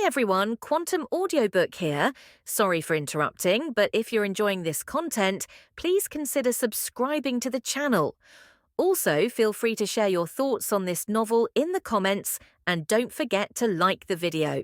everyone, Quantum Audiobook here. Sorry for interrupting, but if you're enjoying this content, please consider subscribing to the channel. Also, feel free to share your thoughts on this novel in the comments, and don't forget to like the video.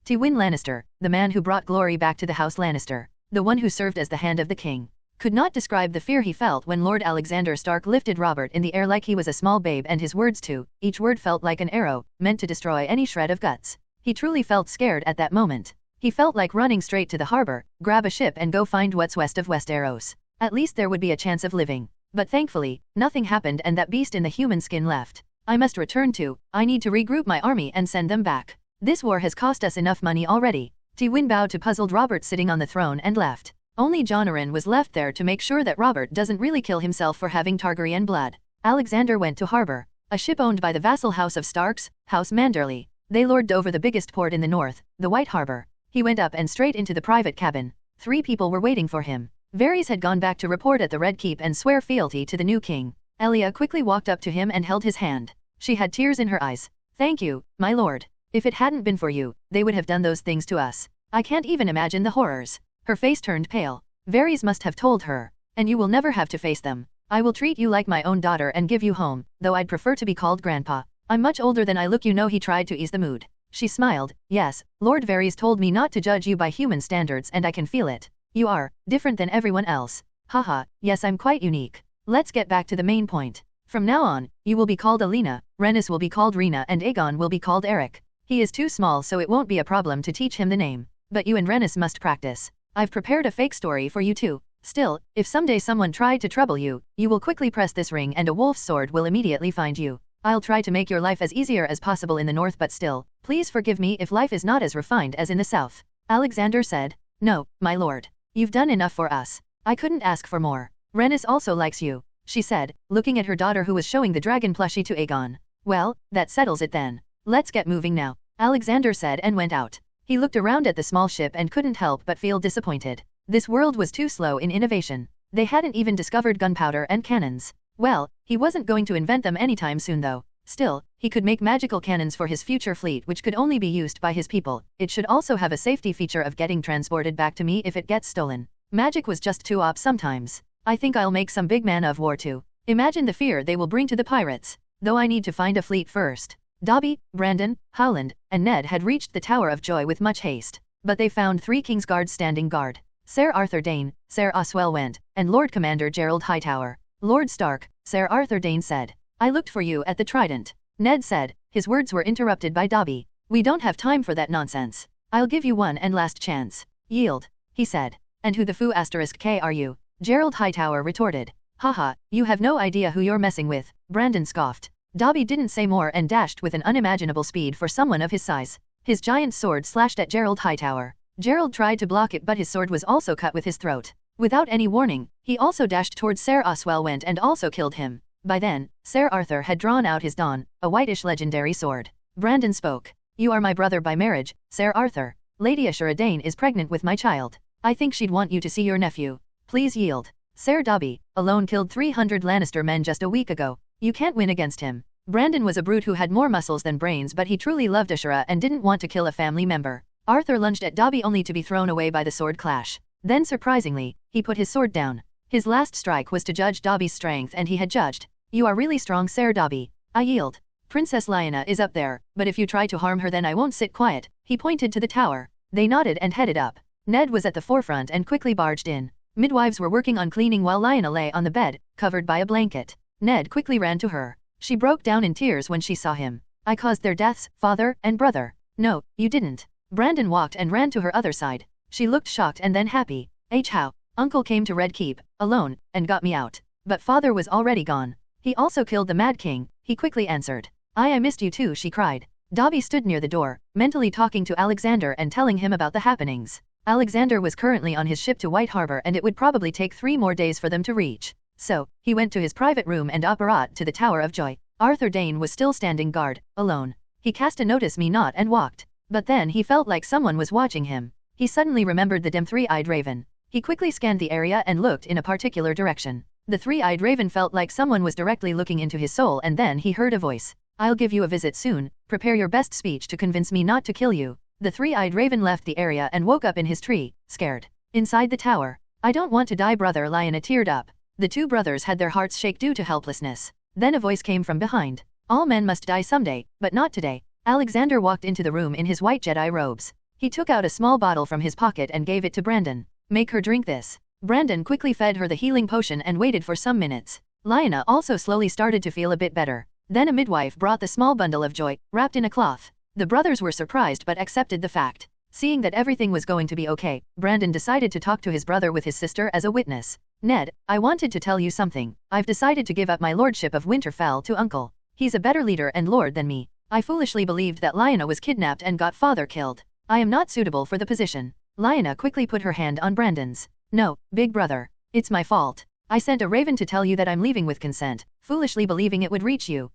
Tywin Lannister, the man who brought glory back to the House Lannister, the one who served as the hand of the king, could not describe the fear he felt when Lord Alexander Stark lifted Robert in the air like he was a small babe, and his words too, each word felt like an arrow, meant to destroy any shred of guts. He truly felt scared at that moment. He felt like running straight to the harbor, grab a ship and go find what's west of Westeros. At least there would be a chance of living. But thankfully, nothing happened and that beast in the human skin left. I must return to, I need to regroup my army and send them back. This war has cost us enough money already. Tywin bowed to puzzled Robert sitting on the throne and left. Only Jon Arryn was left there to make sure that Robert doesn't really kill himself for having Targaryen blood. Alexander went to harbor, a ship owned by the vassal house of Starks, House Manderley. They lorded over the biggest port in the north, the White Harbor. He went up and straight into the private cabin. 3 people were waiting for him. Varys had gone back to report at the Red Keep and swear fealty to the new king. Elia quickly walked up to him and held his hand. She had tears in her eyes. "Thank you, my lord. If it hadn't been for you, they would have done those things to us. I can't even imagine the horrors." Her face turned pale. Varys must have told her. "And you will never have to face them. I will treat you like my own daughter and give you home, though I'd prefer to be called Grandpa. I'm much older than I look." He tried to ease the mood. She smiled. "Yes, Lord Varys told me not to judge you by human standards and I can feel it. You are different than everyone else. Haha, yes, I'm quite unique. Let's get back to the main point. From now on, you will be called Alina, Rhaenys will be called Rena and Aegon will be called Eric. He is too small so it won't be a problem to teach him the name. But you and Rhaenys must practice. I've prepared a fake story for you too. Still, if someday someone tried to trouble you, you will quickly press this ring and a wolf's sword will immediately find you. I'll try to make your life as easier as possible in the north, but still, please forgive me if life is not as refined as in the south." Alexander said. "No, my lord. You've done enough for us. I couldn't ask for more. Rhaenys also likes you," she said, looking at her daughter who was showing the dragon plushie to Aegon. "Well, that settles it then. Let's get moving now," Alexander said and went out. He looked around at the small ship and couldn't help but feel disappointed. This world was too slow in innovation. They hadn't even discovered gunpowder and cannons. Well, he wasn't going to invent them anytime soon though. Still, he could make magical cannons for his future fleet which could only be used by his people. It should also have a safety feature of getting transported back to me if it gets stolen. Magic was just too OP sometimes. I think I'll make some big man of war too. Imagine the fear they will bring to the pirates. Though I need to find a fleet first. Dobby, Brandon, Howland, and Ned had reached the Tower of Joy with much haste. But they found 3 Kingsguards standing guard. Sir Arthur Dayne, Sir Oswell Went, and Lord Commander Gerald Hightower. "Lord Stark," Sir Arthur Dayne said. "I looked for you at the Trident," Ned said. His words were interrupted by Dobby. "We don't have time for that nonsense. I'll give you one and last chance. Yield," he said. "And who the foo *k are you?" Gerald Hightower retorted. "Haha, you have no idea who you're messing with," Brandon scoffed. Dobby didn't say more and dashed with an unimaginable speed for someone of his size. His giant sword slashed at Gerald Hightower. Gerald tried to block it but his sword was also cut with his throat. Without any warning, he also dashed towards Sir Oswell Went and also killed him. By then, Sir Arthur had drawn out his Dawn, a whitish legendary sword. Brandon spoke. "You are my brother by marriage, Sir Arthur. Lady Ashura Dayne is pregnant with my child. I think she'd want you to see your nephew. Please yield." Sir Dobby, alone killed 300 Lannister men just a week ago. You can't win against him. Brandon was a brute who had more muscles than brains but he truly loved Ashura and didn't want to kill a family member. Arthur lunged at Dobby only to be thrown away by the sword clash. Then surprisingly, he put his sword down. His last strike was to judge Dobby's strength and he had judged. "You are really strong, Sir Dobby. I yield. Princess Lyanna is up there, but if you try to harm her then I won't sit quiet." He pointed to the tower. They nodded and headed up. Ned was at the forefront and quickly barged in. Midwives were working on cleaning while Lyanna lay on the bed, covered by a blanket. Ned quickly ran to her. She broke down in tears when she saw him. "I caused their deaths, father and brother." "No, you didn't." Brandon walked and ran to her other side. She looked shocked and then happy. "How? Uncle came to Red Keep, alone, and got me out. But father was already gone. He also killed the Mad King," he quickly answered. I missed you too," she cried. Dobby stood near the door, mentally talking to Alexander and telling him about the happenings. Alexander was currently on his ship to White Harbor and it would probably take 3 more days for them to reach. So, he went to his private room and apparat to the Tower of Joy. Arthur Dayne was still standing guard, alone. He cast a notice me not and walked. But then he felt like someone was watching him. He suddenly remembered the dim 3-eyed raven. He quickly scanned the area and looked in a particular direction. The 3-eyed raven felt like someone was directly looking into his soul and then he heard a voice. "I'll give you a visit soon, prepare your best speech to convince me not to kill you." The three-eyed raven left the area and woke up in his tree, scared. Inside the tower. I don't want to die, brother, Lyanna teared up. The two brothers had their hearts shake due to helplessness. Then a voice came from behind. All men must die someday, but not today. Alexander walked into the room in his white Jedi robes. He took out a small bottle from his pocket and gave it to Brandon. Make her drink this. Brandon quickly fed her the healing potion and waited for some minutes. Lyanna also slowly started to feel a bit better. Then a midwife brought the small bundle of joy, wrapped in a cloth. The brothers were surprised but accepted the fact. Seeing that everything was going to be okay, Brandon decided to talk to his brother with his sister as a witness. Ned, I wanted to tell you something. I've decided to give up my lordship of Winterfell to Uncle. He's a better leader and lord than me. I foolishly believed that Lyanna was kidnapped and got father killed. I am not suitable for the position. Lyanna quickly put her hand on Brandon's. No, big brother. It's my fault. I sent a raven to tell you that I'm leaving with consent, foolishly believing it would reach you.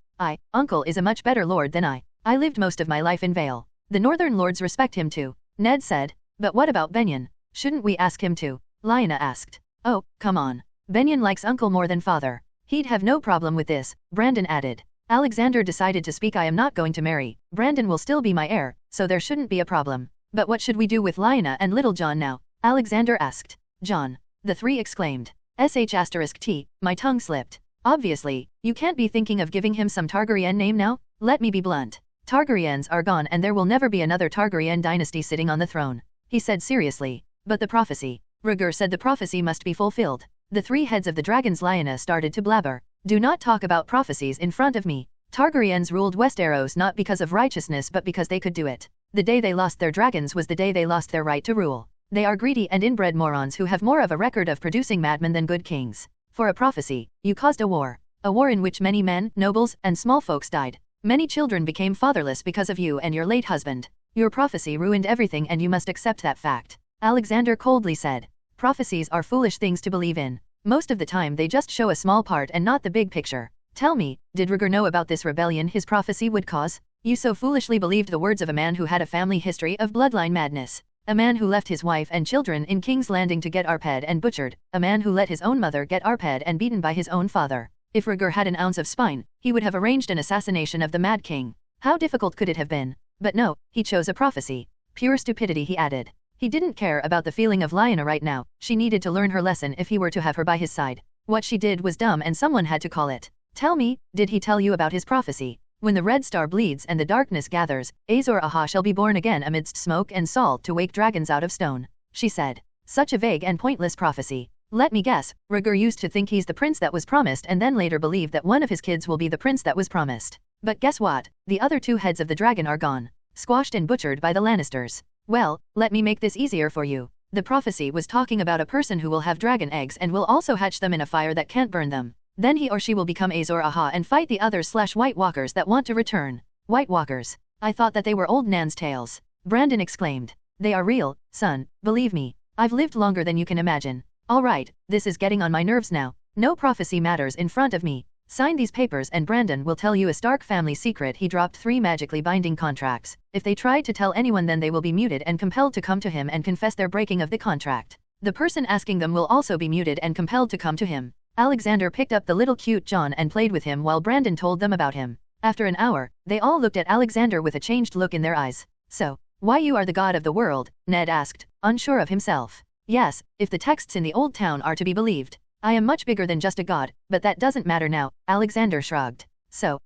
Uncle is a much better lord than I. I lived most of my life in Vale. The northern lords respect him too, Ned said. But what about Benyon? Shouldn't we ask him too? Lyanna asked. Oh, come on. Benyon likes uncle more than father. He'd have no problem with this, Brandon added. Alexander decided to speak. I am not going to marry. Brandon will still be my heir, so there shouldn't be a problem. But what should we do with Lyanna and Little John now? Alexander asked. John. The three exclaimed. *T, my tongue slipped. Obviously, you can't be thinking of giving him some Targaryen name now? Let me be blunt. Targaryens are gone and there will never be another Targaryen dynasty sitting on the throne. He said seriously. But the prophecy. Rhaegar said the prophecy must be fulfilled. The three heads of the dragons. Lyanna started to blabber. Do not talk about prophecies in front of me. Targaryens ruled Westeros not because of righteousness but because they could do it. The day they lost their dragons was the day they lost their right to rule. They are greedy and inbred morons who have more of a record of producing madmen than good kings. For a prophecy, you caused a war. A war in which many men, nobles, and small folks died. Many children became fatherless because of you and your late husband. Your prophecy ruined everything and you must accept that fact. Alexander coldly said. Prophecies are foolish things to believe in. Most of the time they just show a small part and not the big picture. Tell me, did Rhaegar know about this rebellion his prophecy would cause? You so foolishly believed the words of a man who had a family history of bloodline madness. A man who left his wife and children in King's Landing to get arped and butchered. A man who let his own mother get arped and beaten by his own father. If Rhaegar had an ounce of spine, he would have arranged an assassination of the Mad King. How difficult could it have been? But no, he chose a prophecy. Pure stupidity, he added. He didn't care about the feeling of Lyanna right now. She needed to learn her lesson if he were to have her by his side. What she did was dumb and someone had to call it. Tell me, did he tell you about his prophecy? When the red star bleeds and the darkness gathers, Azor Ahai shall be born again amidst smoke and salt to wake dragons out of stone, she said. Such a vague and pointless prophecy. Let me guess, Rhaegar used to think he's the prince that was promised and then later believe that one of his kids will be the prince that was promised. But guess what? The other two heads of the dragon are gone. Squashed and butchered by the Lannisters. Well, let me make this easier for you. The prophecy was talking about a person who will have dragon eggs and will also hatch them in a fire that can't burn them. Then he or she will become Azor Ahai and fight the others/White Walkers that want to return. White Walkers. I thought that they were old Nan's tales. Brandon exclaimed. They are real, son, believe me. I've lived longer than you can imagine. Alright, this is getting on my nerves now. No prophecy matters in front of me. Sign these papers and Brandon will tell you a Stark family secret. He dropped 3 magically binding contracts. If they try to tell anyone then they will be muted and compelled to come to him and confess their breaking of the contract. The person asking them will also be muted and compelled to come to him. Alexander picked up the little cute John and played with him while Brandon told them about him. After an hour, they all looked at Alexander with a changed look in their eyes. So, why you are the god of the world? Ned asked, unsure of himself. Yes, if the texts in the Oldtown are to be believed. I am much bigger than just a god, but that doesn't matter now, Alexander shrugged. So,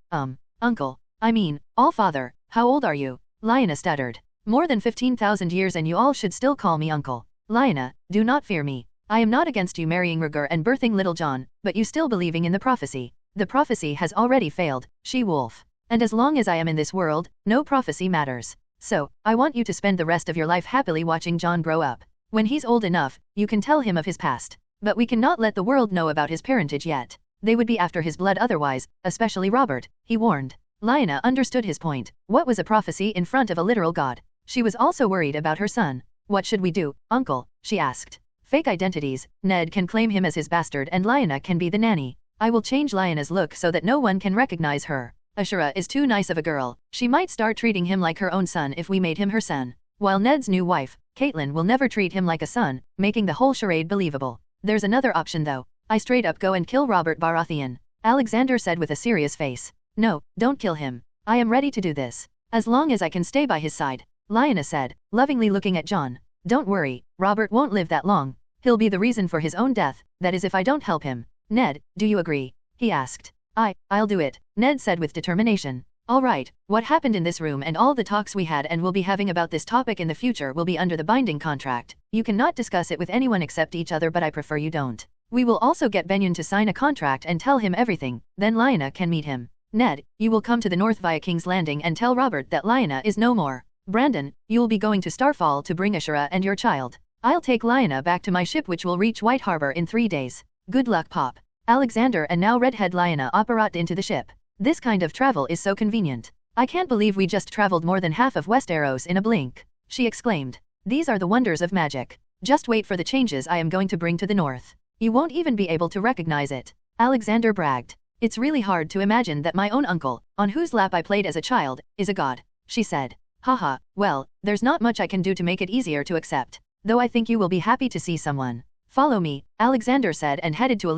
uncle. I mean, all-father, how old are you? Lyanna stuttered. More than 15,000 years and you all should still call me uncle. Lyanna, do not fear me. I am not against you marrying Rhaegar and birthing Little John, but you still believing in the prophecy. The prophecy has already failed, she-wolf. And as long as I am in this world, no prophecy matters. So, I want you to spend the rest of your life happily watching John grow up. When he's old enough, you can tell him of his past. But we cannot let the world know about his parentage yet. They would be after his blood otherwise, especially Robert, he warned. Lyanna understood his point. What was a prophecy in front of a literal god? She was also worried about her son. What should we do, uncle? She asked. Fake identities. Ned can claim him as his bastard and Lyanna can be the nanny. I will change Lyanna's look so that no one can recognize her. Ashura is too nice of a girl. She might start treating him like her own son if we made him her son. While Ned's new wife, Caitlin, will never treat him like a son, making the whole charade believable. There's another option though. I straight up go and kill Robert Baratheon. Alexander said with a serious face. No, don't kill him. I am ready to do this. As long as I can stay by his side. Lyanna said, lovingly looking at Jon. Don't worry, Robert won't live that long. He'll be the reason for his own death, that is if I don't help him. Ned, do you agree? He asked. I'll do it, Ned said with determination. All right, what happened in this room and all the talks we had and will be having about this topic in the future will be under the binding contract. You cannot discuss it with anyone except each other, but I prefer you don't. We will also get Benyon to sign a contract and tell him everything, then Lyanna can meet him. Ned, you will come to the north via King's Landing and tell Robert that Lyanna is no more. Brandon, you will be going to Starfall to bring Ashura and your child. I'll take Lyanna back to my ship which will reach White Harbor in 3 days. Good luck, Pop. Alexander and now redhead Lyanna operat into the ship. This kind of travel is so convenient. I can't believe we just traveled more than half of Westeros in a blink, she exclaimed. These are the wonders of magic. Just wait for the changes I am going to bring to the north. You won't even be able to recognize it. Alexander bragged. It's really hard to imagine that my own uncle, on whose lap I played as a child, is a god, she said. Haha, well, there's not much I can do to make it easier to accept, though I think you will be happy to see someone. Follow me, Alexander said and headed to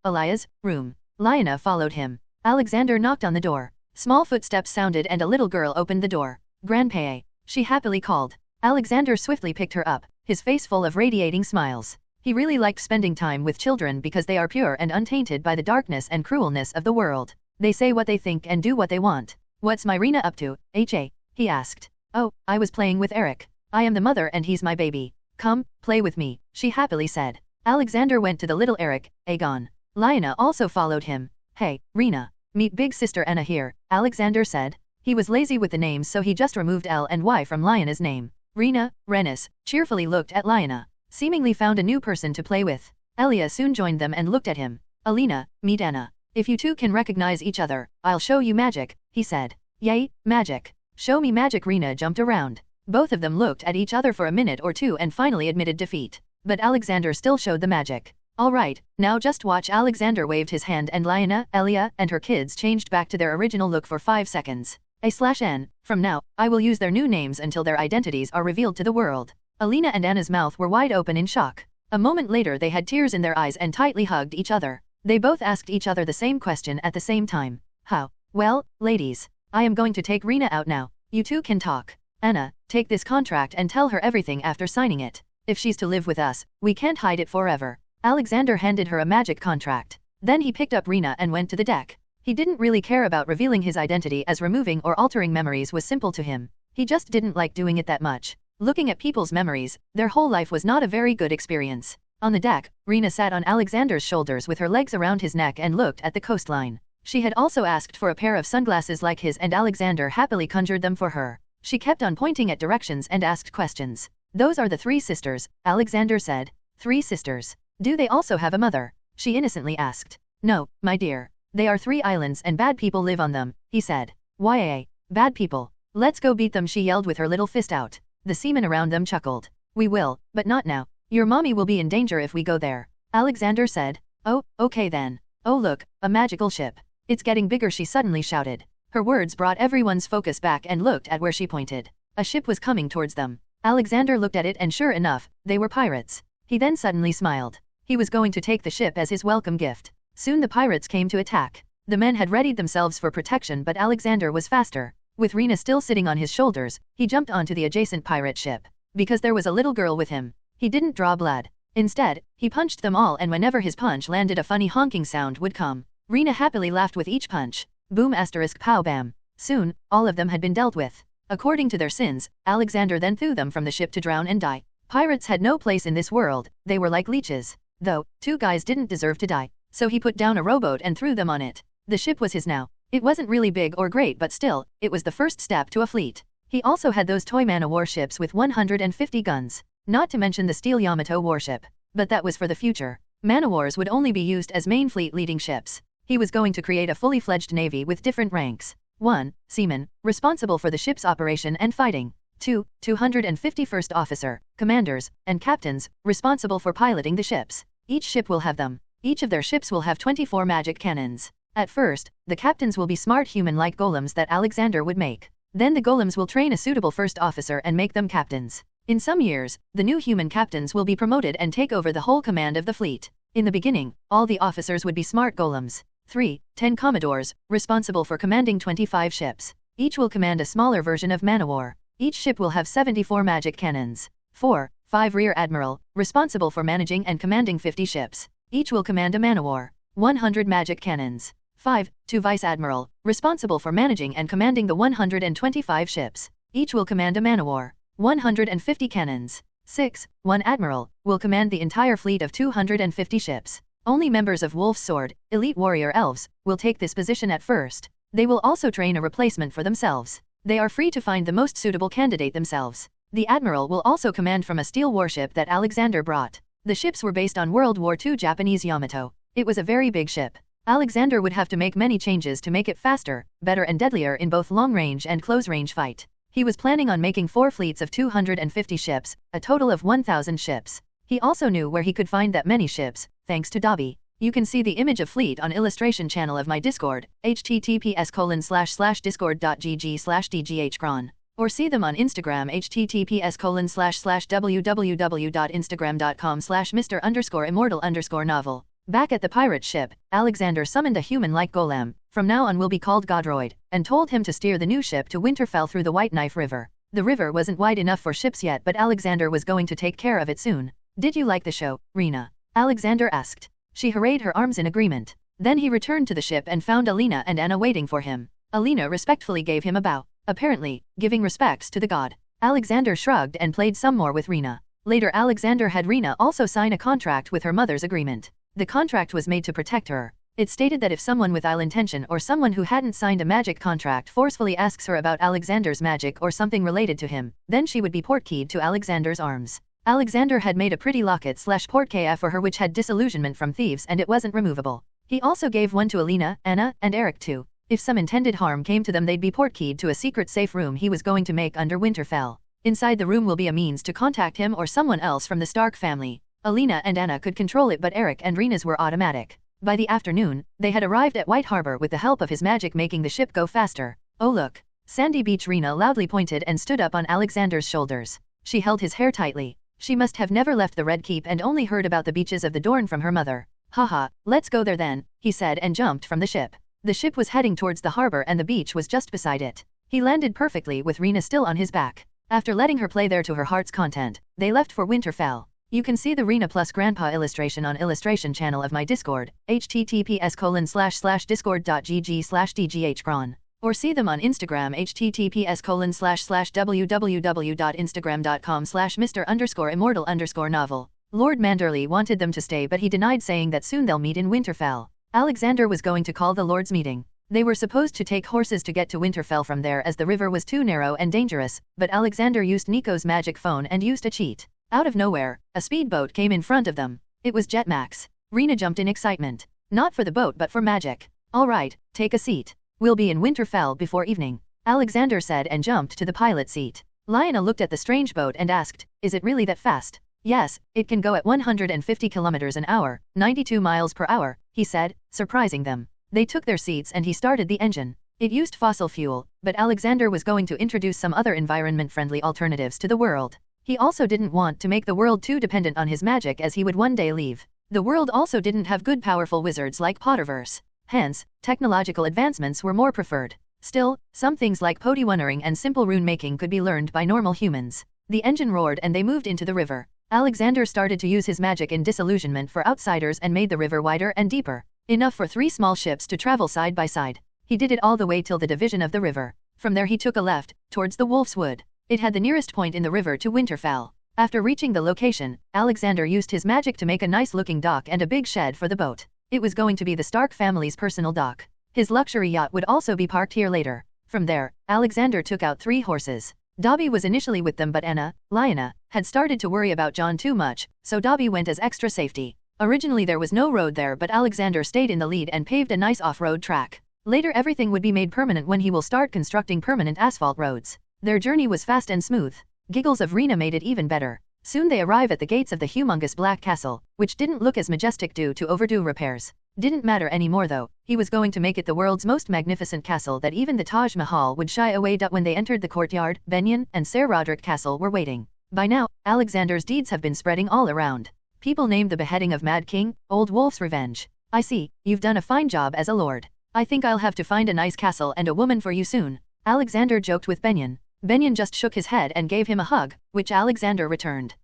Elia's room. Lyanna followed him. Alexander knocked on the door. Small footsteps sounded and a little girl opened the door. Grandpae, she happily called. Alexander swiftly picked her up, his face full of radiating smiles. He really liked spending time with children because they are pure and untainted by the darkness and cruelness of the world. They say what they think and do what they want. What's my Rena up to, H.A.? He asked. Oh, I was playing with Eric. I am the mother and he's my baby. Come, play with me, she happily said. Alexander went to the little Eric, Aegon. Lyanna also followed him. Hey, Rena, meet big sister Anna here, Alexander said. He was lazy with the names so he just removed L and Y from Lyanna's name. Rena, Rhaenys, cheerfully looked at Lyanna. Seemingly found a new person to play with. Elia soon joined them and looked at him. Alina, meet Anna. If you two can recognize each other, I'll show you magic, he said. Yay, magic. Show me magic. Rena jumped around. Both of them looked at each other for a minute or two and finally admitted defeat. But Alexander still showed the magic. Alright, now just watch. Alexander waved his hand and Lyanna, Elia, and her kids changed back to their original look for 5 seconds. A/N, from now, I will use their new names until their identities are revealed to the world. Alina and Anna's mouth were wide open in shock. A moment later they had tears in their eyes and tightly hugged each other. They both asked each other the same question at the same time. How? Well, ladies, I am going to take Rena out now. You two can talk. Anna, take this contract and tell her everything after signing it. If she's to live with us, we can't hide it forever. Alexander handed her a magic contract. Then he picked up Rena and went to the deck. He didn't really care about revealing his identity as removing or altering memories was simple to him. He just didn't like doing it that much. Looking at people's memories, their whole life was not a very good experience. On the deck, Rena sat on Alexander's shoulders with her legs around his neck and looked at the coastline. She had also asked for a pair of sunglasses like his and Alexander happily conjured them for her. She kept on pointing at directions and asked questions. Those are the 3 sisters, Alexander said. 3 sisters. Do they also have a mother? She innocently asked. No, my dear. They are 3 islands and bad people live on them, he said. Why, bad people? Let's go beat them, she yelled with her little fist out. The seamen around them chuckled. We will, but not now. Your mommy will be in danger if we go there, Alexander said. Oh, okay then. Oh look, a magical ship. It's getting bigger, she suddenly shouted. Her words brought everyone's focus back and looked at where she pointed. A ship was coming towards them. Alexander looked at it and sure enough, they were pirates. He then suddenly smiled. He was going to take the ship as his welcome gift. Soon the pirates came to attack. The men had readied themselves for protection but Alexander was faster. With Rena still sitting on his shoulders, he jumped onto the adjacent pirate ship. Because there was a little girl with him, he didn't draw blood. Instead, he punched them all and whenever his punch landed a funny honking sound would come. Rena happily laughed with each punch. Boom * pow bam. Soon, all of them had been dealt with. According to their sins, Alexander then threw them from the ship to drown and die. Pirates had no place in this world, they were like leeches. Though, 2 guys didn't deserve to die. So he put down a rowboat and threw them on it. The ship was his now. It wasn't really big or great but still, it was the first step to a fleet. He also had those toy mana warships with 150 guns. Not to mention the steel Yamato warship. But that was for the future. Man-o-wars would only be used as main fleet leading ships. He was going to create a fully fledged navy with different ranks. 1. Seaman, responsible for the ship's operation and fighting. 2. 251st officer, commanders, and captains, responsible for piloting the ships. Each ship will have them. Each of their ships will have 24 magic cannons. At first, the captains will be smart human-like golems that Alexander would make. Then the golems will train a suitable first officer and make them captains. In some years, the new human captains will be promoted and take over the whole command of the fleet. In the beginning, all the officers would be smart golems. 3. 10 commodores, responsible for commanding 25 ships. Each will command a smaller version of man-o-war. Each ship will have 74 magic cannons. 4. 5 Rear Admiral, responsible for managing and commanding 50 ships. Each will command a man-o-war. 100 magic cannons. 5. 2 Vice Admiral, responsible for managing and commanding the 125 ships. Each will command a man-o-war. 150 cannons. 6. 1 Admiral, will command the entire fleet of 250 ships. Only members of Wolf's Sword, elite warrior elves, will take this position at first. They will also train a replacement for themselves. They are free to find the most suitable candidate themselves. The Admiral will also command from a steel warship that Alexander brought. The ships were based on World War II Japanese Yamato. It was a very big ship. Alexander would have to make many changes to make it faster, better and deadlier in both long-range and close-range fight. He was planning on making 4 fleets of 250 ships, a total of 1,000 ships. He also knew where he could find that many ships, thanks to Dobby. You can see the image of fleet on illustration channel of my Discord, https://discord.gg/dghcron. Or see them on Instagram https://www.instagram.com/Mr_Immortal_Novel. Back at the pirate ship, Alexander summoned a human-like golem, from now on will be called Godroid, and told him to steer the new ship to Winterfell through the White Knife River. The river wasn't wide enough for ships yet, but Alexander was going to take care of it soon. Did you like the show, Rena? Alexander asked. She hurried her arms in agreement. Then he returned to the ship and found Alina and Anna waiting for him. Alina respectfully gave him a bow, apparently, giving respects to the god. Alexander shrugged and played some more with Rena. Later Alexander had Rena also sign a contract with her mother's agreement. The contract was made to protect her. It stated that if someone with ill intention or someone who hadn't signed a magic contract forcefully asks her about Alexander's magic or something related to him, then she would be portkeyed to Alexander's arms. Alexander had made a pretty locket/portkey for her which had disillusionment from thieves and it wasn't removable. He also gave one to Alina, Anna, and Eric too. If some intended harm came to them they'd be portkeyed to a secret safe room he was going to make under Winterfell. Inside the room will be a means to contact him or someone else from the Stark family. Alina and Anna could control it but Eric and Rena's were automatic. By the afternoon, they had arrived at White Harbor with the help of his magic making the ship go faster. Oh look! Sandy Beach. Rena loudly pointed and stood up on Alexander's shoulders. She held his hair tightly. She must have never left the Red Keep and only heard about the beaches of the Dorne from her mother. Haha, let's go there then, he said and jumped from the ship. The ship was heading towards the harbor and the beach was just beside it. He landed perfectly with Rena still on his back. After letting her play there to her heart's content, they left for Winterfell. You can see the Rena plus Grandpa illustration on illustration channel of my Discord, https://discord.gg/dghcron. Or see them on Instagram https://www.instagram.com/Mr_Immortal_Novel. Lord Manderley wanted them to stay but he denied saying that soon they'll meet in Winterfell. Alexander was going to call the Lord's meeting. They were supposed to take horses to get to Winterfell from there as the river was too narrow and dangerous, but Alexander used Nico's magic phone and used a cheat. Out of nowhere, a speedboat came in front of them. It was Jetmax. Rena jumped in excitement. Not for the boat but for magic. All right, take a seat. We'll be in Winterfell before evening, Alexander said and jumped to the pilot seat. Lyanna looked at the strange boat and asked, is it really that fast? Yes, it can go at 150 kilometers an hour, 92 miles per hour, he said, surprising them. They took their seats and he started the engine. It used fossil fuel, but Alexander was going to introduce some other environment-friendly alternatives to the world. He also didn't want to make the world too dependent on his magic as he would one day leave. The world also didn't have good powerful wizards like Potterverse. Hence, technological advancements were more preferred. Still, some things like podiwunnering and simple rune making could be learned by normal humans. The engine roared and they moved into the river. Alexander started to use his magic in disillusionment for outsiders and made the river wider and deeper, enough for 3 small ships to travel side by side. He did it all the way till the division of the river. From there he took a left, towards the Wolf's Wood. It had the nearest point in the river to Winterfell. After reaching the location, Alexander used his magic to make a nice-looking dock and a big shed for the boat. It was going to be the Stark family's personal dock. His luxury yacht would also be parked here later. From there, Alexander took out 3 horses. Dobby was initially with them but Anna, Lyanna, had started to worry about Jon too much, so Dobby went as extra safety. Originally there was no road there but Alexander stayed in the lead and paved a nice off-road track. Later everything would be made permanent when he will start constructing permanent asphalt roads. Their journey was fast and smooth. Giggles of Rena made it even better. Soon they arrive at the gates of the humongous Black Castle, which didn't look as majestic due to overdue repairs. Didn't matter anymore though, he was going to make it the world's most magnificent castle that even the Taj Mahal would shy away. When they entered the courtyard, Benyon and Ser Roderick Castle were waiting. By now, Alexander's deeds have been spreading all around. People named the beheading of Mad King, Old Wolf's revenge. I see, you've done a fine job as a lord. I think I'll have to find a nice castle and a woman for you soon, Alexander joked with Benyon. Benyon just shook his head and gave him a hug, which Alexander returned.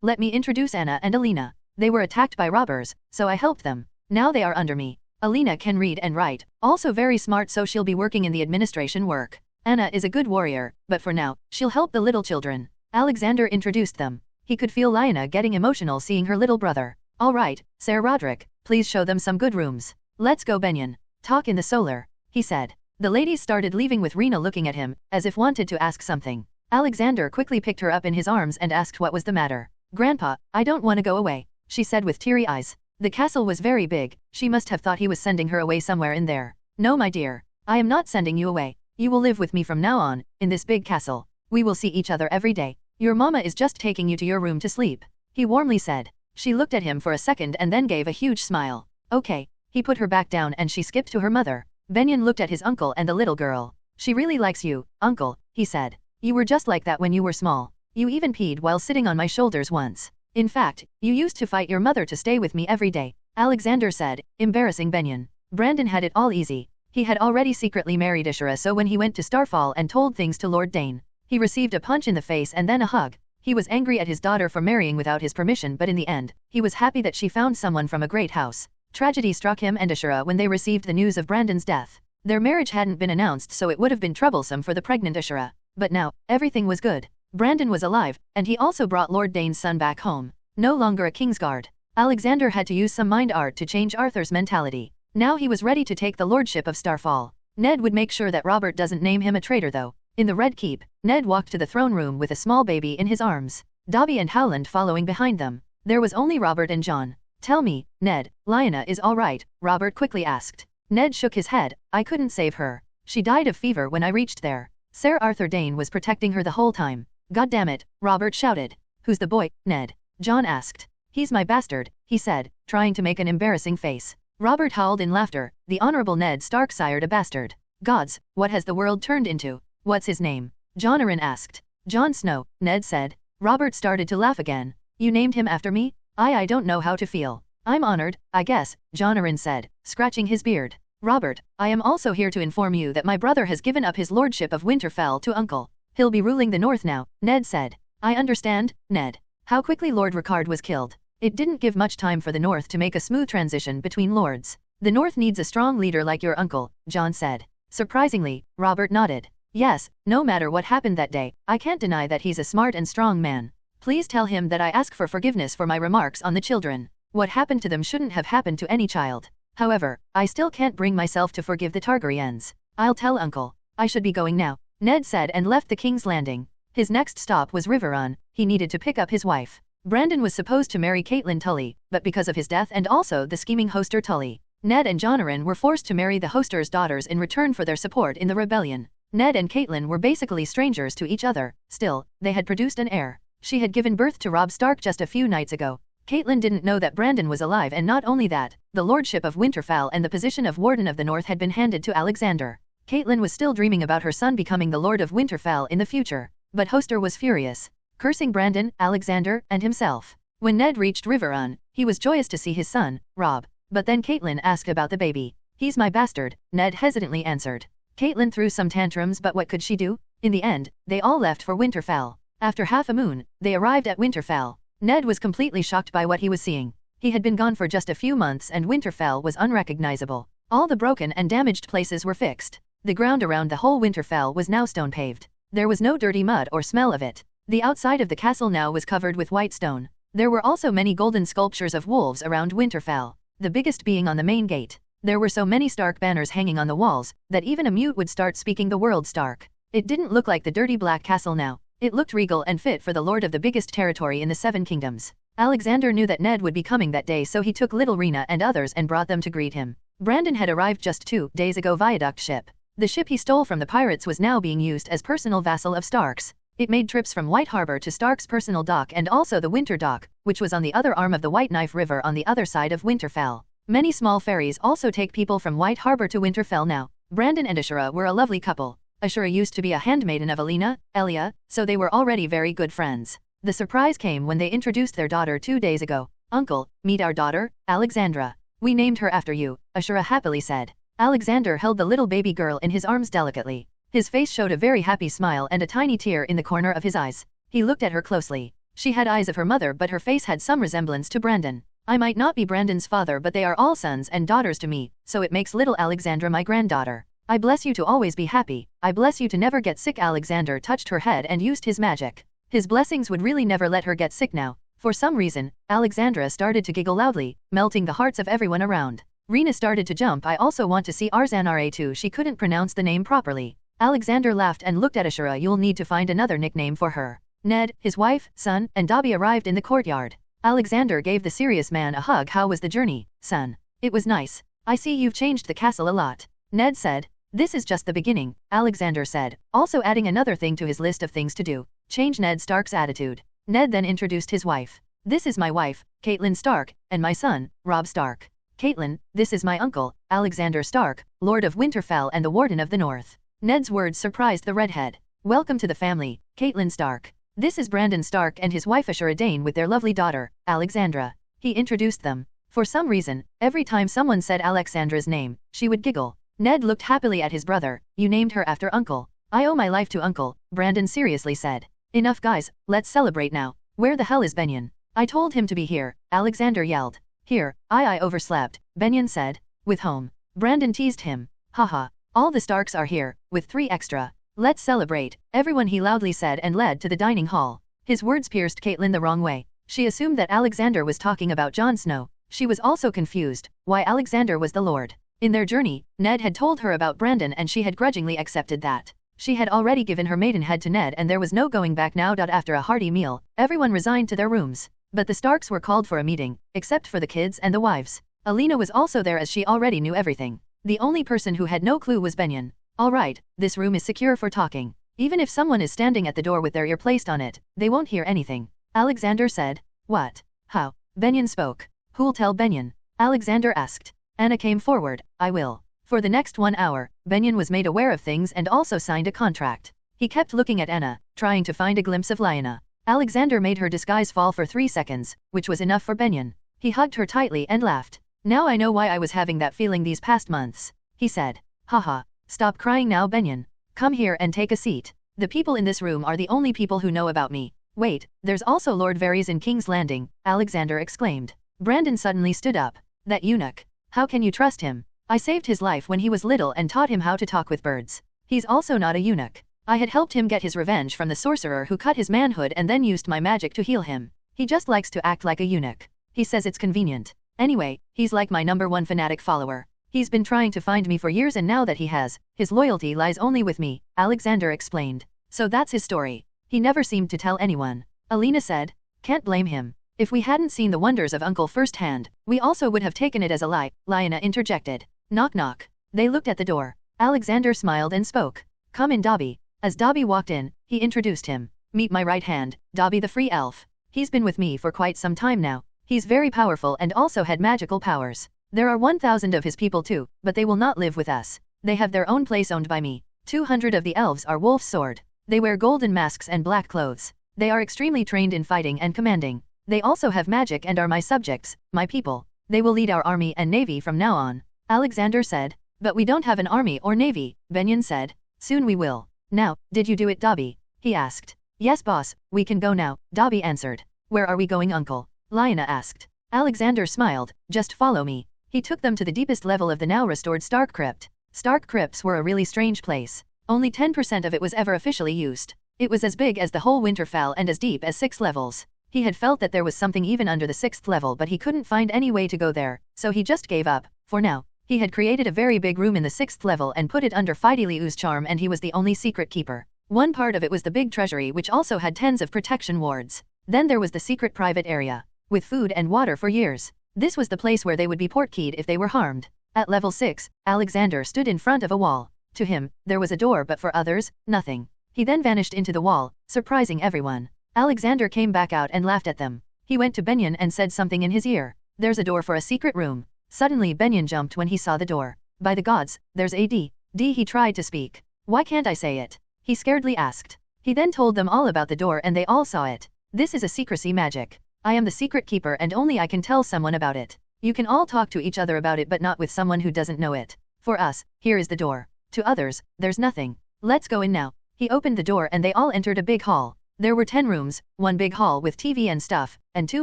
Let me introduce Anna and Alina. They were attacked by robbers, so I helped them. Now they are under me. Alina can read and write, also very smart, so she'll be working in the administration work. Anna is a good warrior, but for now, she'll help the little children. Alexander introduced them. He could feel Lyanna getting emotional seeing her little brother. All right, Sir Roderick, please show them some good rooms. Let's go, Benyon. Talk in the solar, he said. The ladies started leaving with Rena looking at him, as if wanted to ask something. Alexander quickly picked her up in his arms and asked what was the matter. Grandpa, I don't want to go away, she said with teary eyes. The castle was very big, she must have thought he was sending her away somewhere in there. No, my dear, I am not sending you away. You will live with me from now on, in this big castle. We will see each other every day. Your mama is just taking you to your room to sleep, he warmly said. She looked at him for a second and then gave a huge smile. Okay. He put her back down and she skipped to her mother. Benyon looked at his uncle and the little girl. She really likes you, uncle, he said. You were just like that when you were small. You even peed while sitting on my shoulders once. In fact, you used to fight your mother to stay with me every day, Alexander said, embarrassing Benyon. Brandon had it all easy. He had already secretly married Ashura, so when he went to Starfall and told things to Lord Dane, he received a punch in the face and then a hug. He was angry at his daughter for marrying without his permission, but in the end, he was happy that she found someone from a great house. Tragedy struck him and Ashura when they received the news of Brandon's death. Their marriage hadn't been announced, so it would have been troublesome for the pregnant Ashura. But now, everything was good. Brandon was alive, and he also brought Lord Dane's son back home. No longer a Kingsguard. Alexander had to use some mind art to change Arthur's mentality. Now he was ready to take the lordship of Starfall. Ned would make sure that Robert doesn't name him a traitor though. In the Red Keep, Ned walked to the throne room with a small baby in his arms. Dobby and Howland following behind them. There was only Robert and John. Tell me, Ned, Lyanna is all right, Robert quickly asked. Ned shook his head. I couldn't save her. She died of fever when I reached there. Sir Arthur Dane was protecting her the whole time. God damn it, Robert shouted. Who's the boy, Ned? John asked. He's my bastard, he said, trying to make an embarrassing face. Robert howled in laughter. The Honorable Ned Stark sired a bastard. Gods, what has the world turned into? What's his name? Jon Arryn asked. Jon Snow, Ned said. Robert started to laugh again. You named him after me? I don't know how to feel. I'm honored, I guess, Jon Arryn said, scratching his beard. Robert, I am also here to inform you that my brother has given up his lordship of Winterfell to Uncle. He'll be ruling the North now, Ned said. I understand, Ned. How quickly Lord Rickard was killed. It didn't give much time for the North to make a smooth transition between lords. The North needs a strong leader like your uncle, Jon said. Surprisingly, Robert nodded. Yes, no matter what happened that day, I can't deny that he's a smart and strong man. Please tell him that I ask for forgiveness for my remarks on the children. What happened to them shouldn't have happened to any child. However, I still can't bring myself to forgive the Targaryens. I'll tell Uncle. I should be going now, Ned said and left the King's Landing. His next stop was Riverrun. He needed to pick up his wife. Brandon was supposed to marry Catelyn Tully, but because of his death and also the scheming Hoster Tully, Ned and Jon Arryn were forced to marry the Hoster's daughters in return for their support in the rebellion. Ned and Catelyn were basically strangers to each other. Still, they had produced an heir. She had given birth to Robb Stark just a few nights ago. Catelyn didn't know that Brandon was alive, and not only that, the lordship of Winterfell and the position of Warden of the North had been handed to Alexander. Catelyn was still dreaming about her son becoming the Lord of Winterfell in the future. But Hoster was furious, cursing Brandon, Alexander, and himself. When Ned reached Riverrun, he was joyous to see his son, Robb. But then Catelyn asked about the baby. He's my bastard, Ned hesitantly answered. Catelyn threw some tantrums, but what could she do? In the end, they all left for Winterfell. After half a moon, they arrived at Winterfell. Ned was completely shocked by what he was seeing. He had been gone for just a few months and Winterfell was unrecognizable. All the broken and damaged places were fixed. The ground around the whole Winterfell was now stone paved. There was no dirty mud or smell of it. The outside of the castle now was covered with white stone. There were also many golden sculptures of wolves around Winterfell, the biggest being on the main gate. There were so many Stark banners hanging on the walls that even a mute would start speaking the word Stark. It didn't look like the dirty black castle now. It looked regal and fit for the lord of the biggest territory in the Seven Kingdoms. Alexander knew that Ned would be coming that day, so he took little Rena and others and brought them to greet him. Brandon had arrived just 2 days ago via Viaduct ship. The ship he stole from the pirates was now being used as personal vassal of Stark's. It made trips from White Harbor to Stark's personal dock and also the Winter Dock, which was on the other arm of the White Knife River on the other side of Winterfell. Many small ferries also take people from White Harbor to Winterfell now. Brandon and Ashura were a lovely couple. Ashura used to be a handmaiden of Alina, Elia, so they were already very good friends. The surprise came when they introduced their daughter 2 days ago. Uncle, meet our daughter, Alexandra. We named her after you, Ashura happily said. Alexander held the little baby girl in his arms delicately. His face showed a very happy smile and a tiny tear in the corner of his eyes. He looked at her closely. She had eyes of her mother, but her face had some resemblance to Brandon. I might not be Brandon's father, but they are all sons and daughters to me, so it makes little Alexandra my granddaughter. I bless you to always be happy. I bless you to never get sick. Alexander touched her head and used his magic. His blessings would really never let her get sick now. For some reason, Alexandra started to giggle loudly, melting the hearts of everyone around. Rena started to jump. I also want to see Arzanara too. She couldn't pronounce the name properly. Alexander laughed and looked at Ashura. You'll need to find another nickname for her. Ned, his wife, son, and Dobby arrived in the courtyard. Alexander gave the serious man a hug. How was the journey, son? It was nice. I see you've changed the castle a lot. Ned said. This is just the beginning, Alexander said, also adding another thing to his list of things to do. Change Ned Stark's attitude. Ned then introduced his wife. This is my wife, Catelyn Stark, and my son, Robb Stark. Catelyn, this is my uncle, Alexander Stark, Lord of Winterfell and the Warden of the North. Ned's words surprised the redhead. Welcome to the family, Catelyn Stark. This is Brandon Stark and his wife Ashura Dane with their lovely daughter, Alexandra. He introduced them. For some reason, every time someone said Alexandra's name, she would giggle. Ned looked happily at his brother. You named her after Uncle. I owe my life to Uncle, Brandon seriously said. Enough guys, let's celebrate now. Where the hell is Benyon? I told him to be here, Alexander yelled. Here, I overslept, Benyon said. With home. Brandon teased him. Haha, all the Starks are here, with 3 extra. Let's celebrate, everyone, he loudly said and led to the dining hall. His words pierced Catelyn the wrong way. She assumed that Alexander was talking about Jon Snow. She was also confused, why Alexander was the Lord. In their journey, Ned had told her about Brandon and she had grudgingly accepted that. She had already given her maidenhead to Ned and there was no going back now. After a hearty meal, everyone resigned to their rooms. But the Starks were called for a meeting, except for the kids and the wives. Alina was also there as she already knew everything. The only person who had no clue was Benyon. Alright, this room is secure for talking. Even if someone is standing at the door with their ear placed on it, they won't hear anything. Alexander said. What? How? Benyon spoke. Who'll tell Benyon? Alexander asked. Anna came forward. I will. For the next 1 hour, Benyon was made aware of things and also signed a contract. He kept looking at Anna, trying to find a glimpse of Lyanna. Alexander made her disguise fall for 3 seconds, which was enough for Benyon. He hugged her tightly and laughed. Now I know why I was having that feeling these past months, he said. Haha. Stop crying now, Benyon. Come here and take a seat. The people in this room are the only people who know about me. Wait, there's also Lord Varys in King's Landing, Alexander exclaimed. Brandon suddenly stood up. That eunuch. How can you trust him? I saved his life when he was little and taught him how to talk with birds. He's also not a eunuch. I had helped him get his revenge from the sorcerer who cut his manhood and then used my magic to heal him. He just likes to act like a eunuch. He says it's convenient. Anyway, he's like my #1 fanatic follower. He's been trying to find me for years and now that he has, his loyalty lies only with me, Alexander explained. So that's his story. He never seemed to tell anyone. Alina said. Can't blame him. If we hadn't seen the wonders of Uncle firsthand, we also would have taken it as a lie, Lyanna interjected. Knock knock. They looked at the door. Alexander smiled and spoke. Come in, Dobby. As Dobby walked in, he introduced him. Meet my right hand, Dobby the Free Elf. He's been with me for quite some time now. He's very powerful and also had magical powers. There are 1,000 of his people too, but they will not live with us. They have their own place owned by me. 200 of the elves are Wolf's Sword. They wear golden masks and black clothes. They are extremely trained in fighting and commanding. They also have magic and are my subjects, my people. They will lead our army and navy from now on, Alexander said. But we don't have an army or navy, Benyon said. Soon we will. Now, did you do it, Dobby? He asked. Yes, boss, we can go now, Dobby answered. Where are we going, Uncle? Lyanna asked. Alexander smiled. Just follow me. He took them to the deepest level of the now restored Stark Crypt. Stark Crypts were a really strange place. Only 10% of it was ever officially used. It was as big as the whole Winterfell and as deep as 6 levels. He had felt that there was something even under the 6th level, but he couldn't find any way to go there, so he just gave up. For now, he had created a very big room in the 6th level and put it under Fideliu's charm, and he was the only secret keeper. One part of it was the big treasury, which also had tens of protection wards. Then there was the secret private area, with food and water for years. This was the place where they would be portkeyed if they were harmed. At level 6, Alexander stood in front of a wall. To him, there was a door, but for others, nothing. He then vanished into the wall, surprising everyone. Alexander came back out and laughed at them. He went to Benyon and said something in his ear. There's a door for a secret room. Suddenly Benyon jumped when he saw the door. By the gods, there's a D. He tried to speak. Why can't I say it? He scaredly asked. He then told them all about the door and they all saw it. This is a secrecy magic. I am the secret keeper and only I can tell someone about it. You can all talk to each other about it, but not with someone who doesn't know it. For us, here is the door. To others, there's nothing. Let's go in now. He opened the door and they all entered a big hall. There were 10 rooms, one big hall with TV and stuff, and 2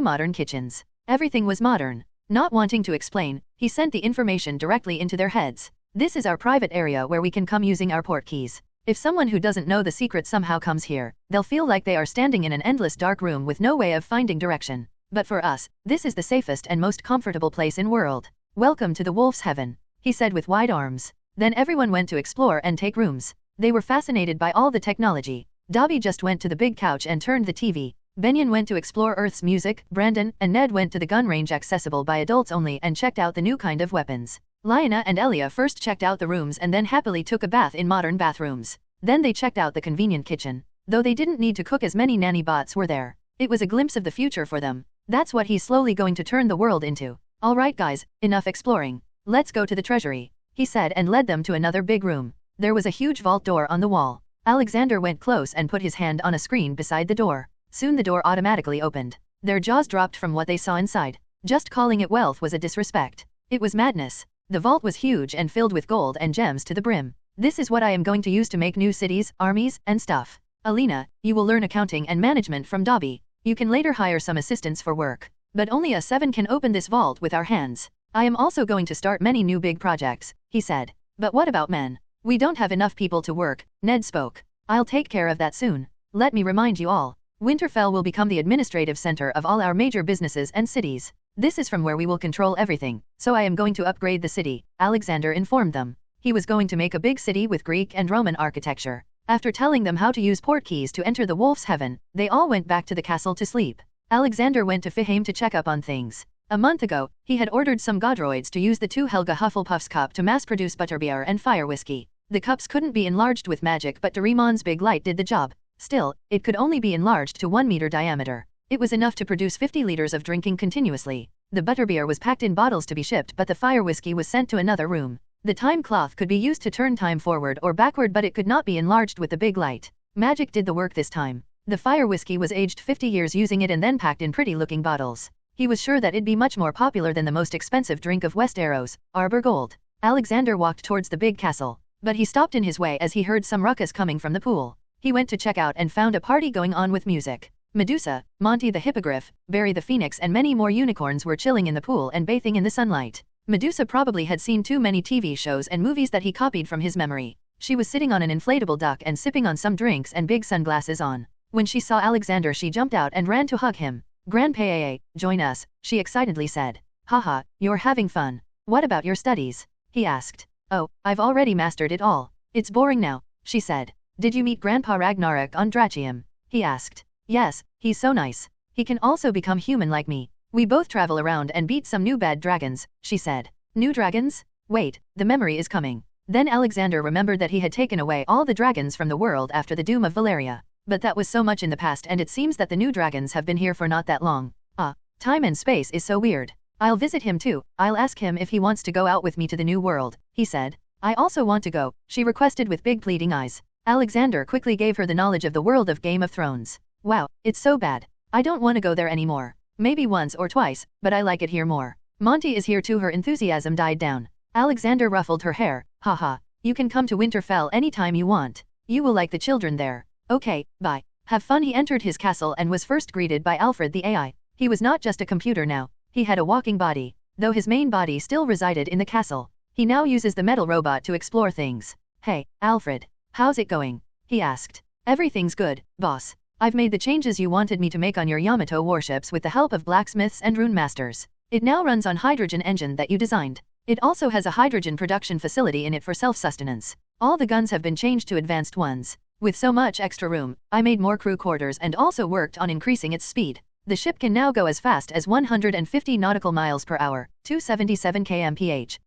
modern kitchens. Everything was modern. Not wanting to explain, he sent the information directly into their heads. This is our private area where we can come using our port keys. If someone who doesn't know the secret somehow comes here, they'll feel like they are standing in an endless dark room with no way of finding direction. But for us, this is the safest and most comfortable place in world. Welcome to the Wolf's Heaven, he said with wide arms. Then everyone went to explore and take rooms. They were fascinated by all the technology. Dobby just went to the big couch and turned the TV. Benyon went to explore Earth's music, Brandon and Ned went to the gun range accessible by adults only and checked out the new kind of weapons. Lyanna and Elia first checked out the rooms and then happily took a bath in modern bathrooms. Then they checked out the convenient kitchen. Though they didn't need to cook as many nanny bots were there. It was a glimpse of the future for them. That's what he's slowly going to turn the world into. Alright guys, enough exploring. Let's go to the treasury, he said and led them to another big room. There was a huge vault door on the wall. Alexander went close and put his hand on a screen beside the door. Soon the door automatically opened. Their jaws dropped from what they saw inside. Just calling it wealth was a disrespect. It was madness. The vault was huge and filled with gold and gems to the brim. This is what I am going to use to make new cities, armies, and stuff. Alina, you will learn accounting and management from Dobby. You can later hire some assistants for work. But only a 7 can open this vault with our hands. I am also going to start many new big projects, he said. But what about men? We don't have enough people to work, Ned spoke. I'll take care of that soon. Let me remind you all. Winterfell will become the administrative center of all our major businesses and cities. This is from where we will control everything, so I am going to upgrade the city, Alexander informed them. He was going to make a big city with Greek and Roman architecture. After telling them how to use port keys to enter the Wolf's Heaven, they all went back to the castle to sleep. Alexander went to Fihame to check up on things. A month ago, he had ordered some godroids to use the 2 Helga Hufflepuff's cup to mass-produce butterbeer and fire whiskey. The cups couldn't be enlarged with magic but Doraemon's big light did the job. Still, it could only be enlarged to 1 meter diameter. It was enough to produce 50 liters of drinking continuously. The butterbeer was packed in bottles to be shipped but the fire whiskey was sent to another room. The time cloth could be used to turn time forward or backward but it could not be enlarged with the big light. Magic did the work this time. The fire whiskey was aged 50 years using it and then packed in pretty-looking bottles. He was sure that it'd be much more popular than the most expensive drink of Westeros, Arbor Gold. Alexander walked towards the big castle. But he stopped in his way as he heard some ruckus coming from the pool. He went to check out and found a party going on with music. Medusa, Monty the Hippogriff, Barry the Phoenix and many more unicorns were chilling in the pool and bathing in the sunlight. Medusa probably had seen too many TV shows and movies that he copied from his memory. She was sitting on an inflatable duck and sipping on some drinks and big sunglasses on. When she saw Alexander she jumped out and ran to hug him. Grandpa, join us, she excitedly said. Haha, you're having fun. What about your studies? He asked. Oh, I've already mastered it all. It's boring now, she said. Did you meet Grandpa Ragnarok on Drachium? He asked. Yes, he's so nice. He can also become human like me. We both travel around and beat some new bad dragons, she said. New dragons? Wait, the memory is coming. Then Alexander remembered that he had taken away all the dragons from the world after the doom of Valeria. But that was so much in the past and it seems that the new dragons have been here for not that long. Time and space is so weird. I'll visit him too. I'll ask him if he wants to go out with me to the new world, he said. I also want to go, she requested with big pleading eyes. Alexander quickly gave her the knowledge of the world of Game of Thrones. Wow, it's so bad. I don't want to go there anymore. Maybe once or twice, but I like it here more. Monty is here too. Her enthusiasm died down. Alexander ruffled her hair. Haha, you can come to Winterfell anytime you want. You will like the children there. Okay, bye. Have fun. He entered his castle and was first greeted by Alfred the AI. He was not just a computer now. He had a walking body. Though his main body still resided in the castle. He now uses the metal robot to explore things. Hey, Alfred. How's it going? He asked. Everything's good, boss. I've made the changes you wanted me to make on your Yamato warships with the help of blacksmiths and rune masters. It now runs on hydrogen engine that you designed. It also has a hydrogen production facility in it for self-sustenance. All the guns have been changed to advanced ones. With so much extra room, I made more crew quarters and also worked on increasing its speed. The ship can now go as fast as 150 nautical miles per hour, 277 kmph.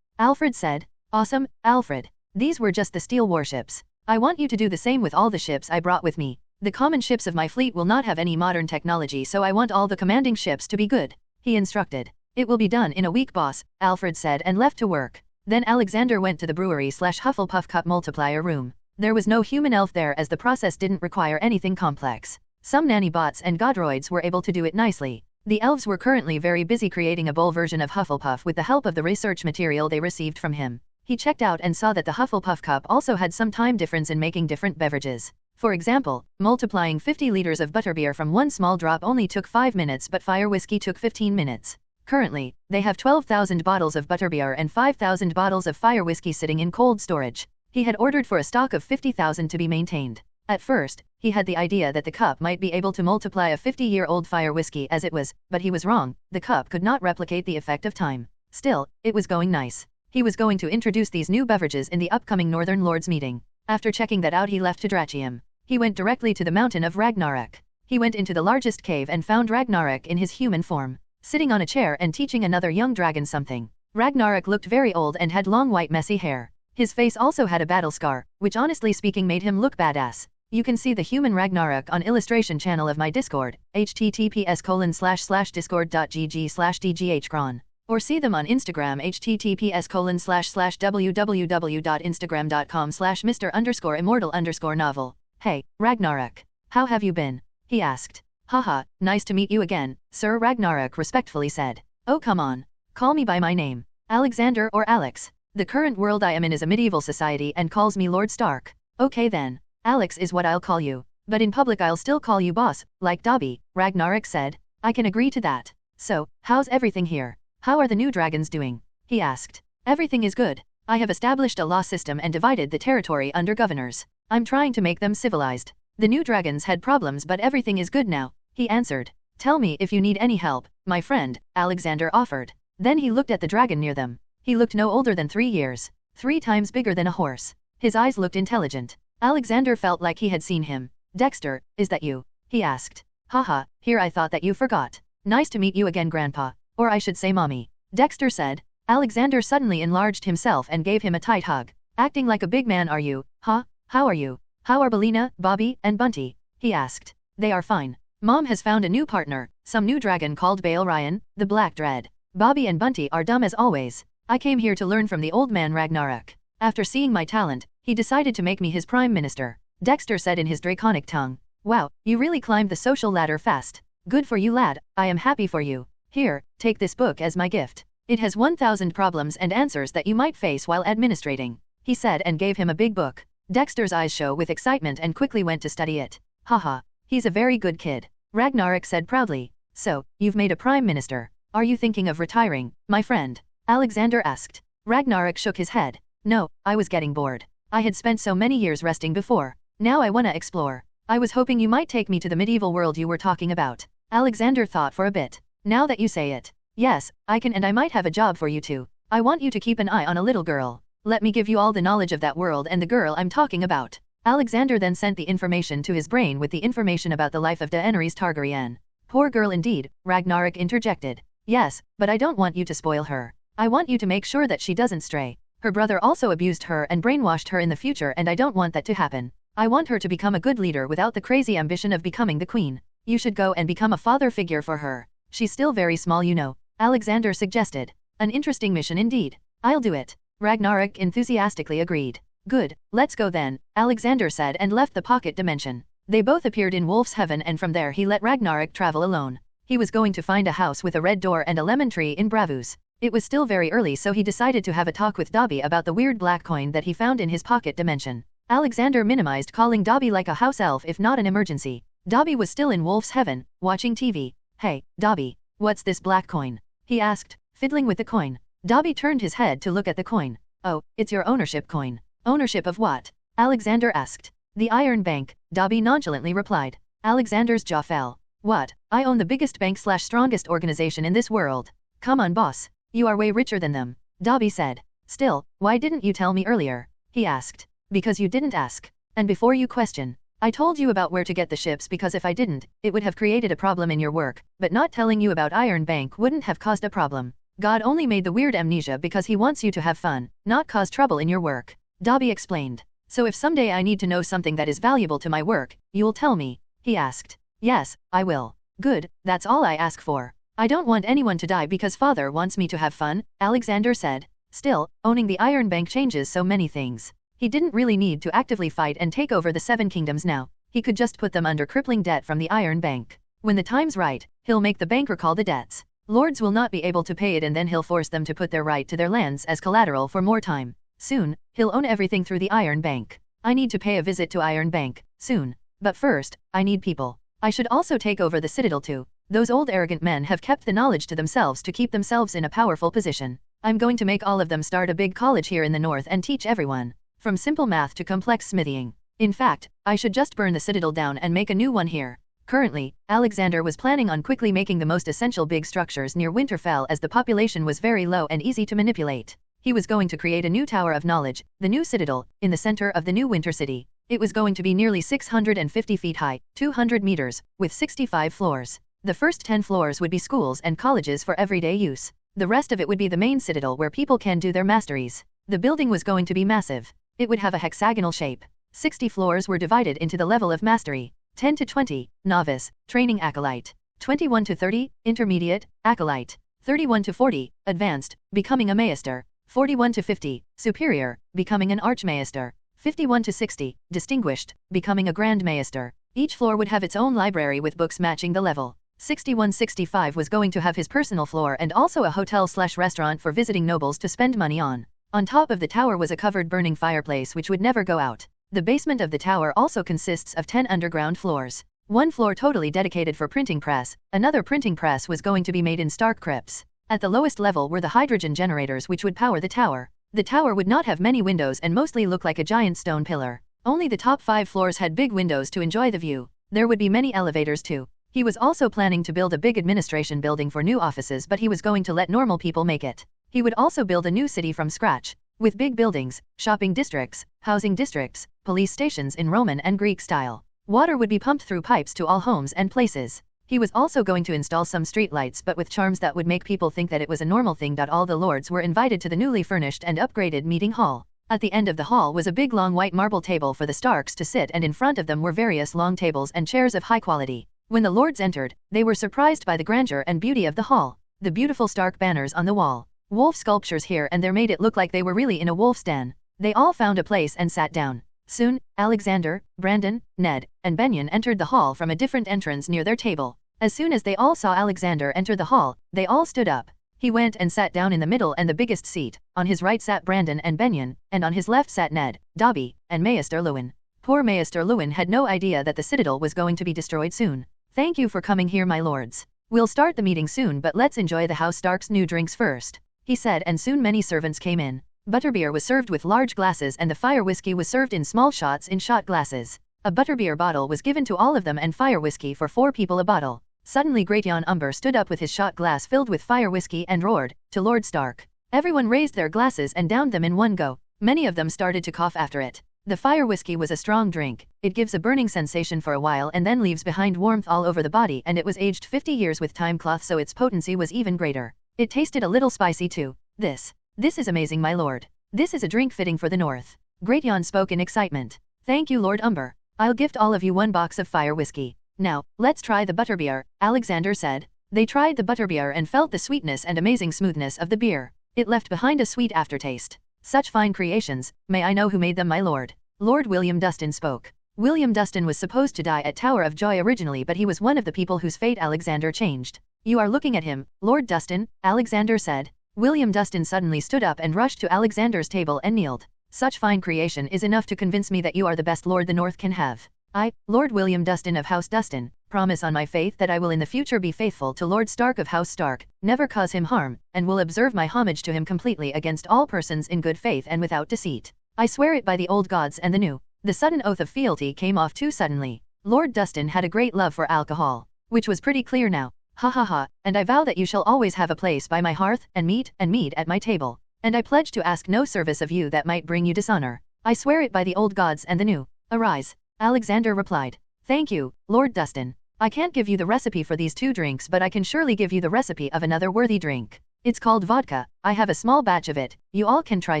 Alfred said. Awesome, Alfred. These were just the steel warships. I want you to do the same with all the ships I brought with me. The common ships of my fleet will not have any modern technology, so I want all the commanding ships to be good. He instructed. It will be done in a week, boss, Alfred said and left to work. Then Alexander went to the brewery/Hufflepuff Cup multiplier room. There was no human elf there as the process didn't require anything complex. Some nanny bots and godroids were able to do it nicely. The elves were currently very busy creating a bowl version of Hufflepuff with the help of the research material they received from him. He checked out and saw that the Hufflepuff cup also had some time difference in making different beverages. For example, multiplying 50 liters of butterbeer from one small drop only took 5 minutes, but fire whiskey took 15 minutes. Currently, they have 12,000 bottles of butterbeer and 5,000 bottles of fire whiskey sitting in cold storage. He had ordered for a stock of 50,000 to be maintained. At first, he had the idea that the cup might be able to multiply a 50-year-old fire whiskey as it was, but he was wrong. The cup could not replicate the effect of time. Still, it was going nice. He was going to introduce these new beverages in the upcoming Northern Lords meeting. After checking that out, he left to Drachium. He went directly to the Mountain of Ragnarok. He went into the largest cave and found Ragnarok in his human form, sitting on a chair and teaching another young dragon something. Ragnarok looked very old and had long white messy hair. His face also had a battle scar, which honestly speaking made him look badass. You can see the human Ragnarok on illustration channel of my Discord, https://discord.gg/dghcron. Or see them on Instagram, https://www.instagram.com/Mr_Immortal_Novel. Hey, Ragnarok. How have you been? He asked. Haha, nice to meet you again, Sir, Ragnarok respectfully said. Oh come on. Call me by my name. Alexander or Alex. The current world I am in is a medieval society and calls me Lord Stark. Okay then. Alex is what I'll call you. But in public I'll still call you boss, like Dobby, Ragnarok said. I can agree to that. So, how's everything here? How are the new dragons doing? He asked. Everything is good. I have established a law system and divided the territory under governors. I'm trying to make them civilized. The new dragons had problems but everything is good now, he answered. Tell me if you need any help, my friend, Alexander offered. Then he looked at the dragon near them. He looked no older than 3 years, 3 times bigger than a horse. His eyes looked intelligent. Alexander felt like he had seen him. Dexter, is that you? He asked. Haha, here I thought that you forgot. Nice to meet you again, Grandpa. Or I should say Mommy. Dexter said. Alexander suddenly enlarged himself and gave him a tight hug. Acting like a big man, are you, huh? How are you? How are Belina, Bobby, and Bunty? He asked. They are fine. Mom has found a new partner, some new dragon called Bael Ryan, the Black Dread. Bobby and Bunty are dumb as always. I came here to learn from the old man Ragnarok. After seeing my talent, he decided to make me his prime minister. Dexter said in his draconic tongue. Wow, you really climbed the social ladder fast. Good for you, lad, I am happy for you. Here, take this book as my gift. It has 1,000 problems and answers that you might face while administrating, he said and gave him a big book. Dexter's eyes shone with excitement and quickly went to study it. Haha, he's a very good kid, Ragnarok said proudly. So, you've made a prime minister. Are you thinking of retiring, my friend? Alexander asked. Ragnarok shook his head. No, I was getting bored. I had spent so many years resting before. Now I wanna explore. I was hoping you might take me to the medieval world you were talking about. Alexander thought for a bit. Now that you say it. Yes, I can, and I might have a job for you too. I want you to keep an eye on a little girl. Let me give you all the knowledge of that world and the girl I'm talking about. Alexander then sent the information to his brain with the information about the life of Daenerys Targaryen. Poor girl indeed, Ragnarok interjected. Yes, but I don't want you to spoil her. I want you to make sure that she doesn't stray. Her brother also abused her and brainwashed her in the future, and I don't want that to happen. I want her to become a good leader without the crazy ambition of becoming the queen. You should go and become a father figure for her. She's still very small, you know, Alexander suggested. An interesting mission indeed. I'll do it. Ragnarok enthusiastically agreed. Good, let's go then, Alexander said and left the pocket dimension. They both appeared in Wolf's Heaven and from there he let Ragnarok travel alone. He was going to find a house with a red door and a lemon tree in Bravos. It was still very early, so he decided to have a talk with Dobby about the weird black coin that he found in his pocket dimension. Alexander minimized calling Dobby like a house elf if not an emergency. Dobby was still in Wolf's Heaven, watching TV. Hey, Dobby, what's this black coin? He asked, fiddling with the coin. Dobby turned his head to look at the coin. Oh, it's your ownership coin. Ownership of what? Alexander asked. The Iron Bank, Dobby nonchalantly replied. Alexander's jaw fell. What? I own the biggest bank/strongest organization in this world. Come on, boss. You are way richer than them, Dobby said. Still, why didn't you tell me earlier? He asked. Because you didn't ask. And before you question. I told you about where to get the ships because if I didn't, it would have created a problem in your work, but not telling you about Iron Bank wouldn't have caused a problem. God only made the weird amnesia because he wants you to have fun, not cause trouble in your work, Dobby explained. So if someday I need to know something that is valuable to my work, you'll tell me, he asked. Yes, I will. Good, that's all I ask for. I don't want anyone to die because father wants me to have fun, Alexander said. Still, owning the Iron Bank changes so many things. He didn't really need to actively fight and take over the 7 kingdoms now. He could just put them under crippling debt from the Iron Bank. When the time's right, he'll make the bank recall the debts. Lords will not be able to pay it and then he'll force them to put their right to their lands as collateral for more time. Soon, he'll own everything through the Iron Bank. I need to pay a visit to Iron Bank, soon. But first, I need people. I should also take over the Citadel too. Those old arrogant men have kept the knowledge to themselves to keep themselves in a powerful position. I'm going to make all of them start a big college here in the north and teach everyone. From simple math to complex smithing. In fact, I should just burn the Citadel down and make a new one here. Currently, Alexander was planning on quickly making the most essential big structures near Winterfell as the population was very low and easy to manipulate. He was going to create a new Tower of Knowledge, the new Citadel, in the center of the new Winter City. It was going to be nearly 650 feet high, 200 meters, with 65 floors. The first 10 floors would be schools and colleges for everyday use. The rest of it would be the main citadel where people can do their masteries. The building was going to be massive. It would have a hexagonal shape. 60 floors were divided into the level of mastery. 10 to 20, novice, training acolyte. 21 to 30, intermediate, acolyte. 31 to 40, advanced, becoming a maester. 41 to 50, superior, becoming an archmaester. 51 to 60, distinguished, becoming a grand maester. Each floor would have its own library with books matching the level. 61-65 was going to have his personal floor and also a hotel/restaurant for visiting nobles to spend money on. On top of the tower was a covered burning fireplace which would never go out. The basement of the tower also consists of 10 underground floors. One floor totally dedicated for printing press, another printing press was going to be made in Stark crypts. At the lowest level were the hydrogen generators which would power the tower. The tower would not have many windows and mostly look like a giant stone pillar. Only the top 5 floors had big windows to enjoy the view. There would be many elevators too. He was also planning to build a big administration building for new offices, but he was going to let normal people make it. He would also build a new city from scratch, with big buildings, shopping districts, housing districts, police stations in Roman and Greek style. Water would be pumped through pipes to all homes and places. He was also going to install some street lights, but with charms that would make people think that it was a normal thing. All the lords were invited to the newly furnished and upgraded meeting hall. At the end of the hall was a big long white marble table for the Starks to sit, and in front of them were various long tables and chairs of high quality. When the lords entered, they were surprised by the grandeur and beauty of the hall. The beautiful Stark banners on the wall. Wolf sculptures here and there made it look like they were really in a wolf's den. They all found a place and sat down. Soon, Alexander, Brandon, Ned, and Benyon entered the hall from a different entrance near their table. As soon as they all saw Alexander enter the hall, they all stood up. He went and sat down in the middle and the biggest seat. On his right sat Brandon and Benyon, and on his left sat Ned, Dobby, and Maester Lewin. Poor Maester Lewin had no idea that the citadel was going to be destroyed soon. "Thank you for coming here, my lords. We'll start the meeting soon, but let's enjoy the House Stark's new drinks first," he said, and soon many servants came in. Butterbeer was served with large glasses and the fire whiskey was served in small shots in shot glasses. A butterbeer bottle was given to all of them and fire whiskey for 4 people a bottle. Suddenly Great Jon Umber stood up with his shot glass filled with fire whiskey and roared, "To Lord Stark." Everyone raised their glasses and downed them in one go. Many of them started to cough after it. The fire whiskey was a strong drink. It gives a burning sensation for a while and then leaves behind warmth all over the body, and it was aged 50 years with time cloth, so its potency was even greater. It tasted a little spicy too. This is amazing, my lord. This is a drink fitting for the north." Great Jon spoke in excitement. "Thank you, Lord Umber. I'll gift all of you 1 box of fire whiskey. Now, let's try the butterbeer," Alexander said. They tried the butterbeer and felt the sweetness and amazing smoothness of the beer. It left behind a sweet aftertaste. "Such fine creations, may I know who made them, my lord?" Lord William Dustin spoke. William Dustin was supposed to die at Tower of Joy originally, but he was one of the people whose fate Alexander changed. "You are looking at him, Lord Dustin," Alexander said. William Dustin suddenly stood up and rushed to Alexander's table and kneeled. "Such fine creation is enough to convince me that you are the best lord the North can have. I, Lord William Dustin of House Dustin, promise on my faith that I will in the future be faithful to Lord Stark of House Stark, never cause him harm, and will observe my homage to him completely against all persons in good faith and without deceit. I swear it by the old gods and the new." The sudden oath of fealty came off too suddenly. Lord Dustin had a great love for alcohol, which was pretty clear now. "Ha ha ha, and I vow that you shall always have a place by my hearth, and meat at my table. And I pledge to ask no service of you that might bring you dishonor. I swear it by the old gods and the new." "Arise," Alexander replied. "Thank you, Lord Dustin. I can't give you the recipe for these 2 drinks, but I can surely give you the recipe of another worthy drink. It's called vodka. I have a small batch of it. You all can try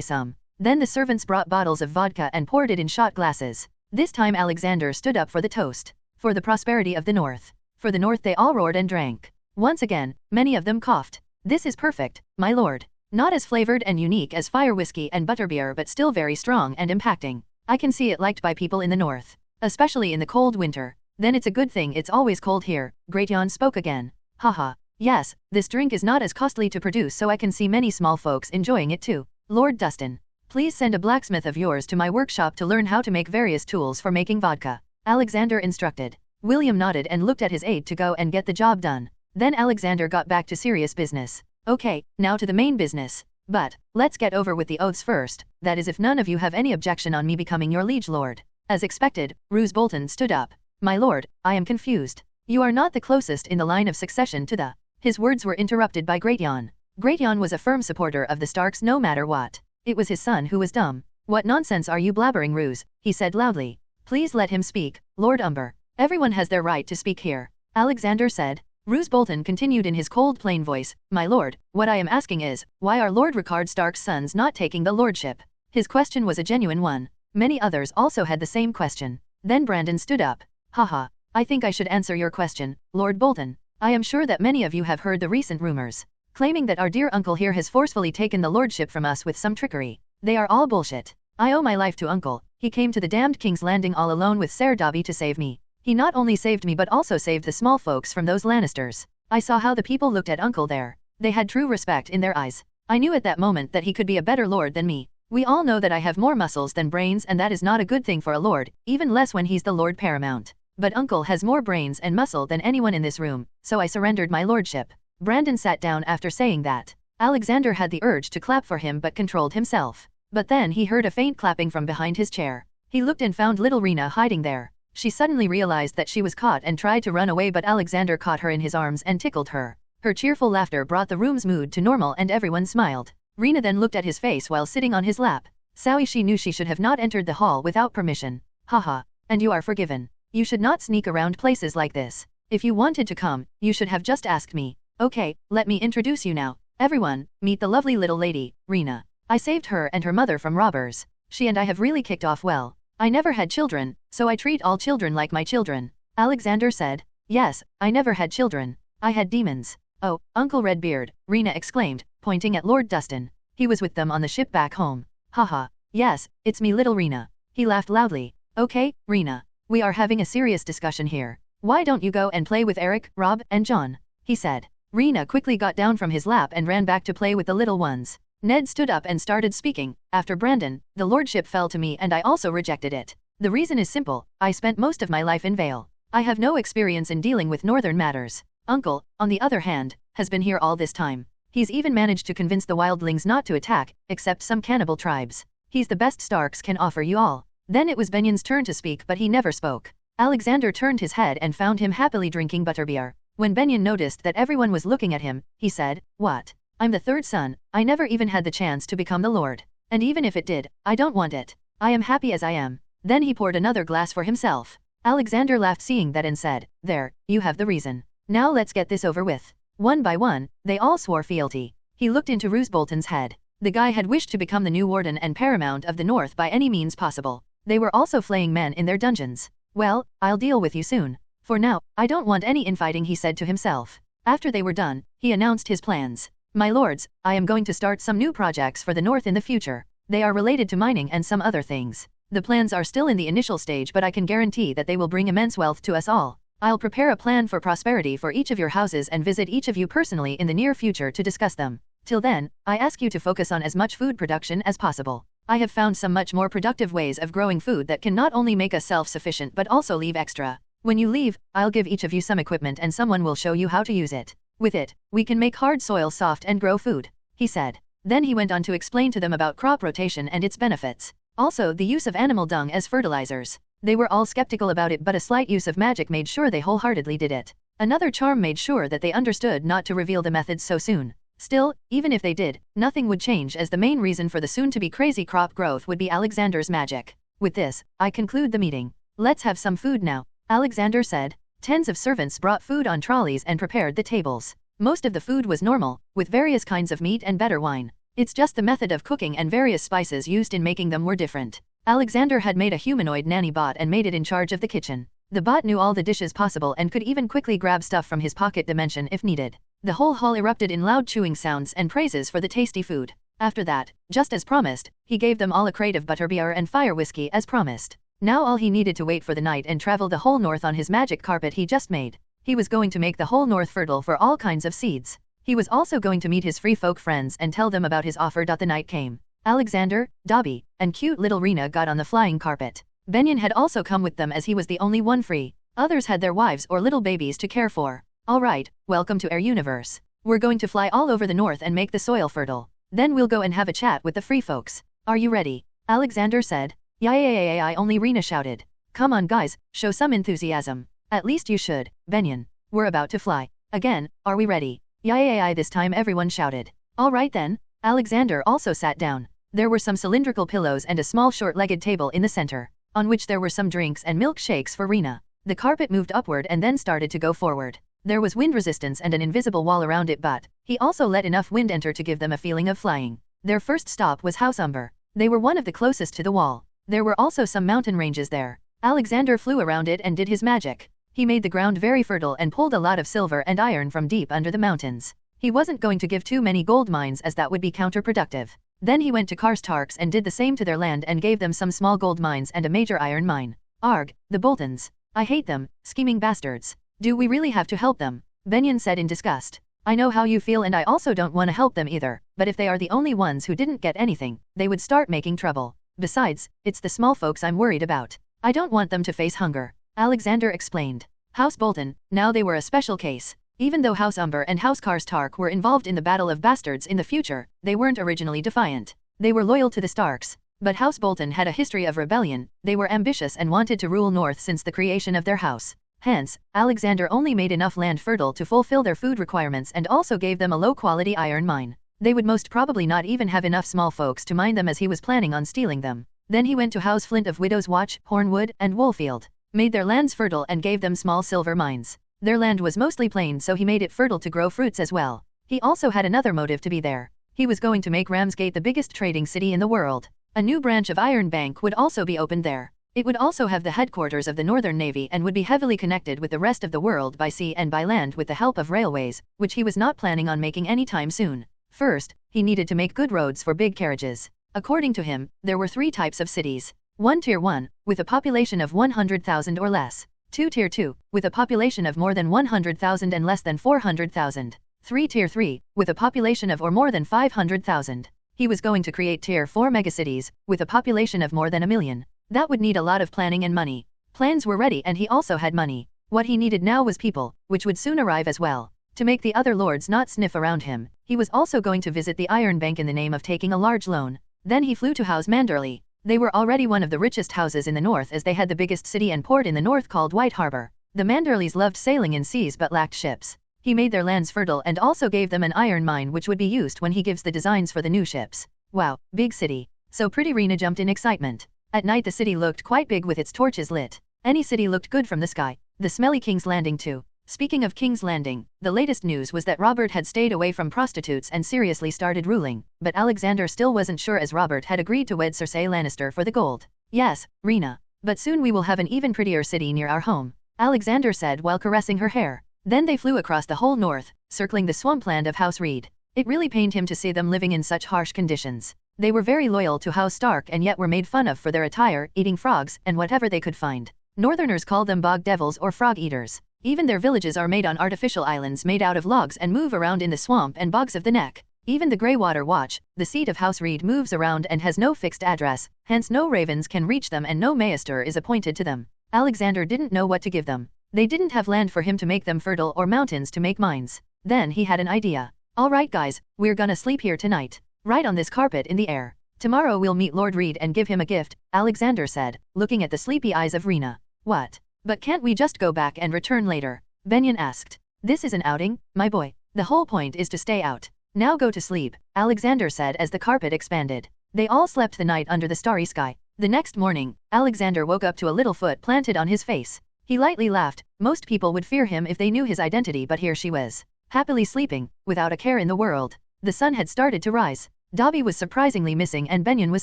some." Then the servants brought bottles of vodka and poured it in shot glasses. This time Alexander stood up for the toast. For the prosperity of the North. For the North they all roared and drank. Once again, many of them coughed. "This is perfect, my lord. Not as flavored and unique as fire whiskey and butterbeer, but still very strong and impacting. I can see it liked by people in the North. Especially in the cold winter. Then it's a good thing it's always cold here." Great Jon spoke again. "Haha. Yes, this drink is not as costly to produce, so I can see many small folks enjoying it too. Lord Dustin. Please send a blacksmith of yours to my workshop to learn how to make various tools for making vodka. Alexander instructed. William nodded and looked at his aide to go and get the job done. Then Alexander got back to serious business. Okay, now to the main business. But, let's get over with the oaths first, that is if none of you have any objection on me becoming your liege lord. As expected, Roose Bolton stood up. My lord, I am confused. You are not the closest in the line of succession to the... His words were interrupted by Greatyon. Greatyon was a firm supporter of the Starks no matter what. It was his son who was dumb. What nonsense are you blabbering, Roose? He said loudly. Please let him speak, Lord Umber. Everyone has their right to speak here. Alexander said. Roose Bolton continued in his cold plain voice, My lord, what I am asking is, why are Lord Rickard Stark's sons not taking the lordship? His question was a genuine one. Many others also had the same question. Then Brandon stood up. Haha, I think I should answer your question, Lord Bolton. I am sure that many of you have heard the recent rumors, claiming that our dear uncle here has forcefully taken the lordship from us with some trickery. They are all bullshit. I owe my life to uncle. He came to the damned King's Landing all alone with Ser Dobby to save me. He not only saved me but also saved the small folks from those Lannisters. I saw how the people looked at uncle there. They had true respect in their eyes. I knew at that moment that he could be a better lord than me. We all know that I have more muscles than brains, and that is not a good thing for a lord, even less when he's the Lord Paramount. But uncle has more brains and muscle than anyone in this room, so I surrendered my lordship. Brandon sat down after saying that. Alexander had the urge to clap for him but controlled himself. But then he heard a faint clapping from behind his chair. He looked and found little Rena hiding there. She suddenly realized that she was caught and tried to run away, but Alexander caught her in his arms and tickled her. Her cheerful laughter brought the room's mood to normal and everyone smiled. Rena then looked at his face while sitting on his lap. Sorry, she knew she should have not entered the hall without permission. Haha, and you are forgiven. You should not sneak around places like this. If you wanted to come, you should have just asked me. Okay, let me introduce you now. Everyone, meet the lovely little lady, Rena. I saved her and her mother from robbers. She and I have really kicked off well. I never had children, so I treat all children like my children. Alexander said. Yes, I never had children. I had demons. Oh, Uncle Redbeard, Rena exclaimed, pointing at Lord Dustin. He was with them on the ship back home. Haha, yes, it's me, little Rena. He laughed loudly. Okay, Rena. We are having a serious discussion here. Why don't you go and play with Eric, Rob, and John? He said. Rena quickly got down from his lap and ran back to play with the little ones. Ned stood up and started speaking. After Brandon, the lordship fell to me and I also rejected it. The reason is simple. I spent most of my life in Vale. I have no experience in dealing with northern matters. Uncle, on the other hand, has been here all this time. He's even managed to convince the wildlings not to attack, except some cannibal tribes. He's the best Starks can offer you all. Then it was Benion's turn to speak, but he never spoke. Alexander turned his head and found him happily drinking butterbeer. When Benion noticed that everyone was looking at him, he said, What? I'm the third son. I never even had the chance to become the lord. And even if it did, I don't want it. I am happy as I am. Then he poured another glass for himself. Alexander laughed seeing that and said, There, you have the reason. Now let's get this over with. One by one, they all swore fealty. He looked into Roose Bolton's head. The guy had wished to become the new warden and paramount of the North by any means possible. They were also flaying men in their dungeons. Well, I'll deal with you soon. For now, I don't want any infighting, he said to himself. After they were done, he announced his plans. My lords, I am going to start some new projects for the North in the future. They are related to mining and some other things. The plans are still in the initial stage, but I can guarantee that they will bring immense wealth to us all. I'll prepare a plan for prosperity for each of your houses and visit each of you personally in the near future to discuss them. Till then, I ask you to focus on as much food production as possible. I have found some much more productive ways of growing food that can not only make us self-sufficient but also leave extra. When you leave, I'll give each of you some equipment and someone will show you how to use it. With it, we can make hard soil soft and grow food, he said. Then he went on to explain to them about crop rotation and its benefits. Also the use of animal dung as fertilizers. They were all skeptical about it, but a slight use of magic made sure they wholeheartedly did it. Another charm made sure that they understood not to reveal the methods so soon. Still, even if they did, nothing would change, as the main reason for the soon-to-be crazy crop growth would be Alexander's magic. With this, I conclude the meeting. Let's have some food now, Alexander said. Tens of servants brought food on trolleys and prepared the tables. Most of the food was normal, with various kinds of meat and better wine. It's just the method of cooking and various spices used in making them were different. Alexander had made a humanoid nanny bot and made it in charge of the kitchen. The bot knew all the dishes possible and could even quickly grab stuff from his pocket dimension if needed. The whole hall erupted in loud chewing sounds and praises for the tasty food. After that, just as promised, he gave them all a crate of butterbeer and fire whiskey as promised. Now all he needed to wait for the night and travel the whole north on his magic carpet he just made. He was going to make the whole north fertile for all kinds of seeds. He was also going to meet his free folk friends and tell them about his offer. The night came. Alexander, Dobby, and cute little Rena got on the flying carpet. Benyon had also come with them as he was the only one free. Others had their wives or little babies to care for. Alright, welcome to our universe. We're going to fly all over the north and make the soil fertile. Then we'll go and have a chat with the free folks. Are you ready? Alexander said. Yeah, only Rena shouted. Come on guys, show some enthusiasm. At least you should, Benyon. We're about to fly. Again, are we ready? Yeah, this time everyone shouted. Alright then. Alexander also sat down. There were some cylindrical pillows and a small short-legged table in the center, on which there were some drinks and milkshakes for Rena. The carpet moved upward and then started to go forward. There was wind resistance and an invisible wall around it, but he also let enough wind enter to give them a feeling of flying. Their first stop was House Umber. They were one of the closest to the wall. There were also some mountain ranges there. Alexander flew around it and did his magic. He made the ground very fertile and pulled a lot of silver and iron from deep under the mountains. He wasn't going to give too many gold mines as that would be counterproductive. Then he went to Karstarks and did the same to their land and gave them some small gold mines and a major iron mine. Arg, the Boltons. I hate them, scheming bastards. Do we really have to help them? Benyon said in disgust. I know how you feel and I also don't want to help them either, but if they are the only ones who didn't get anything, they would start making trouble. Besides, it's the small folks I'm worried about. I don't want them to face hunger. Alexander explained. House Bolton, now they were a special case. Even though House Umber and House Karstark were involved in the Battle of Bastards in the future, they weren't originally defiant. They were loyal to the Starks. But House Bolton had a history of rebellion. They were ambitious and wanted to rule North since the creation of their house. Hence, Alexander only made enough land fertile to fulfill their food requirements and also gave them a low-quality iron mine. They would most probably not even have enough small folks to mine them as he was planning on stealing them. Then he went to House Flint of Widow's Watch, Hornwood, and Woolfield, made their lands fertile and gave them small silver mines. Their land was mostly plain, so he made it fertile to grow fruits as well. He also had another motive to be there. He was going to make Ramsgate the biggest trading city in the world. A new branch of Iron Bank would also be opened there. It would also have the headquarters of the Northern Navy and would be heavily connected with the rest of the world by sea and by land with the help of railways, which he was not planning on making anytime soon. First, he needed to make good roads for big carriages. According to him, there were 3 types of cities. 1 Tier 1, with a population of 100,000 or less. 2 Tier 2, with a population of more than 100,000 and less than 400,000. 3 Tier 3, with a population of or more than 500,000. He was going to create Tier 4 megacities, with a population of more than 1 million. That would need a lot of planning and money. Plans were ready and he also had money. What he needed now was people, which would soon arrive as well. To make the other lords not sniff around him, he was also going to visit the Iron Bank in the name of taking a large loan. Then he flew to House Manderley. They were already one of the richest houses in the north as they had the biggest city and port in the north called White Harbor. The Manderleys loved sailing in seas but lacked ships. He made their lands fertile and also gave them an iron mine which would be used when he gives the designs for the new ships. Wow, big city. So pretty Rena jumped in excitement. At night the city looked quite big with its torches lit. Any city looked good from the sky. The smelly King's Landing too. Speaking of King's Landing, the latest news was that Robert had stayed away from prostitutes and seriously started ruling, but Alexander still wasn't sure as Robert had agreed to wed Cersei Lannister for the gold. Yes, Rena. But soon we will have an even prettier city near our home, Alexander said while caressing her hair. Then they flew across the whole north, circling the swampland of House Reed. It really pained him to see them living in such harsh conditions. They were very loyal to House Stark and yet were made fun of for their attire, eating frogs, and whatever they could find. Northerners call them bog devils or frog eaters. Even their villages are made on artificial islands made out of logs and move around in the swamp and bogs of the neck. Even the Greywater Watch, the seat of House Reed, moves around and has no fixed address, hence no ravens can reach them and no maester is appointed to them. Alexander didn't know what to give them. They didn't have land for him to make them fertile or mountains to make mines. Then he had an idea. Alright guys, we're gonna sleep here tonight. Right on this carpet in the air. Tomorrow we'll meet Lord Reed and give him a gift, Alexander said, looking at the sleepy eyes of Rena. What? But can't we just go back and return later? Benyon asked. This is an outing, my boy. The whole point is to stay out. Now go to sleep, Alexander said as the carpet expanded. They all slept the night under the starry sky. The next morning, Alexander woke up to a little foot planted on his face. He lightly laughed. Most people would fear him if they knew his identity, but here she was, happily sleeping, without a care in the world. The sun had started to rise. Dobby was surprisingly missing and Benyon was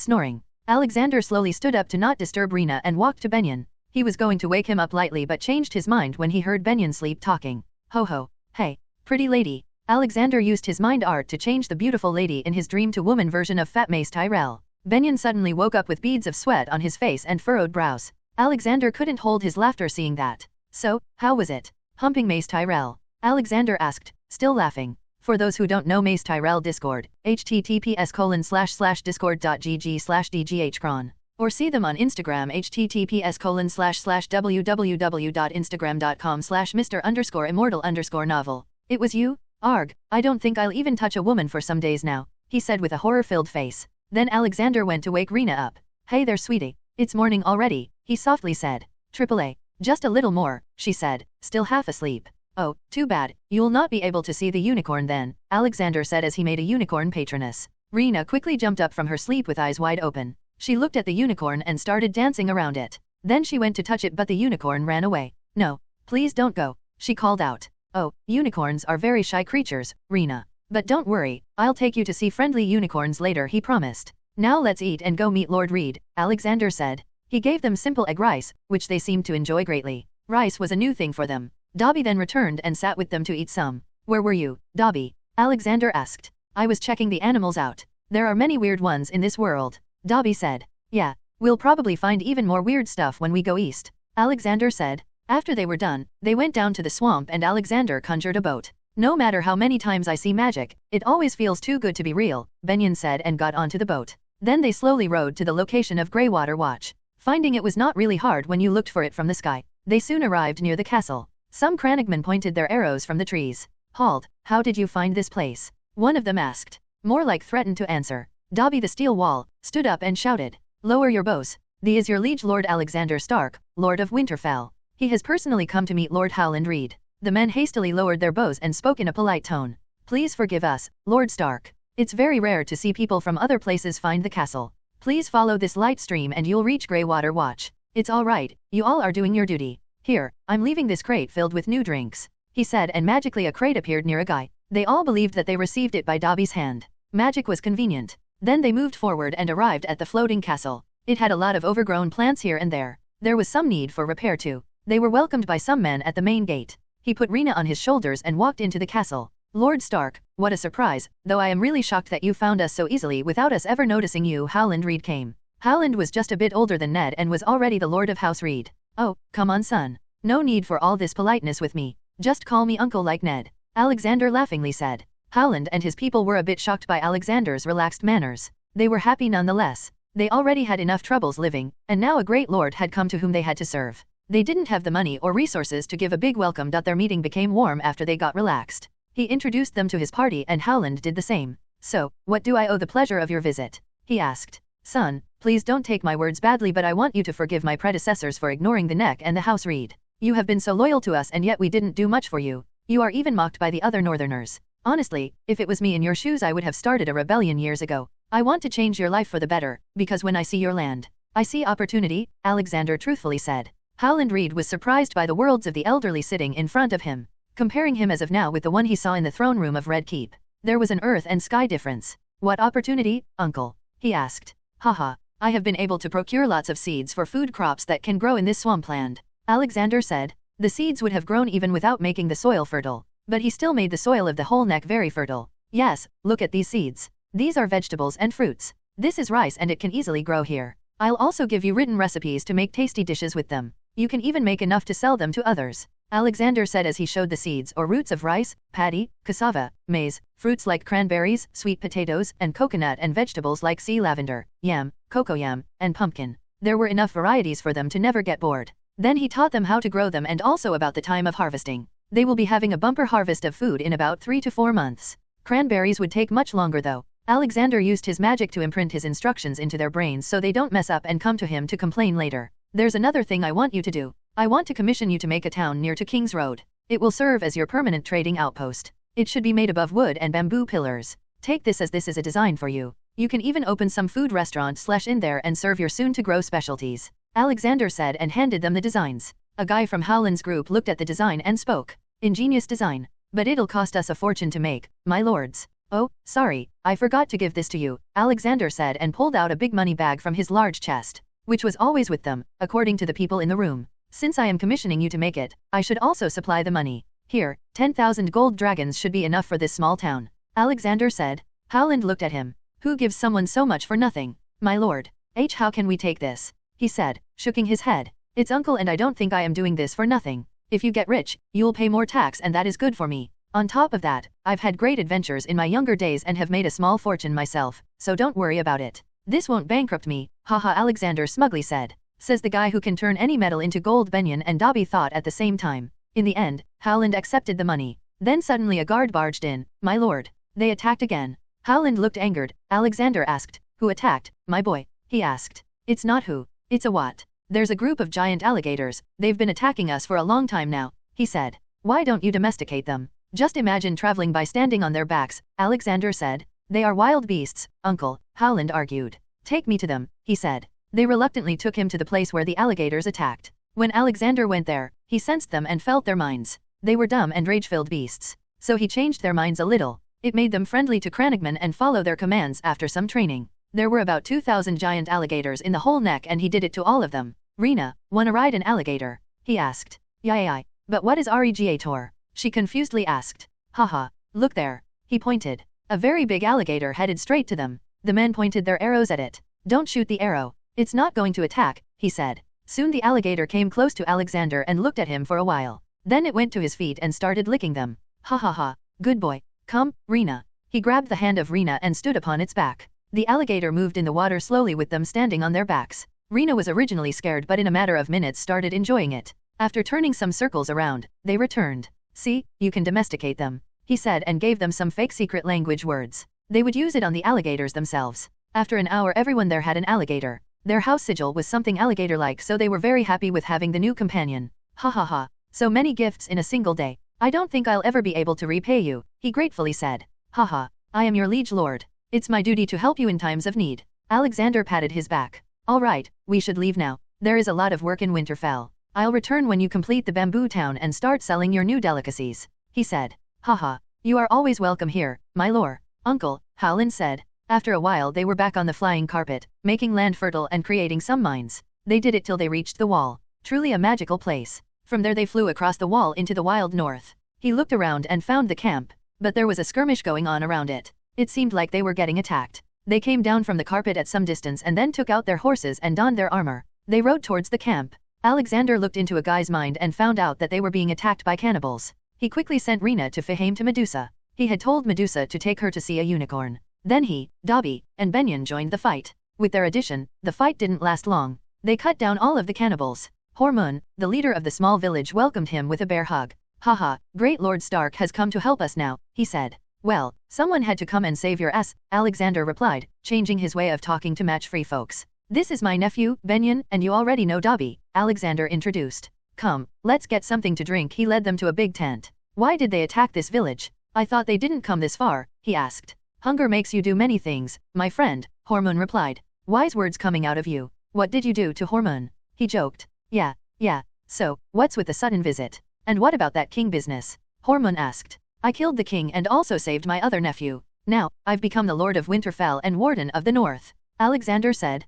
snoring. Alexander slowly stood up to not disturb Rena and walked to Benyon. He was going to wake him up lightly but changed his mind when he heard Benyon sleep talking. Ho ho, hey, pretty lady. Alexander used his mind art to change the beautiful lady in his dream to woman version of Fat Mace Tyrell. Benyon suddenly woke up with beads of sweat on his face and furrowed brows. Alexander couldn't hold his laughter seeing that. So, how was it? Humping Mace Tyrell? Alexander asked, still laughing. For those who don't know Mace Tyrell Discord, https://discord.gg/dghcron. Or see them on Instagram https://www.instagram.com/Mr_Immortal_novel. It was you? Arg, I don't think I'll even touch a woman for some days now, he said with a horror-filled face. Then Alexander went to wake Rena up. Hey there sweetie, it's morning already, he softly said. AAA, just a little more, she said, still half asleep. Oh, too bad, you'll not be able to see the unicorn then, Alexander said as he made a unicorn patroness. Rena quickly jumped up from her sleep with eyes wide open. She looked at the unicorn and started dancing around it. Then she went to touch it but the unicorn ran away. No, please don't go, she called out. Oh, unicorns are very shy creatures, Rena. But don't worry, I'll take you to see friendly unicorns later, he promised. Now let's eat and go meet Lord Reed, Alexander said. He gave them simple egg rice, which they seemed to enjoy greatly. Rice was a new thing for them. Dobby then returned and sat with them to eat some. Where were you, Dobby? Alexander asked. I was checking the animals out. There are many weird ones in this world, Dobby said. Yeah, we'll probably find even more weird stuff when we go east, Alexander said. After they were done, they went down to the swamp and Alexander conjured a boat. No matter how many times I see magic, it always feels too good to be real, Benyon said and got onto the boat. Then they slowly rowed to the location of Greywater Watch. Finding it was not really hard when you looked for it from the sky. They soon arrived near the castle. Some Crannogmen pointed their arrows from the trees. Halt, how did you find this place? One of them asked. More like threatened to answer. Dobby the Steel Wall stood up and shouted. Lower your bows. Thee is your liege Lord Alexander Stark, Lord of Winterfell. He has personally come to meet Lord Howland Reed. The men hastily lowered their bows and spoke in a polite tone. Please forgive us, Lord Stark. It's very rare to see people from other places find the castle. Please follow this light stream and you'll reach Greywater Watch. It's all right, you all are doing your duty. Here, I'm leaving this crate filled with new drinks, he said, and magically a crate appeared near a guy. They all believed that they received it by Dobby's hand. Magic was convenient. Then they moved forward and arrived at the floating castle. It had a lot of overgrown plants here and there. There was some need for repair too. They were welcomed by some men at the main gate. He put Rena on his shoulders and walked into the castle. Lord Stark, what a surprise, though I am really shocked that you found us so easily without us ever noticing you. Howland Reed came. Howland was just a bit older than Ned and was already the Lord of House Reed. Oh, come on son. No need for all this politeness with me. Just call me uncle like Ned, Alexander laughingly said. Howland and his people were a bit shocked by Alexander's relaxed manners. They were happy nonetheless. They already had enough troubles living, and now a great lord had come to whom they had to serve. They didn't have the money or resources to give a big welcome. Their meeting became warm after they got relaxed. He introduced them to his party and Howland did the same. So, what do I owe the pleasure of your visit? He asked. Son, please don't take my words badly, but I want you to forgive my predecessors for ignoring the Neck and the House Reed. You have been so loyal to us and yet we didn't do much for you. You are even mocked by the other Northerners. Honestly, if it was me in your shoes I would have started a rebellion years ago. I want to change your life for the better, because when I see your land, I see opportunity, Alexander truthfully said. Howland Reed was surprised by the worlds of the elderly sitting in front of him. Comparing him as of now with the one he saw in the throne room of Red Keep, there was an earth and sky difference. What opportunity, uncle? He asked. Haha, I have been able to procure lots of seeds for food crops that can grow in this swampland, Alexander said. The seeds would have grown even without making the soil fertile, but he still made the soil of the whole Neck very fertile. Yes, look at these seeds. These are vegetables and fruits. This is rice and it can easily grow here. I'll also give you written recipes to make tasty dishes with them. You can even make enough to sell them to others, Alexander said as he showed the seeds or roots of rice, paddy, cassava, maize, fruits like cranberries, sweet potatoes, and coconut, and vegetables like sea lavender, yam, cocoyam, and pumpkin. There were enough varieties for them to never get bored. Then he taught them how to grow them and also about the time of harvesting. They will be having a bumper harvest of food in about 3 to 4 months. Cranberries would take much longer though. Alexander used his magic to imprint his instructions into their brains so they don't mess up and come to him to complain later. There's another thing I want you to do. I want to commission you to make a town near to King's Road. It will serve as your permanent trading outpost. It should be made above wood and bamboo pillars. Take this as this is a design for you. You can even open some food restaurant / in there and serve your soon-to-grow specialties, Alexander said and handed them the designs. A guy from Howland's group looked at the design and spoke. Ingenious design. But it'll cost us a fortune to make, my lords. Oh, sorry, I forgot to give this to you, Alexander said and pulled out a big money bag from his large chest, which was always with them, according to the people in the room. Since I am commissioning you to make it, I should also supply the money. Here, 10,000 gold dragons should be enough for this small town, Alexander said. Howland looked at him. Who gives someone so much for nothing? My lord. How can we take this? He said, shaking his head. It's uncle and I don't think I am doing this for nothing. If you get rich, you'll pay more tax and that is good for me. On top of that, I've had great adventures in my younger days and have made a small fortune myself, so don't worry about it. This won't bankrupt me, haha, Alexander smugly said. Says the guy who can turn any metal into gold. Benyon and Dobby thought at the same time. In the end, Howland accepted the money. Then suddenly a guard barged in. My lord. They attacked again. Howland looked angered. Alexander asked. Who attacked, my boy? He asked. It's not who. It's a what. There's a group of giant alligators. They've been attacking us for a long time now, he said. Why don't you domesticate them? Just imagine traveling by standing on their backs, Alexander said. They are wild beasts, uncle, Howland argued. Take me to them, he said. They reluctantly took him to the place where the alligators attacked. When Alexander went there, he sensed them and felt their minds. They were dumb and rage-filled beasts. So he changed their minds a little. It made them friendly to Crannogmen and follow their commands after some training. There were about 2,000 giant alligators in the whole neck and he did it to all of them. Rena, wanna ride an alligator? He asked. Yay, but what is Regator? She confusedly asked. Haha, look there. He pointed. A very big alligator headed straight to them. The men pointed their arrows at it. Don't shoot the arrow. It's not going to attack, he said. Soon the alligator came close to Alexander and looked at him for a while. Then it went to his feet and started licking them. Ha ha ha, good boy. Come, Rena. He grabbed the hand of Rena and stood upon its back. The alligator moved in the water slowly with them standing on their backs. Rena was originally scared but in a matter of minutes started enjoying it. After turning some circles around, they returned. See, you can domesticate them, he said and gave them some fake secret language words. They would use it on the alligators themselves. After an hour everyone there had an alligator. Their house sigil was something alligator-like so they were very happy with having the new companion. Ha ha ha, so many gifts in a single day. I don't think I'll ever be able to repay you, he gratefully said. Haha, I am your liege lord. It's my duty to help you in times of need. Alexander patted his back. All right, we should leave now. There is a lot of work in Winterfell. I'll return when you complete the bamboo town and start selling your new delicacies, he said. Haha, you are always welcome here, my lord. Uncle, Howland said. After a while they were back on the flying carpet, making land fertile and creating some mines. They did it till they reached the wall. Truly a magical place. From there they flew across the wall into the wild north. He looked around and found the camp, but there was a skirmish going on around it. It seemed like they were getting attacked. They came down from the carpet at some distance and then took out their horses and donned their armor. They rode towards the camp. Alexander looked into a guy's mind and found out that they were being attacked by cannibals. He quickly sent Rena to Fahame to Medusa. He had told Medusa to take her to see a unicorn. Then he, Dobby, and Benyon joined the fight. With their addition, the fight didn't last long. They cut down all of the cannibals. Hormone, the leader of the small village, welcomed him with a bear hug. Haha, Great Lord Stark has come to help us now, he said. Well, someone had to come and save your ass, Alexander replied, changing his way of talking to match free folks. This is my nephew, Benyon, and you already know Dobby, Alexander introduced. Come, let's get something to drink. He led them to a big tent. Why did they attack this village? I thought they didn't come this far, he asked. Hunger makes you do many things, my friend, Hormone replied. Wise words coming out of you. What did you do to Hormone? He joked. Yeah. So, what's with the sudden visit? And what about that king business? Hormone asked. I killed the king and also saved my other nephew. Now, I've become the Lord of Winterfell and Warden of the North. Alexander said.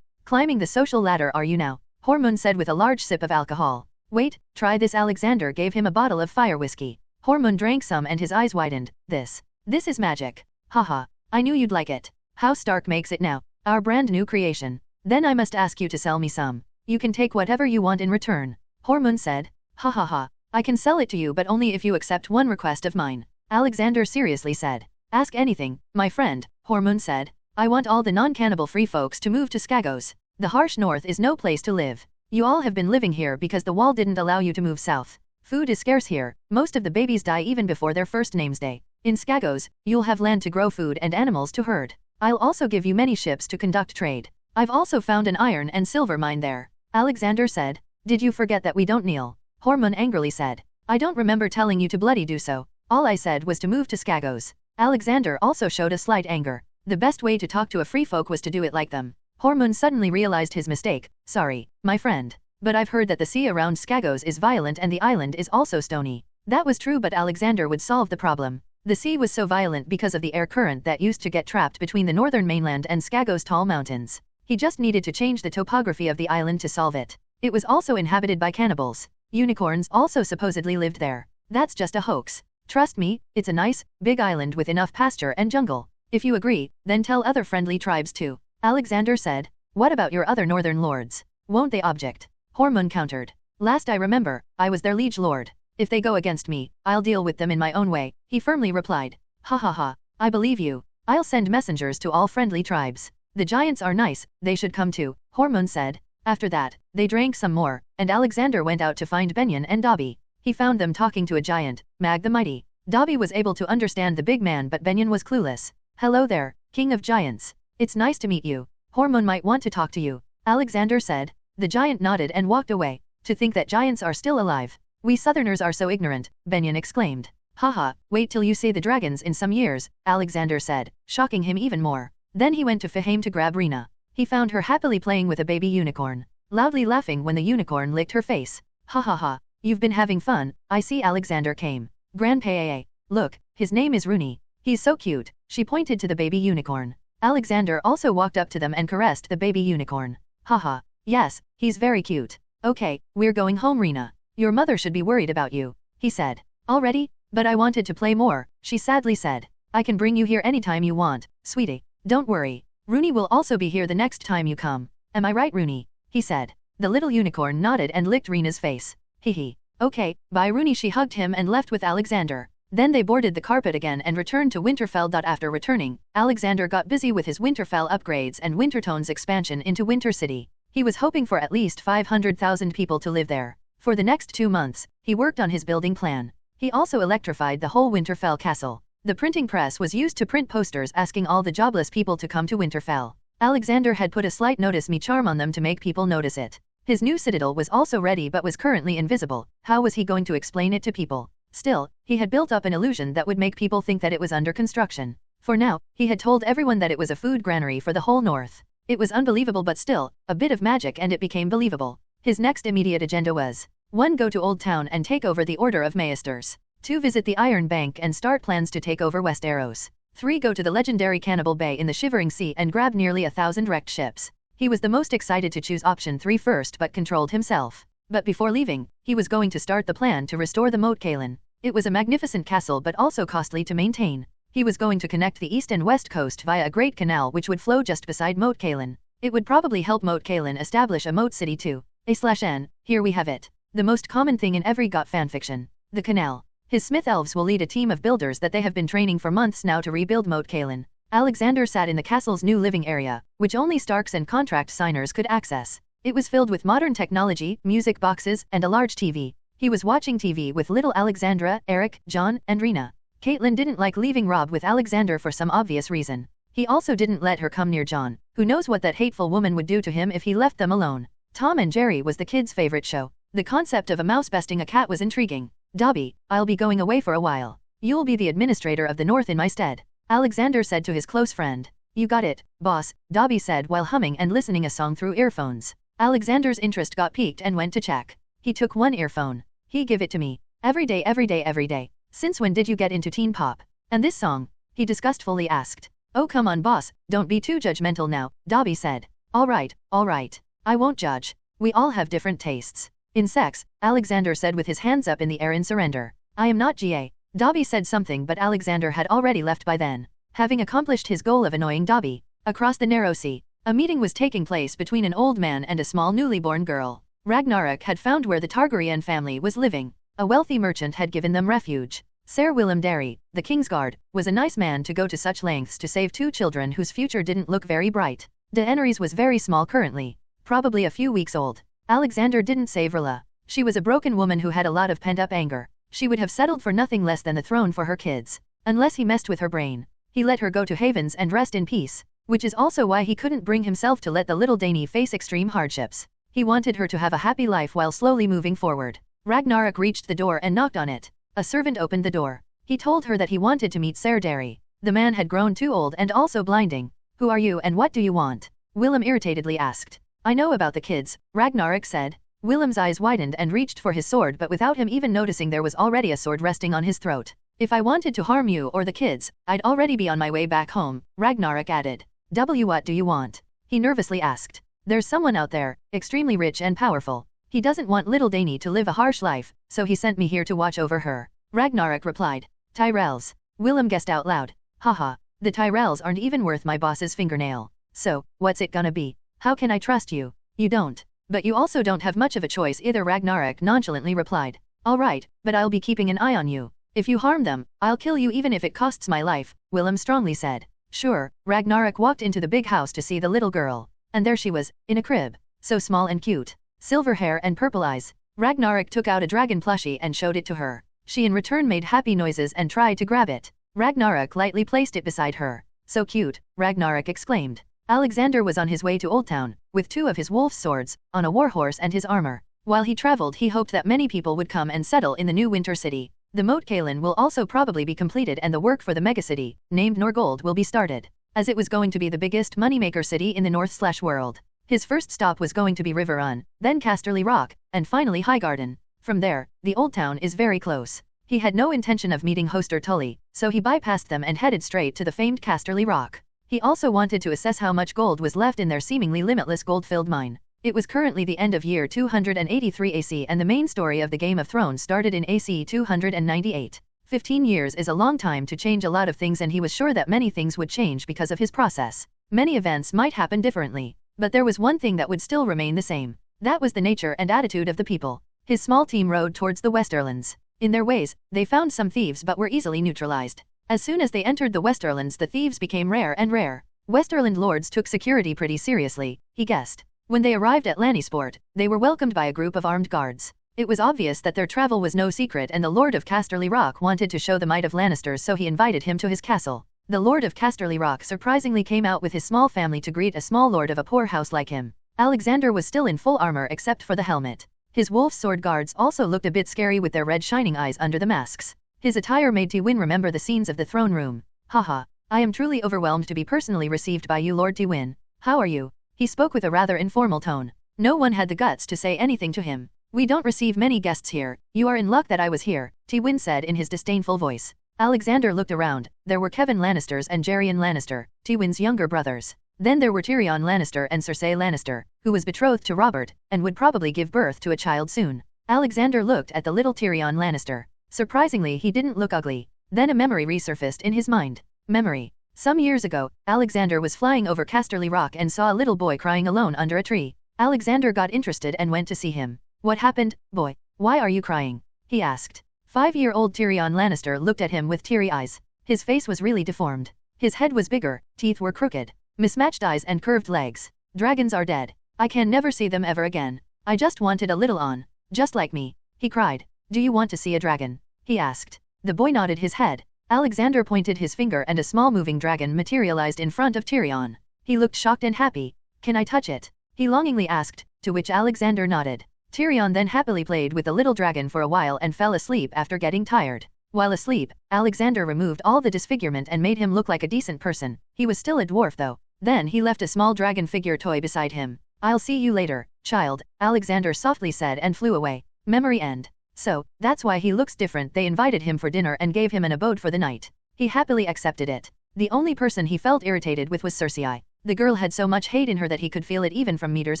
Climbing the social ladder are you now? Hormone said with a large sip of alcohol. Wait, try this. Alexander gave him a bottle of fire whiskey. Hormone drank some and his eyes widened. This is magic. Haha, I knew you'd like it. How Stark makes it now, our brand new creation. Then I must ask you to sell me some. You can take whatever you want in return. Hormone said. Ha, I can sell it to you but only if you accept one request of mine. Alexander seriously said. Ask anything, my friend, Hormone said. I want all the non-cannibal free folks to move to Skagos. The harsh north is no place to live. You all have been living here because the wall didn't allow you to move south. Food is scarce here, most of the babies die even before their first name's day. In Skagos, you'll have land to grow food and animals to herd. I'll also give you many ships to conduct trade. I've also found an iron and silver mine there. Alexander said. Did you forget that we don't kneel? Hormone angrily said. I don't remember telling you to bloody do so. All I said was to move to Skagos. Alexander also showed a slight anger. The best way to talk to a free folk was to do it like them. Hormone suddenly realized his mistake. Sorry, my friend. But I've heard that the sea around Skagos is violent and the island is also stony. That was true but Alexander would solve the problem. The sea was so violent because of the air current that used to get trapped between the northern mainland and Skagos' tall mountains. He just needed to change the topography of the island to solve it. It was also inhabited by cannibals. Unicorns also supposedly lived there. That's just a hoax. Trust me, it's a nice, big island with enough pasture and jungle. If you agree, then tell other friendly tribes too. Alexander said. What about your other northern lords? Won't they object? Hormone countered. Last I remember, I was their liege lord. If they go against me, I'll deal with them in my own way, he firmly replied. Ha ha ha, I believe you. I'll send messengers to all friendly tribes. The giants are nice, they should come too, Hormone said. After that, they drank some more, and Alexander went out to find Benyon and Dobby. He found them talking to a giant, Mag the Mighty. Dobby was able to understand the big man but Benyon was clueless. Hello there, King of Giants. It's nice to meet you. Hormone might want to talk to you, Alexander said. The giant nodded and walked away. To think that giants are still alive. We Southerners are so ignorant, Benyon exclaimed. Haha, wait till you see the dragons in some years, Alexander said, shocking him even more. Then he went to Fahame to grab Rena. He found her happily playing with a baby unicorn, loudly laughing when the unicorn licked her face. Ha ha ha, you've been having fun, I see. Alexander came. Grandpa, look, his name is Rooney. He's so cute, she pointed to the baby unicorn. Alexander also walked up to them and caressed the baby unicorn. Haha, yes, he's very cute. Okay, we're going home Rena. Your mother should be worried about you, he said. Already? But I wanted to play more, she sadly said. I can bring you here anytime you want, sweetie. Don't worry. Rooney will also be here the next time you come. Am I right Rooney? He said. The little unicorn nodded and licked Rena's face. Hee. Okay, bye Rooney. She hugged him and left with Alexander. Then they boarded the carpet again and returned to Winterfell. After returning, Alexander got busy with his Winterfell upgrades and Wintertone's expansion into Winter City. He was hoping for at least 500,000 people to live there. For the next 2 months, he worked on his building plan. He also electrified the whole Winterfell castle. The printing press was used to print posters asking all the jobless people to come to Winterfell. Alexander had put a slight notice me charm on them to make people notice it. His new citadel was also ready but was currently invisible. How was he going to explain it to people? Still, he had built up an illusion that would make people think that it was under construction. For now, he had told everyone that it was a food granary for the whole north. It was unbelievable but still, a bit of magic and it became believable. His next immediate agenda was 1. Go to Oldtown and take over the Order of Maesters. 2. Visit the Iron Bank and start plans to take over Westeros. 3. Go to the legendary Cannibal Bay in the Shivering Sea and grab nearly 1,000 wrecked ships. He was the most excited to choose option 3 first but controlled himself. But before leaving, he was going to start the plan to restore the Moat Cailin. It was a magnificent castle but also costly to maintain. He was going to connect the east and west coast via a great canal which would flow just beside Moat Cailin. It would probably help Moat Cailin establish a moat city too. A/N, here we have it. The most common thing in every GOT fanfiction. The canal. His Smith elves will lead a team of builders that they have been training for months now to rebuild Moat Cailin. Alexander sat in the castle's new living area, which only Starks and contract signers could access. It was filled with modern technology, music boxes, and a large TV. He was watching TV with little Alexandra, Eric, John, and Rena. Caitlin didn't like leaving Rob with Alexander for some obvious reason. He also didn't let her come near John. Who knows what that hateful woman would do to him if he left them alone. Tom and Jerry was the kids' favorite show. The concept of a mouse besting a cat was intriguing. Dobby, I'll be going away for a while. You'll be the administrator of the North in my stead, Alexander said to his close friend. You got it, boss, Dobby said while humming and listening a song through earphones. Alexander's interest got piqued and went to check. He took one earphone. He give it to me. Every day, every day, every day. Since when did you get into teen pop? And this song? He disgustfully asked. Oh come on boss, don't be too judgmental now, Dobby said. All right, I won't judge. We all have different tastes. In sex, Alexander said with his hands up in the air in surrender. I am not GA. Dobby said something but Alexander had already left by then. Having accomplished his goal of annoying Dobby, across the narrow sea, a meeting was taking place between an old man and a small newly born girl. Ragnarok had found where the Targaryen family was living. A wealthy merchant had given them refuge. Sir Willem Darry, the Kingsguard, was a nice man to go to such lengths to save 2 children whose future didn't look very bright. Daenerys was very small currently, probably a few weeks old. Alexander didn't save Rilla. She was a broken woman who had a lot of pent-up anger. She would have settled for nothing less than the throne for her kids. Unless he messed with her brain. He let her go to Havens and rest in peace. Which is also why he couldn't bring himself to let the little Dany face extreme hardships. He wanted her to have a happy life while slowly moving forward. Ragnarok reached the door and knocked on it. A servant opened the door. He told her that he wanted to meet Ser Darry. The man had grown too old and also blinding. Who are you and what do you want? Willem irritatedly asked. I know about the kids, Ragnarok said. Willem's eyes widened and reached for his sword but without him even noticing there was already a sword resting on his throat. If I wanted to harm you or the kids, I'd already be on my way back home, Ragnarok added. What do you want? He nervously asked. There's someone out there, extremely rich and powerful. He doesn't want little Dany to live a harsh life, so he sent me here to watch over her. Ragnarok replied. Tyrells. Willem guessed out loud. Haha, the Tyrells aren't even worth my boss's fingernail. So, what's it gonna be? How can I trust you? You don't. But you also don't have much of a choice either, Ragnarok nonchalantly replied. All right, but I'll be keeping an eye on you. If you harm them, I'll kill you even if it costs my life, Willem strongly said. Sure, Ragnarok walked into the big house to see the little girl. And there she was, in a crib. So small and cute. Silver hair and purple eyes. Ragnarok took out a dragon plushie and showed it to her. She in return made happy noises and tried to grab it. Ragnarok lightly placed it beside her. So cute, Ragnarok exclaimed. Alexander was on his way to Oldtown, with 2 of his wolf's swords, on a warhorse and his armor. While he traveled he hoped that many people would come and settle in the new winter city. The Moat Cailin will also probably be completed and the work for the megacity, named Norgold, will be started. As it was going to be the biggest moneymaker city in the North/world. His first stop was going to be River Run, then Casterly Rock, and finally Highgarden. From there, the Oldtown is very close. He had no intention of meeting Hoster Tully, so he bypassed them and headed straight to the famed Casterly Rock. He also wanted to assess how much gold was left in their seemingly limitless gold-filled mine. It was currently the end of year 283 AC and the main story of the Game of Thrones started in AC 298. 15 years is a long time to change a lot of things and he was sure that many things would change because of his process. Many events might happen differently, but there was one thing that would still remain the same. That was the nature and attitude of the people. His small team rode towards the Westerlands. In their ways, they found some thieves but were easily neutralized. As soon as they entered the Westerlands the thieves became rare and rare. Westerland lords took security pretty seriously, he guessed. When they arrived at Lannisport, they were welcomed by a group of armed guards. It was obvious that their travel was no secret and the Lord of Casterly Rock wanted to show the might of Lannisters so he invited him to his castle. The Lord of Casterly Rock surprisingly came out with his small family to greet a small lord of a poor house like him. Alexander was still in full armor except for the helmet. His wolf sword guards also looked a bit scary with their red shining eyes under the masks. His attire made Tywin remember the scenes of the throne room. Haha, I am truly overwhelmed to be personally received by you Lord Tywin. How are you? He spoke with a rather informal tone. No one had the guts to say anything to him. We don't receive many guests here. You are in luck that I was here, Tywin said in his disdainful voice. Alexander looked around. There were Kevin Lannisters and Jaerion Lannister, Tywin's younger brothers. Then there were Tyrion Lannister and Cersei Lannister, who was betrothed to Robert, and would probably give birth to a child soon. Alexander looked at the little Tyrion Lannister. Surprisingly he didn't look ugly. Then a memory resurfaced in his mind. Memory. Some years ago, Alexander was flying over Casterly Rock and saw a little boy crying alone under a tree. Alexander got interested and went to see him. What happened, boy? Why are you crying? He asked. 5-year-old Tyrion Lannister looked at him with teary eyes. His face was really deformed. His head was bigger, teeth were crooked. Mismatched eyes and curved legs. Dragons are dead. I can never see them ever again. I just wanted a little on. Just like me. He cried. Do you want to see a dragon? He asked. The boy nodded his head. Alexander pointed his finger and a small moving dragon materialized in front of Tyrion. He looked shocked and happy. Can I touch it? He longingly asked, to which Alexander nodded. Tyrion then happily played with the little dragon for a while and fell asleep after getting tired. While asleep, Alexander removed all the disfigurement and made him look like a decent person. He was still a dwarf though. Then he left a small dragon figure toy beside him. I'll see you later, child, Alexander softly said and flew away. Memory end. So, that's why he looks different. They invited him for dinner and gave him an abode for the night. He happily accepted it. The only person he felt irritated with was Cersei. The girl had so much hate in her that he could feel it even from meters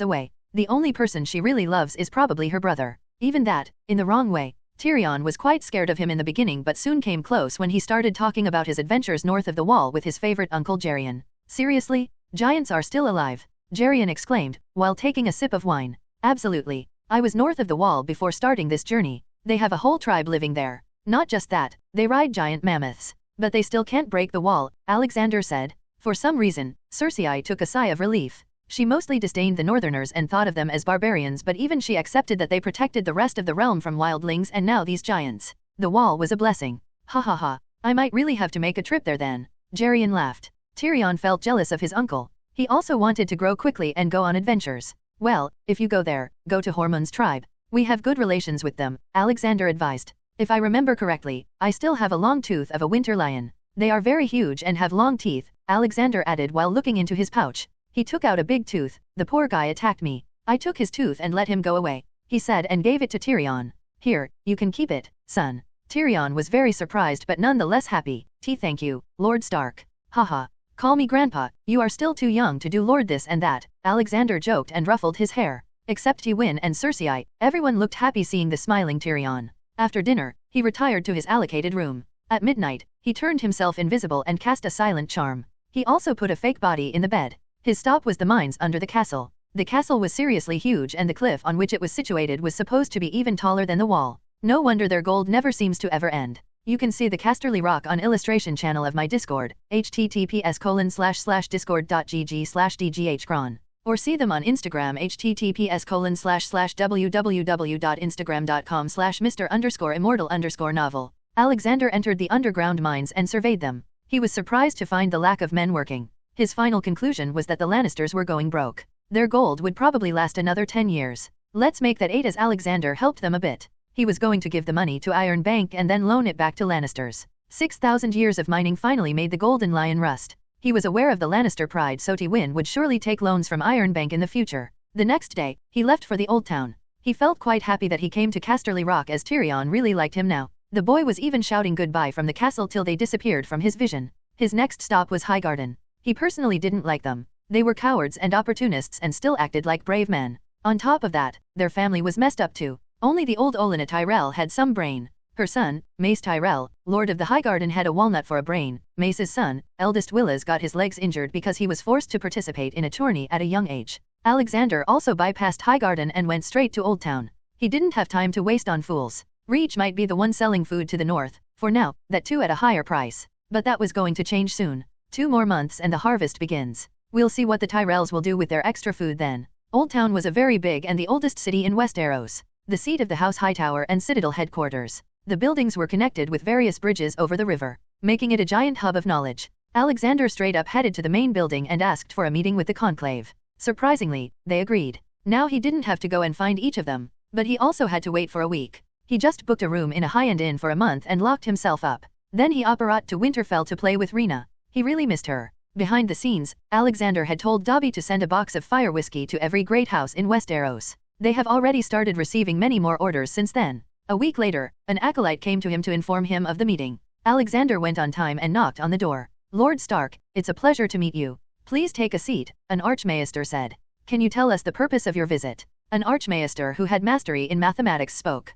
away. The only person she really loves is probably her brother. Even that, in the wrong way. Tyrion was quite scared of him in the beginning but soon came close when he started talking about his adventures north of the wall with his favorite uncle Jaerion. Seriously? Giants are still alive? Jaerion exclaimed, while taking a sip of wine. Absolutely. I was north of the wall before starting this journey. They have a whole tribe living there. Not just that, they ride giant mammoths. But they still can't break the wall, Alexander said. For some reason, Cersei took a sigh of relief. She mostly disdained the Northerners and thought of them as barbarians but even she accepted that they protected the rest of the realm from wildlings and now these giants. The wall was a blessing. Ha ha ha. I might really have to make a trip there then. Jaerion laughed. Tyrion felt jealous of his uncle. He also wanted to grow quickly and go on adventures. Well, if you go there, go to Hormon's tribe. We have good relations with them, Alexander advised. If I remember correctly, I still have a long tooth of a winter lion. They are very huge and have long teeth, Alexander added while looking into his pouch. He took out a big tooth. The poor guy attacked me. I took his tooth and let him go away, he said and gave it to Tyrion. Here, you can keep it, son. Tyrion was very surprised but nonetheless happy. Thank you, Lord Stark. Haha. Call me grandpa, you are still too young to do lord this and that, Alexander joked and ruffled his hair. Except Tywin and Cersei, everyone looked happy seeing the smiling Tyrion. After dinner, he retired to his allocated room. At midnight, he turned himself invisible and cast a silent charm. He also put a fake body in the bed. His stop was the mines under the castle. The castle was seriously huge and the cliff on which it was situated was supposed to be even taller than the wall. No wonder their gold never seems to ever end. You can see the Casterly Rock on illustration channel of my Discord, https://discord.gg/dghcron. Or see them on Instagram, https://www.instagram.com/Mr_Immortal_Novel. Alexander entered the underground mines and surveyed them. He was surprised to find the lack of men working. His final conclusion was that the Lannisters were going broke. Their gold would probably last another 10 years. Let's make that 8 as Alexander helped them a bit. He was going to give the money to Iron Bank and then loan it back to Lannisters. 6,000 years of mining finally made the Golden Lion rust. He was aware of the Lannister pride, so Tywin would surely take loans from Iron Bank in the future. The next day, he left for the Oldtown. He felt quite happy that he came to Casterly Rock as Tyrion really liked him now. The boy was even shouting goodbye from the castle till they disappeared from his vision. His next stop was Highgarden. He personally didn't like them. They were cowards and opportunists and still acted like brave men. On top of that, their family was messed up too. Only the old Olenna Tyrell had some brain. Her son, Mace Tyrell, Lord of the Highgarden, had a walnut for a brain. Mace's son, eldest Willas, got his legs injured because he was forced to participate in a tourney at a young age. Alexander also bypassed Highgarden and went straight to Oldtown. He didn't have time to waste on fools. Reach might be the one selling food to the north, for now, that too at a higher price. But that was going to change soon. 2 more months and the harvest begins. We'll see what the Tyrells will do with their extra food then. Oldtown was a very big and the oldest city in Westeros, the seat of the House Hightower and Citadel headquarters. The buildings were connected with various bridges over the river, making it a giant hub of knowledge. Alexander straight up headed to the main building and asked for a meeting with the conclave. Surprisingly, they agreed. Now he didn't have to go and find each of them, but he also had to wait for a week. He just booked a room in a high-end inn for a month and locked himself up. Then he operated to Winterfell to play with Rena. He really missed her. Behind the scenes, Alexander had told Dobby to send a box of fire whiskey to every great house in Westeros. They have already started receiving many more orders since then. A week later, an acolyte came to him to inform him of the meeting. Alexander went on time and knocked on the door. "Lord Stark, it's a pleasure to meet you. Please take a seat," an Archmaester said. "Can you tell us the purpose of your visit?" An Archmaester who had mastery in mathematics spoke.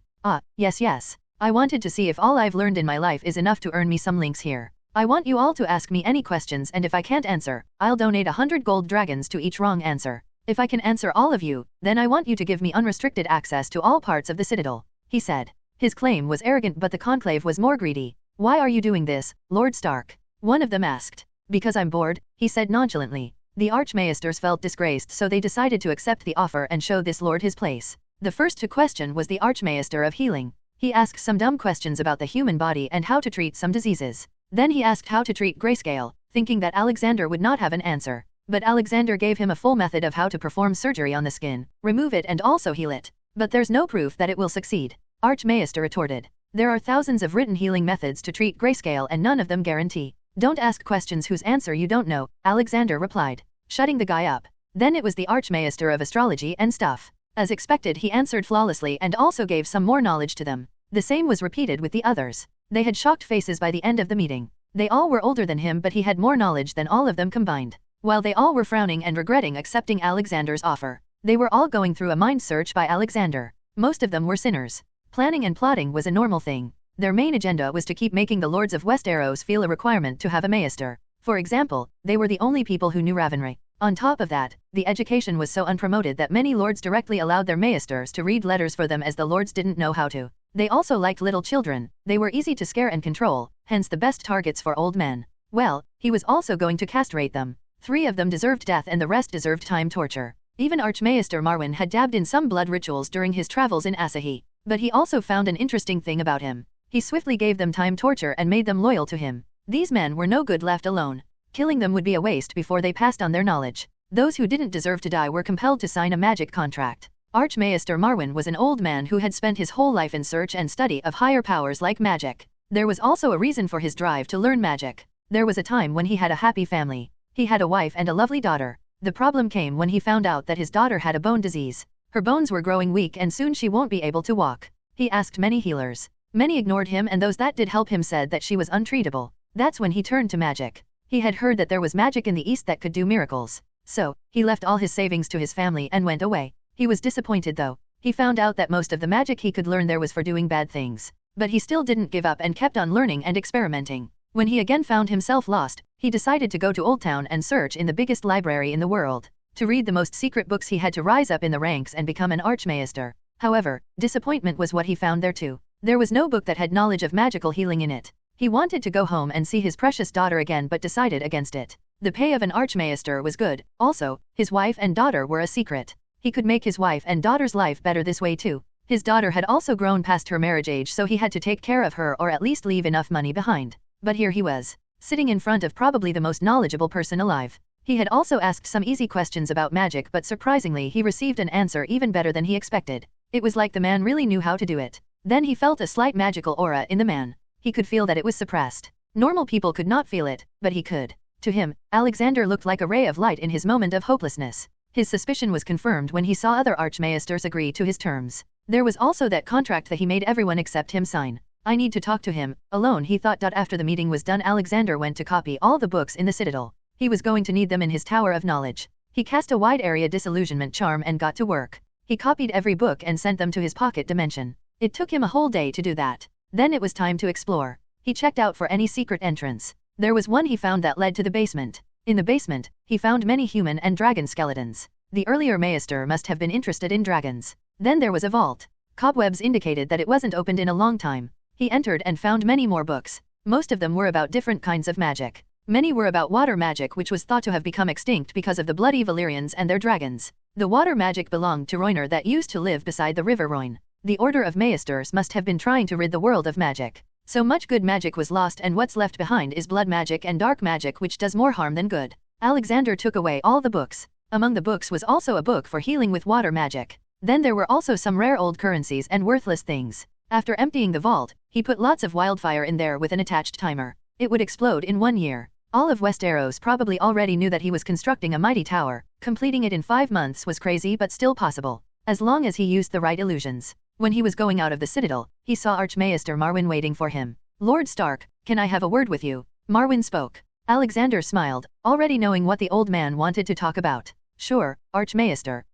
Yes. I wanted to see if all I've learned in my life is enough to earn me some links here. I want you all to ask me any questions, and if I can't answer, I'll donate 100 gold dragons to each wrong answer. If I can answer all of you, then I want you to give me unrestricted access to all parts of the Citadel," he said. His claim was arrogant, but the conclave was more greedy. "Why are you doing this, Lord Stark?" one of them asked. "Because I'm bored," he said nonchalantly. The Archmaesters felt disgraced, so they decided to accept the offer and show this lord his place. The first to question was the Archmaester of Healing. He asked some dumb questions about the human body and how to treat some diseases. Then he asked how to treat grayscale, thinking that Alexander would not have an answer. But Alexander gave him a full method of how to perform surgery on the skin, remove it and also heal it. "But there's no proof that it will succeed," Archmaester retorted. "There are thousands of written healing methods to treat grayscale and none of them guarantee." "Don't ask questions whose answer you don't know," Alexander replied, shutting the guy up. Then it was the Archmaester of Astrology and Stuff. As expected, he answered flawlessly and also gave some more knowledge to them. The same was repeated with the others. They had shocked faces by the end of the meeting. They all were older than him, but he had more knowledge than all of them combined. While they all were frowning and regretting accepting Alexander's offer, they were all going through a mind search by Alexander. Most of them were sinners. Planning and plotting was a normal thing. Their main agenda was to keep making the lords of Westeros feel a requirement to have a maester. For example, they were the only people who knew Ravenry. On top of that, the education was so unpromoted that many lords directly allowed their maesters to read letters for them, as the lords didn't know how to. They also liked little children. They were easy to scare and control, hence the best targets for old men. Well, he was also going to castrate them. 3 of them deserved death and the rest deserved time torture. Even Archmaester Marwyn had dabbed in some blood rituals during his travels in Asahi. But he also found an interesting thing about him. He swiftly gave them time torture and made them loyal to him. These men were no good left alone. Killing them would be a waste before they passed on their knowledge. Those who didn't deserve to die were compelled to sign a magic contract. Archmaester Marwyn was an old man who had spent his whole life in search and study of higher powers like magic. There was also a reason for his drive to learn magic. There was a time when he had a happy family. He had a wife and a lovely daughter. The problem came when he found out that his daughter had a bone disease. Her bones were growing weak and soon she won't be able to walk. He asked many healers. Many ignored him, and those that did help him said that she was untreatable. That's when he turned to magic. He had heard that there was magic in the East that could do miracles. So, he left all his savings to his family and went away. He was disappointed though. He found out that most of the magic he could learn there was for doing bad things. But he still didn't give up and kept on learning and experimenting. When he again found himself lost, he decided to go to Oldtown and search in the biggest library in the world. To read the most secret books he had to rise up in the ranks and become an Archmaester. However, disappointment was what he found there too. There was no book that had knowledge of magical healing in it. He wanted to go home and see his precious daughter again but decided against it. The pay of an archmaester was good, also, his wife and daughter were a secret. He could make his wife and daughter's life better this way too. His daughter had also grown past her marriage age, so he had to take care of her or at least leave enough money behind. But here he was, sitting in front of probably the most knowledgeable person alive. He had also asked some easy questions about magic, but surprisingly he received an answer even better than he expected. It was like the man really knew how to do it. Then he felt a slight magical aura in the man. He could feel that it was suppressed. Normal people could not feel it, but he could. To him, Alexander looked like a ray of light in his moment of hopelessness. His suspicion was confirmed when he saw other archmaesters agree to his terms. There was also that contract that he made everyone except him sign. I need to talk to him, alone, he thought. After the meeting was done, Alexander went to copy all the books in the Citadel. He was going to need them in his Tower of Knowledge. He cast a wide area disillusionment charm and got to work. He copied every book and sent them to his pocket dimension. It took him a whole day to do that. Then it was time to explore. He checked out for any secret entrance. There was one he found that led to the basement. In the basement, he found many human and dragon skeletons. The earlier maester must have been interested in dragons. Then there was a vault. Cobwebs indicated that it wasn't opened in a long time. He entered and found many more books. Most of them were about different kinds of magic. Many were about water magic, which was thought to have become extinct because of the bloody Valyrians and their dragons. The water magic belonged to Rhoynar that used to live beside the river Rhoyne. The Order of Maesters must have been trying to rid the world of magic. So much good magic was lost, and what's left behind is blood magic and dark magic, which does more harm than good. Alexander took away all the books. Among the books was also a book for healing with water magic. Then there were also some rare old currencies and worthless things. After emptying the vault, he put lots of wildfire in there with an attached timer. It would explode in 1 year. All of Westeros probably already knew that he was constructing a mighty tower. Completing it in 5 months was crazy but still possible, as long as he used the right illusions. When he was going out of the Citadel, he saw Archmaester Marwyn waiting for him. Lord Stark, can I have a word with you? Marwyn spoke. Alexander smiled, already knowing what the old man wanted to talk about. Sure, Archmaester.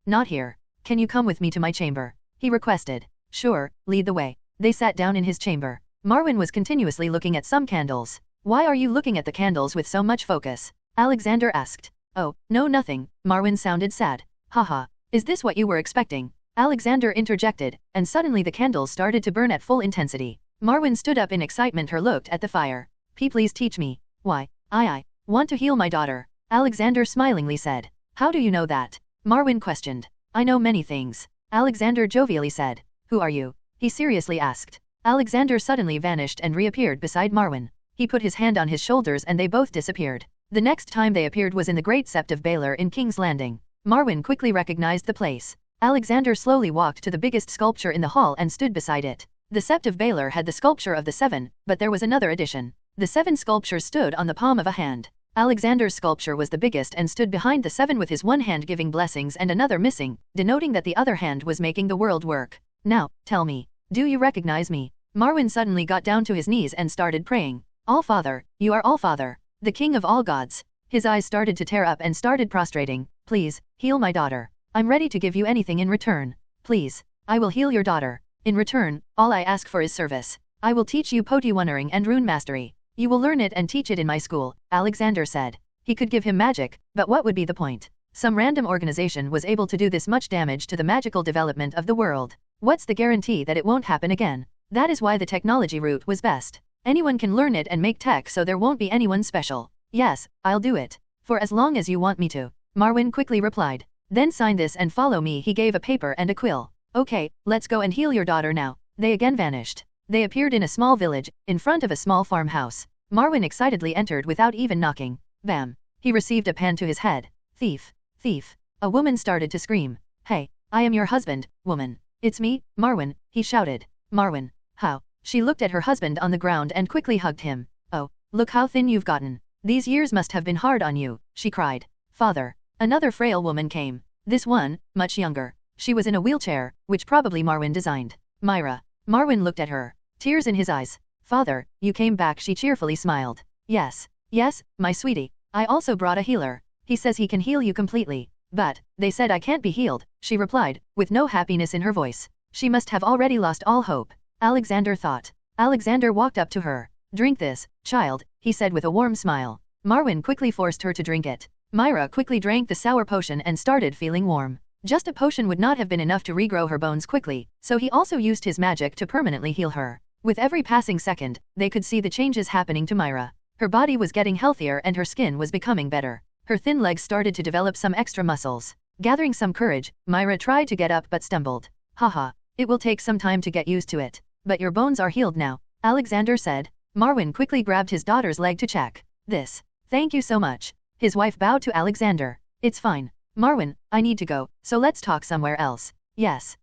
Not here. Can you come with me to my chamber? He requested. Sure, lead the way. They sat down in his chamber. Marwyn was continuously looking at some candles. Why are you looking at the candles with so much focus? Alexander asked. Oh, no, nothing. Marwyn sounded sad. Haha. Is this what you were expecting? Alexander interjected, and suddenly the candles started to burn at full intensity. Marwyn stood up in excitement. Her looked at the fire. Please teach me. Why? I want to heal my daughter. Alexander smilingly said. How do you know that? Marwyn questioned. I know many things. Alexander jovially said. Who are you? He seriously asked. Alexander suddenly vanished and reappeared beside Marwyn. He put his hand on his shoulders and they both disappeared. The next time they appeared was in the Great Sept of Baelor in King's Landing. Marwyn quickly recognized the place. Alexander slowly walked to the biggest sculpture in the hall and stood beside it. The Sept of Baelor had the sculpture of the Seven, but there was another addition. The 7 sculptures stood on the palm of a hand. Alexander's sculpture was the biggest and stood behind the 7 with his one hand giving blessings and another missing, denoting that the other hand was making the world work. Now, tell me, do you recognize me? Marwyn suddenly got down to his knees and started praying. All-Father, you are All-Father, the King of all gods. His eyes started to tear up and started prostrating. Please, heal my daughter. I'm ready to give you anything in return. Please, I will heal your daughter. In return, all I ask for is service. I will teach you Potiwunnering and rune mastery. You will learn it and teach it in my school, Alexander said. He could give him magic, but what would be the point? Some random organization was able to do this much damage to the magical development of the world. What's the guarantee that it won't happen again? That is why the technology route was best. Anyone can learn it and make tech, so there won't be anyone special. Yes, I'll do it. For as long as you want me to. Marwyn quickly replied. Then sign this and follow me. He gave a paper and a quill. Okay, let's go and heal your daughter now. They again vanished. They appeared in a small village, in front of a small farmhouse. Marwyn excitedly entered without even knocking. Bam! He received a pan to his head. Thief! Thief! A woman started to scream. Hey, I am your husband, woman. It's me, Marwyn, he shouted. Marwyn, how? She looked at her husband on the ground and quickly hugged him. Oh, look how thin you've gotten. These years must have been hard on you, she cried. Father. Another frail woman came. This one, much younger. She was in a wheelchair, which probably Marwyn designed. Myra. Marwyn looked at her. Tears in his eyes. Father, you came back, she cheerfully smiled. Yes. Yes, my sweetie. I also brought a healer. He says he can heal you completely. But, they said I can't be healed, she replied, with no happiness in her voice. She must have already lost all hope. Alexander thought. Alexander walked up to her. Drink this, child, he said with a warm smile. Marwyn quickly forced her to drink it. Myra quickly drank the sour potion and started feeling warm. Just a potion would not have been enough to regrow her bones quickly, so he also used his magic to permanently heal her. With every passing second, they could see the changes happening to Myra. Her body was getting healthier and her skin was becoming better. Her thin legs started to develop some extra muscles. Gathering some courage, Myra tried to get up but stumbled. Haha, it will take some time to get used to it. But your bones are healed now, Alexander said. Marwyn quickly grabbed his daughter's leg to check this. Thank you so much. His wife bowed to Alexander. It's fine. Marwyn, I need to go, so let's talk somewhere else. Yes.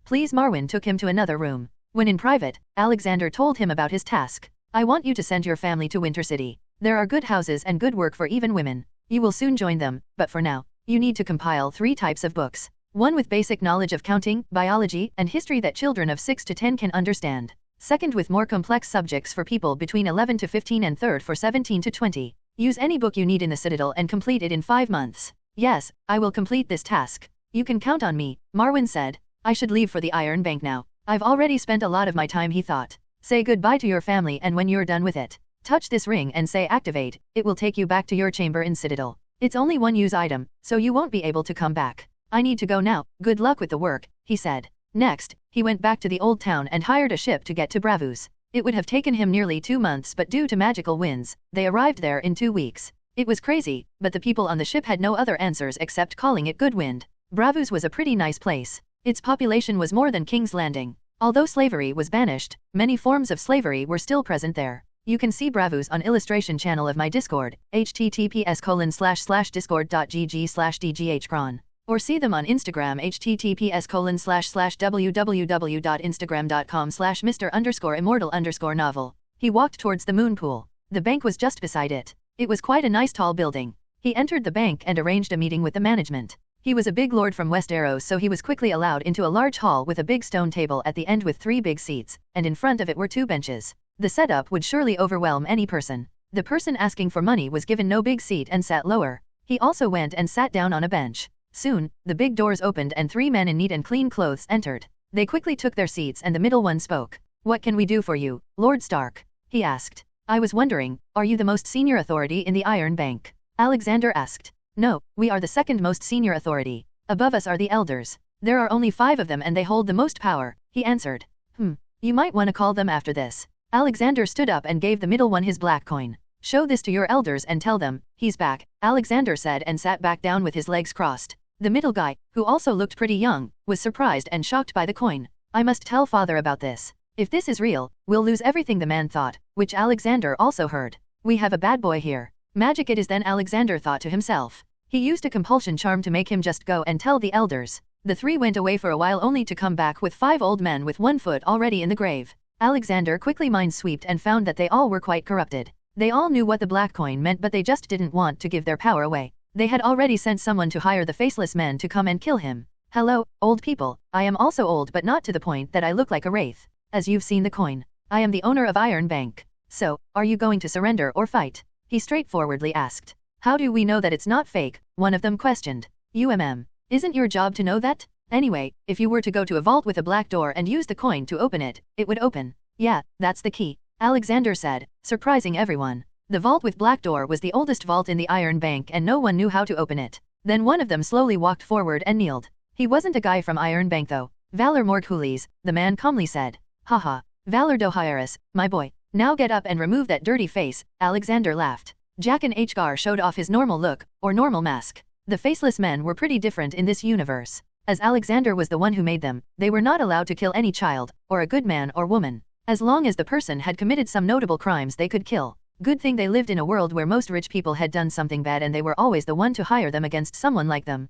Please. Marwyn took him to another room. When in private, Alexander told him about his task. I want you to send your family to Winter City. There are good houses and good work for even women. You will soon join them, but for now, you need to compile 3 types of books. One with basic knowledge of counting, biology, and history that children of 6 to 10 can understand. Second with more complex subjects for people between 11 to 15 and third for 17 to 20. Use any book you need in the Citadel and complete it in 5 months. Yes, I will complete this task. You can count on me, Marwyn said. I should leave for the Iron Bank now. I've already spent a lot of my time, he thought. Say goodbye to your family and when you're done with it, touch this ring and say activate. It will take you back to your chamber in Citadel. It's only one use item, so you won't be able to come back. I need to go now. Good luck with the work, he said. Next, he went back to the Oldtown and hired a ship to get to Bravos. It would have taken him nearly 2 months, but due to magical winds, they arrived there in 2 weeks. It was crazy, but the people on the ship had no other answers except calling it good wind. Bravos was a pretty nice place. Its population was more than King's Landing. Although slavery was banished, many forms of slavery were still present there. You can see Bravos on illustration channel of my Discord, https://discord.gg/dghcron. Or see them on Instagram, https://www.instagram.com/Mr_Immortal_Novel. He walked towards the moon pool. The bank was just beside it. It was quite a nice tall building. He entered the bank and arranged a meeting with the management. He was a big lord from Westeros, so he was quickly allowed into a large hall with a big stone table at the end with 3 big seats, and in front of it were 2 benches. The setup would surely overwhelm any person. The person asking for money was given no big seat and sat lower. He also went and sat down on a bench. Soon, the big doors opened and 3 men in neat and clean clothes entered. They quickly took their seats and the middle one spoke. What can we do for you, Lord Stark? He asked. I was wondering, are you the most senior authority in the Iron Bank? Alexander asked. No, we are the second most senior authority. Above us are the elders. There are only 5 of them and they hold the most power, he answered. You might want to call them after this. Alexander stood up and gave the middle one his black coin. Show this to your elders and tell them, he's back, Alexander said and sat back down with his legs crossed. The middle guy, who also looked pretty young, was surprised and shocked by the coin. I must tell father about this. If this is real, we'll lose everything, the man thought, which Alexander also heard. We have a bad boy here. Magic it is then, Alexander thought to himself. He used a compulsion charm to make him just go and tell the elders. The 3 went away for a while only to come back with 5 old men with 1 foot already in the grave. Alexander quickly mind-sweeped and found that they all were quite corrupted. They all knew what the black coin meant, but they just didn't want to give their power away. They had already sent someone to hire the faceless men to come and kill him. Hello, old people, I am also old but not to the point that I look like a wraith. As you've seen the coin, I am the owner of Iron Bank. So, are you going to surrender or fight? He straightforwardly asked. How do we know that it's not fake? One of them questioned. Isn't your job to know that? Anyway, if you were to go to a vault with a black door and use the coin to open it, it would open. Yeah, that's the key, Alexander said, surprising everyone. The vault with black door was the oldest vault in the Iron Bank and no one knew how to open it. Then one of them slowly walked forward and kneeled. He wasn't a guy from Iron Bank though. Valor Morghulis, the man calmly said. Haha, Valor Dohyrus, my boy. Now get up and remove that dirty face, Alexander laughed. Jaqen Hgar showed off his normal look, or normal mask. The faceless men were pretty different in this universe. As Alexander was the one who made them, they were not allowed to kill any child, or a good man or woman. As long as the person had committed some notable crimes they could kill. Good thing they lived in a world where most rich people had done something bad and they were always the one to hire them against someone like them.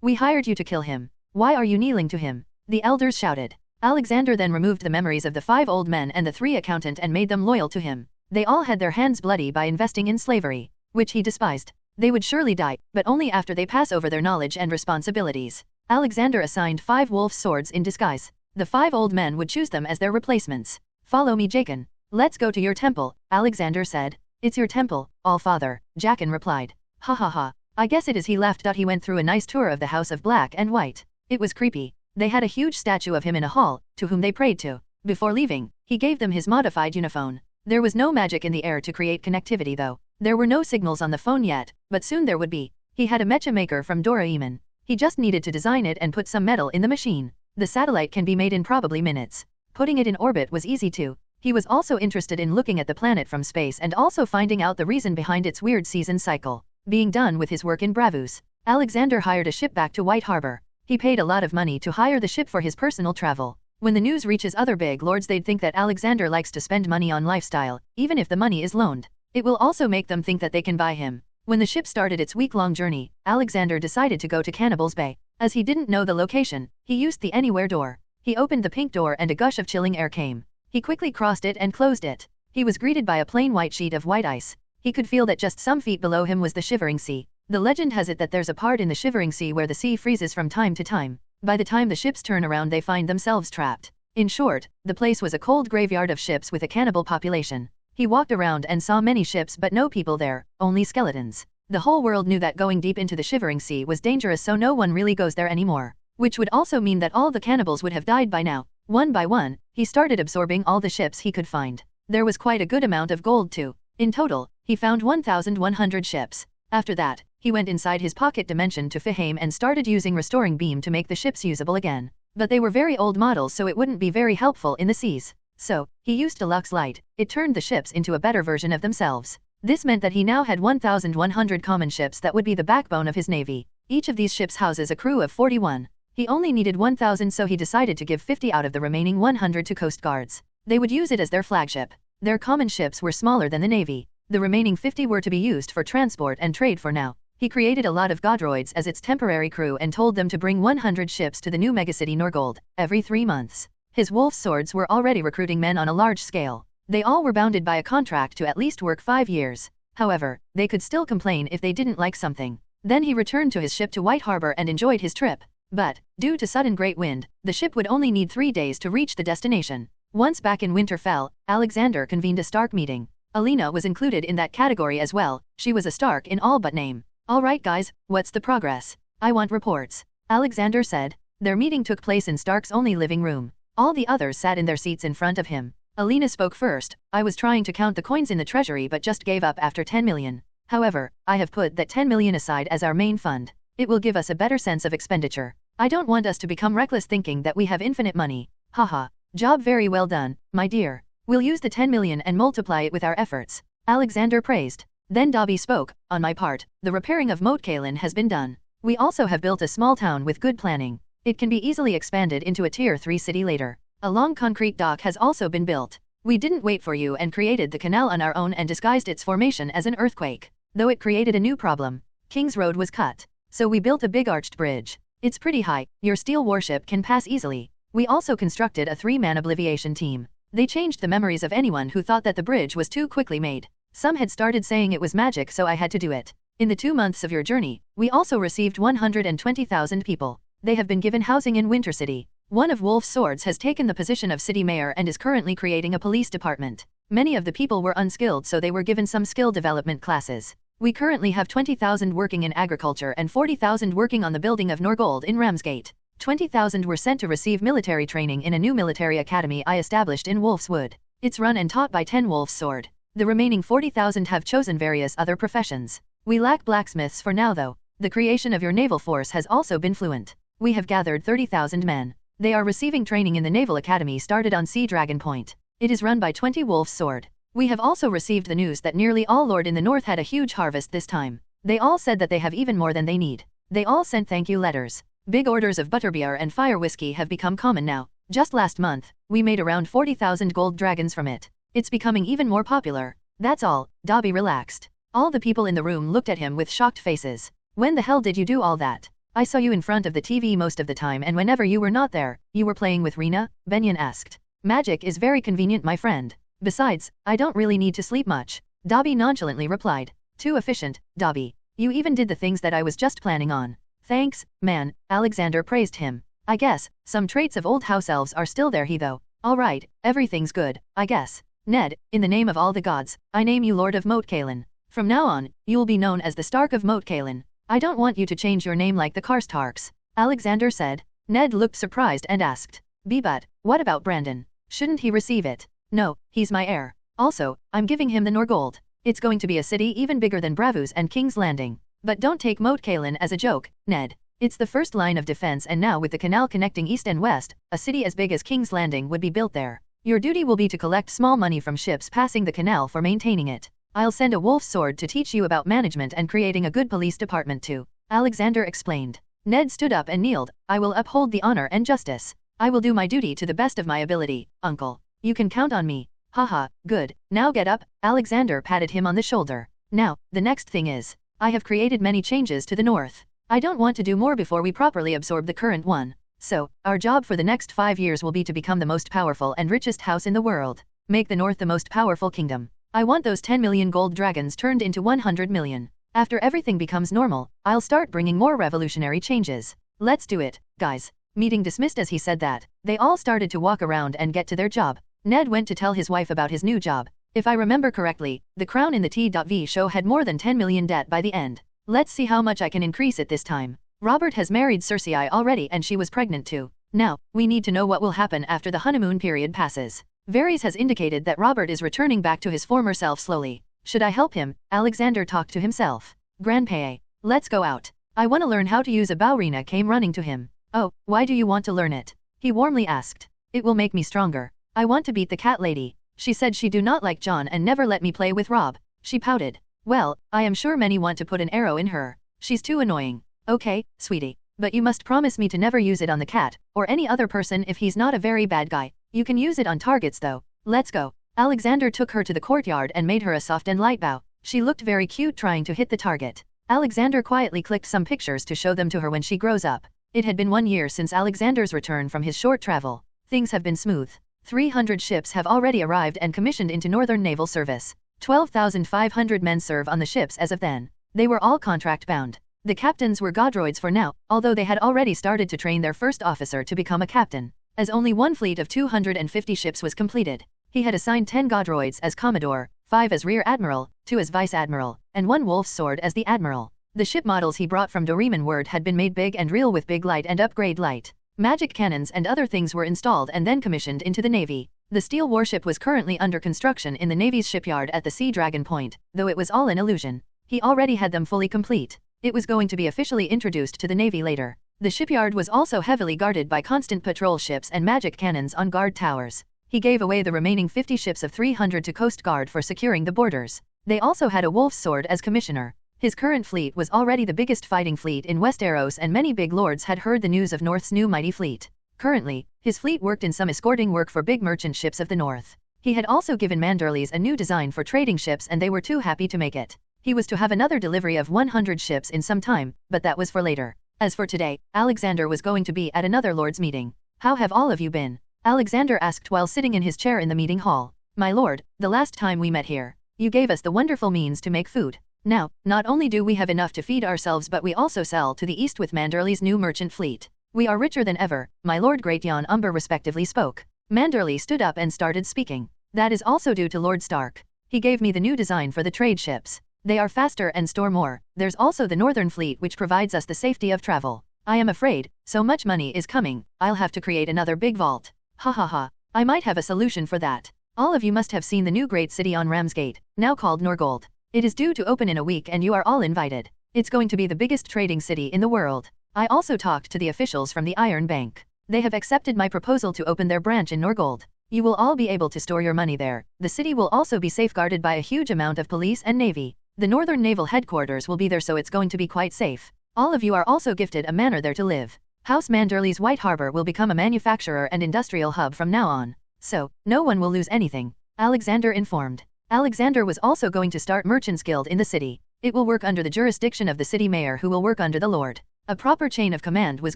We hired you to kill him. Why are you kneeling to him? The elders shouted. Alexander then removed the memories of the 5 old men and the 3 accountant and made them loyal to him. They all had their hands bloody by investing in slavery, which he despised. They would surely die, but only after they pass over their knowledge and responsibilities. Alexander assigned 5 wolf swords in disguise. The 5 old men would choose them as their replacements. Follow me, Jaqen. Let's go to your temple, Alexander said. It's your temple, All-Father, Jaqen replied. Ha ha ha, I guess it is, he laughed. He went through a nice tour of the House of Black and White. It was creepy. They had a huge statue of him in a hall, to whom they prayed to. Before leaving, he gave them his modified uniphone. There was no magic in the air to create connectivity though. There were no signals on the phone yet, but soon there would be. He had a mecha maker from Doraemon. He just needed to design it and put some metal in the machine. The satellite can be made in probably minutes. Putting it in orbit was easy too. He was also interested in looking at the planet from space and also finding out the reason behind its weird season cycle. Being done with his work in Bravos, Alexander hired a ship back to White Harbor. He paid a lot of money to hire the ship for his personal travel. When the news reaches other big lords, they'd think that Alexander likes to spend money on lifestyle, even if the money is loaned. It will also make them think that they can buy him. When the ship started its week-long journey, Alexander decided to go to Cannibals Bay. As he didn't know the location, he used the anywhere door. He opened the pink door and a gush of chilling air came. He quickly crossed it and closed it. He was greeted by a plain white sheet of white ice. He could feel that just some feet below him was the Shivering Sea. The legend has it that there's a part in the Shivering Sea where the sea freezes from time to time. By the time the ships turn around, they find themselves trapped. In short, the place was a cold graveyard of ships with a cannibal population. He walked around and saw many ships but no people there, only skeletons. The whole world knew that going deep into the Shivering Sea was dangerous, so no one really goes there anymore. Which would also mean that all the cannibals would have died by now. One by one, he started absorbing all the ships he could find. There was quite a good amount of gold too. In total, he found 1,100 ships. After that, he went inside his pocket dimension to Fihame and started using Restoring Beam to make the ships usable again. But they were very old models, so it wouldn't be very helpful in the seas. So, he used Deluxe Light. It turned the ships into a better version of themselves. This meant that he now had 1,100 common ships that would be the backbone of his navy. Each of these ships houses a crew of 41. He only needed 1,000, so he decided to give 50 out of the remaining 100 to Coast Guards. They would use it as their flagship. Their common ships were smaller than the navy. The remaining 50 were to be used for transport and trade for now. He created a lot of Godroids as its temporary crew and told them to bring 100 ships to the new megacity Norgold every 3 months. His wolf swords were already recruiting men on a large scale. They all were bounded by a contract to at least work 5 years. However, they could still complain if they didn't like something. Then he returned to his ship to White Harbor and enjoyed his trip. But, due to sudden great wind, the ship would only need 3 days to reach the destination. Once back in Winterfell, Alexander convened a Stark meeting. Alina was included in that category as well. She was a Stark in all but name. "Alright guys, what's the progress? I want reports," Alexander said. Their meeting took place in Stark's only living room. All the others sat in their seats in front of him. Alina spoke first. "I was trying to count the coins in the treasury but just gave up after 10 million. However, I have put that 10 million aside as our main fund. It will give us a better sense of expenditure. I don't want us to become reckless thinking that we have infinite money. Haha. Job very well done, my dear. We'll use the 10 million and multiply it with our efforts," Alexander praised. Then Dobby spoke. "On my part, the repairing of Moat Cailin has been done. We also have built a small town with good planning. It can be easily expanded into a Tier 3 city later. A long concrete dock has also been built. We didn't wait for you and created the canal on our own and disguised its formation as an earthquake. Though it created a new problem. King's Road was cut. So we built a big arched bridge. It's pretty high, your steel warship can pass easily. We also constructed a 3-man obliviation team. They changed the memories of anyone who thought that the bridge was too quickly made. Some had started saying it was magic, so I had to do it. In the 2 months of your journey, we also received 120,000 people. They have been given housing in Winter City. One of Wolf's swords has taken the position of city mayor and is currently creating a police department. Many of the people were unskilled, so they were given some skill development classes. We currently have 20,000 working in agriculture and 40,000 working on the building of Norgold in Ramsgate. 20,000 were sent to receive military training in a new military academy I established in Wolf's Wood. It's run and taught by 10 Wolf's Sword. The remaining 40,000 have chosen various other professions. We lack blacksmiths for now though. The creation of your naval force has also been fluent. We have gathered 30,000 men. They are receiving training in the Naval Academy started on Sea Dragon Point. It is run by 20 Wolf's Sword. We have also received the news that nearly all Lord in the North had a huge harvest this time. They all said that they have even more than they need. They all sent thank you letters. Big orders of butterbeer and fire whiskey have become common now. Just last month, we made around 40,000 gold dragons from it. It's becoming even more popular. That's all." Dobby relaxed. All the people in the room looked at him with shocked faces. "When the hell did you do all that? I saw you in front of the TV most of the time, and whenever you were not there, you were playing with Rena," Benyon asked. "Magic is very convenient, my friend. Besides, I don't really need to sleep much," Dobby nonchalantly replied. "Too efficient, Dobby. You even did the things that I was just planning on." "Thanks, man," Alexander praised him. "I guess, some traits of old house elves are still there though. Alright, everything's good, I guess. Ned, in the name of all the gods, I name you Lord of Moat Cailin. From now on, you'll be known as the Stark of Moat Cailin. I don't want you to change your name like the Karstarks," Alexander said. Ned looked surprised and asked, "But, what about Brandon? Shouldn't he receive it?" "No, he's my heir. Also, I'm giving him the Norgold. It's going to be a city even bigger than Bravos and King's Landing. But don't take Moat Cailin as a joke, Ned. It's the first line of defense, and now with the canal connecting east and west, a city as big as King's Landing would be built there. Your duty will be to collect small money from ships passing the canal for maintaining it. I'll send a wolf's sword to teach you about management and creating a good police department too, Alexander explained. Ned stood up and kneeled. I will uphold the honor and justice. I will do my duty to the best of my ability, uncle. You can count on me. Haha, good. Now get up. Alexander patted him on the shoulder. Now, the next thing is, I have created many changes to the north. I don't want to do more before we properly absorb the current one. So, our job for the next 5 years will be to become the most powerful and richest house in the world. Make the north the most powerful kingdom. I want those 10 million gold dragons turned into 100 million. After everything becomes normal, I'll start bringing more revolutionary changes. Let's do it, guys. Meeting dismissed. As he said that, they all started to walk around and get to their job. Ned went to tell his wife about his new job. If I remember correctly, the crown in the T.V show had more than 10 million debt by the end. Let's see how much I can increase it this time. Robert has married Cersei already and she was pregnant too. Now, we need to know what will happen after the honeymoon period passes. Varys has indicated that Robert is returning back to his former self slowly. Should I help him? Alexander talked to himself. Grandpa, let's go out. I want to learn how to use a ballerina. Came running to him. Oh, why do you want to learn it? He warmly asked. It will make me stronger. I want to beat the cat lady. She said she do not like Jon and never let me play with Rob. She pouted. Well, I am sure many want to put an arrow in her. She's too annoying. Okay, sweetie. But you must promise me to never use it on the cat, or any other person if he's not a very bad guy. You can use it on targets though. Let's go. Alexander took her to the courtyard and made her a soft and light bow. She looked very cute trying to hit the target. Alexander quietly clicked some pictures to show them to her when she grows up. It had been 1 year since Alexander's return from his short travel. Things have been smooth. 300 ships have already arrived and commissioned into Northern Naval Service. 12,500 men serve on the ships as of then. They were all contract-bound. The captains were godroids for now, although they had already started to train their first officer to become a captain. As only one fleet of 250 ships was completed, he had assigned 10 godroids as Commodore, 5 as Rear Admiral, 2 as Vice Admiral, and 1 Wolf's Sword as the Admiral. The ship models he brought from Dorieman Word had been made big and real with big light and upgrade light. Magic cannons and other things were installed and then commissioned into the Navy. The steel warship was currently under construction in the Navy's shipyard at the Sea Dragon Point, though it was all an illusion. He already had them fully complete. It was going to be officially introduced to the Navy later. The shipyard was also heavily guarded by constant patrol ships and magic cannons on guard towers. He gave away the remaining 50 ships of 300 to Coast Guard for securing the borders. They also had a Wolf's Sword as commissioner. His current fleet was already the biggest fighting fleet in Westeros, and many big lords had heard the news of North's new mighty fleet. Currently, his fleet worked in some escorting work for big merchant ships of the North. He had also given Manderleys a new design for trading ships and they were too happy to make it. He was to have another delivery of 100 ships in some time, but that was for later. As for today, Alexander was going to be at another lord's meeting. How have all of you been? Alexander asked while sitting in his chair in the meeting hall. My lord, the last time we met here, you gave us the wonderful means to make food. Now, not only do we have enough to feed ourselves, but we also sell to the east with Manderley's new merchant fleet. We are richer than ever, my lord. Great Jon Umber respectively spoke. Manderley stood up and started speaking. That is also due to Lord Stark. He gave me the new design for the trade ships. They are faster and store more. There's also the Northern Fleet which provides us the safety of travel. I am afraid, so much money is coming, I'll have to create another big vault. Ha ha ha. I might have a solution for that. All of you must have seen the new great city on Ramsgate, now called Norgold. It is due to open in a week and you are all invited. It's going to be the biggest trading city in the world. I also talked to the officials from the Iron Bank. They have accepted my proposal to open their branch in Norgold. You will all be able to store your money there. The city will also be safeguarded by a huge amount of police and navy. The Northern Naval Headquarters will be there, so it's going to be quite safe. All of you are also gifted a manor there to live. House Manderley's White Harbor will become a manufacturer and industrial hub from now on. So, no one will lose anything, Alexander informed. Alexander was also going to start Merchants Guild in the city. It will work under the jurisdiction of the city mayor, who will work under the lord. A proper chain of command was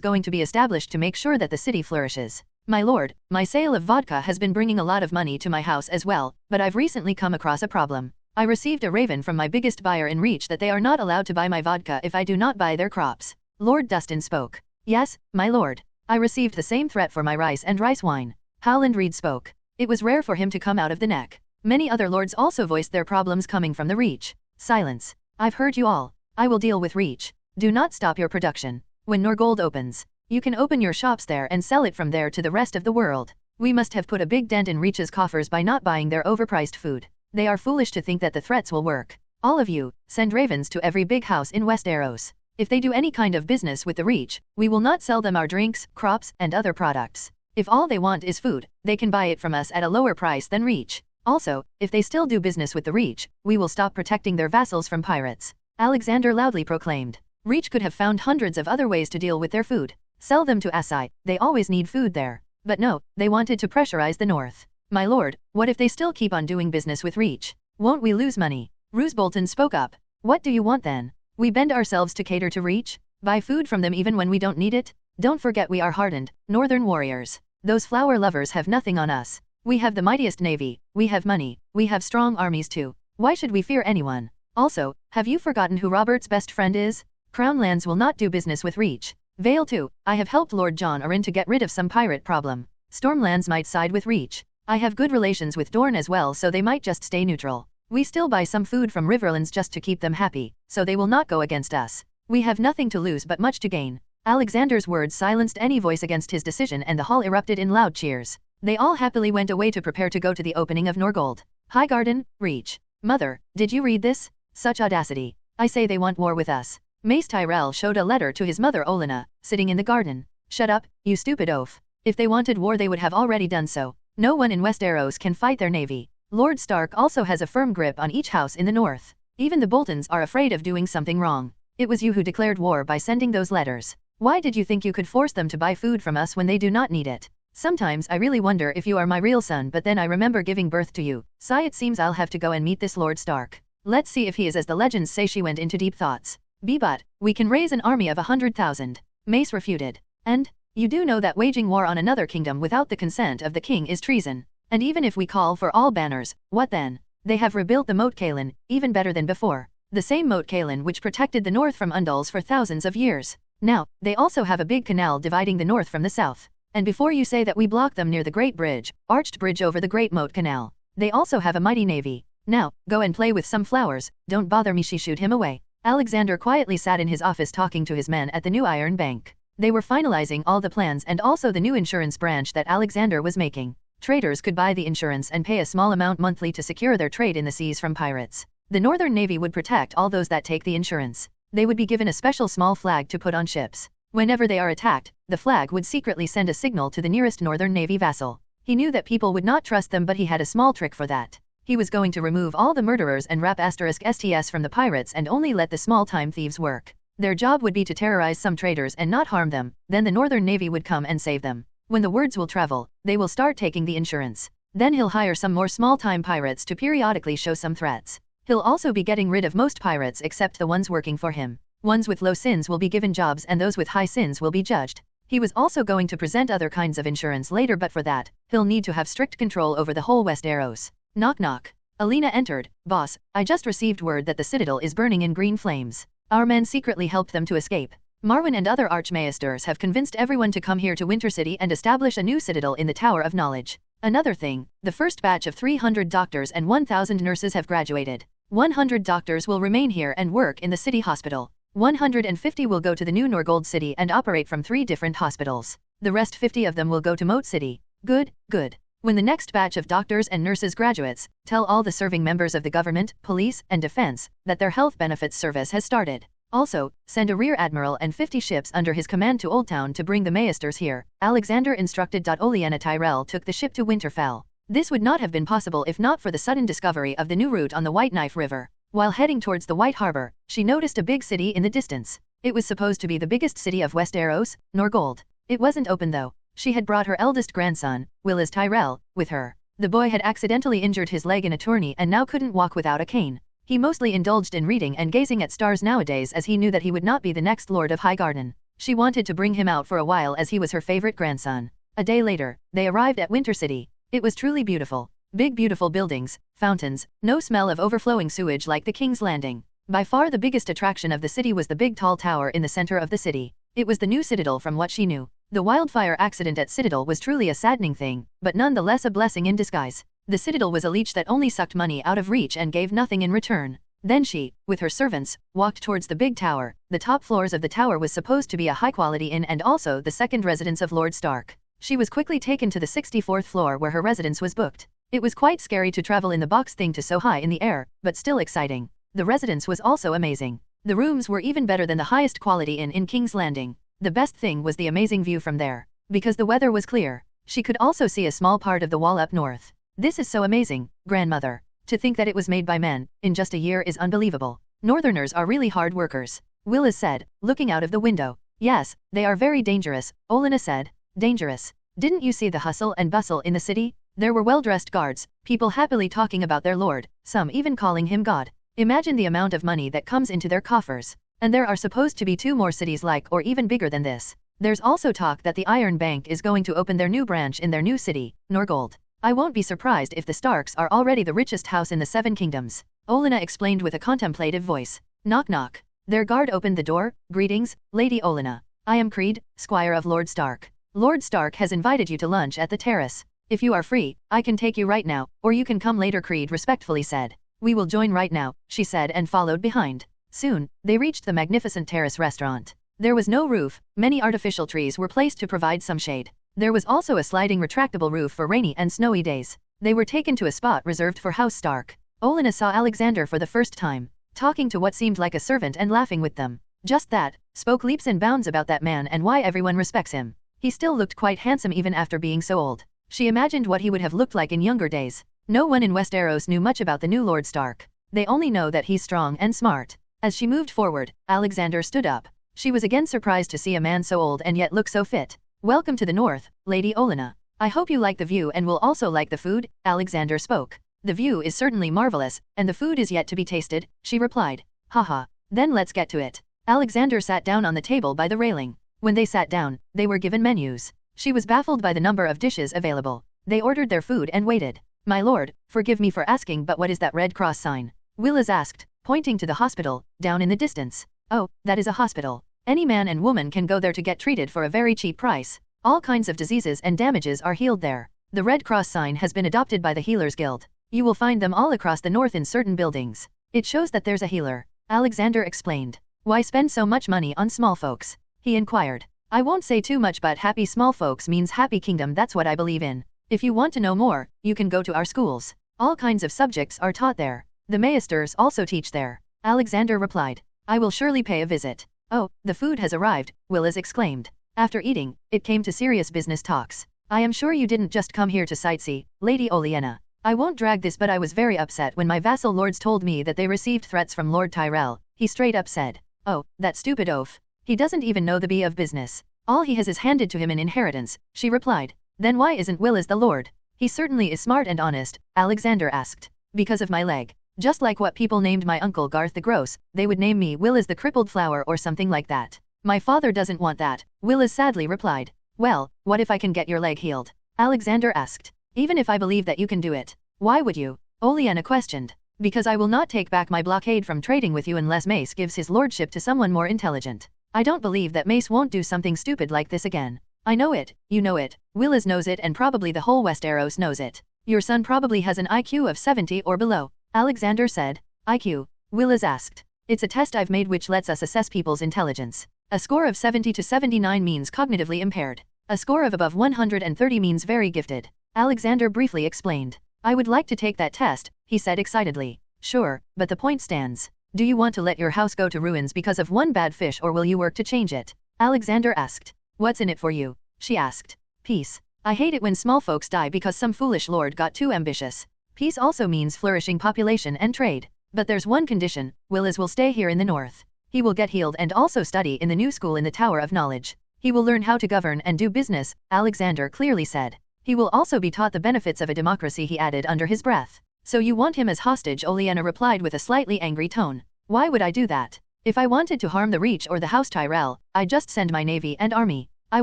going to be established to make sure that the city flourishes. My lord, my sale of vodka has been bringing a lot of money to my house as well, but I've recently come across a problem. I received a raven from my biggest buyer in Reach that they are not allowed to buy my vodka if I do not buy their crops. Lord Dustin spoke. Yes, my lord. I received the same threat for my rice and rice wine. Howland Reed spoke. It was rare for him to come out of the neck. Many other lords also voiced their problems coming from the Reach. Silence. I've heard you all. I will deal with Reach. Do not stop your production. When Norgold opens, you can open your shops there and sell it from there to the rest of the world. We must have put a big dent in Reach's coffers by not buying their overpriced food. They are foolish to think that the threats will work. All of you, send ravens to every big house in Westeros. If they do any kind of business with the Reach, we will not sell them our drinks, crops, and other products. If all they want is food, they can buy it from us at a lower price than Reach. Also, if they still do business with the Reach, we will stop protecting their vassals from pirates. Alexander loudly proclaimed. Reach could have found hundreds of other ways to deal with their food. Sell them to Assai, they always need food there. But no, they wanted to pressurize the North. My lord, what if they still keep on doing business with Reach? Won't we lose money? Roose Bolton spoke up. What do you want then? We bend ourselves to cater to Reach? Buy food from them even when we don't need it? Don't forget we are hardened, northern warriors. Those flower lovers have nothing on us. We have the mightiest navy, we have money, we have strong armies too. Why should we fear anyone? Also, have you forgotten who Robert's best friend is? Crown lands will not do business with Reach. Vale too, I have helped Lord John Arryn to get rid of some pirate problem. Stormlands might side with Reach. I have good relations with Dorne as well, so they might just stay neutral. We still buy some food from Riverlands just to keep them happy, so they will not go against us. We have nothing to lose but much to gain. Alexander's words silenced any voice against his decision and the hall erupted in loud cheers. They all happily went away to prepare to go to the opening of Norgold. Highgarden, Reach. Mother, did you read this? Such audacity. I say they want war with us. Mace Tyrell showed a letter to his mother Olenna, sitting in the garden. Shut up, you stupid oaf. If they wanted war they would have already done so. No one in Westeros can fight their navy. Lord Stark also has a firm grip on each house in the north. Even the Boltons are afraid of doing something wrong. It was you who declared war by sending those letters. Why did you think you could force them to buy food from us when they do not need it? Sometimes I really wonder if you are my real son, but then I remember giving birth to you. Sigh, it seems I'll have to go and meet this Lord Stark. Let's see if he is as the legends say. She went into deep thoughts. But we can raise an army of 100,000. Mace refuted. And you do know that waging war on another kingdom without the consent of the king is treason. And even if we call for all banners, what then? They have rebuilt the Moat Cailin, even better than before. The same Moat Cailin which protected the north from Undals for thousands of years. Now, they also have a big canal dividing the north from the south. And before you say that we block them near the Great Bridge, arched bridge over the Great Moat Canal, they also have a mighty navy. Now, go and play with some flowers, don't bother me. She shooed him away. Alexander quietly sat in his office talking to his men at the new Iron Bank. They were finalizing all the plans and also the new insurance branch that Alexander was making. Traders could buy the insurance and pay a small amount monthly to secure their trade in the seas from pirates. The Northern Navy would protect all those that take the insurance. They would be given a special small flag to put on ships. Whenever they are attacked, the flag would secretly send a signal to the nearest Northern Navy vassal. He knew that people would not trust them, but he had a small trick for that. He was going to remove all the murderers and wrap *STS from the pirates and only let the small-time thieves work. Their job would be to terrorize some traders and not harm them, then the Northern Navy would come and save them. When the words will travel, they will start taking the insurance. Then he'll hire some more small-time pirates to periodically show some threats. He'll also be getting rid of most pirates except the ones working for him. Ones with low sins will be given jobs and those with high sins will be judged. He was also going to present other kinds of insurance later, but for that, he'll need to have strict control over the whole Westeros. Knock knock. Alina entered. Boss, I just received word that the Citadel is burning in green flames. Our men secretly helped them to escape. Marwyn and other Archmaesters have convinced everyone to come here to Winter City and establish a new citadel in the Tower of Knowledge. Another thing, the first batch of 300 doctors and 1,000 nurses have graduated. 100 doctors will remain here and work in the city hospital. 150 will go to the new Norgold City and operate from 3 different hospitals. The rest 50 of them will go to Moat City. Good, good. When the next batch of doctors and nurses graduates, tell all the serving members of the government, police, and defense that their health benefits service has started. Also, send a rear admiral and 50 ships under his command to Oldtown to bring the Maesters here. Alexander instructed. Olenna Tyrell took the ship to Winterfell. This would not have been possible if not for the sudden discovery of the new route on the White Knife River. While heading towards the White Harbor, she noticed a big city in the distance. It was supposed to be the biggest city of Westeros, Norgold. It wasn't open though. She had brought her eldest grandson, Willis Tyrell, with her. The boy had accidentally injured his leg in a tourney and now couldn't walk without a cane. He mostly indulged in reading and gazing at stars nowadays, as he knew that he would not be the next Lord of Highgarden. She wanted to bring him out for a while as he was her favorite grandson. A day later, they arrived at Winter City. It was truly beautiful. Big beautiful buildings, fountains, no smell of overflowing sewage like the King's Landing. By far the biggest attraction of the city was the big tall tower in the center of the city. It was the new citadel from what she knew. The wildfire accident at Citadel was truly a saddening thing, but nonetheless a blessing in disguise. The Citadel was a leech that only sucked money out of Reach and gave nothing in return. Then she, with her servants, walked towards the big tower. The top floors of the tower was supposed to be a high-quality inn and also the second residence of Lord Stark. She was quickly taken to the 64th floor where her residence was booked. It was quite scary to travel in the box thing to so high in the air, but still exciting. The residence was also amazing. The rooms were even better than the highest quality inn in King's Landing. The best thing was the amazing view from there. Because the weather was clear, she could also see a small part of the wall up north. This is so amazing, grandmother. To think that it was made by men, in just a year is unbelievable. Northerners are really hard workers, Willis said, looking out of the window. Yes, they are very dangerous, Olenna said. Dangerous? Didn't you see the hustle and bustle in the city? There were well-dressed guards, people happily talking about their lord, some even calling him God. Imagine the amount of money that comes into their coffers. And there are supposed to be 2 more cities like or even bigger than this. There's also talk that the Iron Bank is going to open their new branch in their new city, Norgold. I won't be surprised if the Starks are already the richest house in the 7 kingdoms, Olenna explained with a contemplative voice. Knock knock. Their guard opened the door. Greetings, Lady Olenna. I am Creed, Squire of Lord Stark. Lord Stark has invited you to lunch at the terrace. If you are free, I can take you right now, or you can come later, Creed respectfully said. We will join right now, she said and followed behind. Soon, they reached the magnificent terrace restaurant. There was no roof, many artificial trees were placed to provide some shade. There was also a sliding retractable roof for rainy and snowy days. They were taken to a spot reserved for House Stark. Olenna saw Alexander for the first time, talking to what seemed like a servant and laughing with them. Just that, spoke leaps and bounds about that man and why everyone respects him. He still looked quite handsome even after being so old. She imagined what he would have looked like in younger days. No one in Westeros knew much about the new Lord Stark. They only know that he's strong and smart. As she moved forward, Alexander stood up. She was again surprised to see a man so old and yet look so fit. Welcome to the north, Lady Olenna. I hope you like the view and will also like the food, Alexander spoke. The view is certainly marvelous, and the food is yet to be tasted, she replied. Haha, then let's get to it. Alexander sat down on the table by the railing. When they sat down, they were given menus. She was baffled by the number of dishes available. They ordered their food and waited. My lord, forgive me for asking, but what is that red cross sign? Willis asked, pointing to the hospital, down in the distance. Oh, that is a hospital. Any man and woman can go there to get treated for a very cheap price. All kinds of diseases and damages are healed there. The Red Cross sign has been adopted by the Healers Guild. You will find them all across the north in certain buildings. It shows that there's a healer, Alexander explained. Why spend so much money on small folks? He inquired. I won't say too much, but happy small folks means happy kingdom, that's what I believe in. If you want to know more, you can go to our schools. All kinds of subjects are taught there. The Maesters also teach there, Alexander replied. I will surely pay a visit. Oh, the food has arrived, Willis exclaimed. After eating, it came to serious business talks. I am sure you didn't just come here to sightsee, Lady Olenna. I won't drag this, but I was very upset when my vassal lords told me that they received threats from Lord Tyrell, he straight up said. Oh, that stupid oaf. He doesn't even know the B of business. All he has is handed to him in inheritance, she replied. Then why isn't Willis the lord? He certainly is smart and honest, Alexander asked. Because of my leg. Just like what people named my uncle Garth the Gross, they would name me Willis the Crippled Flower or something like that. My father doesn't want that, Willis sadly replied. Well, what if I can get your leg healed? Alexander asked. Even if I believe that you can do it. Why would you? Olenna questioned. Because I will not take back my blockade from trading with you unless Mace gives his lordship to someone more intelligent. I don't believe that Mace won't do something stupid like this again. I know it, you know it, Willis knows it, and probably the whole Westeros knows it. Your son probably has an IQ of 70 or below, Alexander said. IQ? Willis asked. It's a test I've made which lets us assess people's intelligence. A score of 70 to 79 means cognitively impaired. A score of above 130 means very gifted, Alexander briefly explained. I would like to take that test, he said excitedly. Sure, but the point stands. Do you want to let your house go to ruins because of one bad fish, or will you work to change it? Alexander asked. What's in it for you? She asked. Peace. I hate it when small folks die because some foolish lord got too ambitious. Peace also means flourishing population and trade. But there's one condition, Willis will stay here in the north. He will get healed and also study in the new school in the Tower of Knowledge. He will learn how to govern and do business, Alexander clearly said. He will also be taught the benefits of a democracy, he added under his breath. So you want him as hostage? Olenna replied with a slightly angry tone. Why would I do that? If I wanted to harm the Reach or the House Tyrell, I'd just send my navy and army. I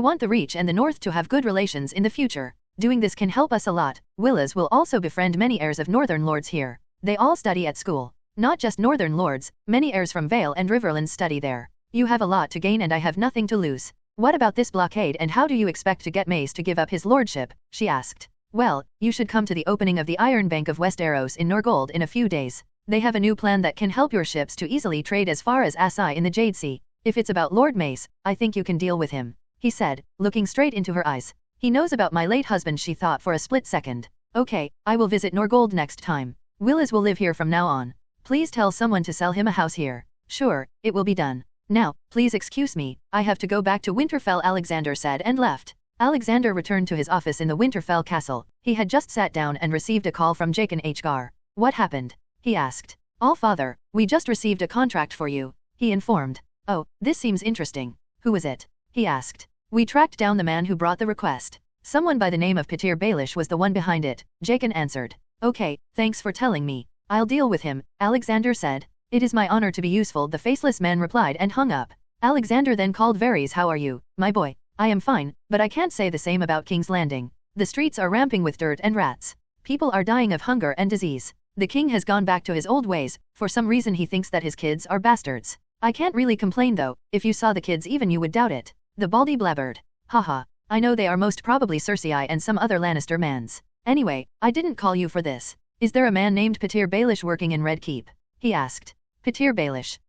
want the Reach and the North to have good relations in the future. Doing this can help us a lot. Willis will also befriend many heirs of northern lords here. They all study at school. Not just northern lords, many heirs from Vale and Riverlands study there. You have a lot to gain and I have nothing to lose. What about this blockade, and how do you expect to get Mace to give up his lordship? She asked. Well, you should come to the opening of the Iron Bank of Westeros in Norgold in a few days. They have a new plan that can help your ships to easily trade as far as Assai in the Jade Sea. If it's about Lord Mace, I think you can deal with him, he said, looking straight into her eyes. He knows about my late husband, she thought for a split second. Okay, I will visit Norgold next time. Willis will live here from now on. Please tell someone to sell him a house here. Sure, it will be done. Now, please excuse me, I have to go back to Winterfell, Alexander said and left. Alexander returned to his office in the Winterfell castle. He had just sat down and received a call from Jaqen Hgar. What happened? He asked. All father, we just received a contract for you, he informed. Oh, this seems interesting. Who is it? He asked. We tracked down the man who brought the request. Someone by the name of Petyr Baelish was the one behind it, Jaqen answered. Okay, thanks for telling me. I'll deal with him, Alexander said. It is my honor to be useful, the faceless man replied and hung up. Alexander then called Varys. How are you, my boy? I am fine, but I can't say the same about King's Landing. The streets are ramping with dirt and rats. People are dying of hunger and disease. The king has gone back to his old ways. For some reason he thinks that his kids are bastards. I can't really complain though, if you saw the kids even you would doubt it. The baldy blabbered. Haha, I know they are most probably Cersei and some other Lannister mans. Anyway, I didn't call you for this. Is there a man named Petyr Baelish working in Red Keep? He asked. Petyr Baelish.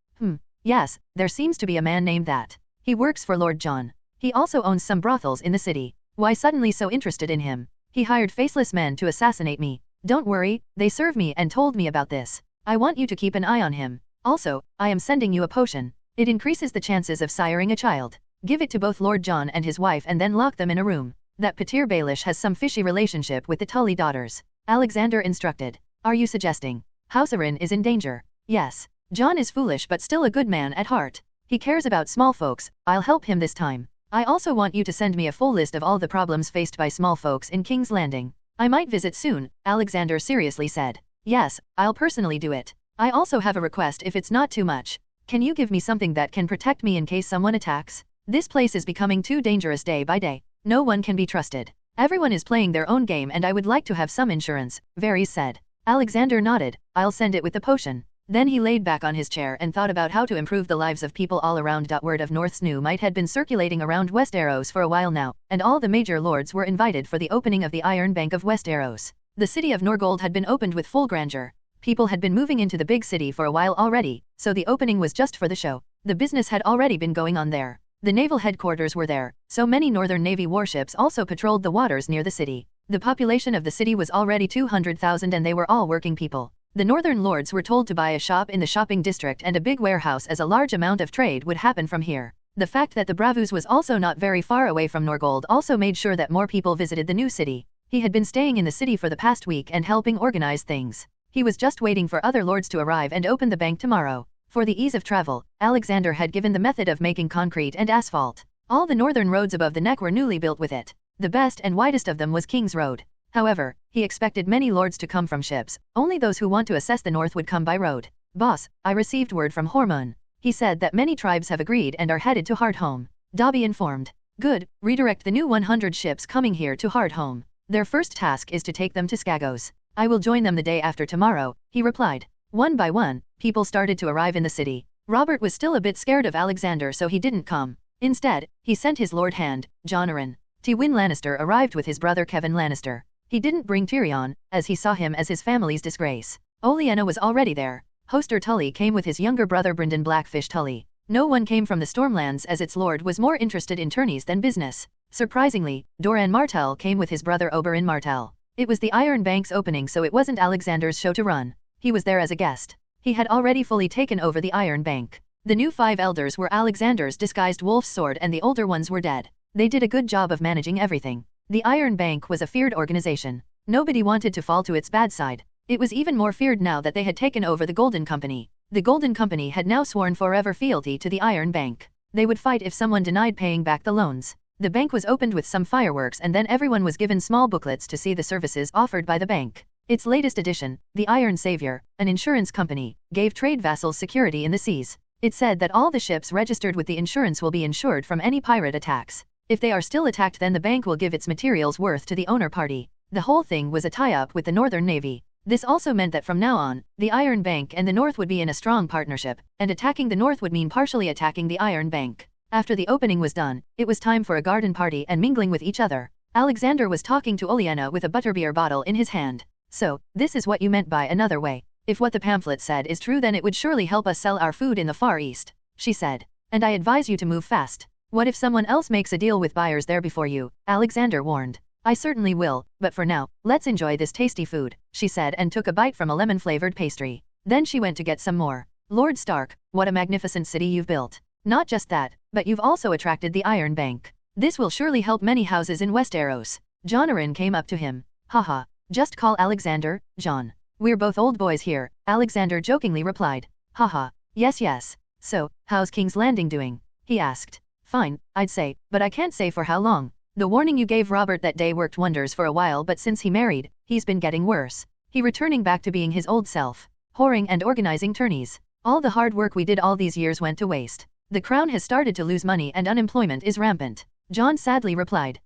Yes, there seems to be a man named that. He works for Lord Jon. He also owns some brothels in the city. Why suddenly so interested in him? He hired faceless men to assassinate me. Don't worry, they served me and told me about this. I want you to keep an eye on him. Also, I am sending you a potion. It increases the chances of siring a child. Give it to both Lord Jon and his wife and then lock them in a room. That Petyr Baelish has some fishy relationship with the Tully daughters. Alexander instructed. Are you suggesting House Arryn is in danger? Yes. Jon is foolish but still a good man at heart. He cares about small folks. I'll help him this time. I also want you to send me a full list of all the problems faced by small folks in King's Landing. I might visit soon, Alexander seriously said. Yes, I'll personally do it. I also have a request if it's not too much. Can you give me something that can protect me in case someone attacks? This place is becoming too dangerous day by day. No one can be trusted. Everyone is playing their own game and I would like to have some insurance, Varys said. Alexander nodded. I'll send it with the potion. Then he laid back on his chair and thought about how to improve the lives of people all around. Word of North's new might had been circulating around Westeros for a while now, and all the major lords were invited for the opening of the Iron Bank of Westeros. The city of Norgold had been opened with full grandeur. People had been moving into the big city for a while already, so the opening was just for the show. The business had already been going on there. The naval headquarters were there, so many Northern Navy warships also patrolled the waters near the city. The population of the city was already 200,000 and they were all working people. The northern lords were told to buy a shop in the shopping district and a big warehouse as a large amount of trade would happen from here. The fact that the Bravus was also not very far away from Norgold also made sure that more people visited the new city. He had been staying in the city for the past week and helping organize things. He was just waiting for other lords to arrive and open the bank tomorrow. For the ease of travel, Alexander had given the method of making concrete and asphalt. All the northern roads above the neck were newly built with it. The best and widest of them was King's Road. However, he expected many lords to come from ships. Only those who want to assess the north would come by road. Boss, I received word from Hormone. He said that many tribes have agreed and are headed to Hardhome. Dobby informed. Good, redirect the new 100 ships coming here to Hardhome. Their first task is to take them to Skagos. I will join them the day after tomorrow, he replied. One by one, people started to arrive in the city. Robert was still a bit scared of Alexander so he didn't come. Instead, he sent his lord hand, Jon Arryn. Tywin Lannister arrived with his brother Kevan Lannister. He didn't bring Tyrion, as he saw him as his family's disgrace. Olenna was already there. Hoster Tully came with his younger brother Brynden Blackfish Tully. No one came from the Stormlands as its lord was more interested in tourneys than business. Surprisingly, Doran Martell came with his brother Oberyn Martell. It was the Iron Bank's opening so it wasn't Alexander's show to run. He was there as a guest. He had already fully taken over the Iron Bank. The new 5 elders were Alexander's disguised wolf's sword and the older ones were dead. They did a good job of managing everything. The Iron Bank was a feared organization. Nobody wanted to fall to its bad side. It was even more feared now that they had taken over the Golden Company. The Golden Company had now sworn forever fealty to the Iron Bank. They would fight if someone denied paying back the loans. The bank was opened with some fireworks and then everyone was given small booklets to see the services offered by the bank. Its latest addition, the Iron Savior, an insurance company, gave trade vassals security in the seas. It said that all the ships registered with the insurance will be insured from any pirate attacks. If they are still attacked then the bank will give its materials worth to the owner party. The whole thing was a tie-up with the Northern Navy. This also meant that from now on, the Iron Bank and the North would be in a strong partnership, and attacking the North would mean partially attacking the Iron Bank. After the opening was done, it was time for a garden party and mingling with each other. Alexander was talking to Olenna with a butterbeer bottle in his hand. So, this is what you meant by another way. If what the pamphlet said is true then it would surely help us sell our food in the Far East, she said. And I advise you to move fast. What if someone else makes a deal with buyers there before you? Alexander warned. I certainly will, but for now, let's enjoy this tasty food, she said and took a bite from a lemon-flavored pastry. Then she went to get some more. Lord Stark, what a magnificent city you've built. Not just that, but you've also attracted the Iron Bank. This will surely help many houses in Westeros. Jon Arryn came up to him. Haha, just call Alexander, Jon. We're both old boys here, Alexander jokingly replied. Haha, yes. So, how's King's Landing doing? He asked. Fine, I'd say, but I can't say for how long. The warning you gave Robert that day worked wonders for a while, but since he married, he's been getting worse. He returning back to being his old self. Whoring and organizing tourneys. All the hard work we did all these years went to waste. The crown has started to lose money and unemployment is rampant. Jon sadly replied.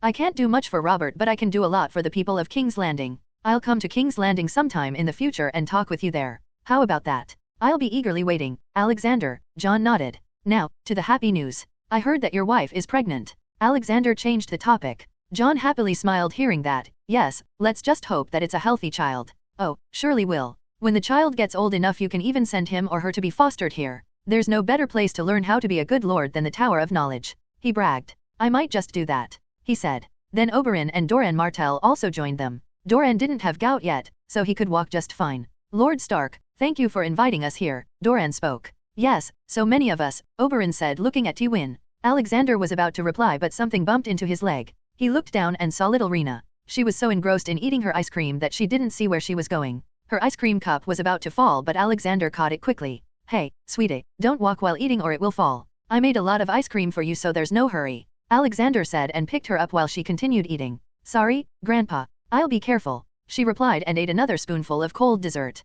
I can't do much for Robert, but I can do a lot for the people of King's Landing. I'll come to King's Landing sometime in the future and talk with you there. How about that? I'll be eagerly waiting, Alexander. Jon nodded. Now, to the happy news. I heard that your wife is pregnant. Alexander changed the topic. Jon happily smiled hearing that. Yes, let's just hope that it's a healthy child. Oh, surely will. When the child gets old enough you can even send him or her to be fostered here. There's no better place to learn how to be a good lord than the Tower of Knowledge. He bragged. I might just do that, he said. Then Oberyn and Doran Martell also joined them. Doran didn't have gout yet, so he could walk just fine. Lord Stark, thank you for inviting us here, Doran spoke. Yes, so many of us, Oberyn said looking at Tywin. Alexander was about to reply but something bumped into his leg. He looked down and saw little Rena. She was so engrossed in eating her ice cream that she didn't see where she was going. Her ice cream cup was about to fall but Alexander caught it quickly. Hey, sweetie, don't walk while eating or it will fall. I made a lot of ice cream for you so there's no hurry, Alexander said and picked her up while she continued eating. Sorry, Grandpa. I'll be careful, she replied and ate another spoonful of cold dessert.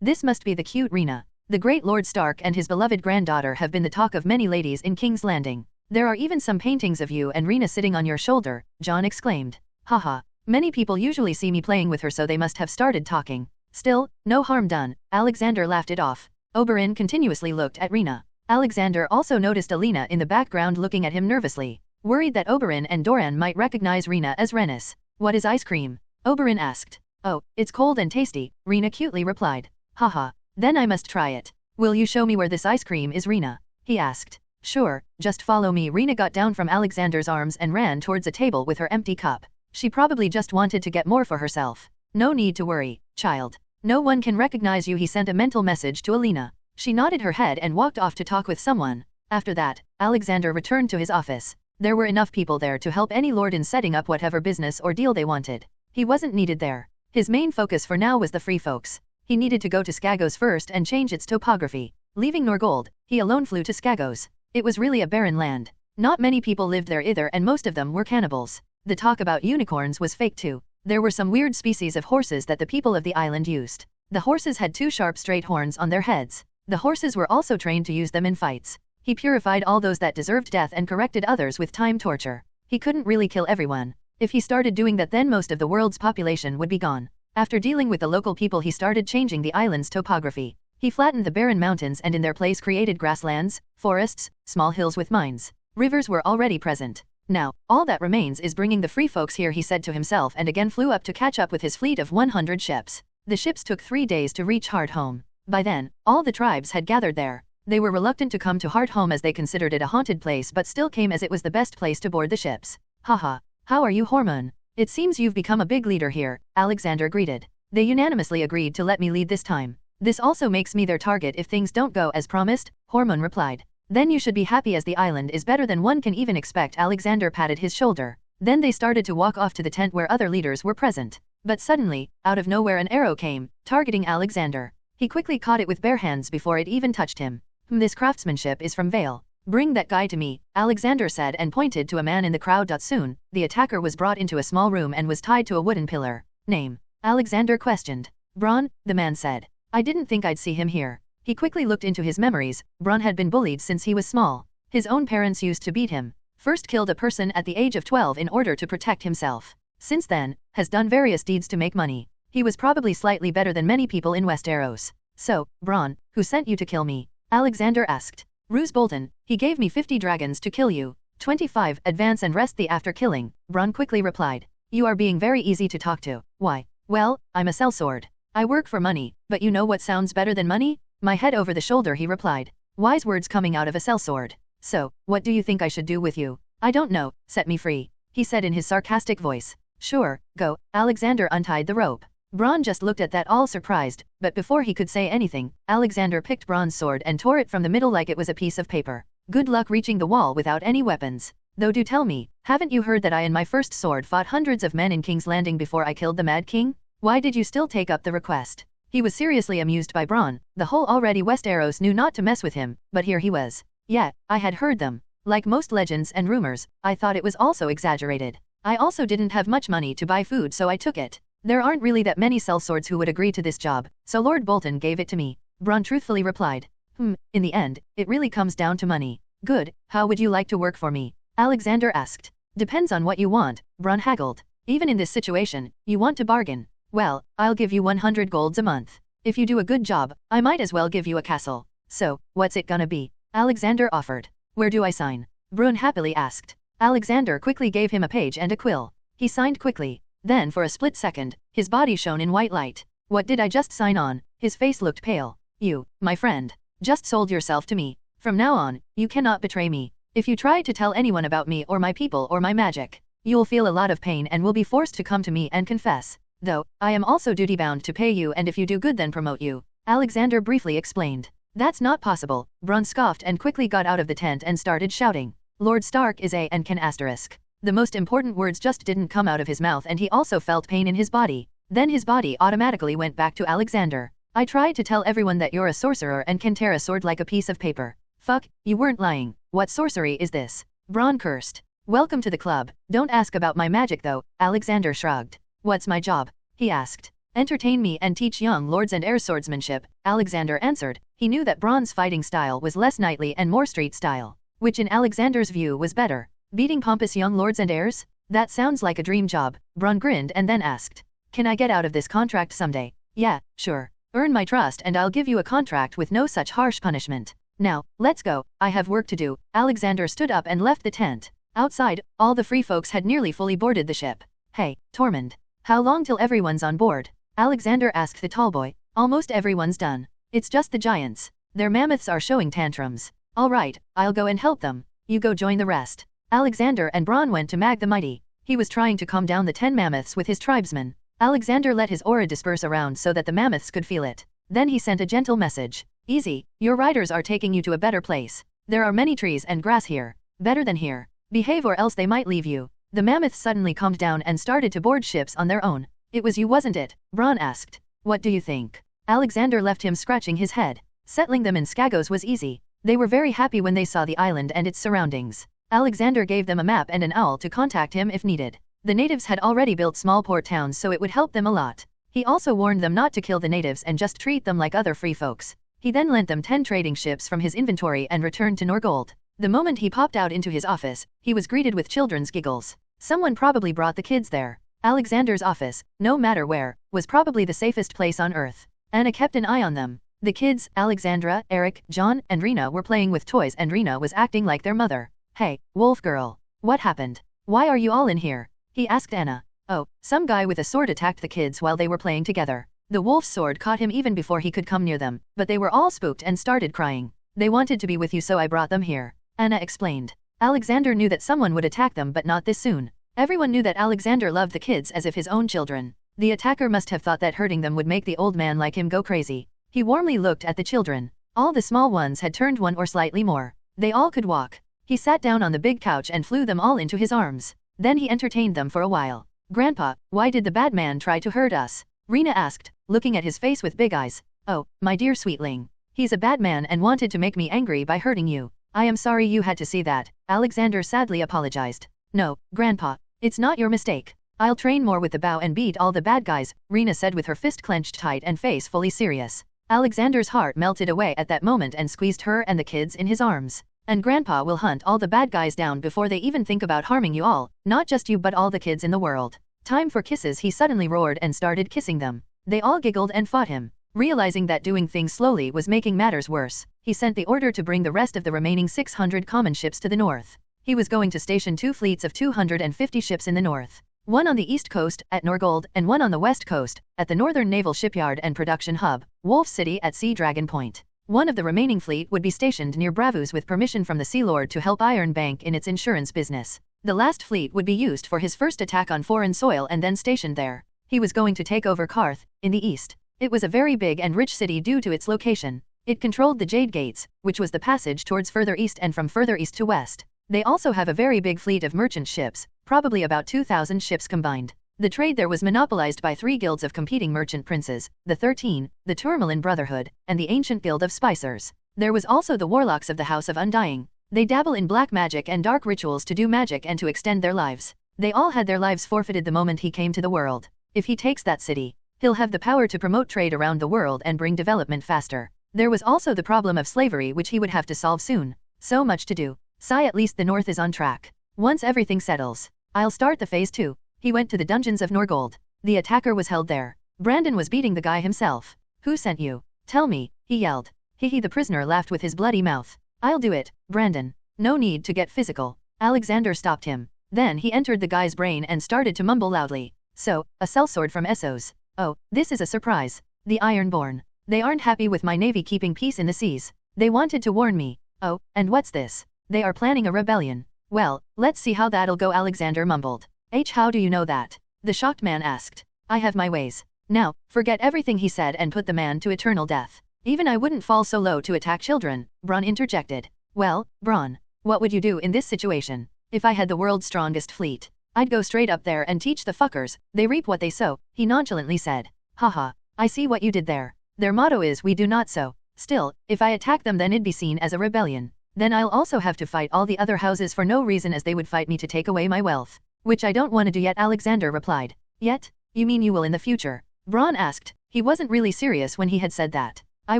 This must be the cute Rena. The great Lord Stark and his beloved granddaughter have been the talk of many ladies in King's Landing. There are even some paintings of you and Rena sitting on your shoulder, Jon exclaimed. Haha, many people usually see me playing with her so they must have started talking. Still, no harm done, Alexander laughed it off. Oberyn continuously looked at Rena. Alexander also noticed Alina in the background looking at him nervously, worried that Oberyn and Doran might recognize Rena as Rhaenys. What is ice cream? Oberyn asked. Oh, it's cold and tasty, Rena cutely replied. Haha, then I must try it. Will you show me where this ice cream is, Rena? He asked. Sure, just follow me. Rena got down from Alexander's arms and ran towards a table with her empty cup. She probably just wanted to get more for herself. No need to worry, child. No one can recognize you, he sent a mental message to Alina. She nodded her head and walked off to talk with someone. After that, Alexander returned to his office. There were enough people there to help any lord in setting up whatever business or deal they wanted. He wasn't needed there. His main focus for now was the free folks. He needed to go to Skagos first and change its topography. Leaving Norgold, he alone flew to Skagos. It was really a barren land. Not many people lived there either and most of them were cannibals. The talk about unicorns was fake too. There were some weird species of horses that the people of the island used. The horses had two sharp straight horns on their heads. The horses were also trained to use them in fights. He purified all those that deserved death and corrected others with time torture. He couldn't really kill everyone. If he started doing that then most of the world's population would be gone. After dealing with the local people he started changing the island's topography. He flattened the barren mountains and in their place created grasslands, forests, small hills with mines. Rivers were already present. Now, all that remains is bringing the free folks here, he said to himself and again flew up to catch up with his fleet of 100 ships. The ships took 3 days to reach Hardhome. By then, all the tribes had gathered there. They were reluctant to come to Hardhome as they considered it a haunted place but still came as it was the best place to board the ships. Haha, how are you, Hormone? It seems you've become a big leader here, Alexander greeted. They unanimously agreed to let me lead this time. This also makes me their target if things don't go as promised, Hormone replied. Then you should be happy as the island is better than one can even expect. Alexander patted his shoulder. Then they started to walk off to the tent where other leaders were present. But suddenly, out of nowhere an arrow came, targeting Alexander. He quickly caught it with bare hands before it even touched him. This craftsmanship is from Vale. Bring that guy to me, Alexander said and pointed to a man in the crowd. Soon, the attacker was brought into a small room and was tied to a wooden pillar. Name? Alexander questioned. Bronn, the man said. I didn't think I'd see him here. He quickly looked into his memories. Bronn had been bullied since he was small. His own parents used to beat him. First killed a person at the age of 12 in order to protect himself. Since then, has done various deeds to make money. He was probably slightly better than many people in Westeros. So, Bronn, who sent you to kill me? Alexander asked. Roose Bolton, he gave me 50 dragons to kill you. 25, advance and rest the after killing, Bronn quickly replied. You are being very easy to talk to. Why? Well, I'm a sellsword. I work for money, but you know what sounds better than money? My head over the shoulder, he replied. Wise words coming out of a sellsword. So, what do you think I should do with you? I don't know, set me free, he said in his sarcastic voice. Sure, go. Alexander untied the rope. Bronn just looked at that all surprised, but before he could say anything, Alexander picked Bronn's sword and tore it from the middle like it was a piece of paper. Good luck reaching the wall without any weapons. Though do tell me, haven't you heard that I and my first sword fought hundreds of men in King's Landing before I killed the Mad King? Why did you still take up the request? He was seriously amused by Bronn. The whole already Westeros knew not to mess with him, but here he was. Yeah, I had heard them. Like most legends and rumors, I thought it was also exaggerated. I also didn't have much money to buy food, so I took it. There aren't really that many sellswords who would agree to this job, so Lord Bolton gave it to me. Bronn truthfully replied. In the end, it really comes down to money. Good, how would you like to work for me? Alexander asked. Depends on what you want, Bronn haggled. Even in this situation, you want to bargain. Well, I'll give you 100 golds a month. If you do a good job, I might as well give you a castle. So, what's it gonna be? Alexander offered. Where do I sign? Bronn happily asked. Alexander quickly gave him a page and a quill. He signed quickly. Then for a split second, his body shone in white light. What did I just sign on? His face looked pale. You, my friend, just sold yourself to me. From now on, you cannot betray me. If you try to tell anyone about me or my people or my magic, you'll feel a lot of pain and will be forced to come to me and confess. Though, I am also duty-bound to pay you, and if you do good then promote you. Alexander briefly explained. That's not possible, Bronn scoffed and quickly got out of the tent and started shouting. Lord Stark is a and can asterisk. The most important words just didn't come out of his mouth, and he also felt pain in his body. Then his body automatically went back to Alexander. I tried to tell everyone that you're a sorcerer and can tear a sword like a piece of paper. Fuck, you weren't lying. What sorcery is this? Bronn cursed. Welcome to the club. Don't ask about my magic though, Alexander shrugged. What's my job? He asked. Entertain me and teach young lords and heirs swordsmanship, Alexander answered. He knew that Bronn's fighting style was less knightly and more street style, which in Alexander's view was better. Beating pompous young lords and heirs? That sounds like a dream job. Bronn grinned and then asked. Can I get out of this contract someday? Yeah, sure. Earn my trust and I'll give you a contract with no such harsh punishment. Now, let's go. I have work to do. Alexander stood up and left the tent. Outside, all the free folks had nearly fully boarded the ship. Hey, Tormund. How long till everyone's on board? Alexander asked the tall boy. Almost everyone's done. It's just the giants. Their mammoths are showing tantrums. All right, I'll go and help them. You go join the rest. Alexander and Bronn went to Mag the Mighty. He was trying to calm down the 10 mammoths with his tribesmen. Alexander let his aura disperse around so that the mammoths could feel it. Then he sent a gentle message. Easy, your riders are taking you to a better place. There are many trees and grass here. Better than here. Behave or else they might leave you. The mammoths suddenly calmed down and started to board ships on their own. It was you, wasn't it? Bronn asked. What do you think? Alexander left him scratching his head. Settling them in Skagos was easy. They were very happy when they saw the island and its surroundings. Alexander gave them a map and an owl to contact him if needed. The natives had already built small port towns, so it would help them a lot. He also warned them not to kill the natives and just treat them like other free folks. He then lent them 10 trading ships from his inventory and returned to Norgold. The moment he popped out into his office, he was greeted with children's giggles. Someone probably brought the kids there. Alexander's office, no matter where, was probably the safest place on Earth. Anna kept an eye on them. The kids, Alexandra, Eric, John, and Rena were playing with toys and Rena was acting like their mother. Hey, wolf girl. What happened? Why are you all in here? He asked Anna. Oh, some guy with a sword attacked the kids while they were playing together. The wolf's sword caught him even before he could come near them, but they were all spooked and started crying. They wanted to be with you, so I brought them here, Anna explained. Alexander knew that someone would attack them, but not this soon. Everyone knew that Alexander loved the kids as if his own children. The attacker must have thought that hurting them would make the old man like him go crazy. He warmly looked at the children. All the small ones had turned 1 or slightly more. They all could walk. He sat down on the big couch and flew them all into his arms. Then he entertained them for a while. Grandpa, why did the bad man try to hurt us? Rena asked, looking at his face with big eyes. Oh, my dear sweetling. He's a bad man and wanted to make me angry by hurting you. I am sorry you had to see that, Alexander sadly apologized. No, Grandpa, it's not your mistake. I'll train more with the bow and beat all the bad guys, Rena said with her fist clenched tight and face fully serious. Alexander's heart melted away at that moment and squeezed her and the kids in his arms. And Grandpa will hunt all the bad guys down before they even think about harming you all, not just you but all the kids in the world. Time for kisses, he suddenly roared and started kissing them. They all giggled and fought him. Realizing that doing things slowly was making matters worse, he sent the order to bring the rest of the remaining 600 common ships to the north. He was going to station 2 fleets of 250 ships in the north. One on the east coast, at Norgold, and one on the west coast, at the northern naval shipyard and production hub, Wolf City at Sea Dragon Point. One of the remaining fleet would be stationed near Bravos with permission from the Sea Lord to help Iron Bank in its insurance business. The last fleet would be used for his first attack on foreign soil and then stationed there. He was going to take over Qarth, in the east. It was a very big and rich city due to its location. It controlled the Jade Gates, which was the passage towards further east and from further east to west. They also have a very big fleet of merchant ships, probably about 2,000 ships combined. The trade there was monopolized by 3 guilds of competing merchant princes, the 13, the Tourmaline Brotherhood, and the Ancient Guild of Spicers. There was also the warlocks of the House of Undying. They dabble in black magic and dark rituals to do magic and to extend their lives. They all had their lives forfeited the moment he came to the world. If he takes that city, he'll have the power to promote trade around the world and bring development faster. There was also the problem of slavery which he would have to solve soon. So much to do. Sigh, at least the North is on track. Once everything settles, I'll start the phase 2. He went to the dungeons of Norgold. The attacker was held there. Brandon was beating the guy himself. Who sent you? Tell me, he yelled. Hihi, the prisoner laughed with his bloody mouth. I'll do it, Brandon. No need to get physical. Alexander stopped him. Then he entered the guy's brain and started to mumble loudly. So, a sellsword from Essos. Oh, this is a surprise. The Ironborn. They aren't happy with my navy keeping peace in the seas. They wanted to warn me. Oh, and what's this? They are planning a rebellion. Well, let's see how that'll go, Alexander mumbled. How do you know that? The shocked man asked. I have my ways. Now, forget everything he said and put the man to eternal death. Even I wouldn't fall so low to attack children, Bronn interjected. Well, Bronn, what would you do in this situation? If I had the world's strongest fleet, I'd go straight up there and teach the fuckers, they reap what they sow, he nonchalantly said. Haha, I see what you did there. Their motto is we do not sow. Still, if I attack them then it'd be seen as a rebellion. Then I'll also have to fight all the other houses for no reason as they would fight me to take away my wealth. Which I don't want to do yet, Alexander replied. Yet? You mean you will in the future? Bronn asked. He wasn't really serious when he had said that. I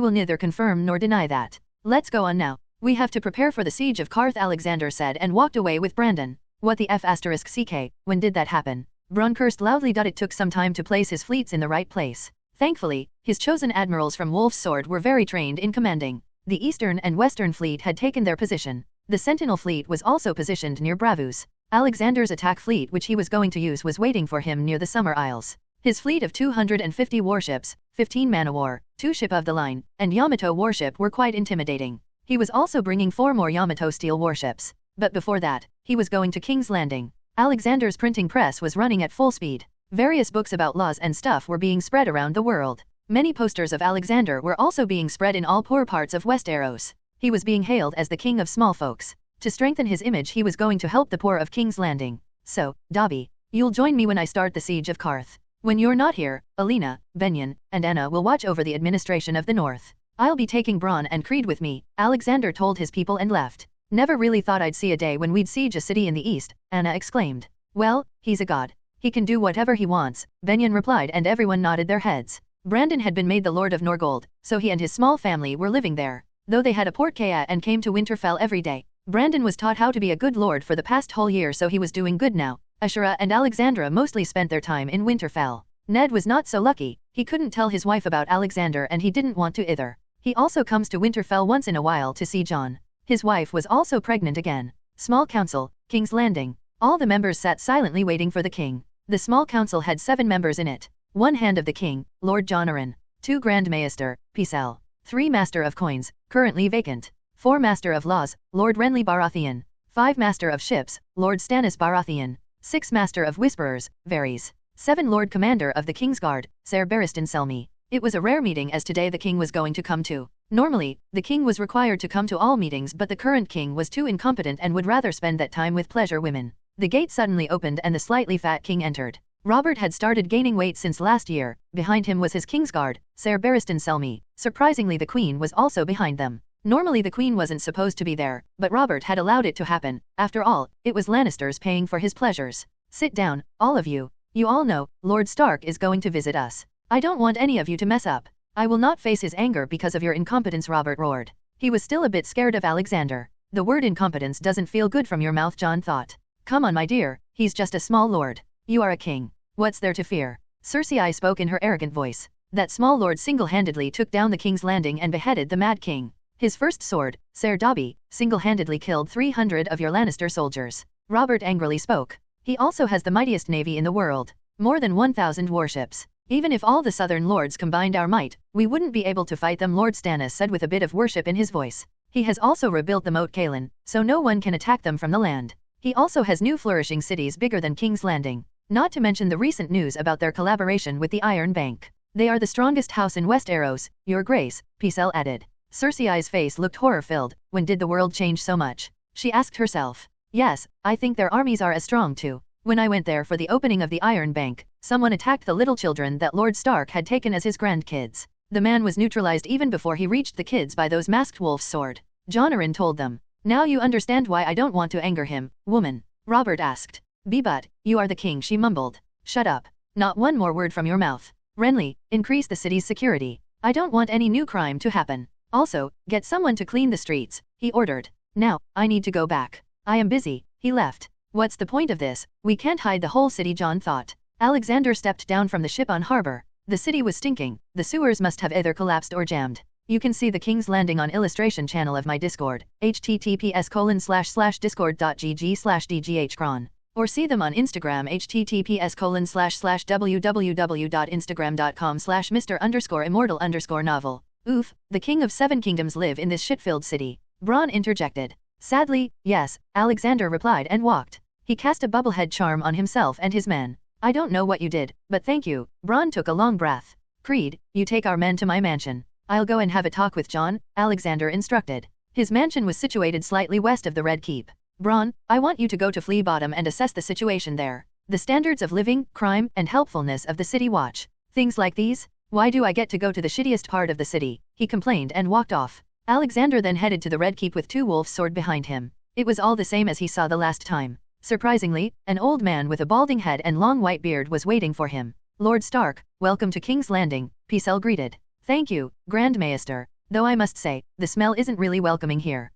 will neither confirm nor deny that. Let's go on now. We have to prepare for the siege of Qarth, Alexander said and walked away with Brandon. What the **CK, when did that happen? Bronn cursed loudly. It took some time to place his fleets in the right place. Thankfully, his chosen admirals from Wolf's Sword were very trained in commanding. The Eastern and Western fleet had taken their position. The Sentinel fleet was also positioned near Bravus. Alexander's attack fleet which he was going to use was waiting for him near the Summer Isles. His fleet of 250 warships, 15 man-o-war, 2 ship of the line, and Yamato warship were quite intimidating. He was also bringing 4 more Yamato steel warships. But before that, he was going to King's Landing. Alexander's printing press was running at full speed. Various books about laws and stuff were being spread around the world. Many posters of Alexander were also being spread in all poor parts of Westeros. He was being hailed as the king of small folks. To strengthen his image he was going to help the poor of King's Landing. So, Dobby, you'll join me when I start the siege of Qarth. When you're not here, Alina, Benyon, and Anna will watch over the administration of the North. I'll be taking Bronn and Creed with me, Alexander told his people and left. Never really thought I'd see a day when we'd siege a city in the east, Anna exclaimed. Well, he's a god. He can do whatever he wants, Benyon replied and everyone nodded their heads. Brandon had been made the Lord of Norgold, so he and his small family were living there. Though they had a port Kea and came to Winterfell every day, Brandon was taught how to be a good lord for the past whole year, so he was doing good now. Ashura and Alexandra mostly spent their time in Winterfell. Ned was not so lucky. He couldn't tell his wife about Alexander and he didn't want to either. He also comes to Winterfell once in a while to see Jon. His wife was also pregnant again. Small Council, King's Landing. All the members sat silently waiting for the king. The small council had 7 members in it. 1 Hand of the King, Lord Jon Arryn. 2 Grand Maester, Pycelle. 3 Master of Coins, currently vacant. 4 Master of Laws, Lord Renly Baratheon. 5 Master of Ships, Lord Stannis Baratheon. 6 Master of Whisperers, Varys. 7 Lord Commander of the Kingsguard, Ser Barristan Selmy. It was a rare meeting as today the king was going to come to. Normally, the king was required to come to all meetings but the current king was too incompetent and would rather spend that time with pleasure women. The gate suddenly opened and the slightly fat king entered. Robert had started gaining weight since last year. Behind him was his Kingsguard, Ser Barristan Selmy. Surprisingly the queen was also behind them. Normally the queen wasn't supposed to be there, but Robert had allowed it to happen. After all, it was Lannisters paying for his pleasures. Sit down, all of you. You all know, Lord Stark is going to visit us. I don't want any of you to mess up. I will not face his anger because of your incompetence, Robert roared. He was still a bit scared of Alexander. The word incompetence doesn't feel good from your mouth, Jon thought. Come on my dear, he's just a small lord. You are a king. What's there to fear? Cersei spoke in her arrogant voice. That small lord single-handedly took down the King's Landing and beheaded the Mad King. His first sword, Ser Dobby, single-handedly killed 300 of your Lannister soldiers. Robert angrily spoke. He also has the mightiest navy in the world. More than 1,000 warships. Even if all the southern lords combined our might, we wouldn't be able to fight them, Lord Stannis said with a bit of worship in his voice. He has also rebuilt the moat Kaelin, so no one can attack them from the land. He also has new flourishing cities bigger than King's Landing. Not to mention the recent news about their collaboration with the Iron Bank. They are the strongest house in Westeros, Your Grace, Pycelle added. Cersei's face looked horror-filled. When did the world change so much? She asked herself. Yes, I think their armies are as strong too. When I went there for the opening of the Iron Bank, someone attacked the little children that Lord Stark had taken as his grandkids. The man was neutralized even before he reached the kids by those masked wolves' sword. Jon Arryn told them. Now you understand why I don't want to anger him, woman. Robert asked. But, you are the king, she mumbled. Shut up. Not one more word from your mouth. Renly, increase the city's security. I don't want any new crime to happen. Also, get someone to clean the streets, he ordered. Now, I need to go back. I am busy. He left. What's the point of this? We can't hide the whole city, Jon thought. Alexander stepped down from the ship on harbor. The city was stinking. The sewers must have either collapsed or jammed. You can see the King's Landing on illustration channel of my Discord, https://discord.gg/dghcron. Or see them on Instagram, https://www.instagram.com/Mr_Immortal_novel. Oof, the King of Seven Kingdoms live in this shit-filled city. Bronn interjected. Sadly, yes, Alexander replied and walked. He cast a bubblehead charm on himself and his men. I don't know what you did, but thank you. Bronn took a long breath. Creed, you take our men to my mansion. I'll go and have a talk with Jon, Alexander instructed. His mansion was situated slightly west of the Red Keep. Bronn, I want you to go to Flea Bottom and assess the situation there. The standards of living, crime, and helpfulness of the city watch. Things like these? Why do I get to go to the shittiest part of the city? He complained and walked off. Alexander then headed to the Red Keep with two wolves' sword behind him. It was all the same as he saw the last time. Surprisingly, an old man with a balding head and long white beard was waiting for him. Lord Stark, welcome to King's Landing, Pycelle greeted. Thank you, Grand Maester, though I must say, the smell isn't really welcoming here.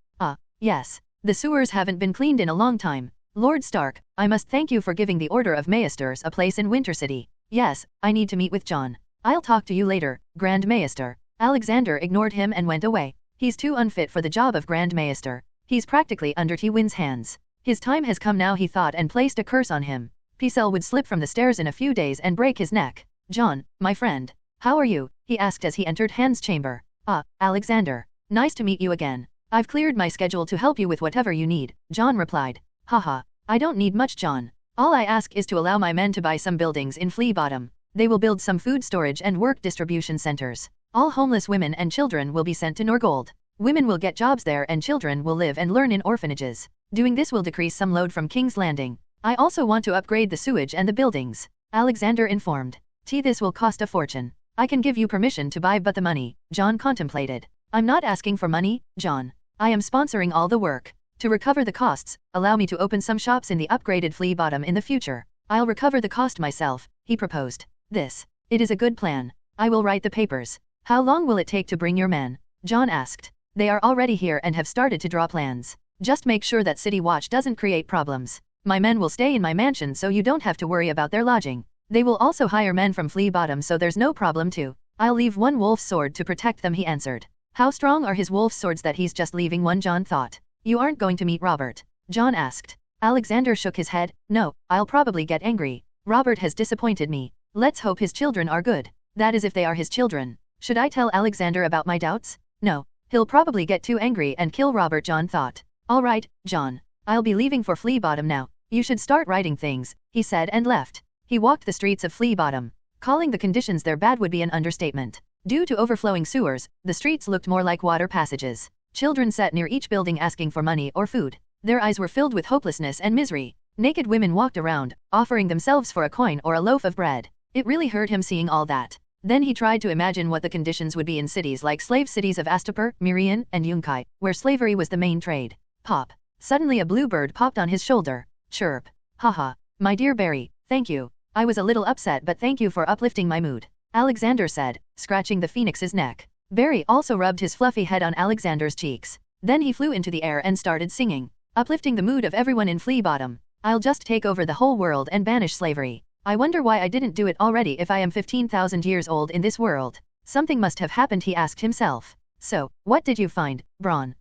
Yes. The sewers haven't been cleaned in a long time. Lord Stark, I must thank you for giving the Order of Maesters a place in Winter City. Yes, I need to meet with Jon. I'll talk to you later, Grand Maester. Alexander ignored him and went away. He's too unfit for the job of Grand Maester. He's practically under Tywin's hands. His time has come now, he thought, and placed a curse on him. Pycelle would slip from the stairs in a few days and break his neck. Jon, my friend. How are you? He asked as he entered Han's chamber. Alexander. Nice to meet you again. I've cleared my schedule to help you with whatever you need, Jon replied. Haha. I don't need much, Jon. All I ask is to allow my men to buy some buildings in Flea Bottom. They will build some food storage and work distribution centers. All homeless women and children will be sent to Norgold. Women will get jobs there and children will live and learn in orphanages. Doing this will decrease some load from King's Landing. I also want to upgrade the sewage and the buildings, Alexander informed. This will cost a fortune. I can give you permission to buy, but the money, Jon contemplated. I'm not asking for money, Jon. I am sponsoring all the work. To recover the costs, allow me to open some shops in the upgraded Flea Bottom in the future. I'll recover the cost myself, he proposed. It is a good plan. I will write the papers. How long will it take to bring your men? Jon asked. They are already here and have started to draw plans. Just make sure that City Watch doesn't create problems. My men will stay in my mansion so you don't have to worry about their lodging. They will also hire men from Flea Bottom so there's no problem too. I'll leave one wolf's sword to protect them, he answered. How strong are his wolf's swords that he's just leaving one, Jon thought. You aren't going to meet Robert? Jon asked. Alexander shook his head. No, I'll probably get angry. Robert has disappointed me. Let's hope his children are good. That is if they are his children. Should I tell Alexander about my doubts? No. He'll probably get too angry and kill Robert, Jon thought. All right, Jon. I'll be leaving for Flea Bottom now. You should start writing things, he said and left. He walked the streets of Flea Bottom. Calling the conditions there bad would be an understatement. Due to overflowing sewers, the streets looked more like water passages. Children sat near each building asking for money or food. Their eyes were filled with hopelessness and misery. Naked women walked around, offering themselves for a coin or a loaf of bread. It really hurt him seeing all that. Then he tried to imagine what the conditions would be in cities like slave cities of Astapor, Mirian, and Yunkai, where slavery was the main trade. Pop. Suddenly a blue bird popped on his shoulder. Chirp. Haha. My dear Barry, thank you. I was a little upset, but thank you for uplifting my mood, Alexander said, scratching the phoenix's neck. Barry also rubbed his fluffy head on Alexander's cheeks. Then he flew into the air and started singing, uplifting the mood of everyone in Flea Bottom. I'll just take over the whole world and banish slavery. I wonder why I didn't do it already if I am 15,000 years old in this world. Something must have happened, he asked himself. So, what did you find, Bronn?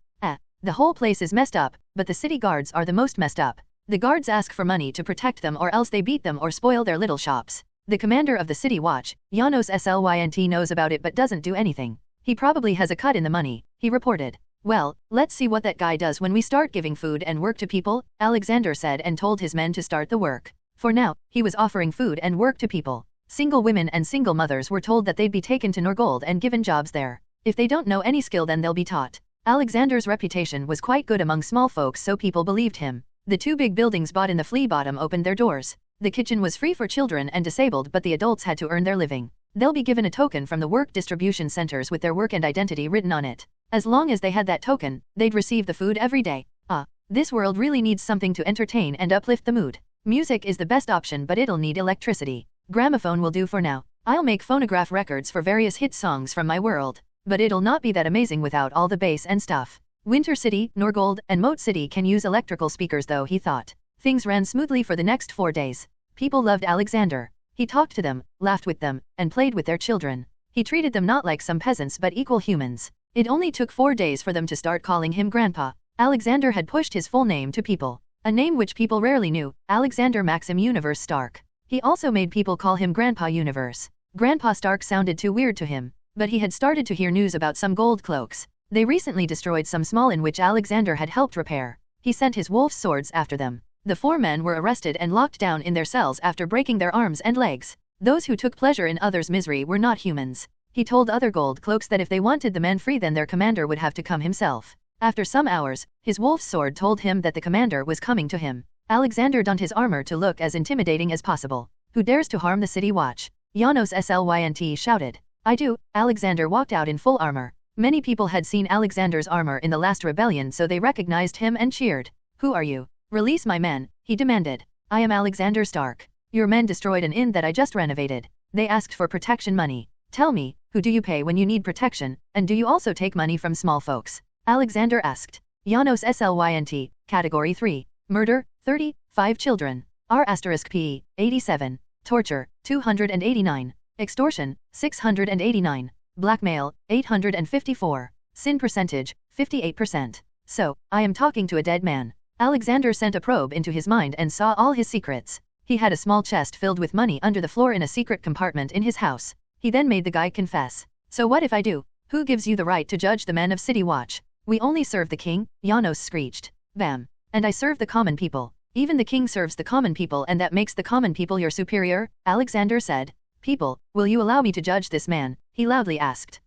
The whole place is messed up, but the city guards are the most messed up. The guards ask for money to protect them or else they beat them or spoil their little shops. The commander of the city watch, Janos Slynt, knows about it but doesn't do anything. He probably has a cut in the money, he reported. Well, let's see what that guy does when we start giving food and work to people, Alexander said and told his men to start the work. For now, he was offering food and work to people. Single women and single mothers were told that they'd be taken to Norgold and given jobs there. If they don't know any skill, then they'll be taught. Alexander's reputation was quite good among small folks, so people believed him. The 2 big buildings bought in the Flea Bottom opened their doors. The kitchen was free for children and disabled, but the adults had to earn their living. They'll be given a token from the work distribution centers with their work and identity written on it. As long as they had that token, they'd receive the food every day. This world really needs something to entertain and uplift the mood. Music is the best option, but it'll need electricity. Gramophone will do for now. I'll make phonograph records for various hit songs from my world. But it'll not be that amazing without all the bass and stuff. Winter City, Norgold, and Moat City can use electrical speakers though, he thought. Things ran smoothly for the next 4 days. People loved Alexander. He talked to them, laughed with them, and played with their children. He treated them not like some peasants but equal humans. It only took 4 days for them to start calling him Grandpa. Alexander had pushed his full name to people. A name which people rarely knew, Alexander Maxim Universe Stark. He also made people call him Grandpa Universe. Grandpa Stark sounded too weird to him, but he had started to hear news about some gold cloaks. They recently destroyed some small inn which Alexander had helped repair. He sent his wolf's swords after them. The 4 men were arrested and locked down in their cells after breaking their arms and legs. Those who took pleasure in others' misery were not humans. He told other gold cloaks that if they wanted the men free, then their commander would have to come himself. After some hours, his wolf's sword told him that the commander was coming to him. Alexander donned his armor to look as intimidating as possible. Who dares to harm the city watch? Janos Slynt shouted. I do. Alexander walked out in full armor. Many people had seen Alexander's armor in the last rebellion, so they recognized him and cheered. Who are you? Release my men, he demanded. I am Alexander Stark. Your men destroyed an inn that I just renovated. They asked for protection money. Tell me, who do you pay when you need protection, and do you also take money from small folks? Alexander asked. Janos Slynt, Category 3. Murder, 30, 5 children. R*P, 87. Torture, 289. Extortion, 689. Blackmail, 854. Sin percentage, 58%. So, I am talking to a dead man. Alexander sent a probe into his mind and saw all his secrets. He had a small chest filled with money under the floor in a secret compartment in his house. He then made the guy confess. So what if I do? Who gives you the right to judge the men of City Watch? We only serve the king, Janos screeched. Bam. And I serve the common people. Even the king serves the common people, and that makes the common people your superior, Alexander said. People, will you allow me to judge this man? He loudly asked.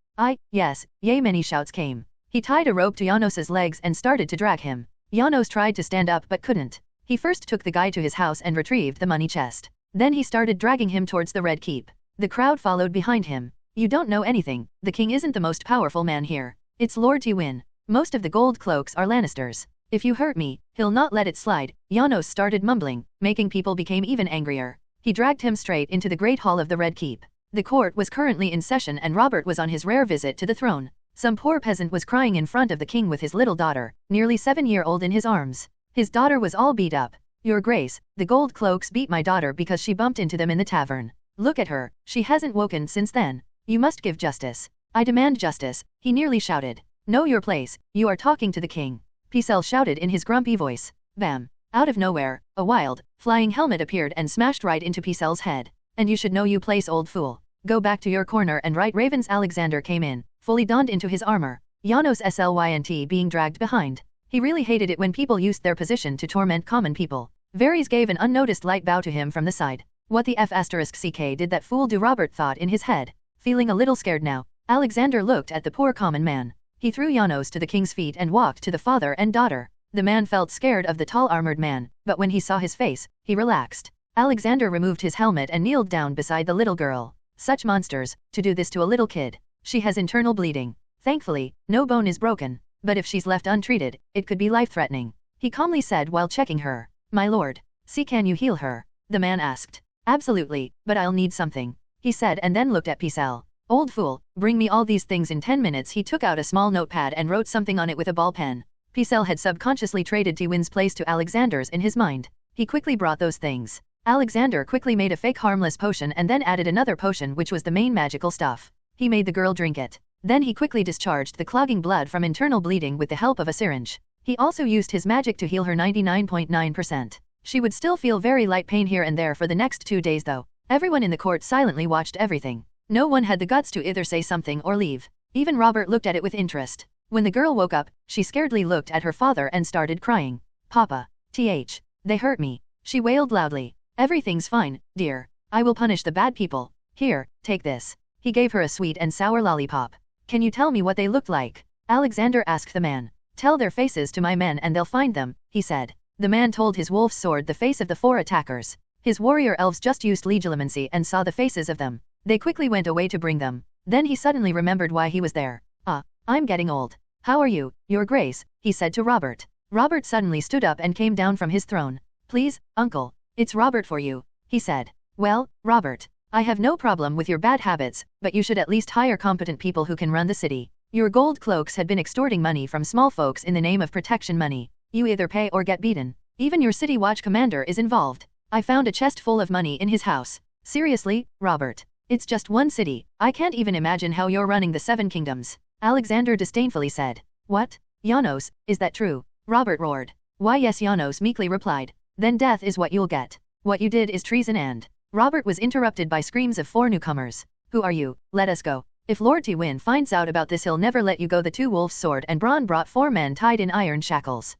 Yes, yay, many shouts came. He tied a rope to Janos's legs and started to drag him. Janos tried to stand up but couldn't. He first took the guy to his house and retrieved the money chest. Then he started dragging him towards the Red Keep. The crowd followed behind him. You don't know anything, the king isn't the most powerful man here. It's Lord Tywin. Most of the gold cloaks are Lannisters. If you hurt me, he'll not let it slide, Janos started mumbling, making people become even angrier. He dragged him straight into the Great Hall of the Red Keep. The court was currently in session and Robert was on his rare visit to the throne. Some poor peasant was crying in front of the king with his little daughter, nearly 7-year-old, in his arms. His daughter was all beat up. Your Grace, the gold cloaks beat my daughter because she bumped into them in the tavern. Look at her, she hasn't woken since then. You must give justice. I demand justice, he nearly shouted. Know your place, you are talking to the king. Pycelle shouted in his grumpy voice. Bam. Out of nowhere, a wild, flying helmet appeared and smashed right into Pycelle's head. And you should know you place, old fool. Go back to your corner and write ravens. Alexander came in, fully donned into his armor. Janos Slynt being dragged behind. He really hated it when people used their position to torment common people. Varys gave an unnoticed light bow to him from the side. What the F***ck did that fool do? Robert thought in his head. Feeling a little scared now, Alexander looked at the poor common man. He threw Janos to the king's feet and walked to the father and daughter. The man felt scared of the tall armored man, but when he saw his face, he relaxed. Alexander removed his helmet and kneeled down beside the little girl. Such monsters, to do this to a little kid. She has internal bleeding. Thankfully, no bone is broken, but if she's left untreated, it could be life-threatening. He calmly said while checking her. My lord, can you heal her? The man asked. Absolutely, but I'll need something, he said, and then looked at Pycelle. Old fool, bring me all these things in 10 minutes. He took out a small notepad and wrote something on it with a ball pen. Pycelle had subconsciously traded Tywin's place to Alexander's in his mind. He quickly brought those things. Alexander quickly made a fake harmless potion and then added another potion which was the main magical stuff. He made the girl drink it. Then he quickly discharged the clogging blood from internal bleeding with the help of a syringe. He also used his magic to heal her 99.9%. She would still feel very light pain here and there for the next 2 days though. Everyone in the court silently watched everything. No one had the guts to either say something or leave. Even Robert looked at it with interest. When the girl woke up, she scaredly looked at her father and started crying. Papa. They hurt me. She wailed loudly. Everything's fine, dear. I will punish the bad people. Here, take this. He gave her a sweet and sour lollipop. Can you tell me what they looked like? Alexander asked the man. Tell their faces to my men and they'll find them, he said. The man told his wolf's sword the face of the 4 attackers. His warrior elves just used legilimency and saw the faces of them. They quickly went away to bring them. Then he suddenly remembered why he was there. I'm getting old. How are you, Your Grace, he said to Robert. Robert suddenly stood up and came down from his throne. Please, uncle. It's Robert for you, he said. Well, Robert, I have no problem with your bad habits, but you should at least hire competent people who can run the city. Your gold cloaks had been extorting money from small folks in the name of protection money. You either pay or get beaten. Even your city watch commander is involved. I found a chest full of money in his house. Seriously, Robert. It's just one city. I can't even imagine how you're running the 7 kingdoms. Alexander disdainfully said. What? Janos, is that true? Robert roared. Why yes, Janos meekly replied. Then death is what you'll get. What you did is treason and... Robert was interrupted by screams of 4 newcomers. Who are you? Let us go. If Lord Tywin finds out about this he'll never let you go. The 2 wolves' sword and Bronn brought 4 men tied in iron shackles.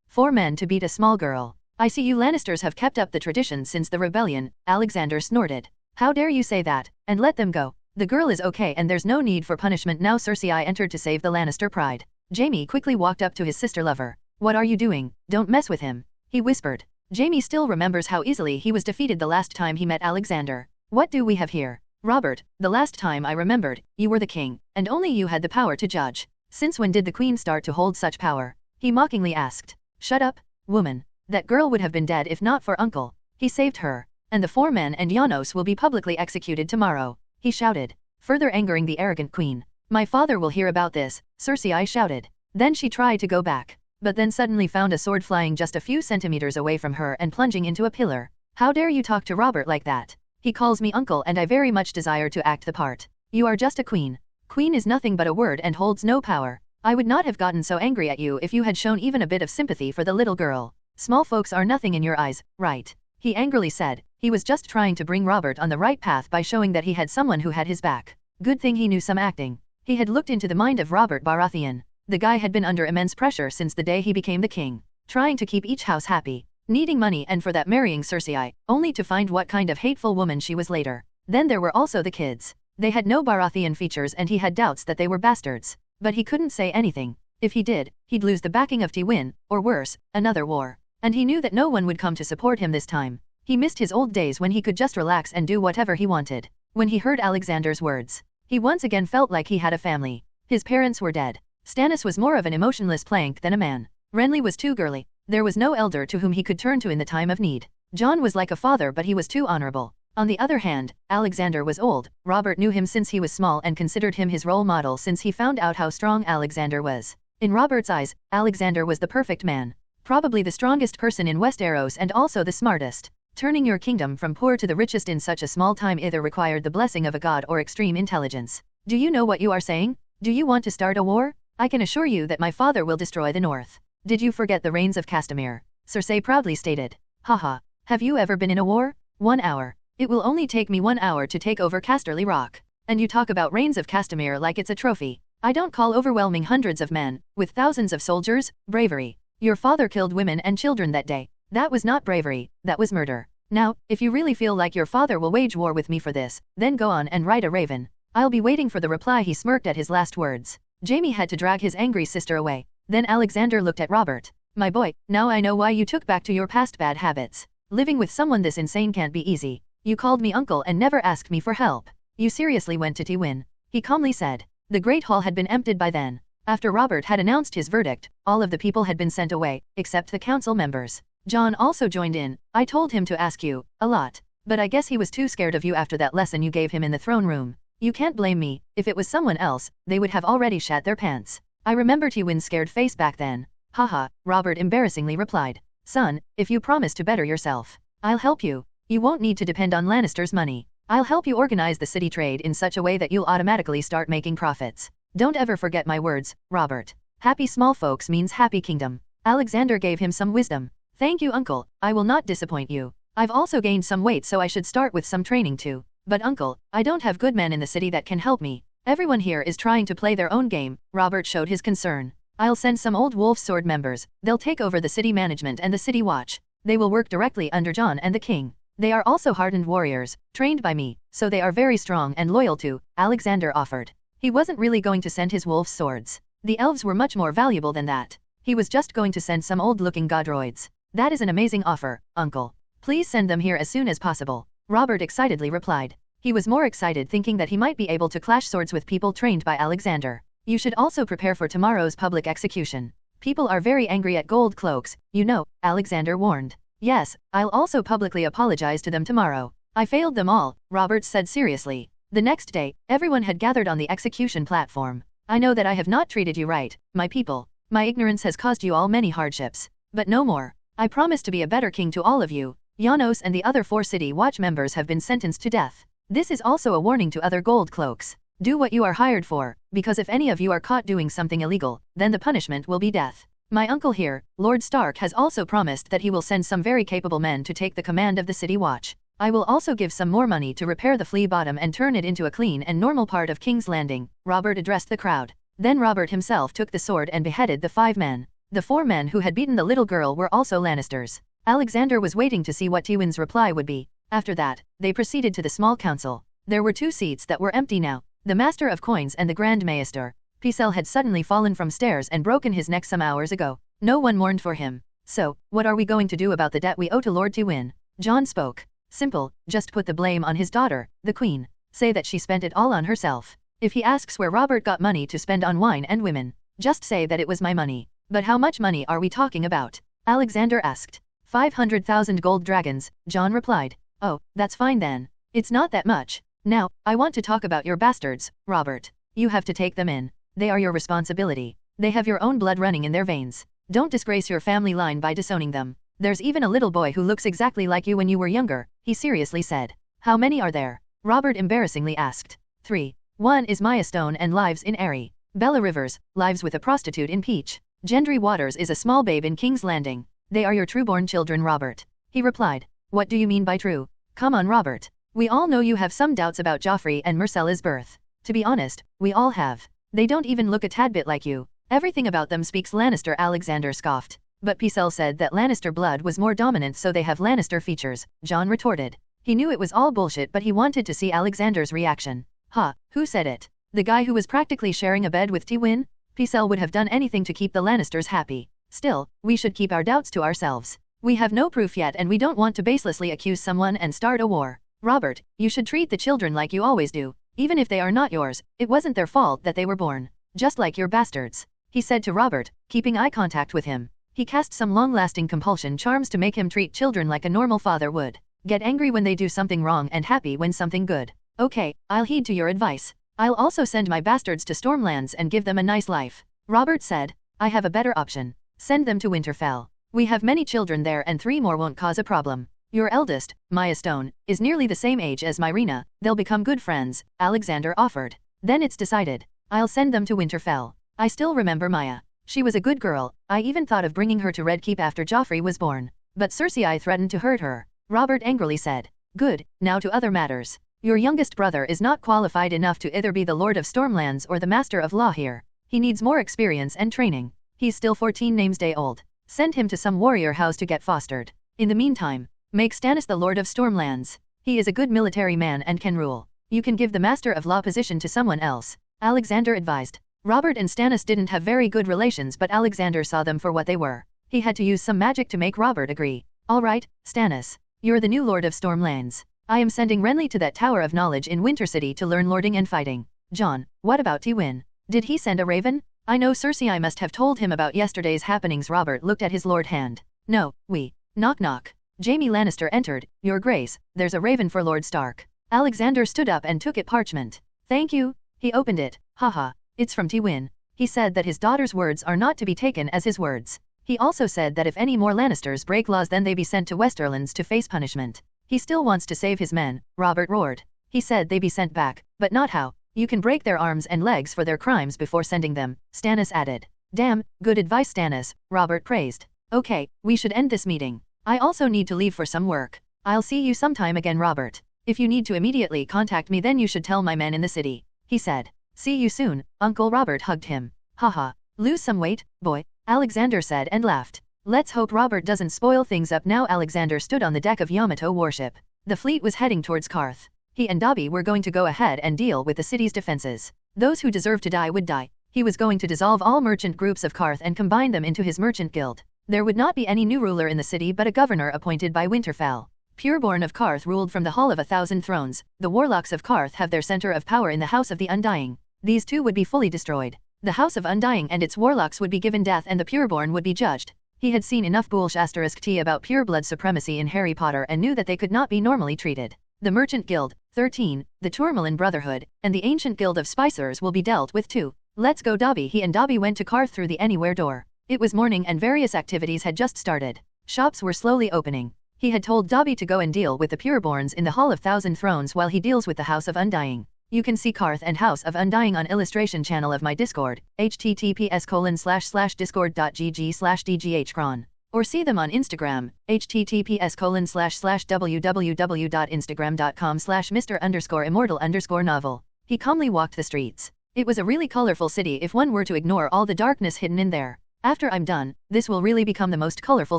4 men to beat a small girl. I see you Lannisters have kept up the tradition since the rebellion, Alexander snorted. How dare you say that, and let them go. The girl is okay and there's no need for punishment now. Cersei entered to save the Lannister pride. Jaime quickly walked up to his sister lover. What are you doing? Don't mess with him, he whispered. Jaime still remembers how easily he was defeated the last time he met Alexander. What do we have here? Robert, the last time I remembered, you were the king, and only you had the power to judge. Since when did the queen start to hold such power? He mockingly asked. Shut up, woman. That girl would have been dead if not for uncle. He saved her. And the 4 men and Janos will be publicly executed tomorrow, he shouted, further angering the arrogant queen. My father will hear about this, Cersei shouted. Then she tried to go back, but then suddenly found a sword flying just a few centimeters away from her and plunging into a pillar. How dare you talk to Robert like that? He calls me uncle and I very much desire to act the part. You are just a queen. Queen is nothing but a word and holds no power. I would not have gotten so angry at you if you had shown even a bit of sympathy for the little girl. Small folks are nothing in your eyes, right? He angrily said. He was just trying to bring Robert on the right path by showing that he had someone who had his back. Good thing he knew some acting. He had looked into the mind of Robert Baratheon. The guy had been under immense pressure since the day he became the king, trying to keep each house happy, needing money and for that marrying Cersei, only to find what kind of hateful woman she was later. Then there were also the kids. They had no Baratheon features and he had doubts that they were bastards. But he couldn't say anything. If he did, he'd lose the backing of Tywin, or worse, another war. And he knew that no one would come to support him this time. He missed his old days when he could just relax and do whatever he wanted. When he heard Alexander's words, he once again felt like he had a family. His parents were dead. Stannis was more of an emotionless plank than a man. Renly was too girly. There was no elder to whom he could turn to in the time of need. Jon was like a father but he was too honorable. On the other hand, Alexander was old. Robert knew him since he was small and considered him his role model since he found out how strong Alexander was. In Robert's eyes, Alexander was the perfect man. Probably the strongest person in Westeros and also the smartest. Turning your kingdom from poor to the richest in such a small time either required the blessing of a god or extreme intelligence. Do you know what you are saying? Do you want to start a war? I can assure you that my father will destroy the north. Did you forget the reigns of Castamere? Cersei proudly stated. Haha. Have you ever been in a war? 1 hour. It will only take me 1 hour to take over Casterly Rock. And you talk about reigns of Castamere like it's a trophy. I don't call overwhelming hundreds of men, with thousands of soldiers, bravery. Your father killed women and children that day. That was not bravery, that was murder. Now, if you really feel like your father will wage war with me for this, then go on and ride a raven. I'll be waiting for the reply. He smirked at his last words. Jaime had to drag his angry sister away. Then Alexander looked at Robert. My boy, now I know why you took back to your past bad habits. Living with someone this insane can't be easy. You called me uncle and never asked me for help. You seriously went to Tywin, he calmly said. The Great Hall had been emptied by then. After Robert had announced his verdict, all of the people had been sent away, except the council members. Jon also joined in. I told him to ask you, a lot. But I guess he was too scared of you after that lesson you gave him in the throne room. You can't blame me. If it was someone else, they would have already shat their pants. I remember Tywin's scared face back then. Haha, Robert embarrassingly replied. Son, if you promise to better yourself, I'll help you. You won't need to depend on Lannister's money. I'll help you organize the city trade in such a way that you'll automatically start making profits. Don't ever forget my words, Robert. Happy small folks means happy kingdom. Alexander gave him some wisdom. Thank you, uncle. I will not disappoint you. I've also gained some weight, so I should start with some training too. But uncle, I don't have good men in the city that can help me. Everyone here is trying to play their own game. Robert showed his concern. I'll send some old wolf sword members. They'll take over the city management and the city watch. They will work directly under Jon and the king. They are also hardened warriors, trained by me, so they are very strong and loyal too, Alexander offered. He wasn't really going to send his wolf's swords. The elves were much more valuable than that. He was just going to send some old-looking godroids. That is an amazing offer, uncle. Please send them here as soon as possible, Robert excitedly replied. He was more excited thinking that he might be able to clash swords with people trained by Alexander. You should also prepare for tomorrow's public execution. People are very angry at gold cloaks, you know, Alexander warned. Yes, I'll also publicly apologize to them tomorrow. I failed them all, Robert said seriously. The next day, everyone had gathered on the execution platform. I know that I have not treated you right, my people. My ignorance has caused you all many hardships. But no more. I promise to be a better king to all of you. Janos and the other 4 City Watch members have been sentenced to death. This is also a warning to other gold cloaks. Do what you are hired for, because if any of you are caught doing something illegal, then the punishment will be death. My uncle here, Lord Stark, has also promised that he will send some very capable men to take the command of the City Watch. I will also give some more money to repair the flea bottom and turn it into a clean and normal part of King's Landing, Robert addressed the crowd. Then Robert himself took the sword and beheaded the 5 men. The 4 men who had beaten the little girl were also Lannisters. Alexander was waiting to see what Tywin's reply would be. After that, they proceeded to the small council. There were 2 seats that were empty now. The Master of Coins and the Grand Maester. Pycelle had suddenly fallen from stairs and broken his neck some hours ago. No one mourned for him. So, what are we going to do about the debt we owe to Lord Tywin? Jon spoke. Simple, just put the blame on his daughter, the Queen. Say that she spent it all on herself. If he asks where Robert got money to spend on wine and women, just say that it was my money. But how much money are we talking about? Alexander asked. 500,000 gold dragons, Jon replied. Oh, that's fine then. It's not that much. Now, I want to talk about your bastards, Robert. You have to take them in. They are your responsibility. They have your own blood running in their veins. Don't disgrace your family line by disowning them. There's even a little boy who looks exactly like you when you were younger, he seriously said. How many are there? Robert embarrassingly asked. 3. One is Maya Stone and lives in Aerie. Bella Rivers, lives with a prostitute in Peach. Gendry Waters is a small babe in King's Landing. They are your true-born children, Robert. He replied. What do you mean by true? Come on, Robert. We all know you have some doubts about Joffrey and Myrcella's birth. To be honest, we all have. They don't even look a tad bit like you. Everything about them speaks Lannister, Alexander scoffed. But Pycelle said that Lannister blood was more dominant, so they have Lannister features, Jon retorted. He knew it was all bullshit, but he wanted to see Alexander's reaction. Ha, who said it? The guy who was practically sharing a bed with Tywin? Pycelle would have done anything to keep the Lannisters happy. Still, we should keep our doubts to ourselves. We have no proof yet and we don't want to baselessly accuse someone and start a war. Robert, you should treat the children like you always do. Even if they are not yours, it wasn't their fault that they were born. Just like your bastards. He said to Robert, keeping eye contact with him. He cast some long-lasting compulsion charms to make him treat children like a normal father would. Get angry when they do something wrong and happy when something good. Okay, I'll heed to your advice. I'll also send my bastards to Stormlands and give them a nice life. Robert said. I have a better option. Send them to Winterfell. We have many children there and 3 more won't cause a problem. Your eldest, Maya Stone, is nearly the same age as Myrina. They'll become good friends, Alexander offered. Then it's decided. I'll send them to Winterfell. I still remember Maya. She was a good girl. I even thought of bringing her to Red Keep after Joffrey was born. But Cersei threatened to hurt her. Robert angrily said. Good, now to other matters. Your youngest brother is not qualified enough to either be the Lord of Stormlands or the Master of Law here. He needs more experience and training. He's still 14 namesday old. Send him to some warrior house to get fostered. In the meantime, make Stannis the Lord of Stormlands. He is a good military man and can rule. You can give the Master of Law position to someone else, Alexander advised. Robert and Stannis didn't have very good relations, but Alexander saw them for what they were. He had to use some magic to make Robert agree. All right, Stannis. You're the new Lord of Stormlands. I am sending Renly to that Tower of Knowledge in Winter City to learn lording and fighting. Jon, what about Tywin? Did he send a raven? I know Cersei must have told him about yesterday's happenings. Robert looked at his lord hand. No, we. Knock knock. Jaime Lannister entered. Your Grace, there's a raven for Lord Stark. Alexander stood up and took it. Parchment. Thank you. He opened it. Haha. It's from Tywin. He said that his daughter's words are not to be taken as his words. He also said that if any more Lannisters break laws, then they be sent to Westerlands to face punishment. He still wants to save his men, Robert roared. He said they be sent back, but not how. You can break their arms and legs for their crimes before sending them, Stannis added. Damn, good advice, Stannis, Robert praised. Okay, we should end this meeting. I also need to leave for some work. I'll see you sometime again, Robert. If you need to immediately contact me, then you should tell my men in the city, he said. See you soon, Uncle. Robert hugged him. Haha, lose some weight, boy, Alexander said and laughed. Let's hope Robert doesn't spoil things up now. Alexander stood on the deck of Yamato warship. The fleet was heading towards Karth. He and Dobby were going to go ahead and deal with the city's defenses. Those who deserved to die would die. He was going to dissolve all merchant groups of Karth and combine them into his merchant guild. There would not be any new ruler in the city but a governor appointed by Winterfell. Pureborn of Karth ruled from the Hall of 1,000 Thrones. The warlocks of Karth have their center of power in the House of the Undying. These two would be fully destroyed. The House of Undying and its warlocks would be given death and the Pureborn would be judged. He had seen enough *T about pure blood supremacy in Harry Potter and knew that they could not be normally treated. The Merchant Guild, 13, the Tourmaline Brotherhood, and the Ancient Guild of Spicers will be dealt with too. Let's go Dobby. He and Dobby went to Karth through the Anywhere door. It was morning and various activities had just started. Shops were slowly opening. He had told Dobby to go and deal with the Pureborns in the Hall of 1,000 Thrones while he deals with the House of Undying. You can see Karth and House of Undying on illustration channel of my Discord, https://discord.gg/dghcron. Or see them on Instagram, https://www.instagram.com/Mr_Immortal_novel. He calmly walked the streets. It was a really colorful city if one were to ignore all the darkness hidden in there. After I'm done, this will really become the most colorful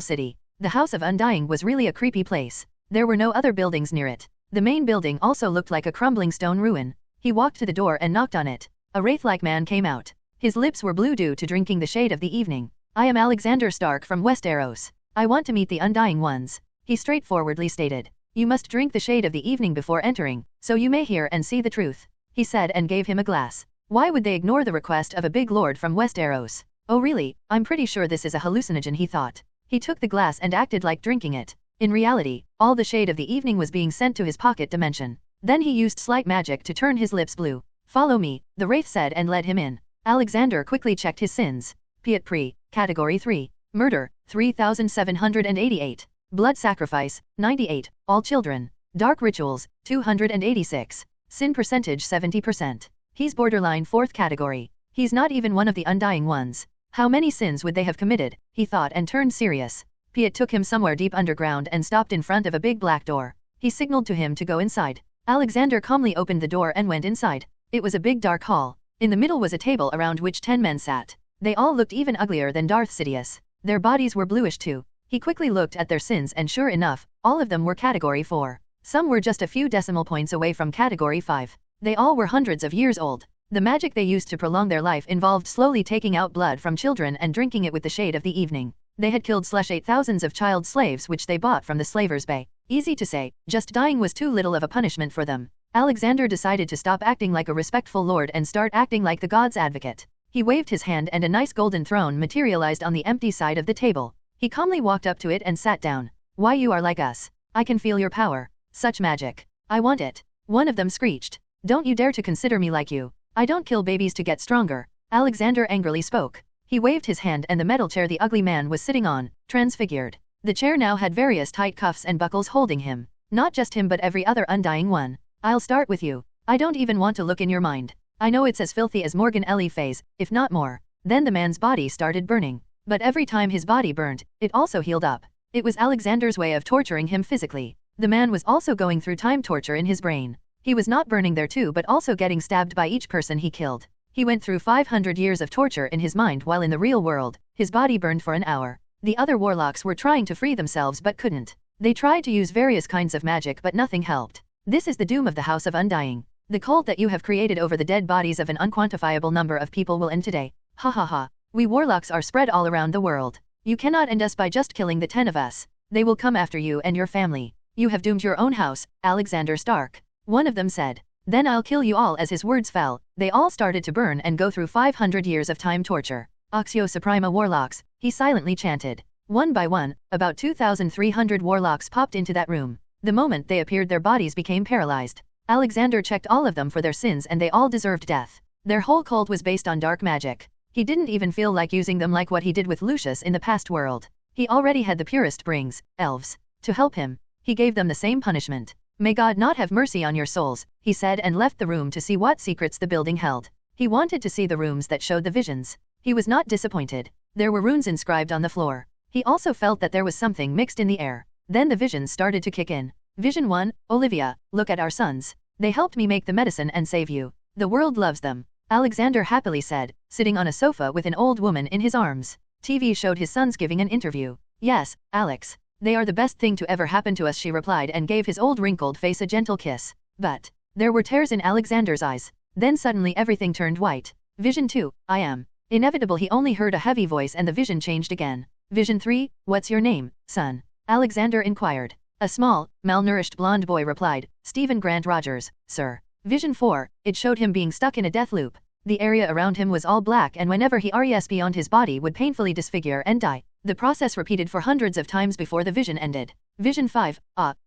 city. The House of Undying was really a creepy place. There were no other buildings near it. The main building also looked like a crumbling stone ruin. He walked to the door and knocked on it. A wraith-like man came out. His lips were blue due to drinking the shade of the evening. I am Alexander Stark from Westeros. I want to meet the Undying Ones. He straightforwardly stated. You must drink the shade of the evening before entering, so you may hear and see the truth. He said and gave him a glass. Why would they ignore the request of a big lord from Westeros? Oh really, I'm pretty sure this is a hallucinogen, he thought. He took the glass and acted like drinking it. In reality, all the shade of the evening was being sent to his pocket dimension. Then he used slight magic to turn his lips blue. Follow me, the wraith said and led him in. Alexander quickly checked his sins. Piet Pre, Category 3. Murder, 3,788. Blood sacrifice, 98. All children. Dark rituals, 286. Sin percentage 70%. He's borderline 4th category. He's not even one of the Undying Ones. How many sins would they have committed, he thought and turned serious. Piet took him somewhere deep underground and stopped in front of a big black door. He signaled to him to go inside. Alexander calmly opened the door and went inside. It was a big dark hall. In the middle was a table around which 10 men sat. They all looked even uglier than Darth Sidious. Their bodies were bluish too. He quickly looked at their sins and sure enough, all of them were category 4. Some were just a few decimal points away from category 5. They all were hundreds of years old. The magic they used to prolong their life involved slowly taking out blood from children and drinking it with the shade of the evening. They had killed /8 thousands of child slaves which they bought from the slavers' bay. Easy to say, just dying was too little of a punishment for them. Alexander decided to stop acting like a respectful lord and start acting like the god's advocate. He waved his hand and a nice golden throne materialized on the empty side of the table. He calmly walked up to it and sat down. Why you are like us? I can feel your power. Such magic. I want it. One of them screeched. Don't you dare to consider me like you. I don't kill babies to get stronger. Alexander angrily spoke. He waved his hand and the metal chair the ugly man was sitting on, transfigured. The chair now had various tight cuffs and buckles holding him. Not just him but every other Undying One. I'll start with you. I don't even want to look in your mind. I know it's as filthy as Morgan Le Fay's, if not more. Then the man's body started burning. But every time his body burnt, it also healed up. It was Alexander's way of torturing him physically. The man was also going through time torture in his brain. He was not burning there too but also getting stabbed by each person he killed. He went through 500 years of torture in his mind while in the real world, his body burned for an hour. The other warlocks were trying to free themselves but couldn't. They tried to use various kinds of magic but nothing helped. This is the doom of the House of Undying. The cult that you have created over the dead bodies of an unquantifiable number of people will end today. Ha ha ha. We warlocks are spread all around the world. You cannot end us by just killing the 10 of us. They will come after you and your family. You have doomed your own house, Alexander Stark. One of them said. Then I'll kill you all. As his words fell, they all started to burn and go through 500 years of time torture. Oxio Suprema warlocks, he silently chanted. One by one, about 2,300 warlocks popped into that room. The moment they appeared their bodies became paralyzed. Alexander checked all of them for their sins and they all deserved death. Their whole cult was based on dark magic. He didn't even feel like using them like what he did with Lucius in the past world. He already had the purest brings, elves, to help him. He gave them the same punishment. May God not have mercy on your souls, he said and left the room to see what secrets the building held. He wanted to see the rooms that showed the visions. He was not disappointed. There were runes inscribed on the floor. He also felt that there was something mixed in the air. Then the visions started to kick in. Vision 1, Olivia, look at our sons. They helped me make the medicine and save you. The world loves them. Alexander happily said, sitting on a sofa with an old woman in his arms. TV showed his sons giving an interview. Yes, Alex. They are the best thing to ever happen to us, she replied and gave his old wrinkled face a gentle kiss. But there were tears in Alexander's eyes. Then suddenly everything turned white. Vision 2, I am. Inevitable, he only heard a heavy voice and the vision changed again. Vision 3, what's your name, son? Alexander inquired. A small, malnourished blonde boy replied, Stephen Grant Rogers, sir. Vision 4, it showed him being stuck in a death loop. The area around him was all black and whenever he res beyond his body would painfully disfigure and die. The process repeated for hundreds of times before the vision ended. Vision 5,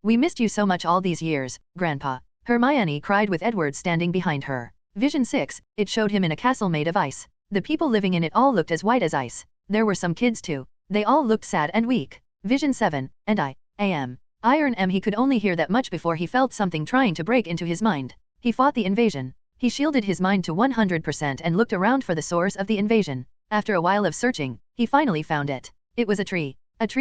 we missed you so much all these years, Grandpa. Hermione cried with Edward standing behind her. Vision 6, it showed him in a castle made of ice. The people living in it all looked as white as ice. There were some kids too. They all looked sad and weak. Vision 7, and I am. Iron M. He could only hear that much before he felt something trying to break into his mind. He fought the invasion. He shielded his mind to 100% and looked around for the source of the invasion. After a while of searching, he finally found it. It was a tree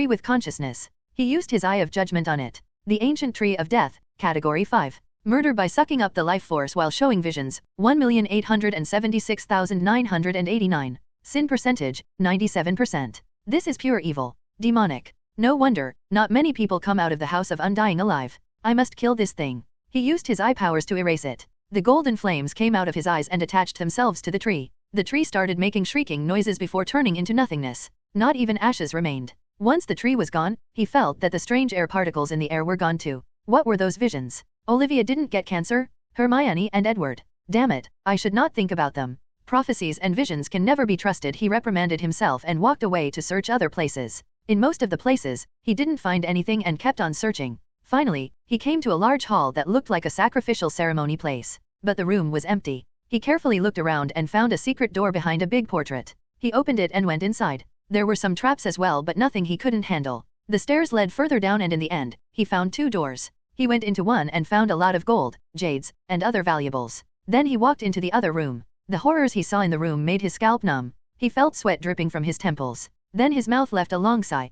with consciousness. He used his eye of judgment on it. The ancient tree of death, category 5. Murder by sucking up the life force while showing visions, 1,876,989. Sin percentage, 97%. This is pure evil. Demonic. No wonder, not many people come out of the House of Undying alive. I must kill this thing. He used his eye powers to erase it. The golden flames came out of his eyes and attached themselves to the tree. The tree started making shrieking noises before turning into nothingness. Not even ashes remained. Once the tree was gone, he felt that the strange air particles in the air were gone too. What were those visions? Olivia didn't get cancer? Hermione and Edward. Damn it, I should not think about them. Prophecies and visions can never be trusted, he reprimanded himself and walked away to search other places. In most of the places, he didn't find anything and kept on searching. Finally, he came to a large hall that looked like a sacrificial ceremony place. But the room was empty. He carefully looked around and found a secret door behind a big portrait. He opened it and went inside. There were some traps as well but nothing he couldn't handle. The stairs led further down and in the end, he found 2 doors. He went into one and found a lot of gold, jades, and other valuables. Then he walked into the other room. The horrors he saw in the room made his scalp numb. He felt sweat dripping from his temples. Then his mouth left a long sigh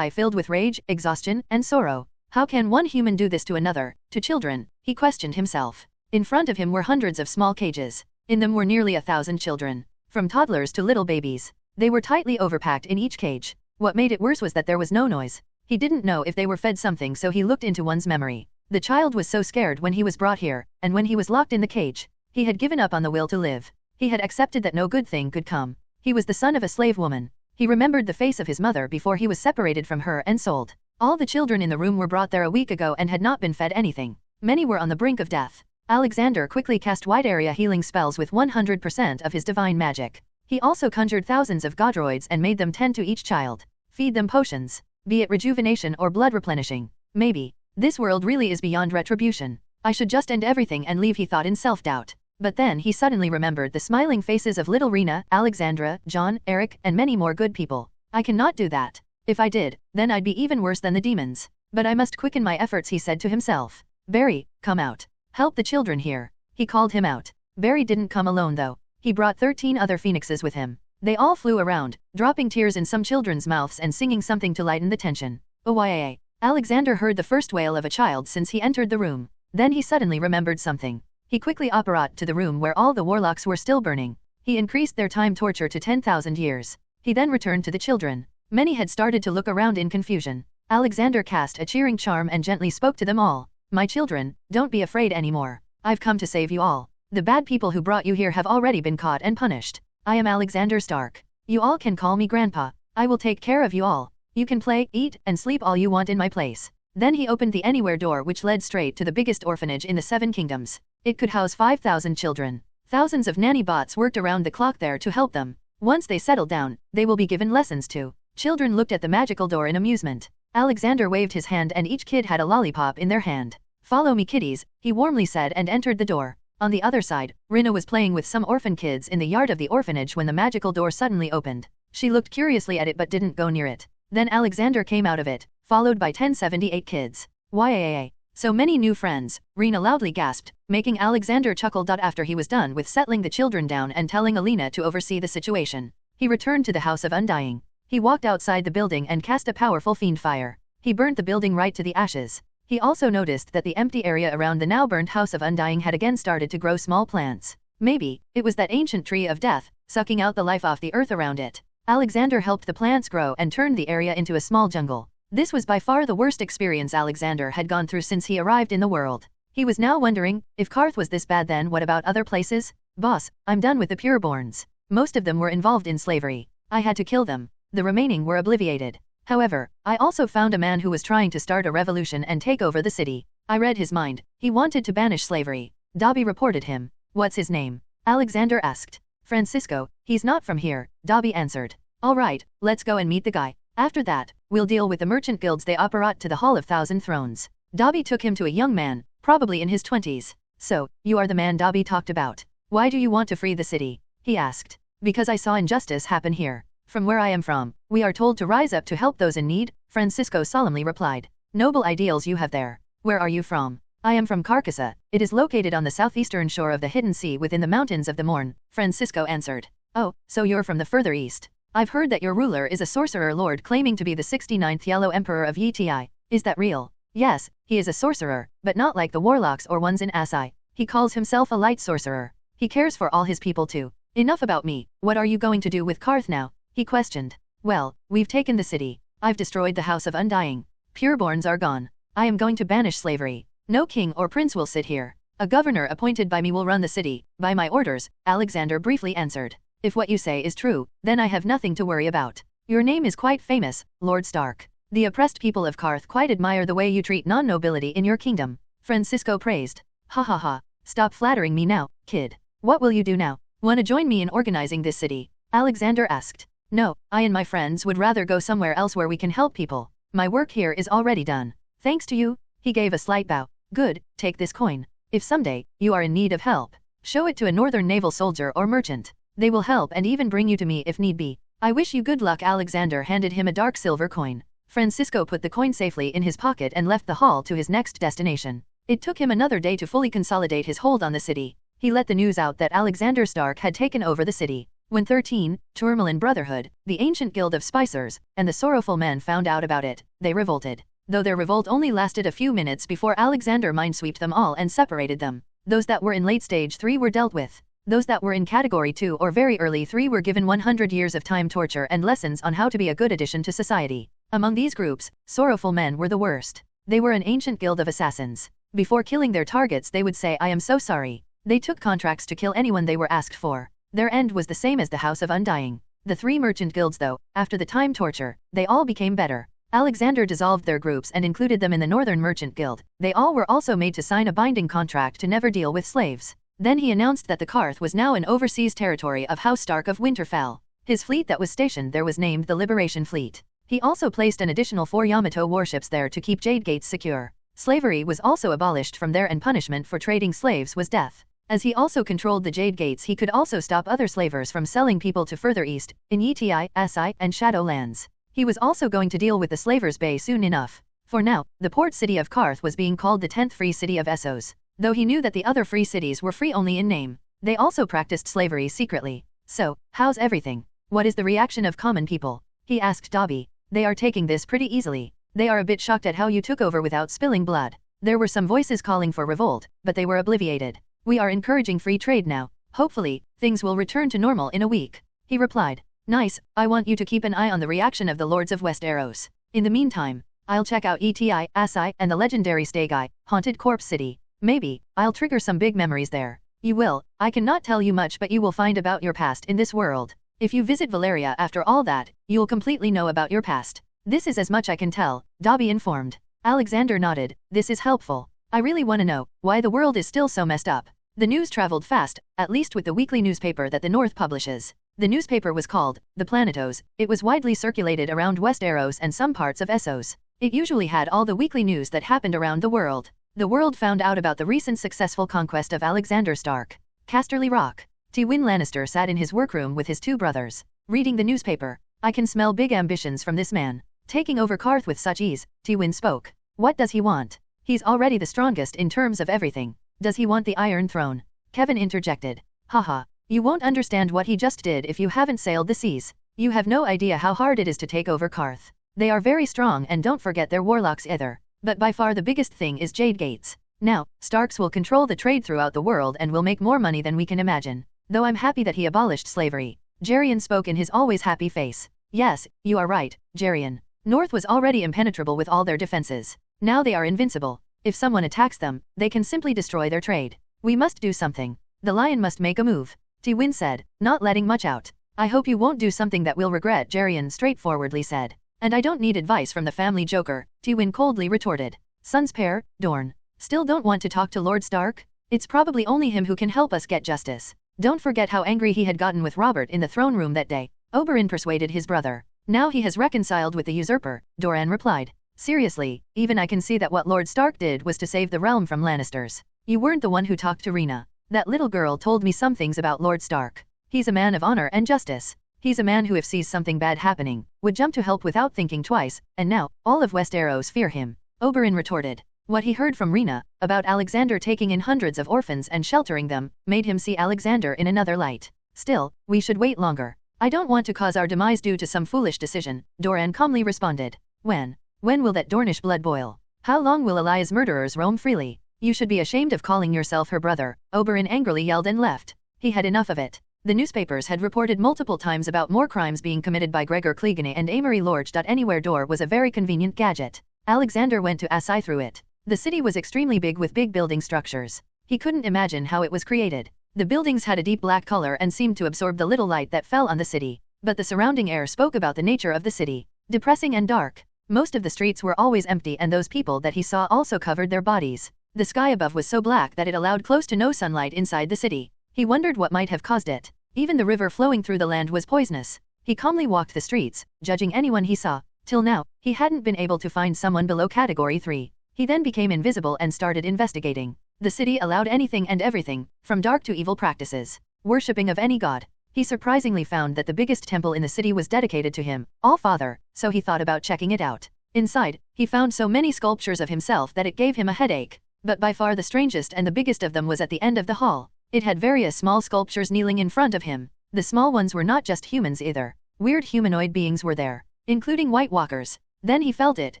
filled with rage, exhaustion, and sorrow. How can one human do this to another, to children? He questioned himself. In front of him were hundreds of small cages. In them were nearly 1,000 children. From toddlers to little babies. They were tightly overpacked in each cage. What made it worse was that there was no noise. He didn't know if they were fed something, so he looked into one's memory. The child was so scared when he was brought here, and when he was locked in the cage. He had given up on the will to live. He had accepted that no good thing could come. He was the son of a slave woman. He remembered the face of his mother before he was separated from her and sold. All the children in the room were brought there a week ago and had not been fed anything. Many were on the brink of death. Alexander quickly cast wide area healing spells with 100% of his divine magic. He also conjured thousands of godroids and made them tend to each child. Feed them potions. Be it rejuvenation or blood replenishing. Maybe. This world really is beyond retribution. I should just end everything and leave, he thought in self-doubt. But then he suddenly remembered the smiling faces of little Rena, Alexandra, John, Eric, and many more good people. I cannot do that. If I did, then I'd be even worse than the demons. But I must quicken my efforts, he said to himself. Barry, come out. Help the children here. He called him out. Barry didn't come alone though. He brought 13 other phoenixes with him. They all flew around, dropping tears in some children's mouths and singing something to lighten the tension. Oya. Alexander heard the first wail of a child since he entered the room. Then he suddenly remembered something. He quickly apparat to the room where all the warlocks were still burning. He increased their time torture to 10,000 years. He then returned to the children. Many had started to look around in confusion. Alexander cast a cheering charm and gently spoke to them all. My children, don't be afraid anymore. I've come to save you all. The bad people who brought you here have already been caught and punished. I am Alexander Stark. You all can call me Grandpa. I will take care of you all. You can play, eat, and sleep all you want in my place. Then he opened the Anywhere door which led straight to the biggest orphanage in the 7 kingdoms. It could house 5,000 children. Thousands of nanny bots worked around the clock there to help them. Once they settle down, they will be given lessons too. Children looked at the magical door in amusement. Alexander waved his hand and each kid had a lollipop in their hand. Follow me kiddies, he warmly said and entered the door. On the other side, Rena was playing with some orphan kids in the yard of the orphanage when the magical door suddenly opened. She looked curiously at it but didn't go near it. Then Alexander came out of it, followed by 1078 kids. Yay! So many new friends, Rena loudly gasped, making Alexander chuckle. After he was done with settling the children down and telling Alina to oversee the situation, he returned to the House of Undying. He walked outside the building and cast a powerful fiend fire. He burnt the building right to the ashes. He also noticed that the empty area around the now burned House of Undying had again started to grow small plants. Maybe, it was that ancient tree of death, sucking out the life off the earth around it. Alexander helped the plants grow and turned the area into a small jungle. This was by far the worst experience Alexander had gone through since he arrived in the world. He was now wondering, if Qarth was this bad, then what about other places? Boss, I'm done with the pureborns. Most of them were involved in slavery. I had to kill them. The remaining were obliviated. However, I also found a man who was trying to start a revolution and take over the city. I read his mind. He wanted to banish slavery. Dobby reported him. What's his name? Alexander asked. Francisco. He's not from here, Dobby answered. All right, let's go and meet the guy. After that, we'll deal with the merchant guilds. They operate to the Hall of Thousand Thrones. Dobby took him to a young man, probably in his 20s. So, you are the man Dobby talked about. Why do you want to free the city? He asked. Because I saw injustice happen here. From where I am from, we are told to rise up to help those in need, Francisco solemnly replied. Noble ideals you have there. Where are you from? I am from Carcassa. It is located on the southeastern shore of the Hidden Sea within the mountains of the Morn, Francisco answered. Oh, so you're from the further east. I've heard that your ruler is a sorcerer lord claiming to be the 69th Yellow Emperor of Yeti. Is that real? Yes, he is a sorcerer, but not like the warlocks or ones in Asai. He calls himself a light sorcerer. He cares for all his people too. Enough about me. What are you going to do with Qarth now? He questioned. Well, we've taken the city. I've destroyed the House of Undying. Pureborns are gone. I am going to banish slavery. No king or prince will sit here. A governor appointed by me will run the city, by my orders, Alexander briefly answered. If what you say is true, then I have nothing to worry about. Your name is quite famous, Lord Stark. The oppressed people of Qarth quite admire the way you treat non-nobility in your kingdom. Francisco praised. Ha ha ha. Stop flattering me now, kid. What will you do now? Wanna join me in organizing this city? Alexander asked. No, I and my friends would rather go somewhere else where we can help people. My work here is already done. Thanks to you. He gave a slight bow. Good, take this coin. If someday, you are in need of help, show it to a northern naval soldier or merchant. They will help and even bring you to me if need be. I wish you good luck. Alexander handed him a dark silver coin. Francisco put the coin safely in his pocket and left the hall to his next destination. It took him another day to fully consolidate his hold on the city. He let the news out that Alexander Stark had taken over the city. When 13, Tourmaline Brotherhood, the ancient guild of spicers, and the sorrowful men found out about it, they revolted. Though their revolt only lasted a few minutes before Alexander minesweeped them all and separated them. Those that were in late stage 3 were dealt with. Those that were in category 2 or very early 3 were given 100 years of time torture and lessons on how to be a good addition to society. Among these groups, sorrowful men were the worst. They were an ancient guild of assassins. Before killing their targets they would say, I am so sorry. They took contracts to kill anyone they were asked for. Their end was the same as the House of Undying. The 3 merchant guilds though, after the time torture, they all became better. Alexander dissolved their groups and included them in the Northern Merchant Guild. They all were also made to sign a binding contract to never deal with slaves. Then he announced that the Qarth was now an overseas territory of House Stark of Winterfell. His fleet that was stationed there was named the Liberation Fleet. He also placed an additional 4 Yamato warships there to keep Jade Gates secure. Slavery was also abolished from there and punishment for trading slaves was death. As he also controlled the Jade Gates he could also stop other slavers from selling people to further east, in Yeti, Asai, and Shadowlands. He was also going to deal with the Slavers' Bay soon enough. For now, the port city of Qarth was being called the 10th free city of Essos. Though he knew that the other free cities were free only in name, they also practiced slavery secretly. So, how's everything? What is the reaction of common people? He asked Dobby. They are taking this pretty easily. They are a bit shocked at how you took over without spilling blood. There were some voices calling for revolt, but they were obliviated. We are encouraging free trade now. Hopefully, things will return to normal in a week. He replied. Nice, I want you to keep an eye on the reaction of the Lords of Westeros. In the meantime, I'll check out Eti, Asai, and the legendary Skagos, Haunted Corpse City. Maybe, I'll trigger some big memories there. You will, I cannot tell you much but you will find about your past in this world. If you visit Valeria after all that, you'll completely know about your past. This is as much I can tell, Dobby informed. Alexander nodded, this is helpful. I really want to know, why the world is still so messed up. The news traveled fast, at least with the weekly newspaper that the North publishes. The newspaper was called The Planetos. It was widely circulated around Westeros and some parts of Essos. It usually had all the weekly news that happened around the world. The world found out about the recent successful conquest of Alexander Stark. Casterly Rock. Tywin Lannister sat in his workroom with his 2 brothers, reading the newspaper. I can smell big ambitions from this man. Taking over Qarth with such ease, Tywin spoke. What does he want? He's already the strongest in terms of everything. Does he want the Iron Throne? Kevin interjected. Haha. You won't understand what he just did if you haven't sailed the seas. You have no idea how hard it is to take over Qarth. They are very strong and don't forget their warlocks either. But by far the biggest thing is Jade Gates. Now, Starks will control the trade throughout the world and will make more money than we can imagine. Though I'm happy that he abolished slavery. Jerian spoke in his always happy face. Yes, you are right, Jerian. North was already impenetrable with all their defenses. Now they are invincible. If someone attacks them, they can simply destroy their trade. We must do something. The lion must make a move, Tywin said, not letting much out. I hope you won't do something that we'll regret, Geryon straightforwardly said. And I don't need advice from the family joker, Tywin coldly retorted. Son's pair, Dorne. Still don't want to talk to Lord Stark? It's probably only him who can help us get justice. Don't forget how angry he had gotten with Robert in the throne room that day. Oberyn persuaded his brother. Now he has reconciled with the usurper, Doran replied. Seriously, even I can see that what Lord Stark did was to save the realm from Lannisters. You weren't the one who talked to Rena. That little girl told me some things about Lord Stark. He's a man of honor and justice. He's a man who if sees something bad happening, would jump to help without thinking twice, and now, all of Westeros fear him. Oberyn retorted. What he heard from Rena, about Alexander taking in hundreds of orphans and sheltering them, made him see Alexander in another light. Still, we should wait longer. I don't want to cause our demise due to some foolish decision, Doran calmly responded. When will that Dornish blood boil? How long will Elia's murderers roam freely? You should be ashamed of calling yourself her brother, Oberyn angrily yelled and left. He had enough of it. The newspapers had reported multiple times about more crimes being committed by Gregor Clegane and Amory Lorge. Anywhere door was a very convenient gadget. Alexander went to Assai through it. The city was extremely big with big building structures. He couldn't imagine how it was created. The buildings had a deep black color and seemed to absorb the little light that fell on the city. But the surrounding air spoke about the nature of the city. Depressing and dark. Most of the streets were always empty and those people that he saw also covered their bodies. The sky above was so black that it allowed close to no sunlight inside the city. He wondered what might have caused it. Even the river flowing through the land was poisonous. He calmly walked the streets, judging anyone he saw. Till now, he hadn't been able to find someone below Category 3. He then became invisible and started investigating. The city allowed anything and everything, from dark to evil practices. Worshipping of any god. He surprisingly found that the biggest temple in the city was dedicated to him, All-Father, so he thought about checking it out. Inside, he found so many sculptures of himself that it gave him a headache. But by far the strangest and the biggest of them was at the end of the hall. It had various small sculptures kneeling in front of him. The small ones were not just humans either. Weird humanoid beings were there, including White Walkers. Then he felt it,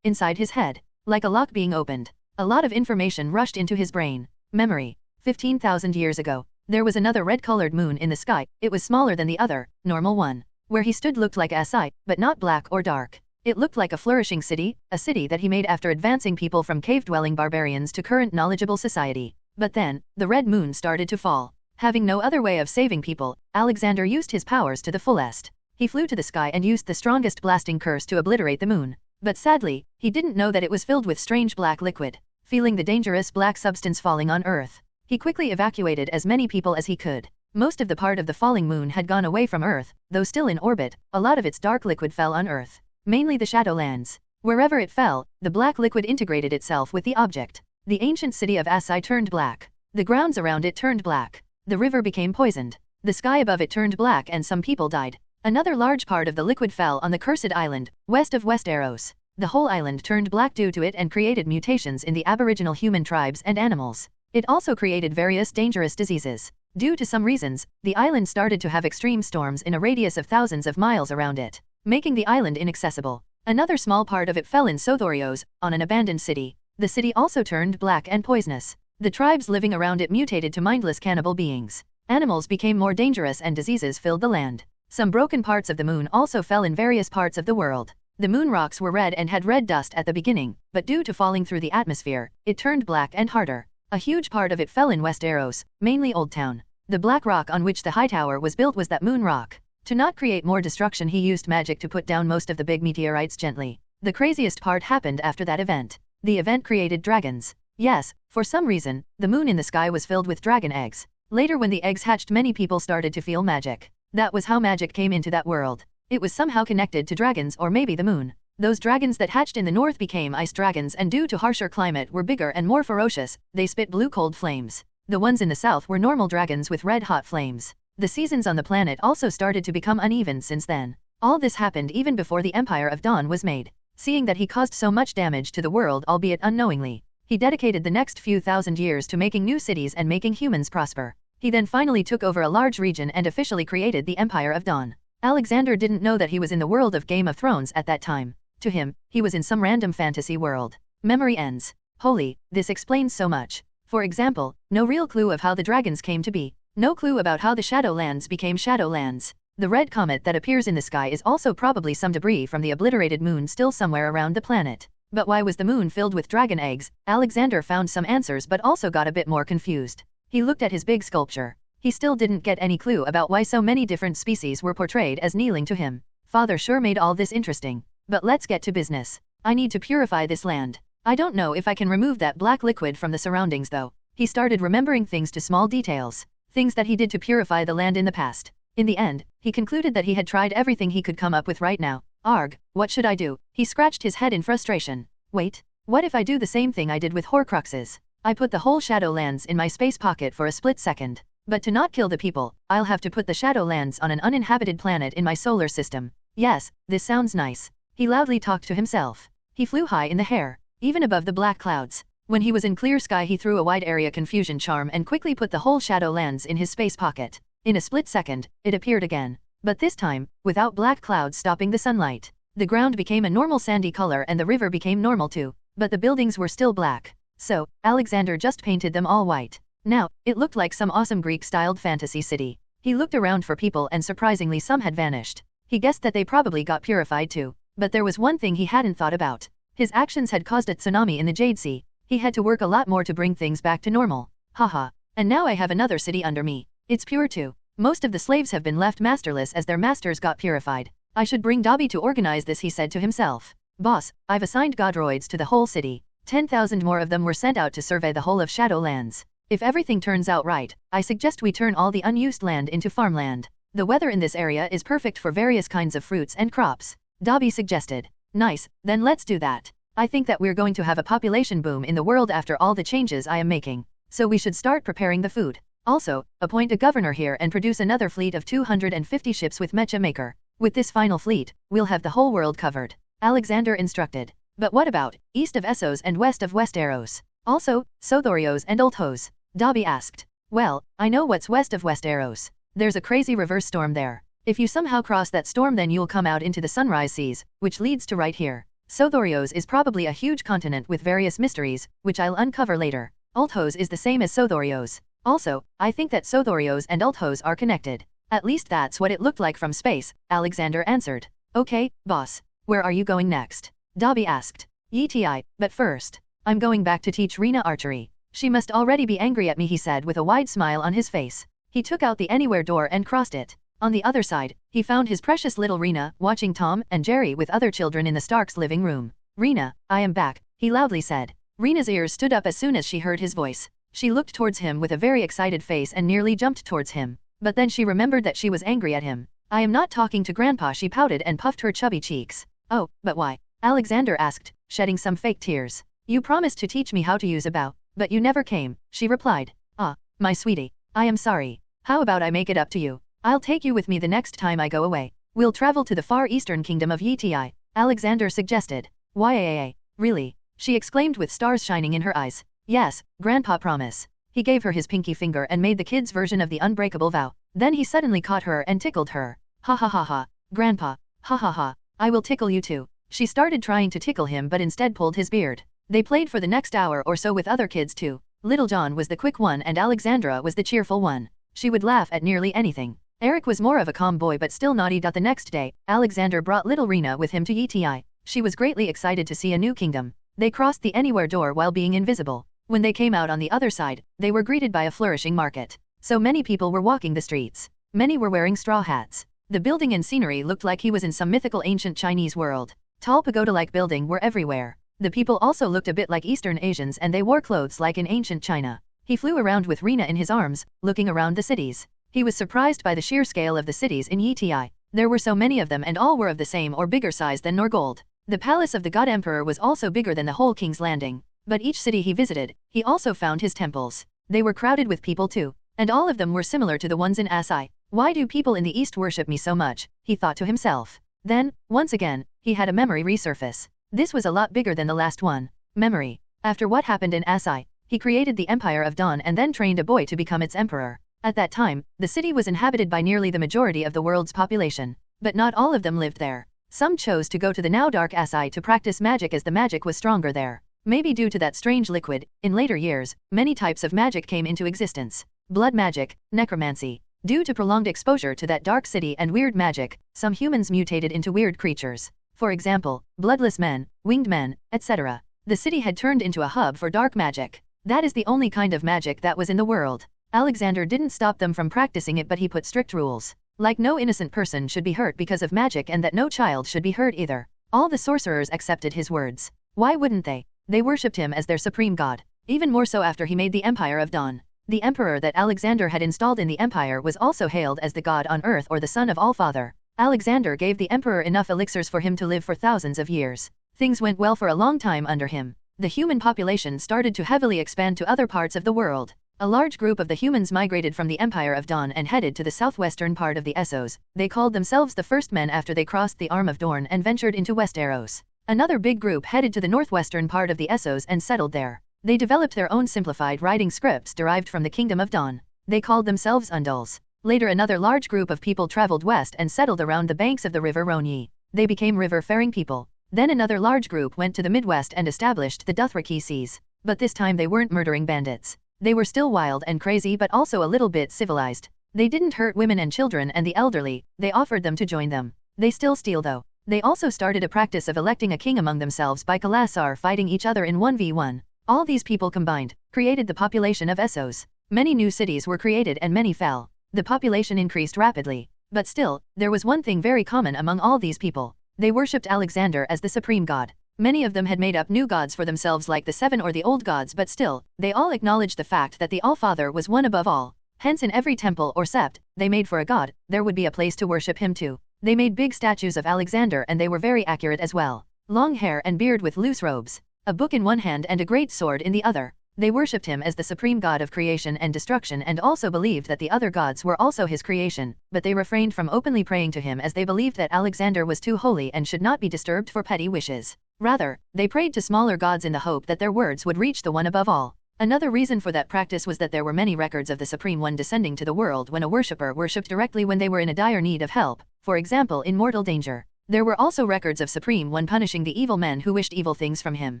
inside his head, like a lock being opened. A lot of information rushed into his brain. Memory. 15,000 years ago, there was another red-colored moon in the sky. It was smaller than the other, normal one. Where he stood looked like Assai, but not black or dark. It looked like a flourishing city, a city that he made after advancing people from cave-dwelling barbarians to current knowledgeable society. But then, the red moon started to fall. Having no other way of saving people, Alexander used his powers to the fullest. He flew to the sky and used the strongest blasting curse to obliterate the moon. But sadly, he didn't know that it was filled with strange black liquid. Feeling the dangerous black substance falling on Earth, he quickly evacuated as many people as he could. Most of the part of the falling moon had gone away from Earth, though still in orbit, a lot of its dark liquid fell on Earth. Mainly the Shadowlands. Wherever it fell, the black liquid integrated itself with the object. The ancient city of Assai turned black. The grounds around it turned black. The river became poisoned. The sky above it turned black and some people died. Another large part of the liquid fell on the Cursed Island, west of Westeros. The whole island turned black due to it and created mutations in the aboriginal human tribes and animals. It also created various dangerous diseases. Due to some reasons, the island started to have extreme storms in a radius of thousands of miles around it, making the island inaccessible. Another small part of it fell in Sothorios, on an abandoned city. The city also turned black and poisonous. The tribes living around it mutated to mindless cannibal beings. Animals became more dangerous and diseases filled the land. Some broken parts of the moon also fell in various parts of the world. The moon rocks were red and had red dust at the beginning, but due to falling through the atmosphere, it turned black and harder. A huge part of it fell in Westeros, mainly Oldtown. The black rock on which the high tower was built was that moon rock. To not create more destruction, he used magic to put down most of the big meteorites gently. The craziest part happened after that event. The event created dragons. Yes, for some reason, the moon in the sky was filled with dragon eggs. Later when the eggs hatched, many people started to feel magic. That was how magic came into that world. It was somehow connected to dragons or maybe the moon. Those dragons that hatched in the north became ice dragons and due to harsher climate were bigger and more ferocious. They spit blue cold flames. The ones in the south were normal dragons with red hot flames. The seasons on the planet also started to become uneven since then. All this happened even before the Empire of Dawn was made. Seeing that he caused so much damage to the world, albeit unknowingly, he dedicated the next few thousand years to making new cities and making humans prosper. He then finally took over a large region and officially created the Empire of Dawn. Alexander didn't know that he was in the world of Game of Thrones at that time. To him, he was in some random fantasy world. Memory ends. Holy, this explains so much. For example, no real clue of how the dragons came to be. No clue about how the Shadowlands became Shadowlands. The red comet that appears in the sky is also probably some debris from the obliterated moon still somewhere around the planet. But why was the moon filled with dragon eggs? Alexander found some answers but also got a bit more confused. He looked at his big sculpture. He still didn't get any clue about why so many different species were portrayed as kneeling to him. Father sure made all this interesting. But let's get to business. I need to purify this land. I don't know if I can remove that black liquid from the surroundings though. He started remembering things to small details. Things that he did to purify the land in the past. In the end, he concluded that he had tried everything he could come up with right now. Arg, what should I do? He scratched his head in frustration. Wait, what if I do the same thing I did with Horcruxes? I put the whole Shadowlands in my space pocket for a split second. But to not kill the people, I'll have to put the Shadowlands on an uninhabited planet in my solar system. Yes, this sounds nice. He loudly talked to himself. He flew high in the air, even above the black clouds. When he was in clear sky he threw a wide area confusion charm and quickly put the whole Shadowlands in his space pocket. In a split second, it appeared again. But this time, without black clouds stopping the sunlight. The ground became a normal sandy color and the river became normal too. But the buildings were still black. So, Alexander just painted them all white. Now, it looked like some awesome Greek-styled fantasy city. He looked around for people and surprisingly some had vanished. He guessed that they probably got purified too. But there was one thing he hadn't thought about. His actions had caused a tsunami in the Jade Sea. He had to work a lot more to bring things back to normal. Haha. And now I have another city under me. It's pure too. Most of the slaves have been left masterless as their masters got purified. I should bring Dobby to organize this, he said to himself. Boss, I've assigned Godroids to the whole city. 10,000 more of them were sent out to survey the whole of Shadowlands. If everything turns out right, I suggest we turn all the unused land into farmland. The weather in this area is perfect for various kinds of fruits and crops. Dobby suggested. Nice, then let's do that. I think that we're going to have a population boom in the world after all the changes I am making. So we should start preparing the food. Also, appoint a governor here and produce another fleet of 250 ships with Mecha Maker. With this final fleet, we'll have the whole world covered. Alexander instructed. But what about east of Essos and west of Westeros? Also, Sothorios and Oltos? Dobby asked. Well, I know what's west of Westeros. There's a crazy reverse storm there. If you somehow cross that storm then you'll come out into the Sunrise Seas, which leads to right here. Sothorios is probably a huge continent with various mysteries, which I'll uncover later. Oltos is the same as Sothorios. Also, I think that Sothorios and Oltos are connected. At least that's what it looked like from space, Alexander answered. Okay, boss. Where are you going next? Dobby asked. Yeti, but first, I'm going back to teach Rena archery. She must already be angry at me, he said with a wide smile on his face. He took out the anywhere door and crossed it. On the other side, he found his precious little Rena watching Tom and Jerry with other children in the Starks' living room. Rena, I am back, he loudly said. Rena's ears stood up as soon as she heard his voice. She looked towards him with a very excited face and nearly jumped towards him. But then she remembered that she was angry at him. I am not talking to Grandpa, she pouted and puffed her chubby cheeks. Oh, but why? Alexander asked, shedding some fake tears. You promised to teach me how to use a bow, but you never came, she replied. Ah, my sweetie, I am sorry. How about I make it up to you? I'll take you with me the next time I go away. We'll travel to the far eastern kingdom of Yeti, Alexander suggested. Yaa, really? She exclaimed with stars shining in her eyes. Yes, Grandpa promise. He gave her his pinky finger and made the kid's version of the unbreakable vow. Then he suddenly caught her and tickled her. Ha ha ha ha, Grandpa, ha ha ha, I will tickle you too. She started trying to tickle him but instead pulled his beard. They played for the next hour or so with other kids too. Little John was the quick one and Alexandra was the cheerful one. She would laugh at nearly anything. Eric was more of a calm boy but still naughty. The next day, Alexander brought little Rena with him to Yeti. She was greatly excited to see a new kingdom. They crossed the anywhere door while being invisible. When they came out on the other side, they were greeted by a flourishing market. So many people were walking the streets. Many were wearing straw hats. The building and scenery looked like he was in some mythical ancient Chinese world. Tall pagoda-like buildings were everywhere. The people also looked a bit like Eastern Asians and they wore clothes like in ancient China. He flew around with Rena in his arms, looking around the cities. He was surprised by the sheer scale of the cities in Yeti. There were so many of them and all were of the same or bigger size than Norgold. The palace of the God Emperor was also bigger than the whole King's Landing. But each city he visited, he also found his temples. They were crowded with people too. And all of them were similar to the ones in Asai. Why do people in the East worship me so much? He thought to himself. Then, once again, he had a memory resurface. This was a lot bigger than the last one. Memory. After what happened in Asai, he created the Empire of Dawn and then trained a boy to become its emperor. At that time, the city was inhabited by nearly the majority of the world's population. But not all of them lived there. Some chose to go to the now dark Asai to practice magic as the magic was stronger there. Maybe due to that strange liquid, in later years, many types of magic came into existence. Blood magic, necromancy, Due to prolonged exposure to that dark city and weird magic, some humans mutated into weird creatures. For example, bloodless men, winged men, etc. The city had turned into a hub for dark magic. That is the only kind of magic that was in the world. Alexander didn't stop them from practicing it, but he put strict rules. Like no innocent person should be hurt because of magic, and that no child should be hurt either. All the sorcerers accepted his words. Why wouldn't they? They worshipped him as their supreme god. Even more so after he made the Empire of Dawn. The emperor that Alexander had installed in the empire was also hailed as the god on earth, or the son of All-Father. Alexander gave the emperor enough elixirs for him to live for thousands of years. Things went well for a long time under him. The human population started to heavily expand to other parts of the world. A large group of the humans migrated from the Empire of Dawn and headed to the southwestern part of the Essos. They called themselves the First Men after they crossed the Arm of Dorne and ventured into Westeros. Another big group headed to the northwestern part of the Essos and settled there. They developed their own simplified writing scripts derived from the Kingdom of Dawn. They called themselves Undals. Later another large group of people traveled west and settled around the banks of the river Rhône. They became river-faring people. Then another large group went to the Midwest and established the Dothraki Seas. But this time they weren't murdering bandits. They were still wild and crazy, but also a little bit civilized. They didn't hurt women and children and the elderly. They offered them to join them. They still steal though. They also started a practice of electing a king among themselves by Khalasar fighting each other in 1v1. All these people combined created the population of Essos. Many new cities were created and many fell. The population increased rapidly. But still, there was one thing very common among all these people. They worshipped Alexander as the supreme god. Many of them had made up new gods for themselves like the Seven or the Old Gods, but still, they all acknowledged the fact that the All-Father was one above all. Hence in every temple or sept they made for a god, there would be a place to worship him too. They made big statues of Alexander and they were very accurate as well. Long hair and beard with loose robes. A book in one hand and a great sword in the other. They worshipped him as the supreme god of creation and destruction, and also believed that the other gods were also his creation, but they refrained from openly praying to him as they believed that Alexander was too holy and should not be disturbed for petty wishes. Rather, they prayed to smaller gods in the hope that their words would reach the one above all. Another reason for that practice was that there were many records of the Supreme One descending to the world when a worshipper worshipped directly when they were in a dire need of help, for example in mortal danger. There were also records of Supreme One punishing the evil men who wished evil things from him.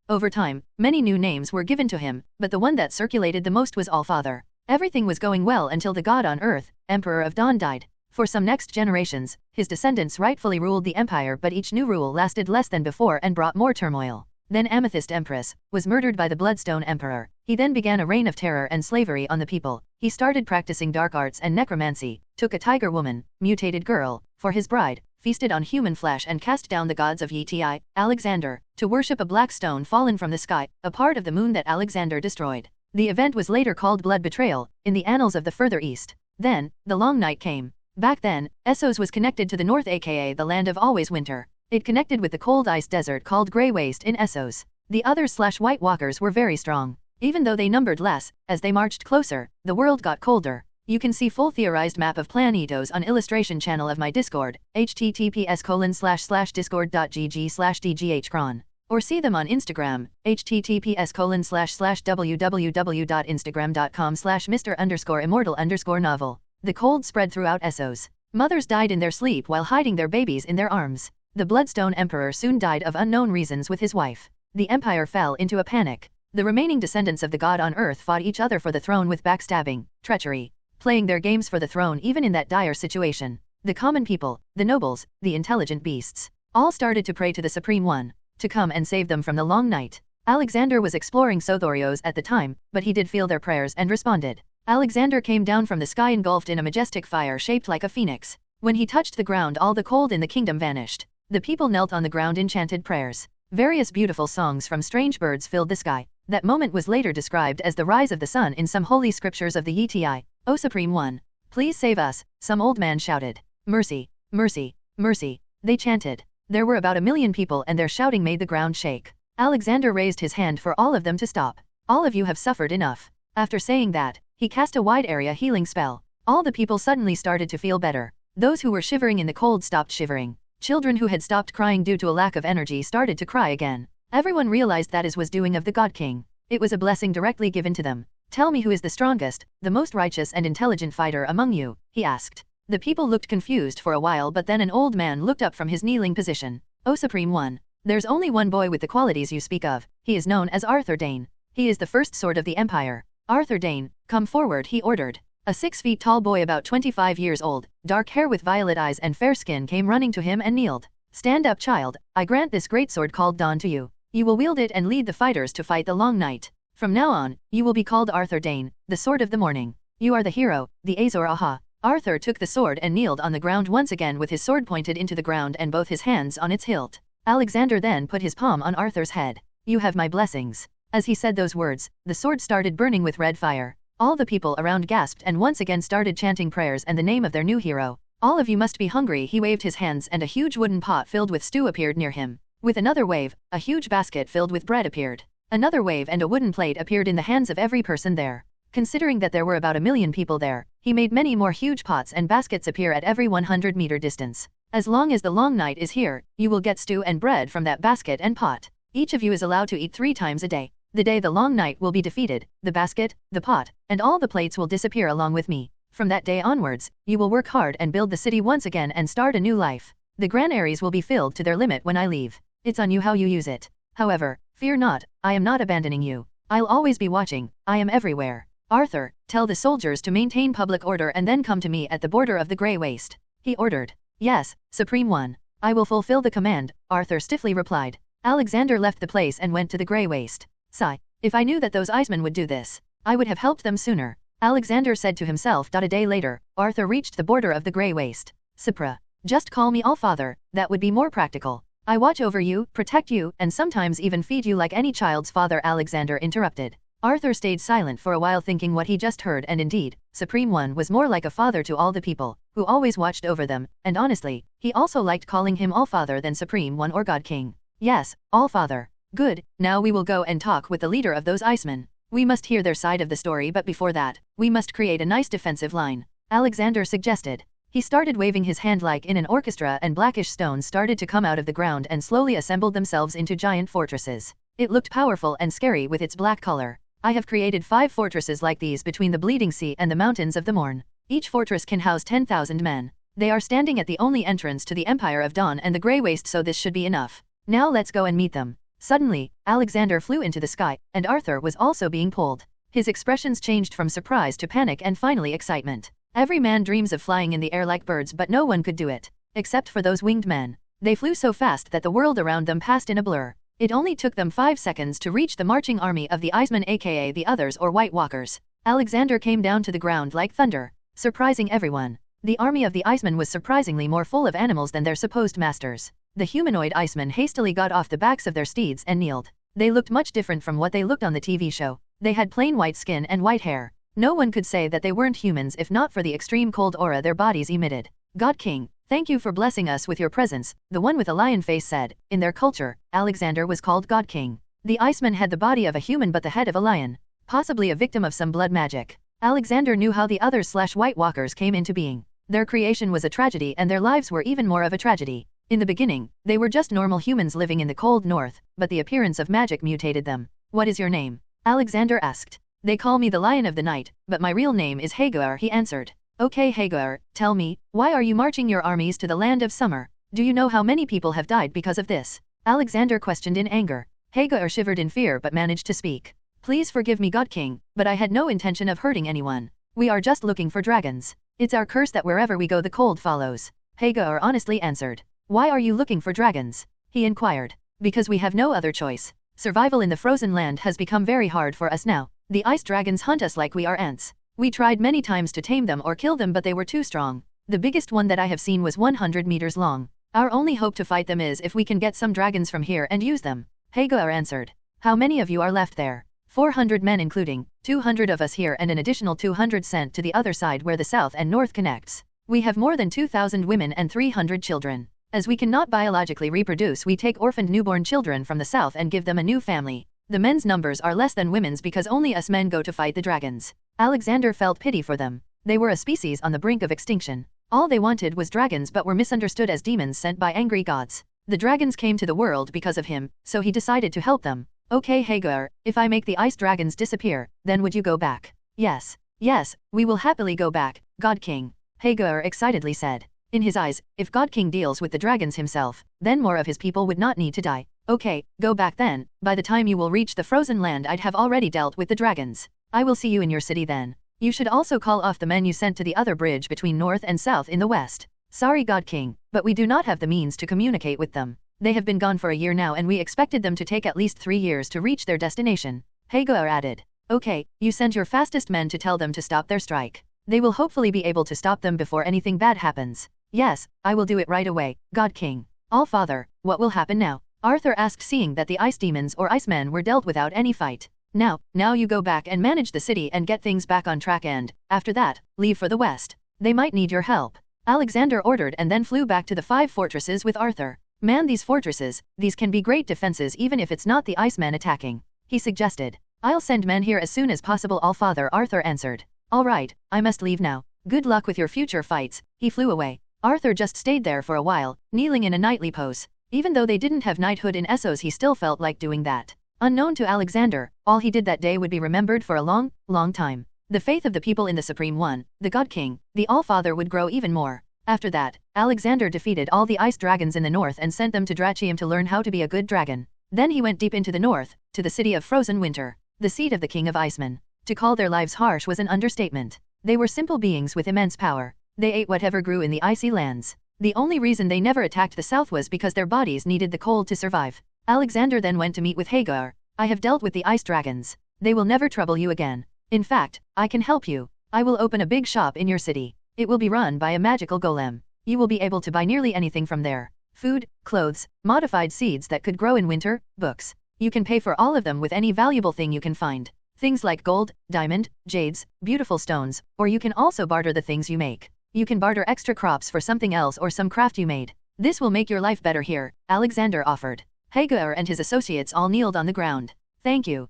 Over time, many new names were given to him, but the one that circulated the most was All-Father. Everything was going well until the god on earth, Emperor of Dawn, died. For some next generations, his descendants rightfully ruled the empire, but each new rule lasted less than before and brought more turmoil. Then Amethyst Empress was murdered by the Bloodstone Emperor. He then began a reign of terror and slavery on the people. He started practicing dark arts and necromancy, took a tiger woman, mutated girl, for his bride, feasted on human flesh and cast down the gods of Yeti, Alexander, to worship a black stone fallen from the sky, a part of the moon that Alexander destroyed. The event was later called Blood Betrayal, in the annals of the further east. Then, the long night came. Back then, Essos was connected to the north, aka the land of always winter. It connected with the cold ice desert called Grey Waste in Essos. The others/White Walkers were very strong. Even though they numbered less, as they marched closer, the world got colder. You can see full theorized map of Planetos on illustration channel of my Discord, https://discord.gg/dghcron. Or see them on Instagram, https://www.instagram.com/Mr_Immortal_novel. The cold spread throughout Essos. Mothers died in their sleep while hiding their babies in their arms. The Bloodstone Emperor soon died of unknown reasons with his wife. The empire fell into a panic. The remaining descendants of the god on earth fought each other for the throne with backstabbing, treachery, playing their games for the throne even in that dire situation. The common people, the nobles, the intelligent beasts, all started to pray to the Supreme One, to come and save them from the long night. Alexander was exploring Sothorios at the time, but he did feel their prayers and responded. Alexander came down from the sky engulfed in a majestic fire shaped like a phoenix. When he touched the ground, all the cold in the kingdom vanished. The people knelt on the ground in chanted prayers. Various beautiful songs from strange birds filled the sky. That moment was later described as the rise of the sun in some holy scriptures of the Yeti. O Supreme One, please save us, some old man shouted. Mercy, mercy, mercy, they chanted. There were about 1 million people and their shouting made the ground shake. Alexander raised his hand for all of them to stop. All of you have suffered enough. After saying that, he cast a wide area healing spell. All the people suddenly started to feel better. Those who were shivering in the cold stopped shivering. Children who had stopped crying due to a lack of energy started to cry again. Everyone realized that is was doing of the God King. It was a blessing directly given to them. Tell me who is the strongest, the most righteous and intelligent fighter among you, he asked. The people looked confused for a while, but then an old man looked up from his kneeling position. O Supreme One, there's only one boy with the qualities you speak of. He is known as Arthur Dayne. He is the first sword of the Empire. Arthur Dayne, come forward, he ordered. A 6-feet-tall boy about 25 years old, dark hair with violet eyes and fair skin came running to him and kneeled. Stand up, child, I grant this great sword called Dawn to you. You will wield it and lead the fighters to fight the long night. From now on, you will be called Arthur Dane, the Sword of the Morning. You are the hero, the Azor Aha. Arthur took the sword and kneeled on the ground once again with his sword pointed into the ground and both his hands on its hilt. Alexander then put his palm on Arthur's head. You have my blessings. As he said those words, the sword started burning with red fire. All the people around gasped and once again started chanting prayers and the name of their new hero. All of you must be hungry. He waved his hands and a huge wooden pot filled with stew appeared near him. With another wave, a huge basket filled with bread appeared. Another wave and a wooden plate appeared in the hands of every person there. Considering that there were about 1 million people there, he made many more huge pots and baskets appear at every 100-meter distance. As long as the long night is here, you will get stew and bread from that basket and pot. Each of you is allowed to eat 3 times a day. The day the long night will be defeated, the basket, the pot, and all the plates will disappear along with me. From that day onwards, you will work hard and build the city once again and start a new life. The granaries will be filled to their limit when I leave. It's on you how you use it. However, fear not, I am not abandoning you. I'll always be watching, I am everywhere. Arthur, tell the soldiers to maintain public order and then come to me at the border of the Grey Waste. He ordered. Yes, Supreme One. I will fulfill the command, Arthur stiffly replied. Alexander left the place and went to the Grey Waste. Sigh, if I knew that those Icemen would do this, I would have helped them sooner. Alexander said to himself. A day later, Arthur reached the border of the Grey Waste. Sipra. Just call me Allfather, that would be more practical. I watch over you, protect you, and sometimes even feed you like any child's father. Alexander interrupted. Arthur stayed silent for a while thinking what he just heard, and indeed, Supreme One was more like a father to all the people, who always watched over them, and honestly, he also liked calling him Allfather than Supreme One or God King. Yes, Allfather. Good, now we will go and talk with the leader of those Icemen. We must hear their side of the story, but before that, we must create a nice defensive line. Alexander suggested. He started waving his hand like in an orchestra and blackish stones started to come out of the ground and slowly assembled themselves into giant fortresses. It looked powerful and scary with its black color. I have created 5 fortresses like these between the Bleeding Sea and the Mountains of the Morn. Each fortress can house 10,000 men. They are standing at the only entrance to the Empire of Dawn and the Grey Waste, so this should be enough. Now let's go and meet them. Suddenly, Alexander flew into the sky, and Arthur was also being pulled. His expressions changed from surprise to panic and finally excitement. Every man dreams of flying in the air like birds, but no one could do it. Except for those winged men. They flew so fast that the world around them passed in a blur. It only took them 5 seconds to reach the marching army of the Icemen, aka the others or White Walkers. Alexander came down to the ground like thunder, surprising everyone. The army of the Icemen was surprisingly more full of animals than their supposed masters. The humanoid Icemen hastily got off the backs of their steeds and kneeled. They looked much different from what they looked on the TV show. They had plain white skin and white hair. No one could say that they weren't humans if not for the extreme cold aura their bodies emitted. God King, thank you for blessing us with your presence, the one with a lion face said. In their culture, Alexander was called God King. The Iceman had the body of a human but the head of a lion. Possibly a victim of some blood magic. Alexander knew how the others/White Walkers came into being. Their creation was a tragedy and their lives were even more of a tragedy. In the beginning, they were just normal humans living in the cold north, but the appearance of magic mutated them. What is your name? Alexander asked. They call me the Lion of the Night, but my real name is Hagar, he answered. Okay Hagar, tell me, why are you marching your armies to the land of summer? Do you know how many people have died because of this? Alexander questioned in anger. Hagar shivered in fear but managed to speak. Please forgive me God King, but I had no intention of hurting anyone. We are just looking for dragons. It's our curse that wherever we go the cold follows. Hagar honestly answered. Why are you looking for dragons? He inquired. Because we have no other choice. Survival in the frozen land has become very hard for us now. The ice dragons hunt us like we are ants. We tried many times to tame them or kill them but they were too strong. The biggest one that I have seen was 100 meters long. Our only hope to fight them is if we can get some dragons from here and use them. Hagar answered. How many of you are left there? 400 men including 200 of us here and an additional 200 sent to the other side where the south and north connects. We have more than 2,000 women and 300 children. As we cannot biologically reproduce, we take orphaned newborn children from the south and give them a new family. The men's numbers are less than women's because only us men go to fight the dragons. Alexander felt pity for them. They were a species on the brink of extinction. All they wanted was dragons but were misunderstood as demons sent by angry gods. The dragons came to the world because of him, so he decided to help them. Okay Hagar, if I make the ice dragons disappear, then would you go back? Yes. Yes, we will happily go back, God King. Hagar excitedly said. In his eyes, if God King deals with the dragons himself, then more of his people would not need to die. Okay, go back then. By the time you will reach the frozen land I'd have already dealt with the dragons. I will see you in your city then. You should also call off the men you sent to the other bridge between north and south in the west. Sorry God King, but we do not have the means to communicate with them. They have been gone for a year now and we expected them to take at least 3 years to reach their destination. Hagar added. Okay, you send your fastest men to tell them to stop their strike. They will hopefully be able to stop them before anything bad happens. Yes, I will do it right away, God King. All-Father, what will happen now? Arthur asked, seeing that the ice demons or Icemen were dealt without any fight. Now you go back and manage the city and get things back on track and, after that, leave for the west. They might need your help. Alexander ordered and then flew back to the 5 fortresses with Arthur. Man these fortresses, these can be great defenses even if it's not the Iceman attacking. He suggested. I'll send men here as soon as possible, All-Father, Arthur answered. All right, I must leave now. Good luck with your future fights. He flew away. Arthur just stayed there for a while, kneeling in a knightly pose. Even though they didn't have knighthood in Essos, he still felt like doing that. Unknown to Alexander, all he did that day would be remembered for a long, long time. The faith of the people in the Supreme One, the God King, the All-Father, would grow even more. After that, Alexander defeated all the ice dragons in the north and sent them to Drachium to learn how to be a good dragon. Then he went deep into the north, to the city of Frozen Winter, the seat of the King of Iceman. To call their lives harsh was an understatement. They were simple beings with immense power. They ate whatever grew in the icy lands. The only reason they never attacked the south was because their bodies needed the cold to survive. Alexander then went to meet with Hagar. I have dealt with the ice dragons. They will never trouble you again. In fact, I can help you. I will open a big shop in your city. It will be run by a magical golem. You will be able to buy nearly anything from there. Food, clothes, modified seeds that could grow in winter, books. You can pay for all of them with any valuable thing you can find. Things like gold, diamond, jades, beautiful stones, or you can also barter the things you make. You can barter extra crops for something else or some craft you made. This will make your life better here, Alexander offered. Hagar and his associates all kneeled on the ground. Thank you,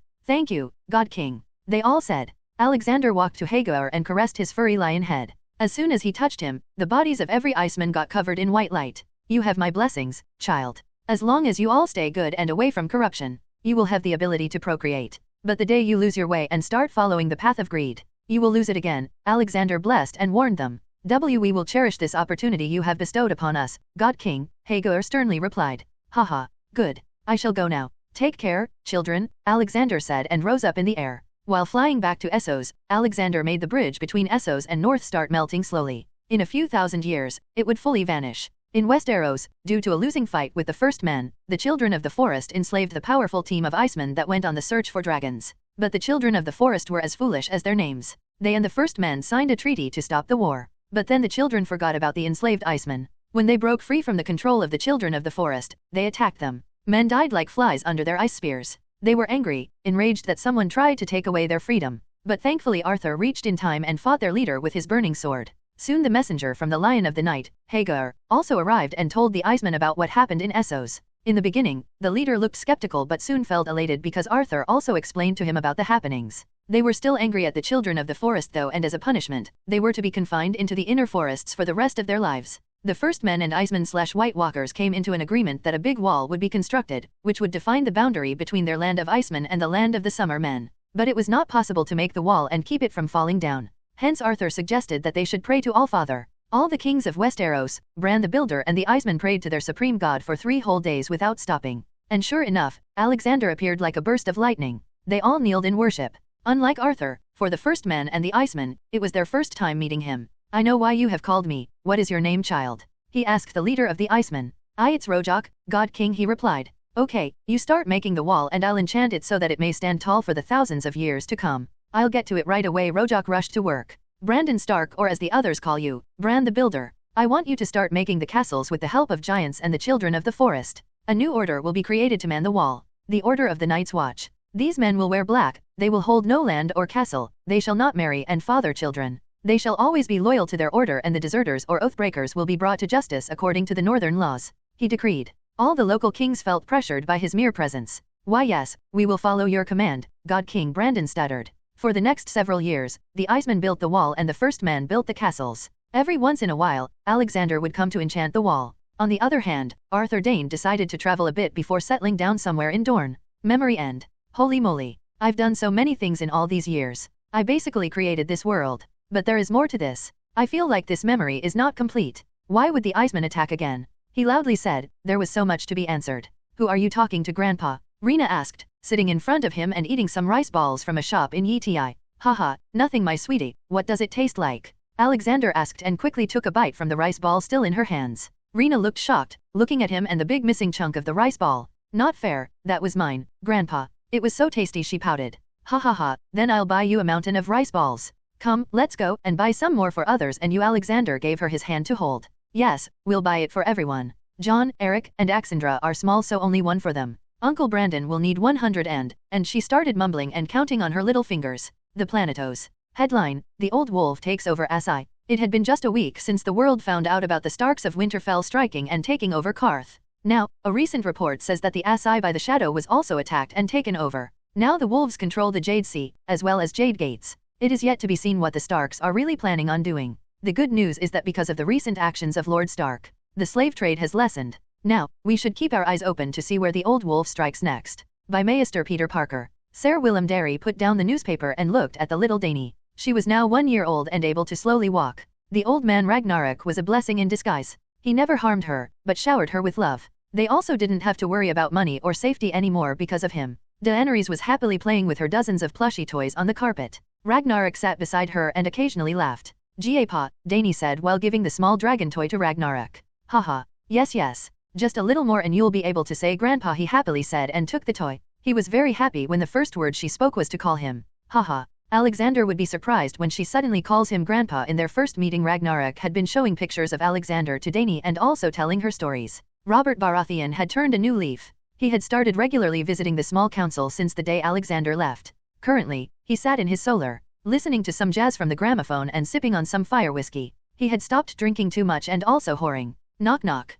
God King. They all said. Alexander walked to Hagar and caressed his furry lion head. As soon as he touched him, the bodies of every Iceman got covered in white light. You have my blessings, child. As long as you all stay good and away from corruption, you will have the ability to procreate. But the day you lose your way and start following the path of greed, you will lose it again, Alexander blessed and warned them. We will cherish this opportunity you have bestowed upon us, God King, Hagar sternly replied. Haha, good. I shall go now. Take care, children, Alexander said and rose up in the air. While flying back to Essos, Alexander made the bridge between Essos and North start melting slowly. In a few thousand years, it would fully vanish. In Westeros, due to a losing fight with the First Men, the Children of the Forest enslaved the powerful team of Icemen that went on the search for dragons. But the Children of the Forest were as foolish as their names. They and the First Men signed a treaty to stop the war. But then the children forgot about the enslaved Icemen. When they broke free from the control of the Children of the Forest, they attacked them. Men died like flies under their ice spears. They were angry, enraged that someone tried to take away their freedom. But thankfully Arthur reached in time and fought their leader with his burning sword. Soon the messenger from the Lion of the Night, Hagar, also arrived and told the Iceman about what happened in Essos. In the beginning, the leader looked skeptical but soon felt elated because Arthur also explained to him about the happenings. They were still angry at the Children of the Forest though, and as a punishment, they were to be confined into the inner forests for the rest of their lives. The First Men and Icemen/White Walkers came into an agreement that a big wall would be constructed, which would define the boundary between their land of Icemen and the land of the Summer Men. But it was not possible to make the wall and keep it from falling down. Hence Arthur suggested that they should pray to All-Father. All the kings of Westeros, Bran the Builder and the Icemen prayed to their supreme god for 3 whole days without stopping. And sure enough, Alexander appeared like a burst of lightning. They all kneeled in worship. Unlike Arthur, for the First Men and the Icemen, it was their first time meeting him. I know why you have called me. What is your name, child? He asked the leader of the Icemen. It's Rojak, God King, he replied. Okay, you start making the wall and I'll enchant it so that it may stand tall for the thousands of years to come. I'll get to it right away. Rojak rushed to work. Brandon Stark, or as the others call you, Bran the Builder. I want you to start making the castles with the help of giants and the Children of the Forest. A new order will be created to man the wall. The Order of the Night's Watch. These men will wear black, they will hold no land or castle, they shall not marry and father children. They shall always be loyal to their order, and the deserters or oathbreakers will be brought to justice according to the northern laws. He decreed. All the local kings felt pressured by his mere presence. Why yes, we will follow your command, God King, Brandon stuttered. For the next several years, the Icemen built the wall and the First Men built the castles. Every once in a while, Alexander would come to enchant the wall. On the other hand, Arthur Dane decided to travel a bit before settling down somewhere in Dorne. Memory End. Holy moly. I've done so many things in all these years. I basically created this world. But there is more to this. I feel like this memory is not complete. Why would the Icemen attack again? He loudly said. There was so much to be answered. Who are you talking to, Grandpa? Rena asked, sitting in front of him and eating some rice balls from a shop in Yeti. Haha, nothing my sweetie, what does it taste like? Alexander asked and quickly took a bite from the rice ball still in her hands. Rena looked shocked, looking at him and the big missing chunk of the rice ball. Not fair, that was mine, Grandpa. It was so tasty, she pouted. Ha ha ha, then I'll buy you a mountain of rice balls. Come, let's go, and buy some more for others and you. Alexander gave her his hand to hold. Yes, we'll buy it for everyone. John, Eric, and Axandra are small so only one for them. Uncle Brandon will need 100 and she started mumbling and counting on her little fingers. The Planetos. Headline, The Old Wolf Takes Over SI. It had been just a week since the world found out about the Starks of Winterfell striking and taking over Karth. Now, a recent report says that the SI by the Shadow was also attacked and taken over. Now the wolves control the Jade Sea, as well as Jade Gates. It is yet to be seen what the Starks are really planning on doing. The good news is that because of the recent actions of Lord Stark, the slave trade has lessened. Now, we should keep our eyes open to see where the old wolf strikes next. By Maester Peter Parker. Sir Willem Darry put down the newspaper and looked at the little Dany. She was now 1 year old and able to slowly walk. The old man Ragnarok was a blessing in disguise. He never harmed her, but showered her with love. They also didn't have to worry about money or safety anymore because of him. Daenerys was happily playing with her dozens of plushie toys on the carpet. Ragnarok sat beside her and occasionally laughed. "Gapa," Dany said while giving the small dragon toy to Ragnarok. "Haha, yes. Just a little more and you'll be able to say Grandpa," he happily said and took the toy. He was very happy when the first word she spoke was to call him. Haha. Alexander would be surprised when she suddenly calls him Grandpa. In their first meeting, Ragnarok had been showing pictures of Alexander to Dany and also telling her stories. Robert Baratheon had turned a new leaf. He had started regularly visiting the small council since the day Alexander left. Currently, he sat in his solar, listening to some jazz from the gramophone and sipping on some fire whiskey. He had stopped drinking too much and also whoring. Knock knock.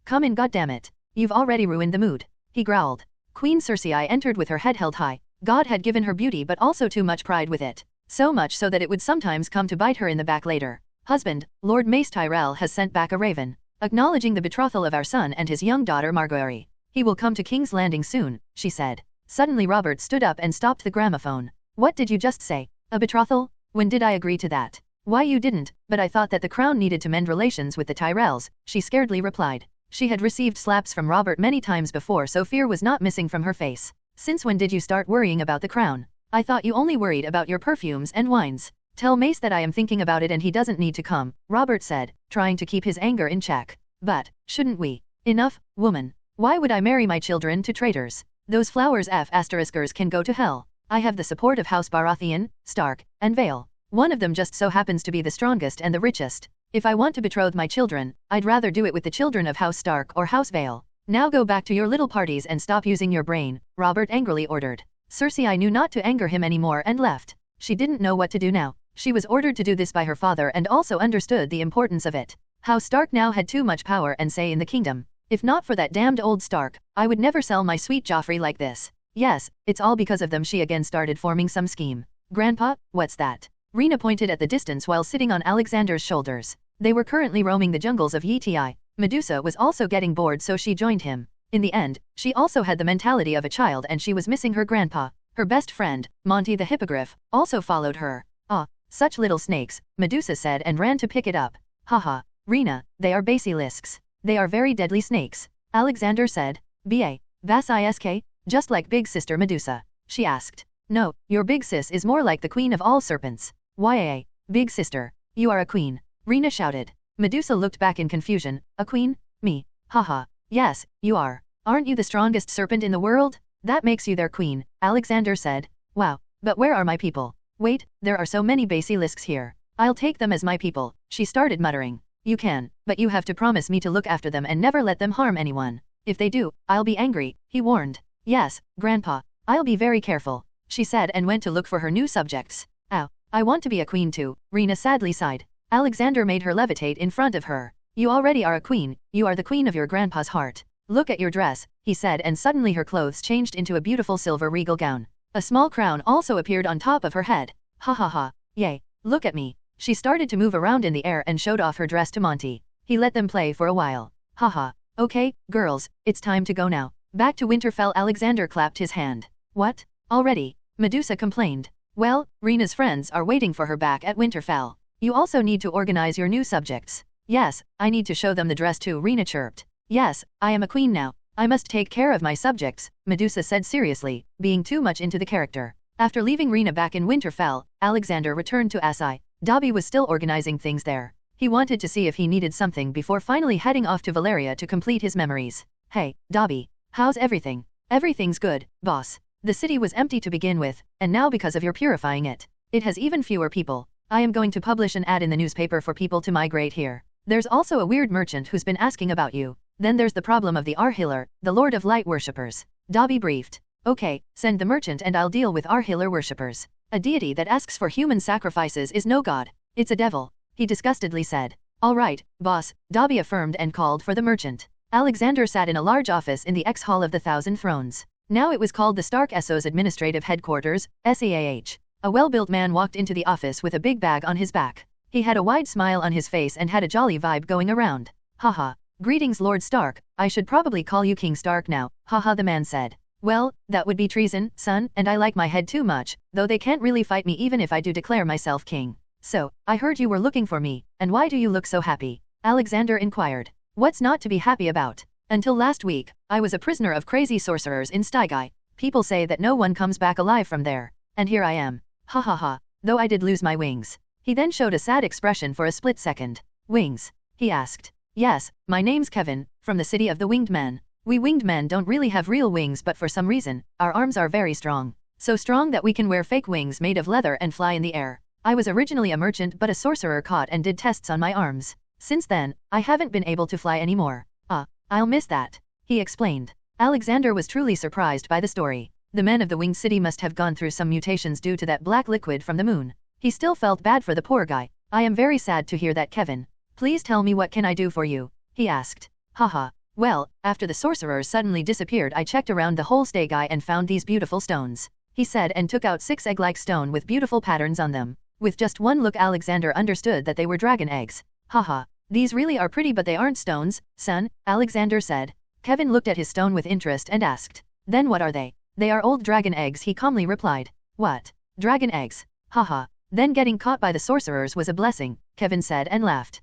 Come in, goddammit. You've already ruined the mood. He growled. Queen Cersei entered with her head held high. God had given her beauty but also too much pride with it. So much so that it would sometimes come to bite her in the back later. Husband, Lord Mace Tyrell has sent back a raven, acknowledging the betrothal of our son and his young daughter Margaery. He will come to King's Landing soon, she said. Suddenly Robert stood up and stopped the gramophone. What did you just say? A betrothal? When did I agree to that? Why, you didn't, but I thought that the crown needed to mend relations with the Tyrells, she scaredly replied. She had received slaps from Robert many times before, so fear was not missing from her face. Since when did you start worrying about the crown? I thought you only worried about your perfumes and wines. Tell Mace that I am thinking about it and he doesn't need to come, Robert said, trying to keep his anger in check. But, shouldn't we? Enough, woman. Why would I marry my children to traitors? Those flowers **ers can go to hell. I have the support of House Baratheon, Stark, and Vale. One of them just so happens to be the strongest and the richest. If I want to betroth my children, I'd rather do it with the children of House Stark or House Vale. Now go back to your little parties and stop using your brain, Robert angrily ordered. Cersei knew not to anger him anymore and left. She didn't know what to do now. She was ordered to do this by her father and also understood the importance of it. House Stark now had too much power and say in the kingdom. If not for that damned old Stark, I would never sell my sweet Joffrey like this. Yes, it's all because of them. She again started forming some scheme. Grandpa, what's that? Rena pointed at the distance while sitting on Alexander's shoulders. They were currently roaming the jungles of Yeti. Medusa was also getting bored, so she joined him. In the end, she also had the mentality of a child and she was missing her grandpa. Her best friend, Monty the Hippogriff, also followed her. Ah, such little snakes, Medusa said and ran to pick it up. Haha, Rena, they are basilisks. They are very deadly snakes, Alexander said. B.A. Vasisk? Just like big sister Medusa? She asked. No, your big sis is more like the queen of all serpents. Y.A. Big sister, you are a queen, Rena shouted. Medusa looked back in confusion. A queen? Me? Haha. Yes, you are. Aren't you the strongest serpent in the world? That makes you their queen, Alexander said. Wow, but where are my people? Wait, there are so many basilisks here. I'll take them as my people, she started muttering. You can, but you have to promise me to look after them and never let them harm anyone. If they do, I'll be angry, he warned. Yes, Grandpa, I'll be very careful, she said and went to look for her new subjects. Ow, I want to be a queen too, Rena sadly sighed. Alexander made her levitate in front of her. You already are a queen, you are the queen of your grandpa's heart. Look at your dress, he said, and suddenly her clothes changed into a beautiful silver regal gown. A small crown also appeared on top of her head. Ha ha ha, yay, look at me. She started to move around in the air and showed off her dress to Monty. He let them play for a while. Haha, okay, girls, it's time to go now. Back to Winterfell. Alexander clapped his hand. What? Already? Medusa complained. Well, Rena's friends are waiting for her back at Winterfell. You also need to organize your new subjects. Yes, I need to show them the dress too, Rena chirped. Yes, I am a queen now. I must take care of my subjects, Medusa said seriously, being too much into the character. After leaving Rena back in Winterfell, Alexander returned to Asai. Dobby was still organizing things there. He wanted to see if he needed something before finally heading off to Valeria to complete his memories. Hey, Dobby. How's everything? Everything's good, boss. The city was empty to begin with, and now because of your purifying it, it has even fewer people. I am going to publish an ad in the newspaper for people to migrate here. There's also a weird merchant who's been asking about you. Then there's the problem of the Arhealer, the Lord of Light worshippers. Dobby briefed. Okay, send the merchant and I'll deal with Arhealer worshippers. A deity that asks for human sacrifices is no god. It's a devil, he disgustedly said. All right, boss, Dobby affirmed and called for the merchant. Alexander sat in a large office in the X-Hall of the Thousand Thrones. Now it was called the Stark Essos Administrative Headquarters, SEAH. A well-built man walked into the office with a big bag on his back. He had a wide smile on his face and had a jolly vibe going around. Haha. Greetings Lord Stark, I should probably call you King Stark now, haha the man said. Well, that would be treason, son, and I like my head too much, though they can't really fight me even if I do declare myself king. So, I heard you were looking for me, and why do you look so happy? Alexander inquired. What's not to be happy about? Until last week, I was a prisoner of crazy sorcerers in Skagos. People say that no one comes back alive from there. And here I am. Ha ha ha, though I did lose my wings. He then showed a sad expression for a split second. Wings? He asked. Yes, my name's Kevin, from the city of the Winged Men. We winged men don't really have real wings but for some reason, our arms are very strong. So strong that we can wear fake wings made of leather and fly in the air. I was originally a merchant but a sorcerer caught and did tests on my arms. Since then, I haven't been able to fly anymore. I'll miss that, he explained. Alexander was truly surprised by the story. The men of the Winged City must have gone through some mutations due to that black liquid from the moon. He still felt bad for the poor guy. I am very sad to hear that, Kevin. Please tell me what can I do for you? He asked. Haha. Well, after the sorcerers suddenly disappeared I checked around the whole Skagos and found these beautiful stones, he said and took out 6 egg-like stone with beautiful patterns on them. With just one look Alexander understood that they were dragon eggs. Haha. These really are pretty but they aren't stones, son, Alexander said. Kevin looked at his stone with interest and asked. Then what are they? They are old dragon eggs, he calmly replied. What? Dragon eggs? Haha. Then getting caught by the sorcerers was a blessing, Kevin said and laughed.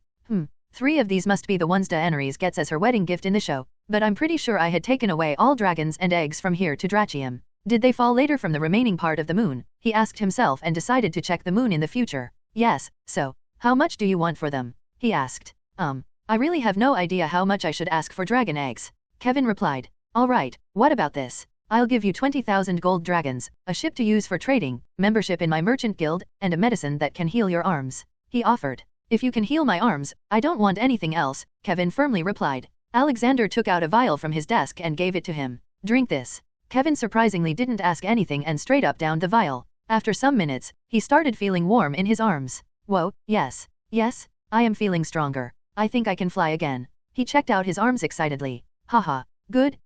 3 of these must be the ones Daenerys gets as her wedding gift in the show, but I'm pretty sure I had taken away all dragons and eggs from here to Drachium. Did they fall later from the remaining part of the moon? He asked himself and decided to check the moon in the future. Yes, so, how much do you want for them? He asked. I really have no idea how much I should ask for dragon eggs. Kevin replied. Alright, what about this? I'll give you 20,000 gold dragons, a ship to use for trading, membership in my merchant guild, and a medicine that can heal your arms. He offered. If you can heal my arms, I don't want anything else, Kevin firmly replied. Alexander took out a vial from his desk and gave it to him. Drink this. Kevin surprisingly didn't ask anything and straight up downed the vial. After some minutes, he started feeling warm in his arms. Whoa, yes, I am feeling stronger. I think I can fly again. He checked out his arms excitedly. Haha, good.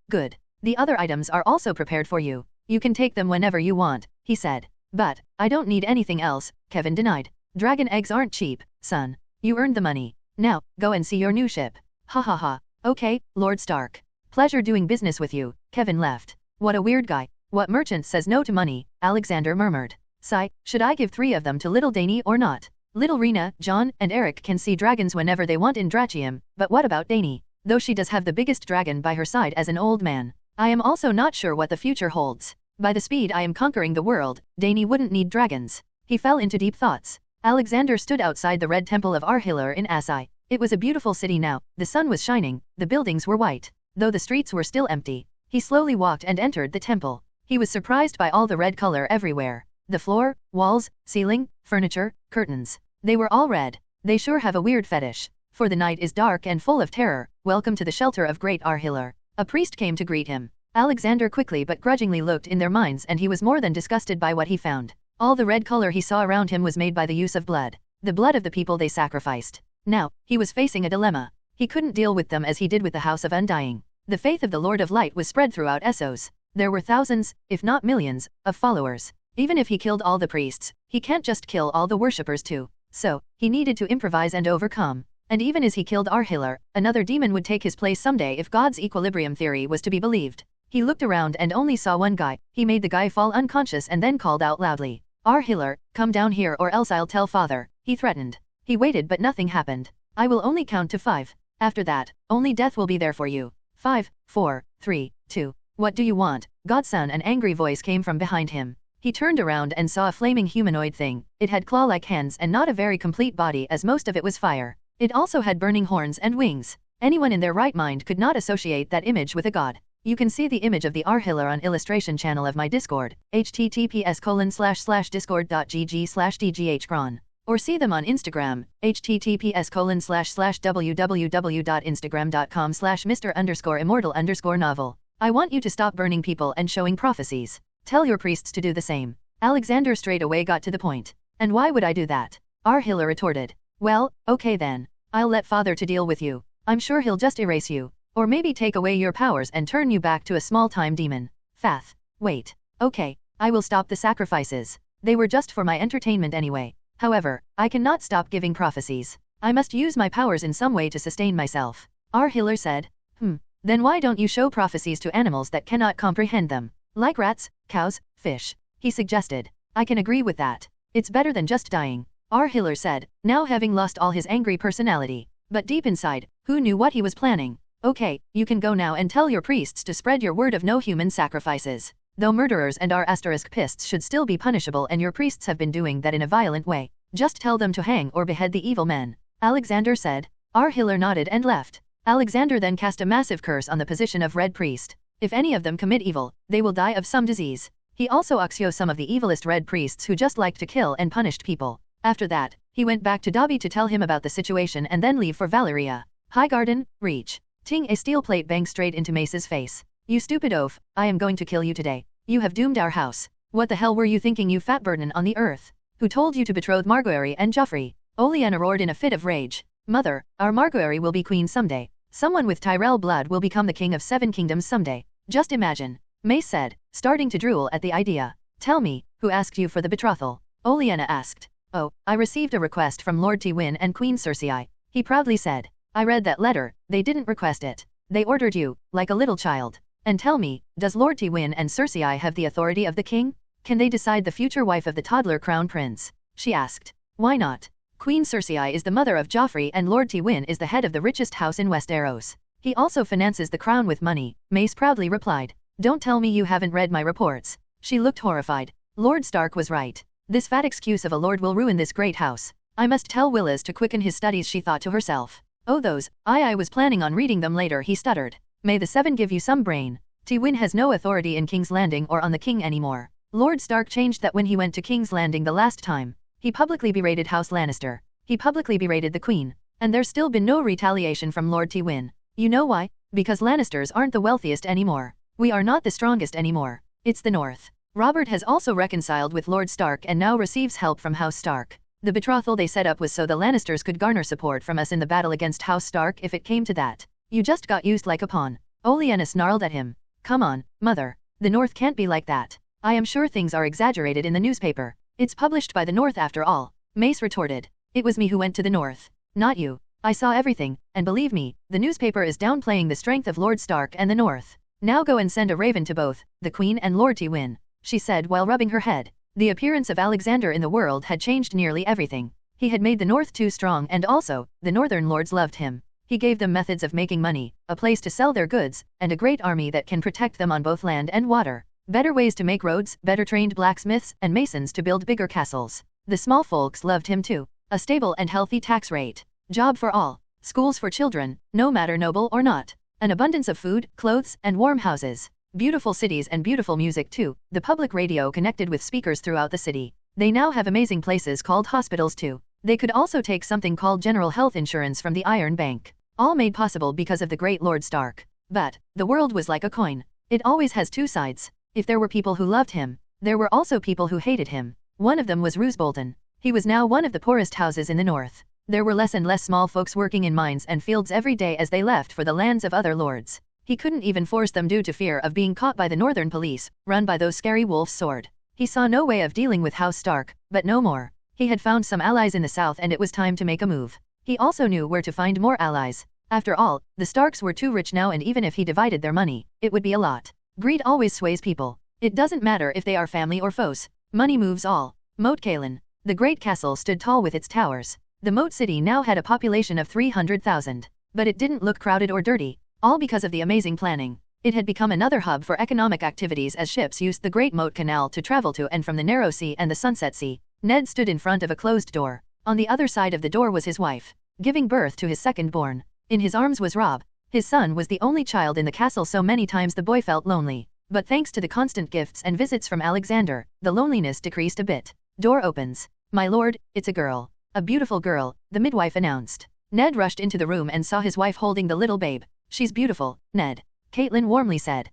The other items are also prepared for you. You can take them whenever you want, he said. But, I don't need anything else, Kevin denied. Dragon eggs aren't cheap, son. You earned the money. Now, go and see your new ship. Ha ha ha. Okay, Lord Stark. Pleasure doing business with you. Kevin left. What a weird guy. What merchant says no to money? Alexander murmured. Sigh, should I give 3 of them to little Dany or not? Little Rena, Jon, and Eric can see dragons whenever they want in Drachium, but what about Dany? Though she does have the biggest dragon by her side as an old man. I am also not sure what the future holds. By the speed I am conquering the world, Dany wouldn't need dragons. He fell into deep thoughts. Alexander stood outside the Red Temple of Arhealer in Asai. It was a beautiful city now, the sun was shining, the buildings were white, though the streets were still empty. He slowly walked and entered the temple. He was surprised by all the red color everywhere. The floor, walls, ceiling, furniture, curtains. They were all red. They sure have a weird fetish. For the night is dark and full of terror. Welcome to the shelter of Great Arhealer. A priest came to greet him. Alexander quickly but grudgingly looked in their minds and he was more than disgusted by what he found. All the red color he saw around him was made by the use of blood. The blood of the people they sacrificed. Now, he was facing a dilemma. He couldn't deal with them as he did with the House of Undying. The faith of the Lord of Light was spread throughout Essos. There were thousands, if not millions, of followers. Even if he killed all the priests, he can't just kill all the worshippers too. So, he needed to improvise and overcome. And even as he killed Arhealer, another demon would take his place someday if God's equilibrium theory was to be believed. He looked around and only saw one guy. He made the guy fall unconscious and then called out loudly. Arhealer, come down here or else I'll tell father, he threatened. He waited but nothing happened. I will only count to 5. After that, only death will be there for you. 5, 4, 3, 2. What do you want, Godson? An angry voice came from behind him. He turned around and saw a flaming humanoid thing. It had claw-like hands and not a very complete body as most of it was fire. It also had burning horns and wings. Anyone in their right mind could not associate that image with a god. You can see the image of the R-Hiller on illustration channel of my Discord, https://discord.gg/dghgron. Or see them on Instagram, https://www.instagram.com/Mr_Immortal_novel. I want you to stop burning people and showing prophecies. Tell your priests to do the same. Alexander straight away got to the point. And why would I do that? R-Hiller retorted. Well, okay then. I'll let Father to deal with you. I'm sure he'll just erase you. Or maybe take away your powers and turn you back to a small-time demon. Fath. Wait. Okay. I will stop the sacrifices. They were just for my entertainment anyway. However, I cannot stop giving prophecies. I must use my powers in some way to sustain myself. R-Hiller said. Then why don't you show prophecies to animals that cannot comprehend them? Like rats, cows, fish. He suggested. I can agree with that. It's better than just dying. R-Hiller said, now having lost all his angry personality. But deep inside, who knew what he was planning? Okay, you can go now and tell your priests to spread your word of no human sacrifices. Though murderers and R***pists should still be punishable and your priests have been doing that in a violent way, just tell them to hang or behead the evil men. Alexander said. R-Hiller nodded and left. Alexander then cast a massive curse on the position of Red Priest. If any of them commit evil, they will die of some disease. He also axio some of the evilest Red Priests who just liked to kill and punished people. After that, he went back to Dobby to tell him about the situation and then leave for Valeria. Highgarden, reach. Ting a steel plate bang straight into Mace's face. You stupid oaf, I am going to kill you today. You have doomed our house. What the hell were you thinking, you fat burden on the earth? Who told you to betroth Margaery and Joffrey? Olenna roared in a fit of rage. Mother, our Margaery will be queen someday. Someone with Tyrell blood will become the king of 7 kingdoms someday. Just imagine. Mace said, starting to drool at the idea. Tell me, who asked you for the betrothal? Olenna asked. Oh, I received a request from Lord Tywin and Queen Cersei. He proudly said. I read that letter, they didn't request it. They ordered you, like a little child. And tell me, does Lord Tywin and Cersei have the authority of the king? Can they decide the future wife of the toddler crown prince? She asked. Why not? Queen Cersei is the mother of Joffrey and Lord Tywin is the head of the richest house in Westeros. He also finances the crown with money, Mace proudly replied. Don't tell me you haven't read my reports. She looked horrified. Lord Stark was right. This fat excuse of a lord will ruin this great house. I must tell Willis to quicken his studies, she thought to herself. Oh those, I was planning on reading them later, he stuttered. May the 7 give you some brain. Tywin has no authority in King's Landing or on the king anymore. Lord Stark changed that when he went to King's Landing the last time. He publicly berated House Lannister. He publicly berated the queen. And there's still been no retaliation from Lord Tywin. You know why? Because Lannisters aren't the wealthiest anymore. We are not the strongest anymore. It's the North. Robert has also reconciled with Lord Stark and now receives help from House Stark. The betrothal they set up was so the Lannisters could garner support from us in the battle against House Stark if it came to that. You just got used like a pawn. Olenna snarled at him. Come on, mother. The North can't be like that. I am sure things are exaggerated in the newspaper. It's published by the North after all. Mace retorted. It was me who went to the North. Not you. I saw everything, and believe me, the newspaper is downplaying the strength of Lord Stark and the North. Now go and send a raven to both, the Queen and Lord Tywin, she said while rubbing her head. The appearance of Alexander in the world had changed nearly everything. He had made the North too strong and also, the Northern lords loved him. He gave them methods of making money, a place to sell their goods, and a great army that can protect them on both land and water. Better ways to make roads, better trained blacksmiths and masons to build bigger castles. The small folks loved him too. A stable and healthy tax rate. Job for all. Schools for children, no matter noble or not. An abundance of food, clothes, and warm houses. Beautiful cities and beautiful music too. The public radio connected with speakers throughout the city. They now have amazing places called hospitals too. They could also take something called general health insurance from the Iron Bank. All made possible because of the great Lord Stark. But, the world was like a coin. It always has two sides. If there were people who loved him, there were also people who hated him. One of them was Roose Bolton. He was now one of the poorest houses in the North. There were less and less small folks working in mines and fields every day as they left for the lands of other lords. He couldn't even force them due to fear of being caught by the Northern police, run by those scary wolves' sword. He saw no way of dealing with House Stark, but no more. He had found some allies in the south and it was time to make a move. He also knew where to find more allies. After all, the Starks were too rich now and even if he divided their money, it would be a lot. Greed always sways people. It doesn't matter if they are family or foes. Money moves all. Moat Cailin. The great castle stood tall with its towers. The moat city now had a population of 300,000. But it didn't look crowded or dirty. All because of the amazing planning. It had become another hub for economic activities as ships used the Great Moat Canal to travel to and from the Narrow Sea and the Sunset Sea. Ned stood in front of a closed door. On the other side of the door was his wife, giving birth to his second-born. In his arms was Robb. His son was the only child in the castle, so many times the boy felt lonely. But thanks to the constant gifts and visits from Alexander, the loneliness decreased a bit. Door opens. My lord, it's a girl. A beautiful girl, the midwife announced. Ned rushed into the room and saw his wife holding the little babe. She's beautiful, Ned. Catelyn warmly said.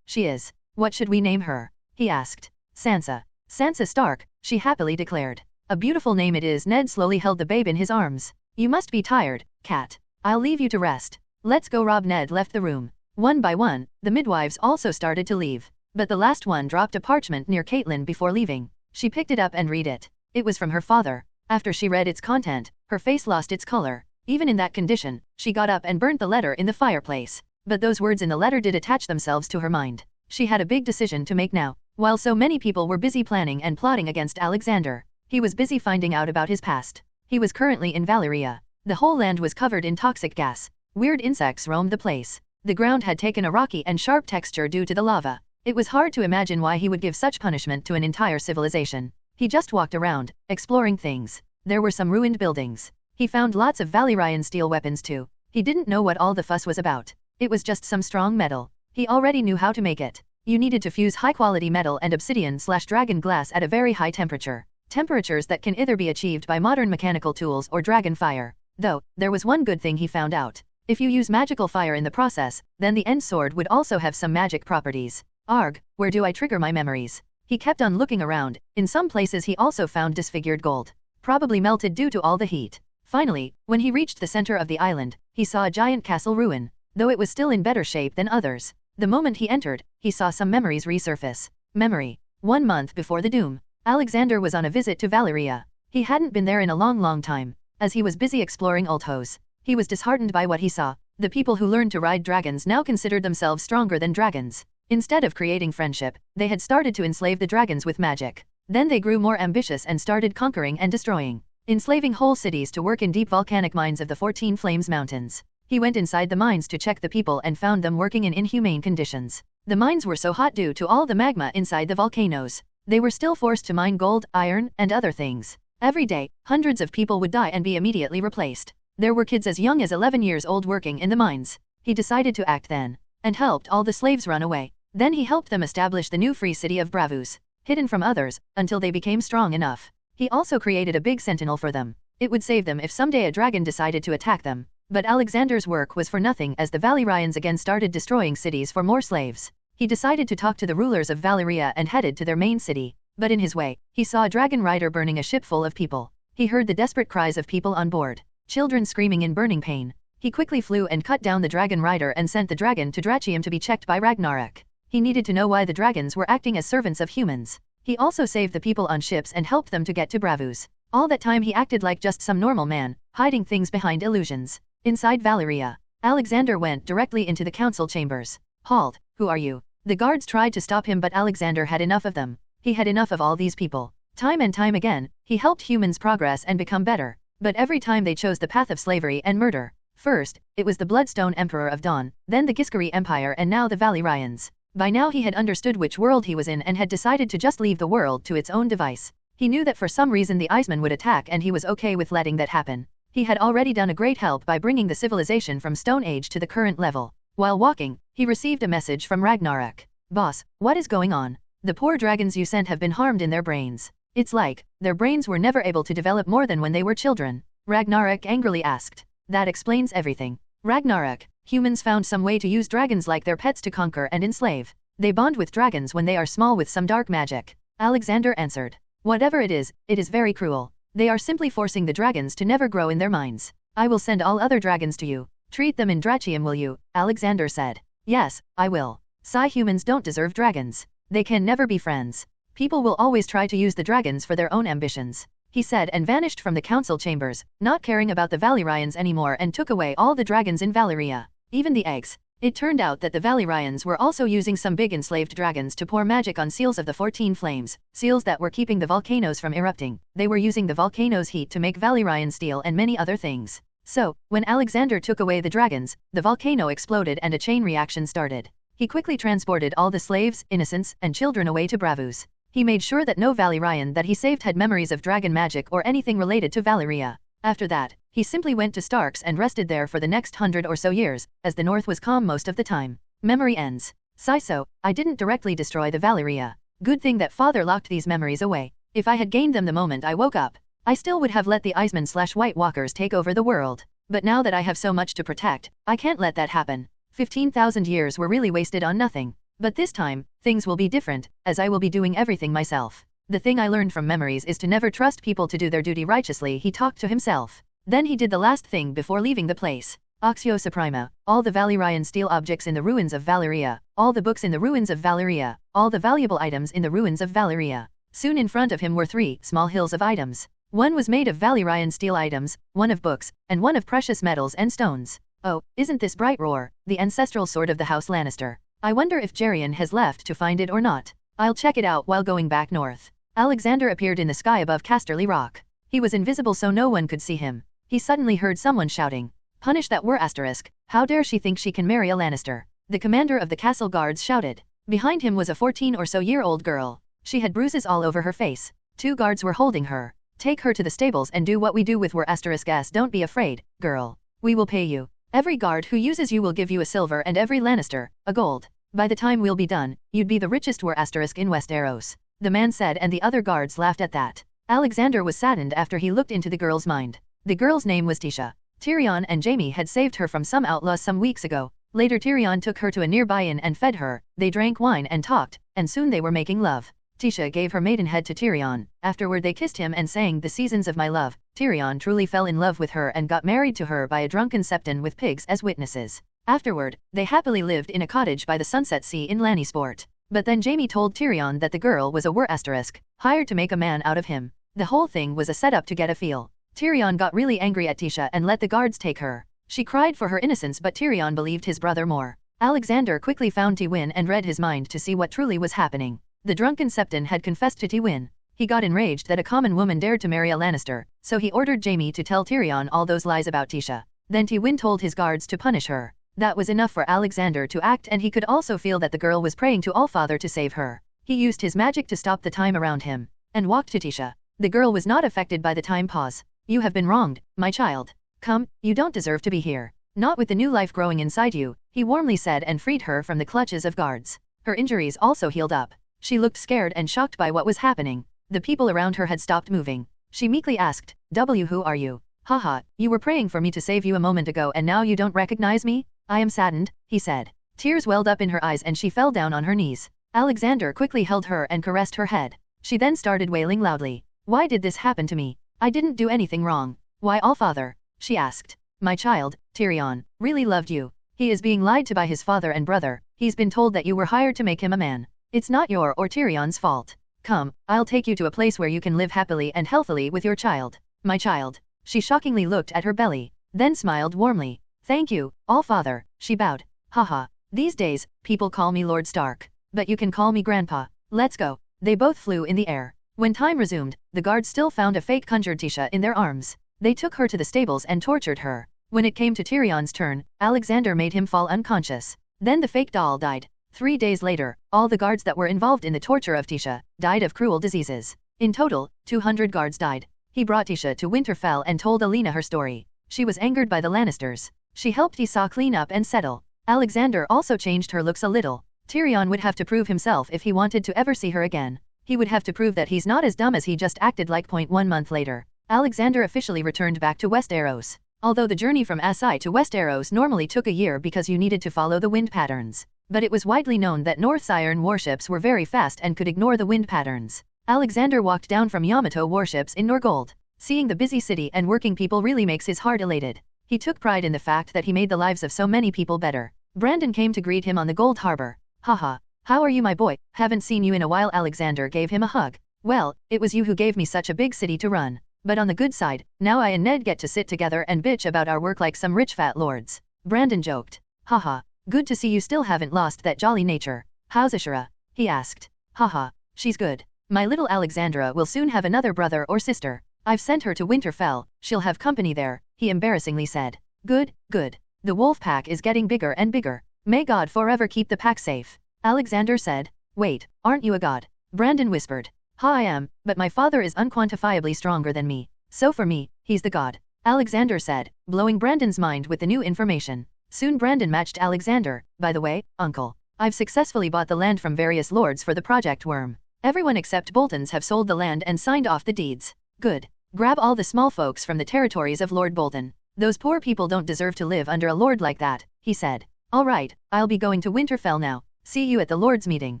She is. What should we name her? He asked. Sansa. Sansa Stark, she happily declared. A beautiful name it is. Ned slowly held the babe in his arms. You must be tired, Cat. I'll leave you to rest. Let's go. Robb. Ned left the room. One by one, the midwives also started to leave. But the last one dropped a parchment near Catelyn before leaving. She picked it up and read it. It was from her father. After she read its content, her face lost its color. Even in that condition, she got up and burnt the letter in the fireplace. But those words in the letter did attach themselves to her mind. She had a big decision to make now. While so many people were busy planning and plotting against Alexander, he was busy finding out about his past. He was currently in Valyria. The whole land was covered in toxic gas. Weird insects roamed the place. The ground had taken a rocky and sharp texture due to the lava. It was hard to imagine why he would give such punishment to an entire civilization. He just walked around, exploring things. There were some ruined buildings. He found lots of Valyrian steel weapons too. He didn't know what all the fuss was about. It was just some strong metal. He already knew how to make it. You needed to fuse high-quality metal and obsidian/dragon glass at a very high temperature. Temperatures that can either be achieved by modern mechanical tools or dragon fire. Though, there was one good thing he found out. If you use magical fire in the process, then the end sword would also have some magic properties. Arg, where do I trigger my memories? He kept on looking around. In some places he also found disfigured gold. Probably melted due to all the heat. Finally, when he reached the center of the island, he saw a giant castle ruin, though it was still in better shape than others. The moment he entered, he saw some memories resurface. Memory. 1 month before the doom, Alexander was on a visit to Valyria. He hadn't been there in a long time. As he was busy exploring Oldtown, he was disheartened by what he saw. The people who learned to ride dragons now considered themselves stronger than dragons. Instead of creating friendship, they had started to enslave the dragons with magic. Then they grew more ambitious and started conquering and destroying, enslaving whole cities to work in deep volcanic mines of the 14 Flames Mountains. He went inside the mines to check the people and found them working in inhumane conditions. The mines were so hot due to all the magma inside the volcanoes. They were still forced to mine gold, iron, and other things. Every day, hundreds of people would die and be immediately replaced. There were kids as young as 11 years old working in the mines. He decided to act then, and helped all the slaves run away. Then he helped them establish the new free city of Bravos, hidden from others, until they became strong enough. He also created a big sentinel for them. It would save them if someday a dragon decided to attack them. But Alexander's work was for nothing as the Valyrians again started destroying cities for more slaves. He decided to talk to the rulers of Valyria and headed to their main city. But in his way, he saw a dragon rider burning a ship full of people. He heard the desperate cries of people on board, children screaming in burning pain. He quickly flew and cut down the dragon rider and sent the dragon to Dratchium to be checked by Ragnarok. He needed to know why the dragons were acting as servants of humans. He also saved the people on ships and helped them to get to Bravos. All that time he acted like just some normal man, hiding things behind illusions. Inside Valyria, Alexander went directly into the council chambers. Halt, who are you? The guards tried to stop him, but Alexander had enough of them. He had enough of all these people. Time and time again, he helped humans progress and become better. But every time they chose the path of slavery and murder. First, it was the Bloodstone Emperor of Dawn, then the Giscari Empire, and now the Valyrians. By now he had understood which world he was in and had decided to just leave the world to its own device. He knew that for some reason the Iceman would attack, and he was okay with letting that happen. He had already done a great help by bringing the civilization from Stone Age to the current level. While walking, he received a message from Ragnarok. Boss, what is going on? The poor dragons you sent have been harmed in their brains. It's like, their brains were never able to develop more than when they were children. Ragnarok angrily asked. That explains everything. Ragnarok, humans found some way to use dragons like their pets to conquer and enslave. They bond with dragons when they are small with some dark magic. Alexander answered. Whatever it is very cruel. They are simply forcing the dragons to never grow in their minds. I will send all other dragons to you. Treat them in Dratchium, will you? Alexander said. Yes, I will. Humans don't deserve dragons. They can never be friends. People will always try to use the dragons for their own ambitions, he said, and vanished from the council chambers, not caring about the Valyrians anymore, and took away all the dragons in Valyria, even the eggs. It turned out that the Valyrians were also using some big enslaved dragons to pour magic on seals of the 14 flames, seals that were keeping the volcanoes from erupting. They were using the volcanoes' heat to make Valyrian steel and many other things. So, when Alexander took away the dragons, the volcano exploded and a chain reaction started. He quickly transported all the slaves, innocents, and children away to Bravos. He made sure that no Valyrian that he saved had memories of dragon magic or anything related to Valyria. After that, he simply went to Stark's and rested there for the next 100 or so years, as the North was calm most of the time. Memory ends. So, I didn't directly destroy the Valyria. Good thing that father locked these memories away. If I had gained them the moment I woke up, I still would have let the Iceman/White Walkers take over the world. But now that I have so much to protect, I can't let that happen. 15,000 years were really wasted on nothing. But this time, things will be different, as I will be doing everything myself. The thing I learned from memories is to never trust people to do their duty righteously, he talked to himself. Then he did the last thing before leaving the place. Actio Suprema, all the Valyrian steel objects in the ruins of Valyria, all the books in the ruins of Valyria, all the valuable items in the ruins of Valyria. Soon in front of him were 3 small hills of items. One was made of Valyrian steel items, one of books, and one of precious metals and stones. Oh, isn't this bright roar, the ancestral sword of the House Lannister? I wonder if Jerian has left to find it or not. I'll check it out while going back north. Alexander appeared in the sky above Casterly Rock. He was invisible so no one could see him. He suddenly heard someone shouting, "Punish that were asterisk, how dare she think she can marry a Lannister?" The commander of the castle guards shouted. Behind him was a 14 or so year old girl. She had bruises all over her face. 2 guards were holding her. "Take her to the stables and do what we do with were asterisk s. Don't be afraid, girl. We will pay you. Every guard who uses you will give you a silver and every Lannister, a gold. By the time we'll be done, you'd be the richest were asterisk in Westeros." The man said, and the other guards laughed at that. Alexander was saddened after he looked into the girl's mind. The girl's name was Tisha. Tyrion and Jaime had saved her from some outlaws some weeks ago. Later Tyrion took her to a nearby inn and fed her. They drank wine and talked, and soon they were making love. Tisha gave her maidenhead to Tyrion. Afterward they kissed him and sang "The Seasons of My Love." Tyrion truly fell in love with her and got married to her by a drunken septon with pigs as witnesses. Afterward, they happily lived in a cottage by the Sunset Sea in Lannisport. But then Jaime told Tyrion that the girl was a were asterisk, hired to make a man out of him. The whole thing was a setup to get a feel. Tyrion got really angry at Tisha and let the guards take her. She cried for her innocence, but Tyrion believed his brother more. Alexander quickly found Tywin and read his mind to see what truly was happening. The drunken septon had confessed to Tywin. He got enraged that a common woman dared to marry a Lannister, so he ordered Jaime to tell Tyrion all those lies about Tisha. Then Tywin told his guards to punish her. That was enough for Alexander to act, and he could also feel that the girl was praying to Allfather to save her. He used his magic to stop the time around him, and walked to Tisha. The girl was not affected by the time pause. "You have been wronged, my child. Come, you don't deserve to be here. Not with the new life growing inside you," he warmly said, and freed her from the clutches of guards. Her injuries also healed up. She looked scared and shocked by what was happening. The people around her had stopped moving. She meekly asked, "Who are you?" "Haha, you were praying for me to save you a moment ago and now you don't recognize me?" "I am saddened," he said. Tears welled up in her eyes and she fell down on her knees. Alexander quickly held her and caressed her head. She then started wailing loudly. "Why did this happen to me? I didn't do anything wrong." "Why Allfather?" she asked. "My child, Tyrion, really loved you. He is being lied to by his father and brother. He's been told that you were hired to make him a man. It's not your or Tyrion's fault. Come, I'll take you to a place where you can live happily and healthily with your child." "My child." She shockingly looked at her belly, then smiled warmly. "Thank you, Allfather," she bowed. "Haha, these days, people call me Lord Stark. But you can call me Grandpa. Let's go." They both flew in the air. When time resumed, the guards still found a fake conjured Tisha in their arms. They took her to the stables and tortured her. When it came to Tyrion's turn, Alexander made him fall unconscious. Then the fake doll died. 3 days later, all the guards that were involved in the torture of Tisha died of cruel diseases. In total, 200 guards died. He brought Tisha to Winterfell and told Alina her story. She was angered by the Lannisters. She helped Tisha clean up and settle. Alexander also changed her looks a little. Tyrion would have to prove himself if he wanted to ever see her again. He would have to prove that he's not as dumb as he just acted like. 1 month later, Alexander officially returned back to Westeros. Although the journey from Asai to Westeros normally took a year because you needed to follow the wind patterns. But it was widely known that North's iron warships were very fast and could ignore the wind patterns. Alexander walked down from Yamato warships in Norgold. Seeing the busy city and working people really makes his heart elated. He took pride in the fact that he made the lives of so many people better. Brandon came to greet him on the Gold Harbor. "Haha, how are you, my boy? Haven't seen you in a while." Alexander gave him a hug. "Well, it was you who gave me such a big city to run. But on the good side, now I and Ned get to sit together and bitch about our work like some rich fat lords." Brandon joked. "Haha, good to see you still haven't lost that jolly nature. How's Ashura?" he asked. "Haha, she's good. My little Alexandra will soon have another brother or sister. I've sent her to Winterfell, she'll have company there," he embarrassingly said. "Good, good. The wolf pack is getting bigger and bigger. May God forever keep the pack safe. Alexander said. Wait, aren't you a god? Brandon whispered. Ha, I am, but my father is unquantifiably stronger than me. So for me, he's the god. Alexander said, blowing Brandon's mind with the new information. Soon Brandon matched Alexander. By the way, uncle, I've successfully bought the land from various lords for the Project Worm. Everyone except Boltons have sold the land and signed off the deeds. Good. Grab all the small folks from the territories of Lord Bolton. Those poor people don't deserve to live under a lord like that, he said. All right, I'll be going to Winterfell now. See you at the Lord's meeting,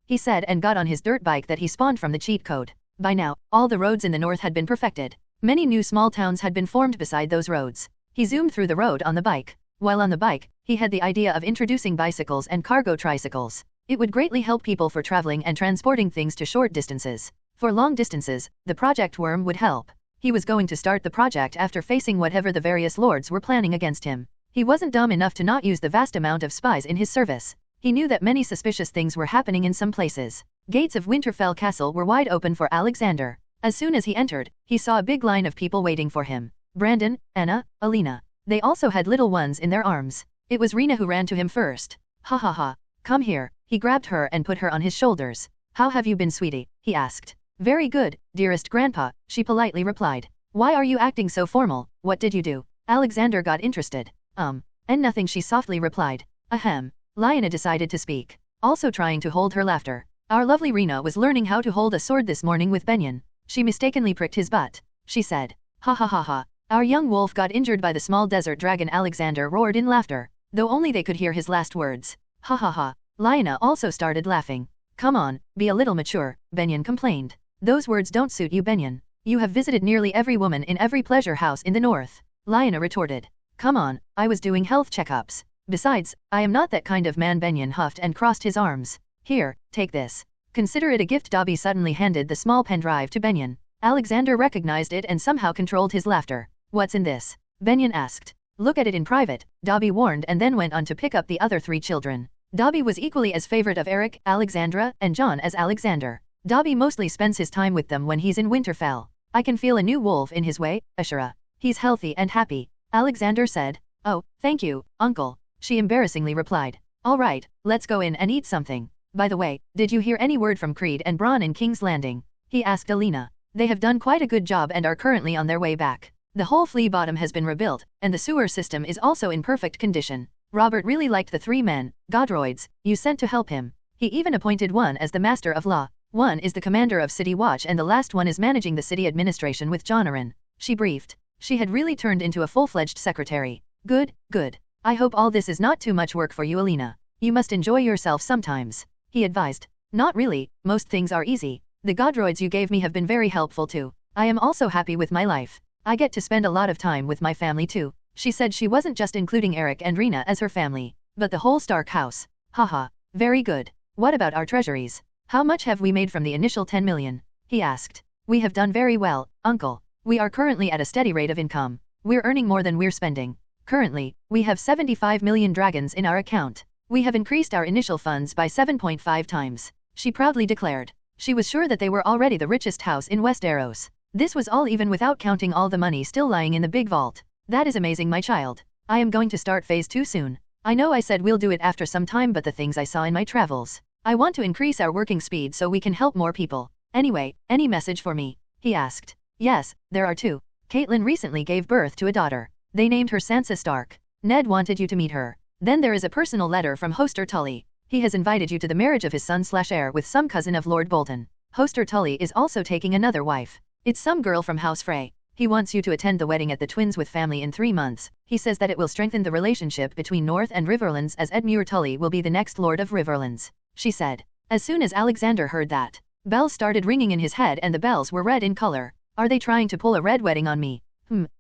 he said and got on his dirt bike that he spawned from the cheat code. By now, all the roads in the north had been perfected. Many new small towns had been formed beside those roads. He zoomed through the road on the bike. While on the bike, he had the idea of introducing bicycles and cargo tricycles. It would greatly help people for traveling and transporting things to short distances. For long distances, the Project Worm would help. He was going to start the project after facing whatever the various lords were planning against him. He wasn't dumb enough to not use the vast amount of spies in his service. He knew that many suspicious things were happening in some places. Gates of Winterfell Castle were wide open for Alexander. As soon as he entered, he saw a big line of people waiting for him. Brandon, Anna, Alina. They also had little ones in their arms. It was Rena who ran to him first. Ha ha ha. Come here. He grabbed her and put her on his shoulders. How have you been, sweetie? He asked. Very good, dearest grandpa, she politely replied. Why are you acting so formal? What did you do? Alexander got interested. And nothing, she softly replied. Ahem. Lyanna decided to speak, also trying to hold her laughter. Our lovely Rena was learning how to hold a sword this morning with Benyon. She mistakenly pricked his butt. She said. Ha ha ha ha. Our young wolf got injured by the small desert dragon. Alexander roared in laughter, though only they could hear his last words. Ha ha ha. Lyanna also started laughing. Come on, be a little mature, Benyon complained. Those words don't suit you, Benyon. You have visited nearly every woman in every pleasure house in the north. Lyanna retorted. Come on, I was doing health checkups. Besides, I am not that kind of man. Benyon huffed and crossed his arms. Here, take this. Consider it a gift. Dobby suddenly handed the small pen drive to Benyon. Alexander recognized it and somehow controlled his laughter. What's in this? Benyon asked. Look at it in private, Dobby warned, and then went on to pick up the other three children. Dobby was equally as favorite of Eric, Alexandra, and John as Alexander. Dobby mostly spends his time with them when he's in Winterfell. I can feel a new wolf in his way, Ashura. He's healthy and happy, Alexander said. Oh, thank you, uncle, she embarrassingly replied. All right, let's go in and eat something. By the way, did you hear any word from Creed and Bronn in King's Landing? He asked Alina. They have done quite a good job and are currently on their way back. The whole flea bottom has been rebuilt, and the sewer system is also in perfect condition. Robert really liked the 3 men, Godroids, you sent to help him. He even appointed one as the Master of Law. One is the commander of City Watch and the last one is managing the city administration with Jonaran. She briefed. She had really turned into a full-fledged secretary. Good, good. I hope all this is not too much work for you, Alina. You must enjoy yourself sometimes, he advised. Not really, most things are easy. The Godroids you gave me have been very helpful too. I am also happy with my life. I get to spend a lot of time with my family too. She said she wasn't just including Eric and Rena as her family, but the whole Stark house. Haha, very good. What about our treasuries? How much have we made from the initial 10 million? He asked. We have done very well, uncle. We are currently at a steady rate of income. We're earning more than we're spending. Currently, we have 75 million dragons in our account. We have increased our initial funds by 7.5 times, she proudly declared. She was sure that they were already the richest house in Westeros. This was all even without counting all the money still lying in the big vault. That is amazing, my child. I am going to start phase 2 soon. I know I said we'll do it after some time, but the things I saw in my travels. I want to increase our working speed so we can help more people. Anyway, any message for me? He asked. Yes, there are 2. Caitlin recently gave birth to a daughter. They named her Sansa Stark. Ned wanted you to meet her. Then there is a personal letter from Hoster Tully. He has invited you to the marriage of his son/heir with some cousin of Lord Bolton. Hoster Tully is also taking another wife. It's some girl from House Frey. He wants you to attend the wedding at the Twins with family in 3 months. He says that it will strengthen the relationship between North and Riverlands, as Edmure Tully will be the next Lord of Riverlands, she said. As soon as Alexander heard that, bells started ringing in his head and the bells were red in color. Are they trying to pull a red wedding on me?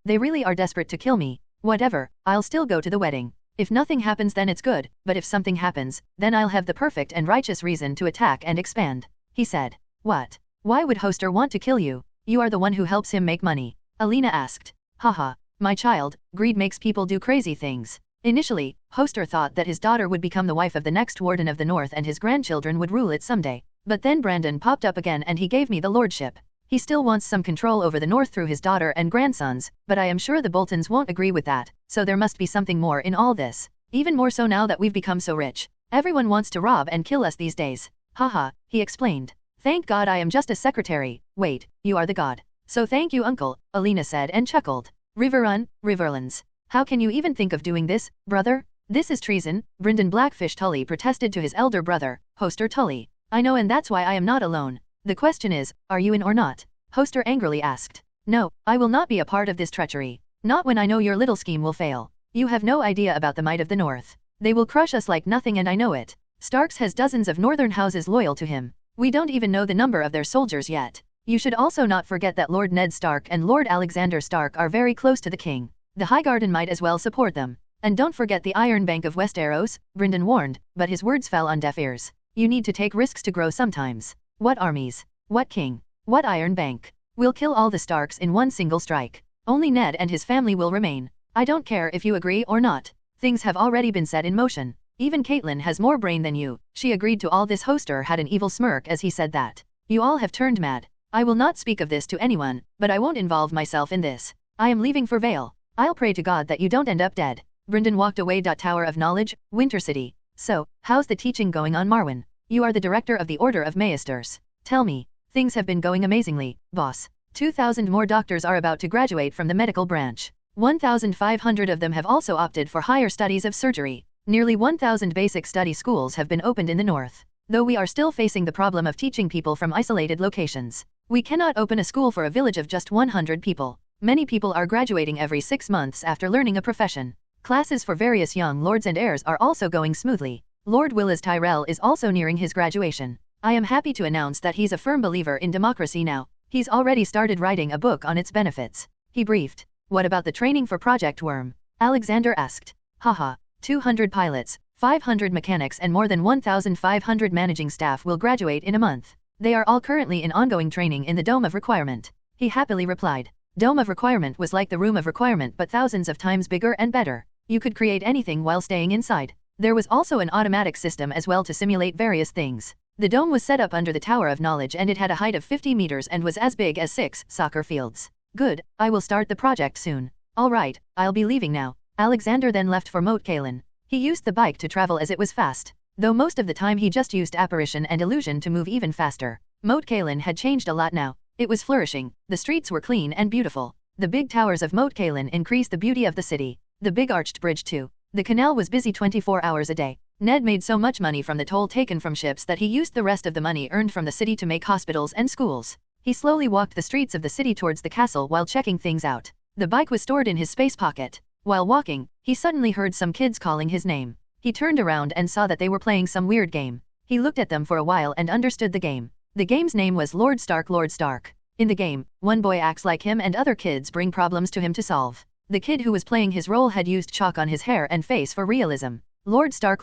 They really are desperate to kill me. Whatever, I'll still go to the wedding. If nothing happens then it's good, but if something happens, then I'll have the perfect and righteous reason to attack and expand, he said. What? Why would Hoster want to kill you? You are the one who helps him make money, Alina asked. Haha, my child, greed makes people do crazy things. Initially, Hoster thought that his daughter would become the wife of the next Warden of the North and his grandchildren would rule it someday. But then Brandon popped up again and he gave me the lordship. He still wants some control over the North through his daughter and grandsons, but I am sure the Boltons won't agree with that, so there must be something more in all this. Even more so now that we've become so rich. Everyone wants to rob and kill us these days. Haha, he explained. Thank God I am just a secretary. Wait, you are the god. So thank you uncle, Alina said and chuckled. Riverrun, Riverlands. How can you even think of doing this, brother? This is treason, Brynden Blackfish Tully protested to his elder brother, Hoster Tully. I know, and that's why I am not alone. The question is, are you in or not? Hoster angrily asked. No, I will not be a part of this treachery. Not when I know your little scheme will fail. You have no idea about the might of the North. They will crush us like nothing, and I know it. Starks has dozens of northern houses loyal to him. We don't even know the number of their soldiers yet. You should also not forget that Lord Ned Stark and Lord Alexander Stark are very close to the king. The Highgarden might as well support them. And don't forget the Iron Bank of Westeros, Brynden warned, but his words fell on deaf ears. You need to take risks to grow sometimes. What armies? What king? What Iron Bank? We'll kill all the Starks in one single strike. Only Ned and his family will remain. I don't care if you agree or not. Things have already been set in motion. Even Caitlyn has more brain than you. She agreed to all this. Hoster had an evil smirk as he said that. You all have turned mad. I will not speak of this to anyone, but I won't involve myself in this. I am leaving for Vale. I'll pray to God that you don't end up dead. Brynden walked away. Tower of Knowledge, Winter City. So, how's the teaching going on Marwyn? You are the director of the Order of Maesters. Tell me. Things have been going amazingly, boss. 2,000 more doctors are about to graduate from the medical branch. 1,500 of them have also opted for higher studies of surgery. Nearly 1,000 basic study schools have been opened in the north. Though we are still facing the problem of teaching people from isolated locations. We cannot open a school for a village of just 100 people. Many people are graduating every 6 months after learning a profession. Classes for various young lords and heirs are also going smoothly. Lord Willis Tyrell is also nearing his graduation. I am happy to announce that he's a firm believer in democracy now. He's already started writing a book on its benefits. He briefed. What about the training for Project Worm? Alexander asked. Haha, 200 pilots, 500 mechanics and more than 1,500 managing staff will graduate in a month. They are all currently in ongoing training in the Dome of Requirement. He happily replied. Dome of Requirement was like the Room of Requirement but thousands of times bigger and better. You could create anything while staying inside. There was also an automatic system as well to simulate various things. The dome was set up under the Tower of Knowledge and it had a height of 50 meters and was as big as 6 soccer fields. Good, I will start the project soon. Alright, I'll be leaving now. Alexander then left for Moat Cailin. He used the bike to travel as it was fast. Though most of the time he just used apparition and illusion to move even faster. Moat Cailin had changed a lot now. It was flourishing, the streets were clean and beautiful. The big towers of Moat Cailin increased the beauty of the city. The big arched bridge too. The canal was busy 24 hours a day. Ned made so much money from the toll taken from ships that he used the rest of the money earned from the city to make hospitals and schools. He slowly walked the streets of the city towards the castle while checking things out. The bike was stored in his space pocket. While walking, he suddenly heard some kids calling his name. He turned around and saw that they were playing some weird game. He looked at them for a while and understood the game. The game's name was Lord Stark. Lord Stark. In the game, one boy acts like him and other kids bring problems to him to solve. The kid who was playing his role had used chalk on his hair and face for realism. Lord Stark,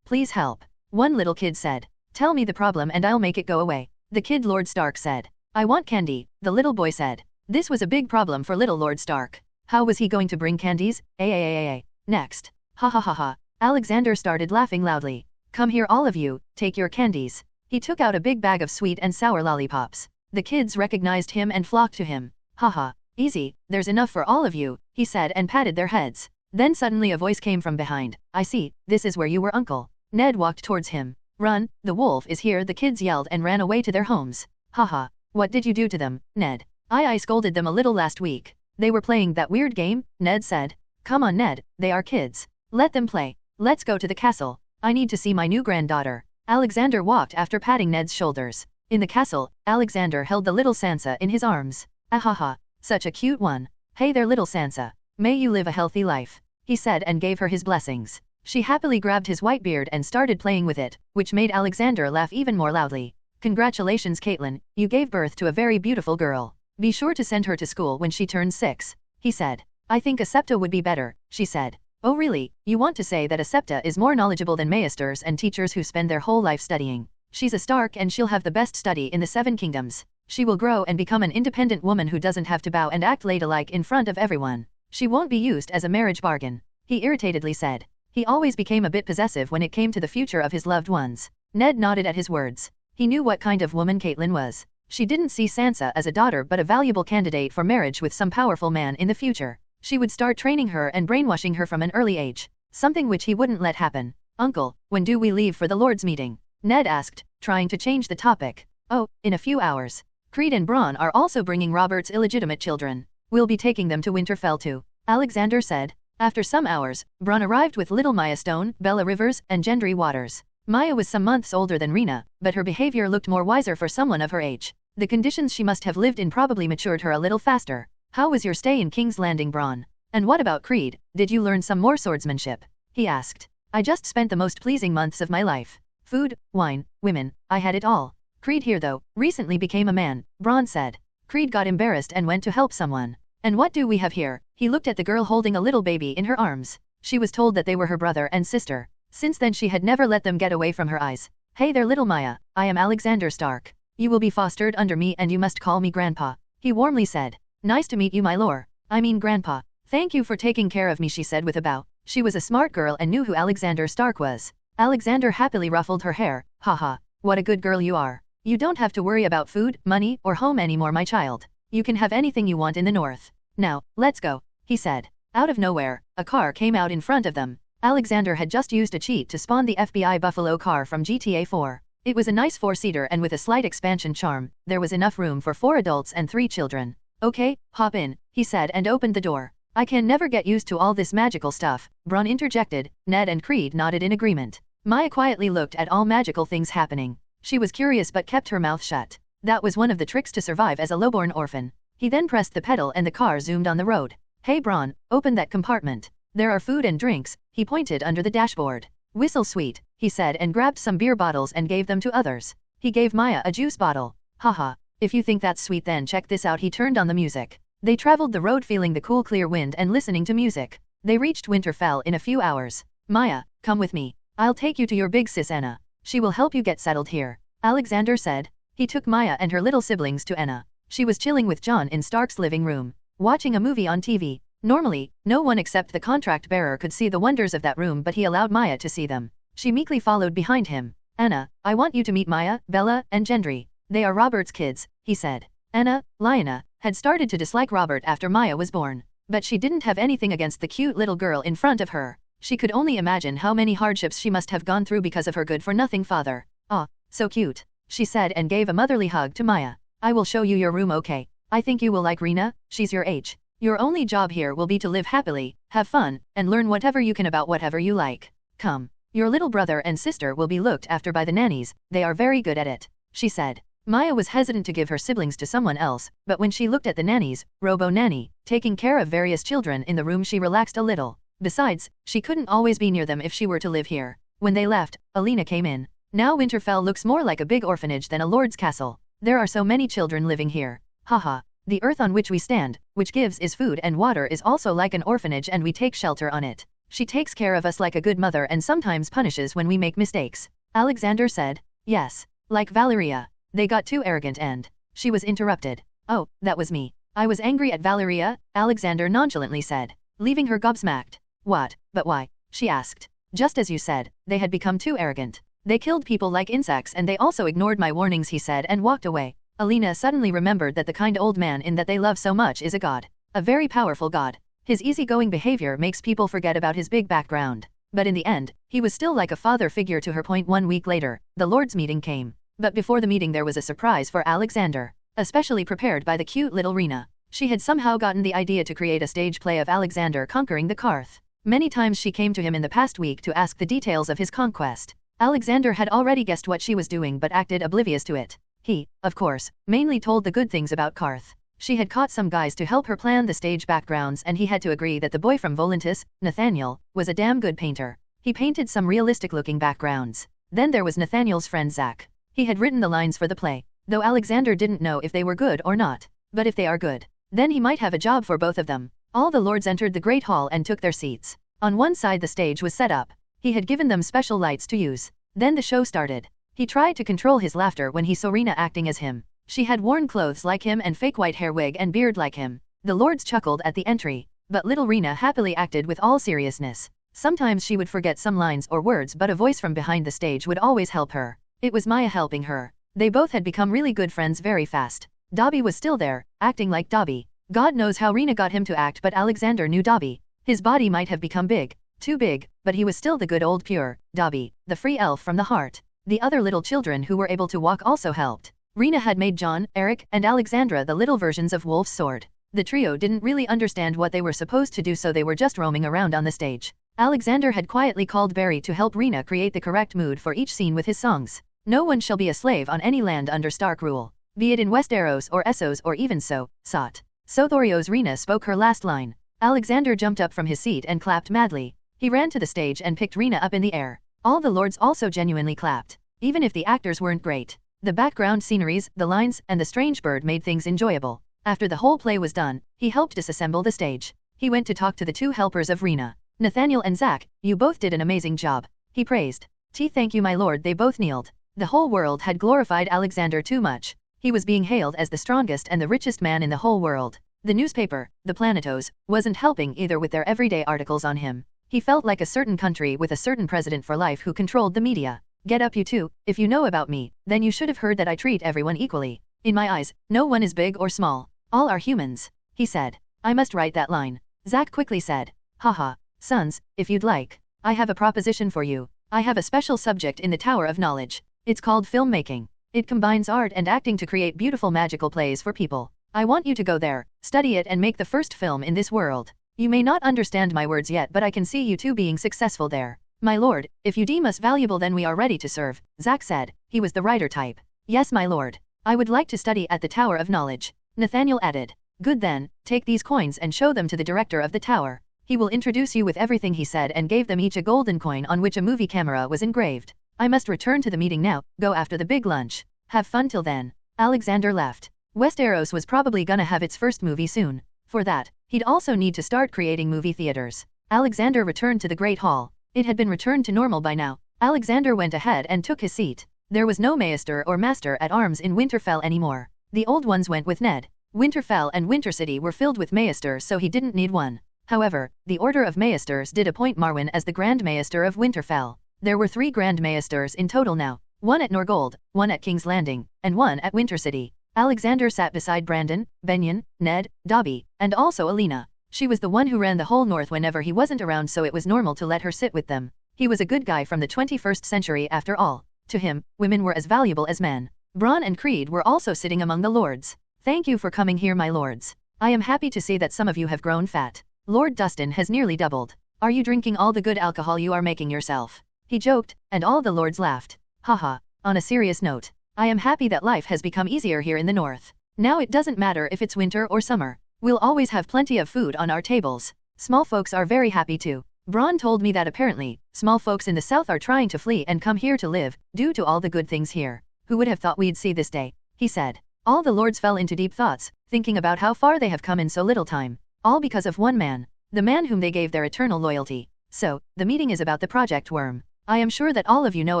please help. One little kid said. Tell me the problem and I'll make it go away. The kid Lord Stark said. I want candy, the little boy said. This was a big problem for little Lord Stark. How was he going to bring candies? Next. Ha ha ha ha. Alexander started laughing loudly. Come here all of you, take your candies. He took out a big bag of sweet and sour lollipops. The kids recognized him and flocked to him. Haha. Easy, there's enough for all of you, he said and patted their heads. Then suddenly a voice came from behind. I see, this is where you were, uncle. Ned walked towards him. Run, the wolf is here, the kids yelled and ran away to their homes. Haha, what did you do to them, Ned? I scolded them a little last week. They were playing that weird game, Ned said. Come on Ned, they are kids. Let them play. Let's go to the castle. I need to see my new granddaughter. Alexander walked after patting Ned's shoulders. In the castle, Alexander held the little Sansa in his arms. Ahaha. Such a cute one. Hey there little Sansa. May you live a healthy life. He said and gave her his blessings. She happily grabbed his white beard and started playing with it, which made Alexander laugh even more loudly. Congratulations Caitlyn, you gave birth to a very beautiful girl. Be sure to send her to school when she turns 6, he said. I think a septa would be better, she said. Oh really, you want to say that a septa is more knowledgeable than maesters and teachers who spend their whole life studying. She's a Stark and she'll have the best study in the 7 kingdoms. She will grow and become an independent woman who doesn't have to bow and act ladylike in front of everyone. She won't be used as a marriage bargain, he irritatedly said. He always became a bit possessive when it came to the future of his loved ones. Ned nodded at his words. He knew what kind of woman Caitlyn was. She didn't see Sansa as a daughter but a valuable candidate for marriage with some powerful man in the future. She would start training her and brainwashing her from an early age. something which he wouldn't let happen. Uncle, when do we leave for the Lord's meeting? Ned asked, trying to change the topic. Oh, in a few hours. Creed and Bronn are also bringing Robert's illegitimate children. We'll be taking them to Winterfell too, Alexander said. After some hours, Bronn arrived with little Maya Stone, Bella Rivers, and Gendry Waters. Maya was some months older than Rena, but her behavior looked more wiser for someone of her age. The conditions she must have lived in probably matured her a little faster. How was your stay in King's Landing, Bronn? And what about Creed? Did you learn some more swordsmanship? He asked. I just spent the most pleasing months of my life. Food, wine, women, I had it all. Creed here though, recently became a man, Bronn said. Creed got embarrassed and went to help someone. And what do we have here? He looked at the girl holding a little baby in her arms. She was told that they were her brother and sister. Since then she had never let them get away from her eyes. Hey there little Maya, I am Alexander Stark. You will be fostered under me and you must call me Grandpa. He warmly said. Nice to meet you my lord. I mean Grandpa. Thank you for taking care of me, she said with a bow. She was a smart girl and knew who Alexander Stark was. Alexander happily ruffled her hair. Haha, what a good girl you are. You don't have to worry about food, money, or home anymore my child. You can have anything you want in the north. Now, let's go, he said. Out of nowhere, a car came out in front of them. Alexander had just used a cheat to spawn the FBI Buffalo car from GTA 4. It was a nice 4-seater and with a slight expansion charm, there was enough room for 4 adults and 3 children. Okay, hop in, he said and opened the door. I can never get used to all this magical stuff, Bronn interjected. Ned and Creed nodded in agreement. Maya quietly looked at all magical things happening. She was curious but kept her mouth shut. That was one of the tricks to survive as a lowborn orphan. He then pressed the pedal and the car zoomed on the road. Hey Bronn, open that compartment. There are food and drinks, he pointed under the dashboard. Whistle sweet, he said and grabbed some beer bottles and gave them to others. He gave Maya a juice bottle. Haha, if you think that's sweet then check this out. He turned on the music. They traveled the road feeling the cool clear wind and listening to music. They reached Winterfell in a few hours. Maya, come with me. I'll take you to your big sis Anna. She will help you get settled here, Alexander said. He took Maya and her little siblings to Anna. She was chilling with Jon in Stark's living room, watching a movie on TV. Normally, no one except the contract bearer could see the wonders of that room, but he allowed Maya to see them. She meekly followed behind him. Anna, I want you to meet Maya, Bella, and Gendry. They are Robert's kids, he said. Anna, Lyanna, had started to dislike Robert after Maya was born, but she didn't have anything against the cute little girl in front of her. She could only imagine how many hardships she must have gone through because of her good-for-nothing father. Ah, so cute, she said and gave a motherly hug to Maya. I will show you your room, okay? I think you will like Rena, she's your age. Your only job here will be to live happily, have fun, and learn whatever you can about whatever you like. Come. Your little brother and sister will be looked after by the nannies, they are very good at it, she said. Maya was hesitant to give her siblings to someone else, but when she looked at the nannies, Robo-Nanny, taking care of various children in the room, she relaxed a little. Besides, she couldn't always be near them if she were to live here. When they left, Alina came in. Now Winterfell looks more like a big orphanage than a lord's castle. There are so many children living here. Haha. The earth on which we stand, which gives is food and water, is also like an orphanage and we take shelter on it. She takes care of us like a good mother and sometimes punishes when we make mistakes. Alexander said. Yes. Like Valeria. They got too arrogant and... She was interrupted. Oh, that was me. I was angry at Valeria, Alexander nonchalantly said, leaving her gobsmacked. What, but why? She asked. Just as you said, they had become too arrogant. They killed people like insects and they also ignored my warnings, he said and walked away. Alina suddenly remembered that the kind old man in that they love so much is a god. A very powerful god. His easygoing behavior makes people forget about his big background. But in the end, he was still like a father figure to her. 1 week later, the Lord's meeting came. But before the meeting there was a surprise for Alexander, especially prepared by the cute little Rena. She had somehow gotten the idea to create a stage play of Alexander conquering the Karth. Many times she came to him in the past week to ask the details of his conquest. Alexander had already guessed what she was doing but acted oblivious to it. He, of course, mainly told the good things about Karth. She had caught some guys to help her plan the stage backgrounds and he had to agree that the boy from Volantis, Nathaniel, was a damn good painter. He painted some realistic-looking backgrounds. Then there was Nathaniel's friend Zach. He had written the lines for the play, though Alexander didn't know if they were good or not. But if they are good, then he might have a job for both of them. All the lords entered the great hall and took their seats. On one side the stage was set up. He had given them special lights to use. Then the show started. He tried to control his laughter when he saw Rena acting as him. She had worn clothes like him and fake white hair wig and beard like him. The lords chuckled at the entry, but little Rena happily acted with all seriousness. Sometimes she would forget some lines or words but a voice from behind the stage would always help her. It was Maya helping her. They both had become really good friends very fast. Dobby was still there, acting like Dobby. God knows how Rena got him to act but Alexander knew Dobby. His body might have become big, Too big, but he was still the good old pure, Dobby, the free elf from the heart. The other little children who were able to walk also helped. Rena had made John, Eric, and Alexandra the little versions of Wolf's sword. The trio didn't really understand what they were supposed to do, so they were just roaming around on the stage. Alexander had quietly called Barry to help Rena create the correct mood for each scene with his songs. No one shall be a slave on any land under Stark rule, be it in Westeros or Essos or even Sot. Sothorios. Rena spoke her last line. Alexander jumped up from his seat and clapped madly. He ran to the stage and picked Rena up in the air. All the lords also genuinely clapped, even if the actors weren't great. The background sceneries, the lines, and the strange bird made things enjoyable. After the whole play was done, he helped disassemble the stage. He went to talk to the two helpers of Rena. Nathaniel and Zach, you both did an amazing job, he praised. Thank you my lord. They both kneeled. The whole world had glorified Alexander too much. He was being hailed as the strongest and the richest man in the whole world. The newspaper, the Planetos, wasn't helping either with their everyday articles on him. He felt like a certain country with a certain president for life who controlled the media. Get up you two, if you know about me, then you should have heard that I treat everyone equally. In my eyes, no one is big or small. All are humans, he said. I must write that line. Zach quickly said. Haha, sons, if you'd like. I have a proposition for you. I have a special subject in the Tower of Knowledge. It's called filmmaking. It combines art and acting to create beautiful magical plays for people. I want you to go there, study it and make the first film in this world. You may not understand my words yet, but I can see you two being successful there. My lord, if you deem us valuable then we are ready to serve, Zach said. He was the writer type. Yes my lord. I would like to study at the Tower of Knowledge. Nathaniel added. Good then, take these coins and show them to the director of the tower. He will introduce you with everything, he said, and gave them each a golden coin on which a movie camera was engraved. I must return to the meeting now, go after the big lunch. Have fun till then. Alexander left. Westeros was probably gonna have its first movie soon. For that, he'd also need to start creating movie theaters. Alexander returned to the Great Hall. It had been returned to normal by now. Alexander went ahead and took his seat. There was no Maester or Master at Arms in Winterfell anymore. The old ones went with Ned. Winterfell and Wintercity were filled with Maesters, so he didn't need one. However, the Order of Maesters did appoint Marwyn as the Grand Maester of Winterfell. There were 3 Grand Maesters in total now, one at Norgold, one at King's Landing, and one at Wintercity. Alexander sat beside Brandon, Benyon, Ned, Dobby, and also Alina. She was the one who ran the whole north whenever he wasn't around, so it was normal to let her sit with them. He was a good guy from the 21st century after all. To him, women were as valuable as men. Bronn and Creed were also sitting among the lords. Thank you for coming here my lords. I am happy to see that some of you have grown fat. Lord Dustin has nearly doubled. Are you drinking all the good alcohol you are making yourself? He joked, and all the lords laughed. Haha. On a serious note, I am happy that life has become easier here in the north. Now it doesn't matter if it's winter or summer. We'll always have plenty of food on our tables. Small folks are very happy too. Bronn told me that apparently, small folks in the south are trying to flee and come here to live, due to all the good things here. Who would have thought we'd see this day? He said. All the lords fell into deep thoughts, thinking about how far they have come in so little time. All because of one man. The man whom they gave their eternal loyalty. So, the meeting is about the Project Worm. I am sure that all of you know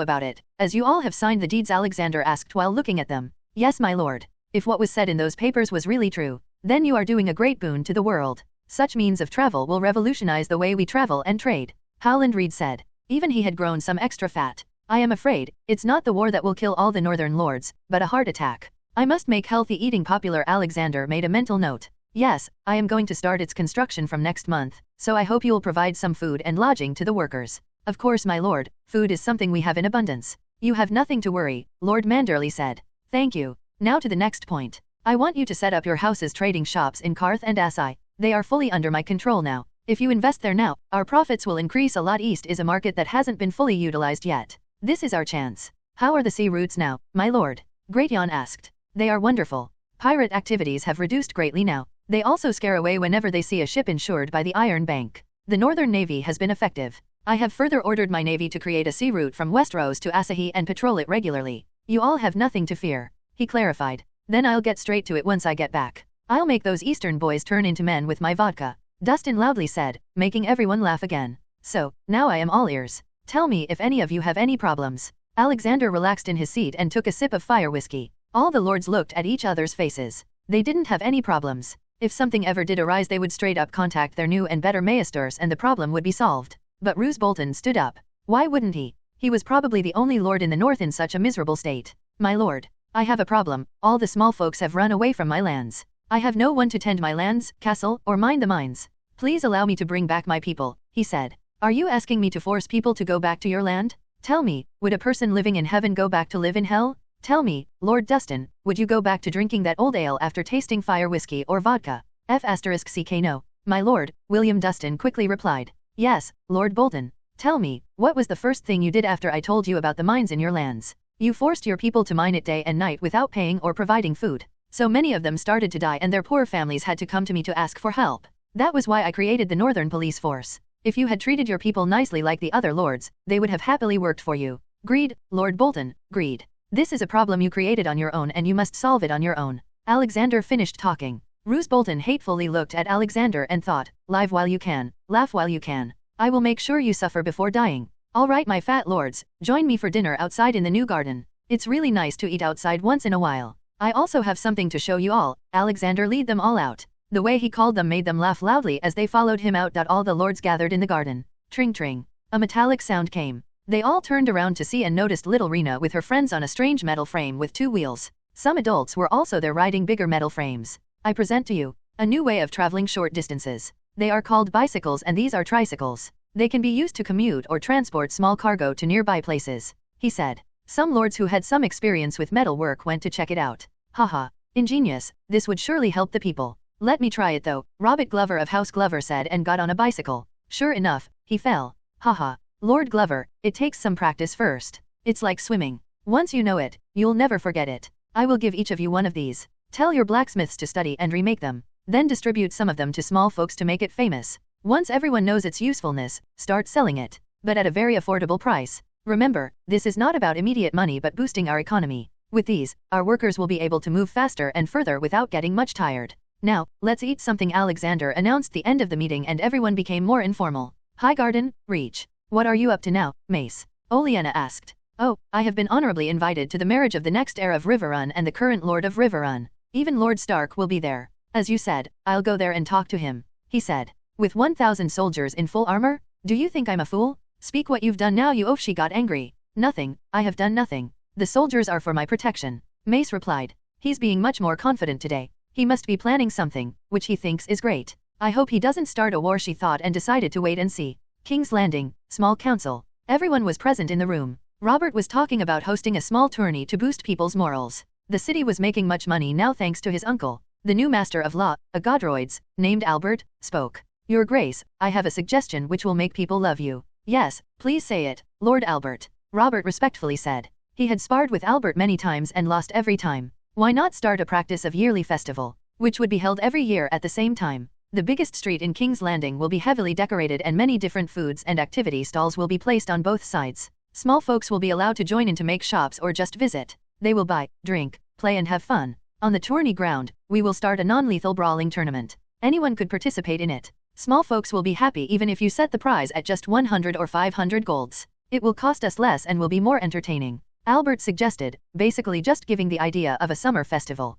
about it, as you all have signed the deeds, Alexander asked while looking at them. Yes my lord. If what was said in those papers was really true, then you are doing a great boon to the world. Such means of travel will revolutionize the way we travel and trade. Howland Reed said. Even he had grown some extra fat. I am afraid, it's not the war that will kill all the northern lords, but a heart attack. I must make healthy eating popular. Alexander made a mental note. Yes, I am going to start its construction from next month, so I hope you will provide some food and lodging to the workers. Of course my lord, food is something we have in abundance. You have nothing to worry, Lord Manderley said. Thank you. Now to the next point. I want you to set up your house's trading shops in Karth and Asai. They are fully under my control now. If you invest there now, our profits will increase a lot. East is a market that hasn't been fully utilized yet. This is our chance. How are the sea routes now, my lord? Greatyon asked. They are wonderful. Pirate activities have reduced greatly now. They also scare away whenever they see a ship insured by the Iron Bank. The Northern Navy has been effective. I have further ordered my navy to create a sea route from Westeros to Asahi and patrol it regularly. You all have nothing to fear. He clarified. Then I'll get straight to it once I get back. I'll make those eastern boys turn into men with my vodka. Dustin loudly said, making everyone laugh again. So, now I am all ears. Tell me if any of you have any problems. Alexander relaxed in his seat and took a sip of fire whiskey. All the lords looked at each other's faces. They didn't have any problems. If something ever did arise they would straight up contact their new and better maesters and the problem would be solved. But Roose Bolton stood up. Why wouldn't he? He was probably the only lord in the north in such a miserable state. My lord. I have a problem. All the small folks have run away from my lands. I have no one to tend my lands, castle, or mind the mines. Please allow me to bring back my people, he said. Are you asking me to force people to go back to your land? Tell me, would a person living in heaven go back to live in hell? Tell me, Lord Dustin, would you go back to drinking that old ale after tasting fire whiskey or vodka? F***ck no. My lord, William Dustin quickly replied. Yes, Lord Bolton. Tell me, what was the first thing you did after I told you about the mines in your lands? You forced your people to mine it day and night without paying or providing food. So many of them started to die and their poor families had to come to me to ask for help. That was why I created the Northern Police Force. If you had treated your people nicely like the other lords, they would have happily worked for you. Greed, Lord Bolton, greed. This is a problem you created on your own and you must solve it on your own. Alexander finished talking. Roose Bolton hatefully looked at Alexander and thought, live while you can, laugh while you can. I will make sure you suffer before dying. All right my fat lords, join me for dinner outside in the new garden. It's really nice to eat outside once in a while. I also have something to show you all. Alexander lead them all out. The way he called them made them laugh loudly as they followed him out. All the lords gathered in the garden. Tring tring. A metallic sound came. They all turned around to see and noticed little Rena with her friends on a strange metal frame with 2 wheels. Some adults were also there riding bigger metal frames. I present to you a new way of traveling short distances. They are called bicycles and these are tricycles. They can be used to commute or transport small cargo to nearby places, he said. Some lords who had some experience with metal work went to check it out. Haha, ingenious, this would surely help the people. Let me try it though, Robert Glover of House Glover said and got on a bicycle. Sure enough, he fell. Haha, Lord Glover, it takes some practice first. It's like swimming. Once you know it, you'll never forget it. I will give each of you one of these. Tell your blacksmiths to study and remake them. Then distribute some of them to small folks to make it famous. Once everyone knows its usefulness, start selling it. But at a very affordable price. Remember, this is not about immediate money but boosting our economy. With these, our workers will be able to move faster and further without getting much tired. Now, let's eat something. Alexander announced the end of the meeting and everyone became more informal. Highgarden, Reach. What are you up to now, Mace? Olenna asked. Oh, I have been honorably invited to the marriage of the next heir of Riverrun and the current Lord of Riverrun. Even Lord Stark will be there. As you said, I'll go there and talk to him, he said. With 1,000 soldiers in full armor? Do you think I'm a fool? Speak what you've done now. She got angry. Nothing, I have done nothing. The soldiers are for my protection. Mace replied. He's being much more confident today. He must be planning something, which he thinks is great. I hope he doesn't start a war, she thought and decided to wait and see. King's Landing, small council. Everyone was present in the room. Robert was talking about hosting a small tourney to boost people's morals. The city was making much money now thanks to his uncle. The new master of law, a Godroids, named Albert, spoke. Your Grace, I have a suggestion which will make people love you. Yes, please say it, Lord Albert. Robert respectfully said. He had sparred with Albert many times and lost every time. Why not start a practice of yearly festival, which would be held every year at the same time? The biggest street in King's Landing will be heavily decorated and many different foods and activity stalls will be placed on both sides. Small folks will be allowed to join in to make shops or just visit. They will buy, drink, play and have fun. On the tourney ground, we will start a non-lethal brawling tournament. Anyone could participate in it. Small folks will be happy even if you set the prize at just 100 or 500 golds. It will cost us less and will be more entertaining. Albert suggested, basically just giving the idea of a summer festival.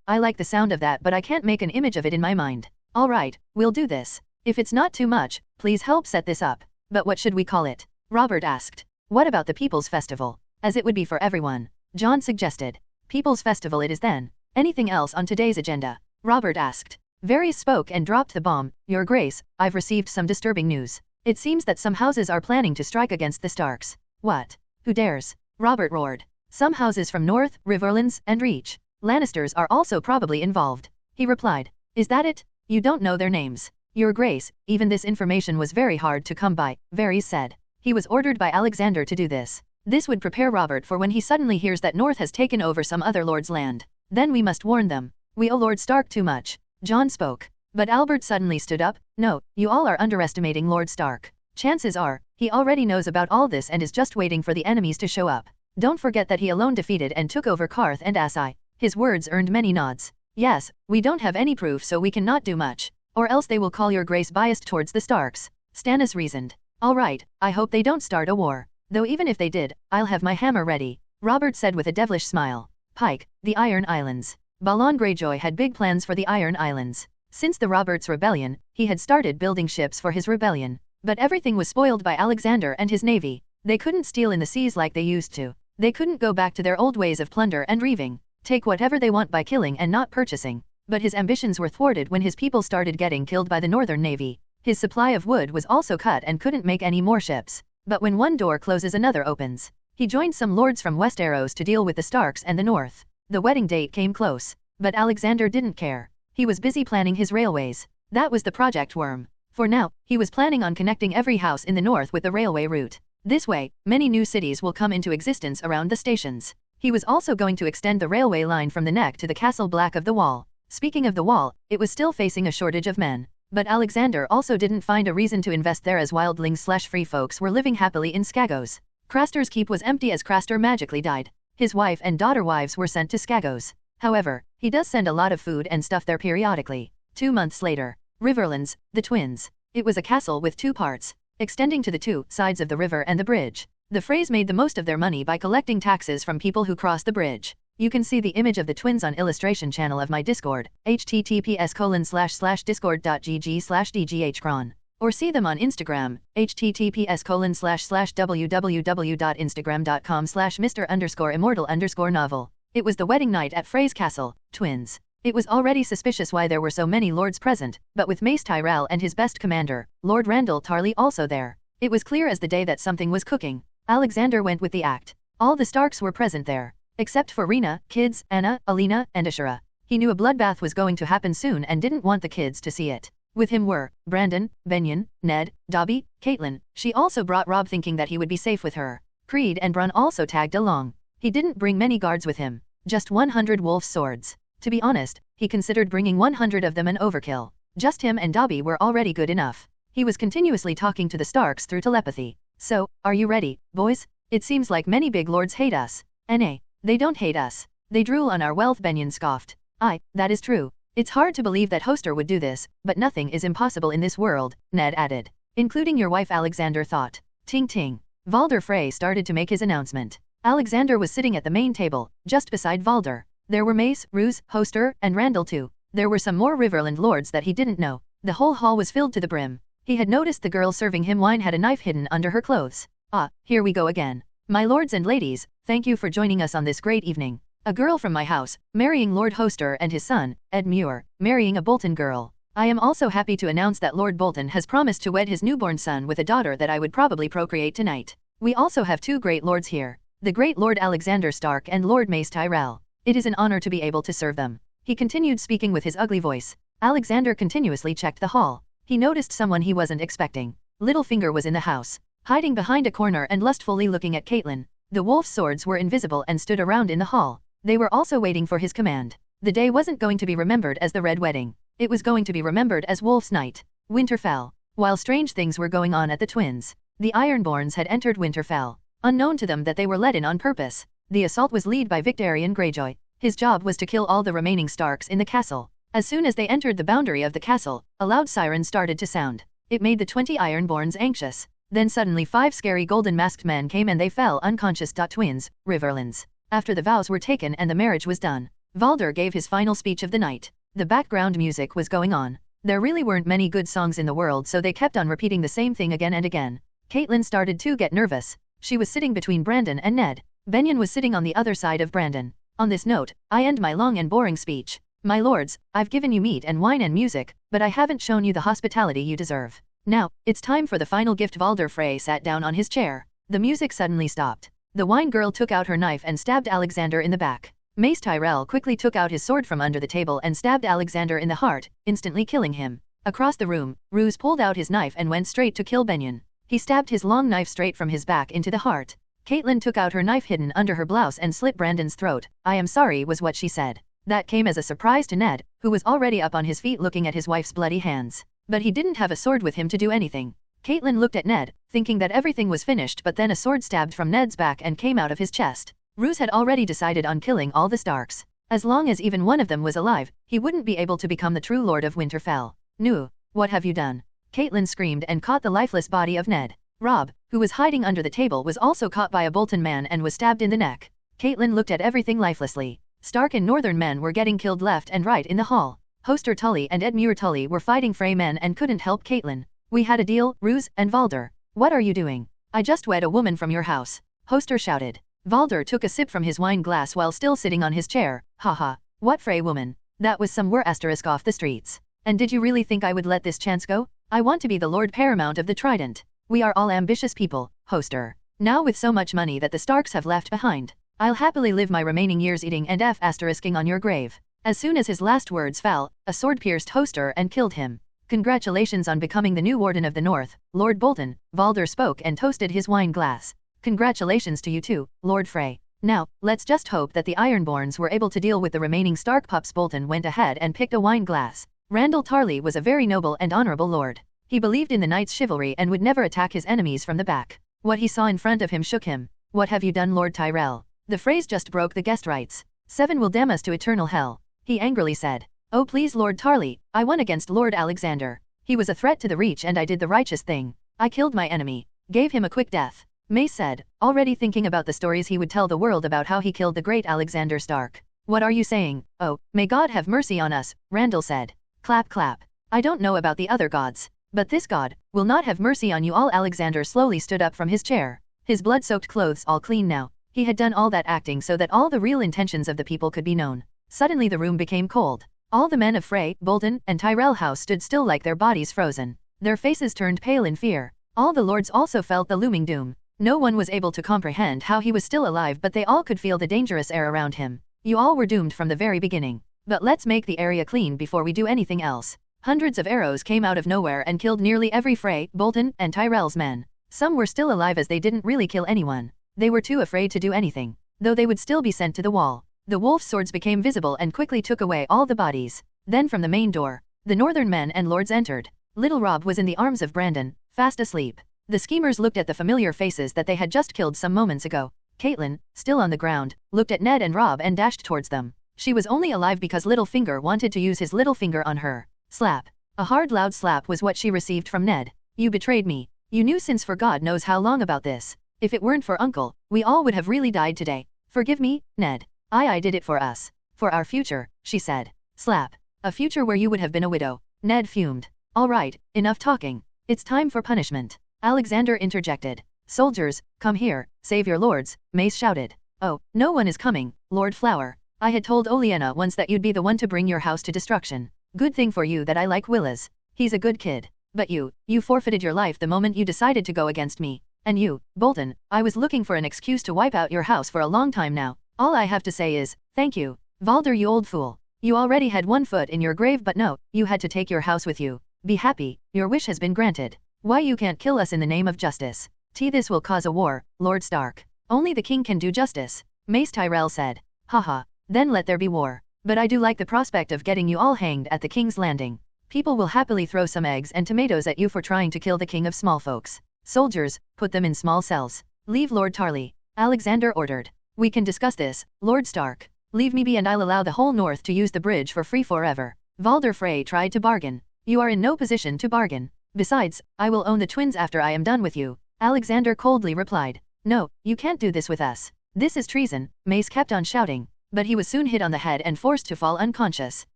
I like the sound of that but I can't make an image of it in my mind. Alright, we'll do this. If it's not too much, please help set this up. But what should we call it? Robert asked. What about the People's Festival? As it would be for everyone. John suggested. People's Festival it is then. Anything else on today's agenda? Robert asked. Varys spoke and dropped the bomb. Your Grace, I've received some disturbing news. It seems that some houses are planning to strike against the Starks. What? Who dares? Robert roared. Some houses from North, Riverlands, and Reach. Lannisters are also probably involved. He replied. Is that it? You don't know their names. Your Grace, even this information was very hard to come by, Varys said. He was ordered by Alexander to do this. This would prepare Robert for when he suddenly hears that North has taken over some other lord's land. Then we must warn them. We owe Lord Stark too much. John spoke. But Albert suddenly stood up. No, you all are underestimating Lord Stark. Chances are, he already knows about all this and is just waiting for the enemies to show up. Don't forget that he alone defeated and took over Karth and Asai. His words earned many nods. Yes, we don't have any proof so we cannot do much. Or else they will call your Grace biased towards the Starks. Stannis reasoned. Alright, I hope they don't start a war. Though even if they did, I'll have my hammer ready. Robert said with a devilish smile. Pike, the Iron Islands. Balon Greyjoy had big plans for the Iron Islands. Since the Roberts' rebellion, he had started building ships for his rebellion. But everything was spoiled by Alexander and his navy. They couldn't steal in the seas like they used to. They couldn't go back to their old ways of plunder and reaving. Take whatever they want by killing and not purchasing. But his ambitions were thwarted when his people started getting killed by the Northern Navy. His supply of wood was also cut and couldn't make any more ships. But when one door closes another opens. He joined some lords from Westeros to deal with the Starks and the North. The wedding date came close. But Alexander didn't care. He was busy planning his railways. That was the Project Worm. For now, he was planning on connecting every house in the north with the railway route. This way, many new cities will come into existence around the stations. He was also going to extend the railway line from the neck to the castle back of the wall. Speaking of the wall, it was still facing a shortage of men. But Alexander also didn't find a reason to invest there as wildlings/free folks were living happily in Skagos. Craster's keep was empty as Craster magically died. His wife and daughter wives were sent to Skagos. However, he does send a lot of food and stuff there periodically. 2 months later. Riverlands, the twins. It was a castle with 2 parts, extending to the 2 sides of the river and the bridge. The Freys made the most of their money by collecting taxes from people who crossed the bridge. You can see the image of the twins on illustration channel of my Discord, https://discord.gg/dghcron. Or see them on Instagram, https://www.instagram.com/Mr_Immortal_novel. It was the wedding night at Frey's castle, twins. It was already suspicious why there were so many lords present, but with Mace Tyrell and his best commander, Lord Randall Tarley also there. It was clear as the day that something was cooking. Alexander went with the act. All the Starks were present there. Except for Rena, kids, Anna, Alina, and Ashura. He knew a bloodbath was going to happen soon and didn't want the kids to see it. With him were Brandon, Benyon, Ned, Dobby, Caitlin. She also brought Robb thinking that he would be safe with her. Creed and Bronn also tagged along. He didn't bring many guards with him. Just 100 wolf swords. To be honest, he considered bringing 100 of them an overkill. Just him and Dobby were already good enough. He was continuously talking to the Starks through telepathy. So, are you ready, boys? It seems like many big lords hate us. Nay, they don't hate us. They drool on our wealth, Benyon scoffed. Aye, that is true. It's hard to believe that Hoster would do this, but nothing is impossible in this world, Ned added. Including your wife, Alexander thought. Ting ting. Valder Frey started to make his announcement. Alexander was sitting at the main table, just beside Valder. There were Mace, Roose, Hoster, and Randall too. There were some more Riverland lords that he didn't know. The whole hall was filled to the brim. He had noticed the girl serving him wine had a knife hidden under her clothes. Ah, here we go again. My lords and ladies, thank you for joining us on this great evening. A girl from my house, marrying Lord Hoster and his son, Ed Muir, marrying a Bolton girl. I am also happy to announce that Lord Bolton has promised to wed his newborn son with a daughter that I would probably procreate tonight. We also have 2 great lords here. The great Lord Alexander Stark and Lord Mace Tyrell. It is an honor to be able to serve them. He continued speaking with his ugly voice. Alexander continuously checked the hall. He noticed someone he wasn't expecting. Littlefinger was in the house, hiding behind a corner and lustfully looking at Caitlin. The wolf swords were invisible and stood around in the hall. They were also waiting for his command. The day wasn't going to be remembered as the Red Wedding. It was going to be remembered as Wolf's Night. Winterfell. While strange things were going on at the twins, the Ironborns had entered Winterfell. Unknown to them that they were let in on purpose. The assault was led by Victarion Greyjoy. His job was to kill all the remaining Starks in the castle. As soon as they entered the boundary of the castle, a loud siren started to sound. It made the 20 Ironborns anxious. Then suddenly 5 scary golden masked men came and they fell unconscious. Twins, Riverlands. After the vows were taken and the marriage was done, Valder gave his final speech of the night. The background music was going on. There really weren't many good songs in the world, so they kept on repeating the same thing again and again. Caitlin started to get nervous. She was sitting between Brandon and Ned. Benyon was sitting on the other side of Brandon. On this note, I end my long and boring speech. My lords, I've given you meat and wine and music, but I haven't shown you the hospitality you deserve. Now, it's time for the final gift. Valder Frey sat down on his chair. The music suddenly stopped. The wine girl took out her knife and stabbed Alexander in the back. Mace Tyrell quickly took out his sword from under the table and stabbed Alexander in the heart, instantly killing him. Across the room, Roose pulled out his knife and went straight to kill Benyon. He stabbed his long knife straight from his back into the heart. Caitlin took out her knife hidden under her blouse and slit Brandon's throat. I am sorry was what she said. That came as a surprise to Ned, who was already up on his feet looking at his wife's bloody hands. But he didn't have a sword with him to do anything. Caitlin looked at Ned, thinking that everything was finished, but then a sword stabbed from Ned's back and came out of his chest. Roose had already decided on killing all the Starks. As long as even one of them was alive, he wouldn't be able to become the true Lord of Winterfell. Nu, what have you done? Caitlin screamed and caught the lifeless body of Ned. Robb, who was hiding under the table, was also caught by a Bolton man and was stabbed in the neck. Caitlin looked at everything lifelessly. Stark and Northern men were getting killed left and right in the hall. Hoster Tully and Ed Muir Tully were fighting Frey men and couldn't help Caitlin. We had a deal, Roose and Valder. What are you doing? I just wed a woman from your house. Hoster shouted. Valder took a sip from his wine glass while still sitting on his chair. Haha. What Frey woman? That was some were asterisk off the streets. And did you really think I would let this chance go? I want to be the Lord Paramount of the Trident. We are all ambitious people, Hoster. Now with so much money that the Starks have left behind, I'll happily live my remaining years eating and f***ing on your grave. As soon as his last words fell, a sword pierced Hoster and killed him. Congratulations on becoming the new Warden of the North, Lord Bolton, Valder spoke and toasted his wine glass. Congratulations to you too, Lord Frey. Now, let's just hope that the Ironborns were able to deal with the remaining Stark pups. Bolton went ahead and picked a wine glass. Randall Tarley was a very noble and honorable lord. He believed in the knight's chivalry and would never attack his enemies from the back. What he saw in front of him shook him. What have you done, Lord Tyrell? The phrase just broke the guest rights. 7 will damn us to eternal hell. He angrily said. Oh please Lord Tarley, I won against Lord Alexander. He was a threat to the Reach and I did the righteous thing. I killed my enemy. Gave him a quick death. Mace said, already thinking about the stories he would tell the world about how he killed the great Alexander Stark. What are you saying? Oh, may God have mercy on us, Randall said. Clap clap. I don't know about the other gods, but this God will not have mercy on you all. Alexander slowly stood up from his chair. His blood-soaked clothes all clean now. He had done all that acting so that all the real intentions of the people could be known. Suddenly the room became cold. All the men of Frey, Bolton, and Tyrell House stood still like their bodies frozen. Their faces turned pale in fear. All the lords also felt the looming doom. No one was able to comprehend how he was still alive, but they all could feel the dangerous air around him. You all were doomed from the very beginning. But let's make the area clean before we do anything else. Hundreds of arrows came out of nowhere and killed nearly every Frey, Bolton, and Tyrell's men. Some were still alive as they didn't really kill anyone. They were too afraid to do anything, though they would still be sent to the wall. The wolf swords became visible and quickly took away all the bodies. Then from the main door, the northern men and lords entered. Little Rob was in the arms of Brandon, fast asleep. The schemers looked at the familiar faces that they had just killed some moments ago. Caitlin, still on the ground, looked at Ned and Rob and dashed towards them. She was only alive because Littlefinger wanted to use his little finger on her. Slap. A hard loud slap was what she received from Ned. You betrayed me. You knew since for God knows how long about this. If it weren't for Uncle, we all would have really died today. Forgive me, Ned. I did it for us. For our future, she said. Slap. A future where you would have been a widow. Ned fumed. All right, enough talking. It's time for punishment. Alexander interjected. Soldiers, come here, save your lords, Mace shouted. Oh, no one is coming, Lord Flower. I had told Olenna once that you'd be the one to bring your house to destruction. Good thing for you that I like Willas. He's a good kid. But you forfeited your life the moment you decided to go against me. And you, Bolton, I was looking for an excuse to wipe out your house for a long time now. All I have to say is, thank you. Valder, you old fool. You already had one foot in your grave, but no, you had to take your house with you. Be happy, your wish has been granted. Why you can't kill us in the name of justice? This will cause a war, Lord Stark. Only the king can do justice, Mace Tyrell said. Haha, then let there be war. But I do like the prospect of getting you all hanged at the King's Landing. People will happily throw some eggs and tomatoes at you for trying to kill the king of small folks. Soldiers, put them in small cells. Leave Lord Tarley, Alexander ordered. We can discuss this, Lord Stark. Leave me be and I'll allow the whole north to use the bridge for free forever. Valder Frey tried to bargain. You are in no position to bargain. Besides, I will own the twins after I am done with you. Alexander coldly replied. No, you can't do this with us. This is treason, Mace kept on shouting. But he was soon hit on the head and forced to fall unconscious.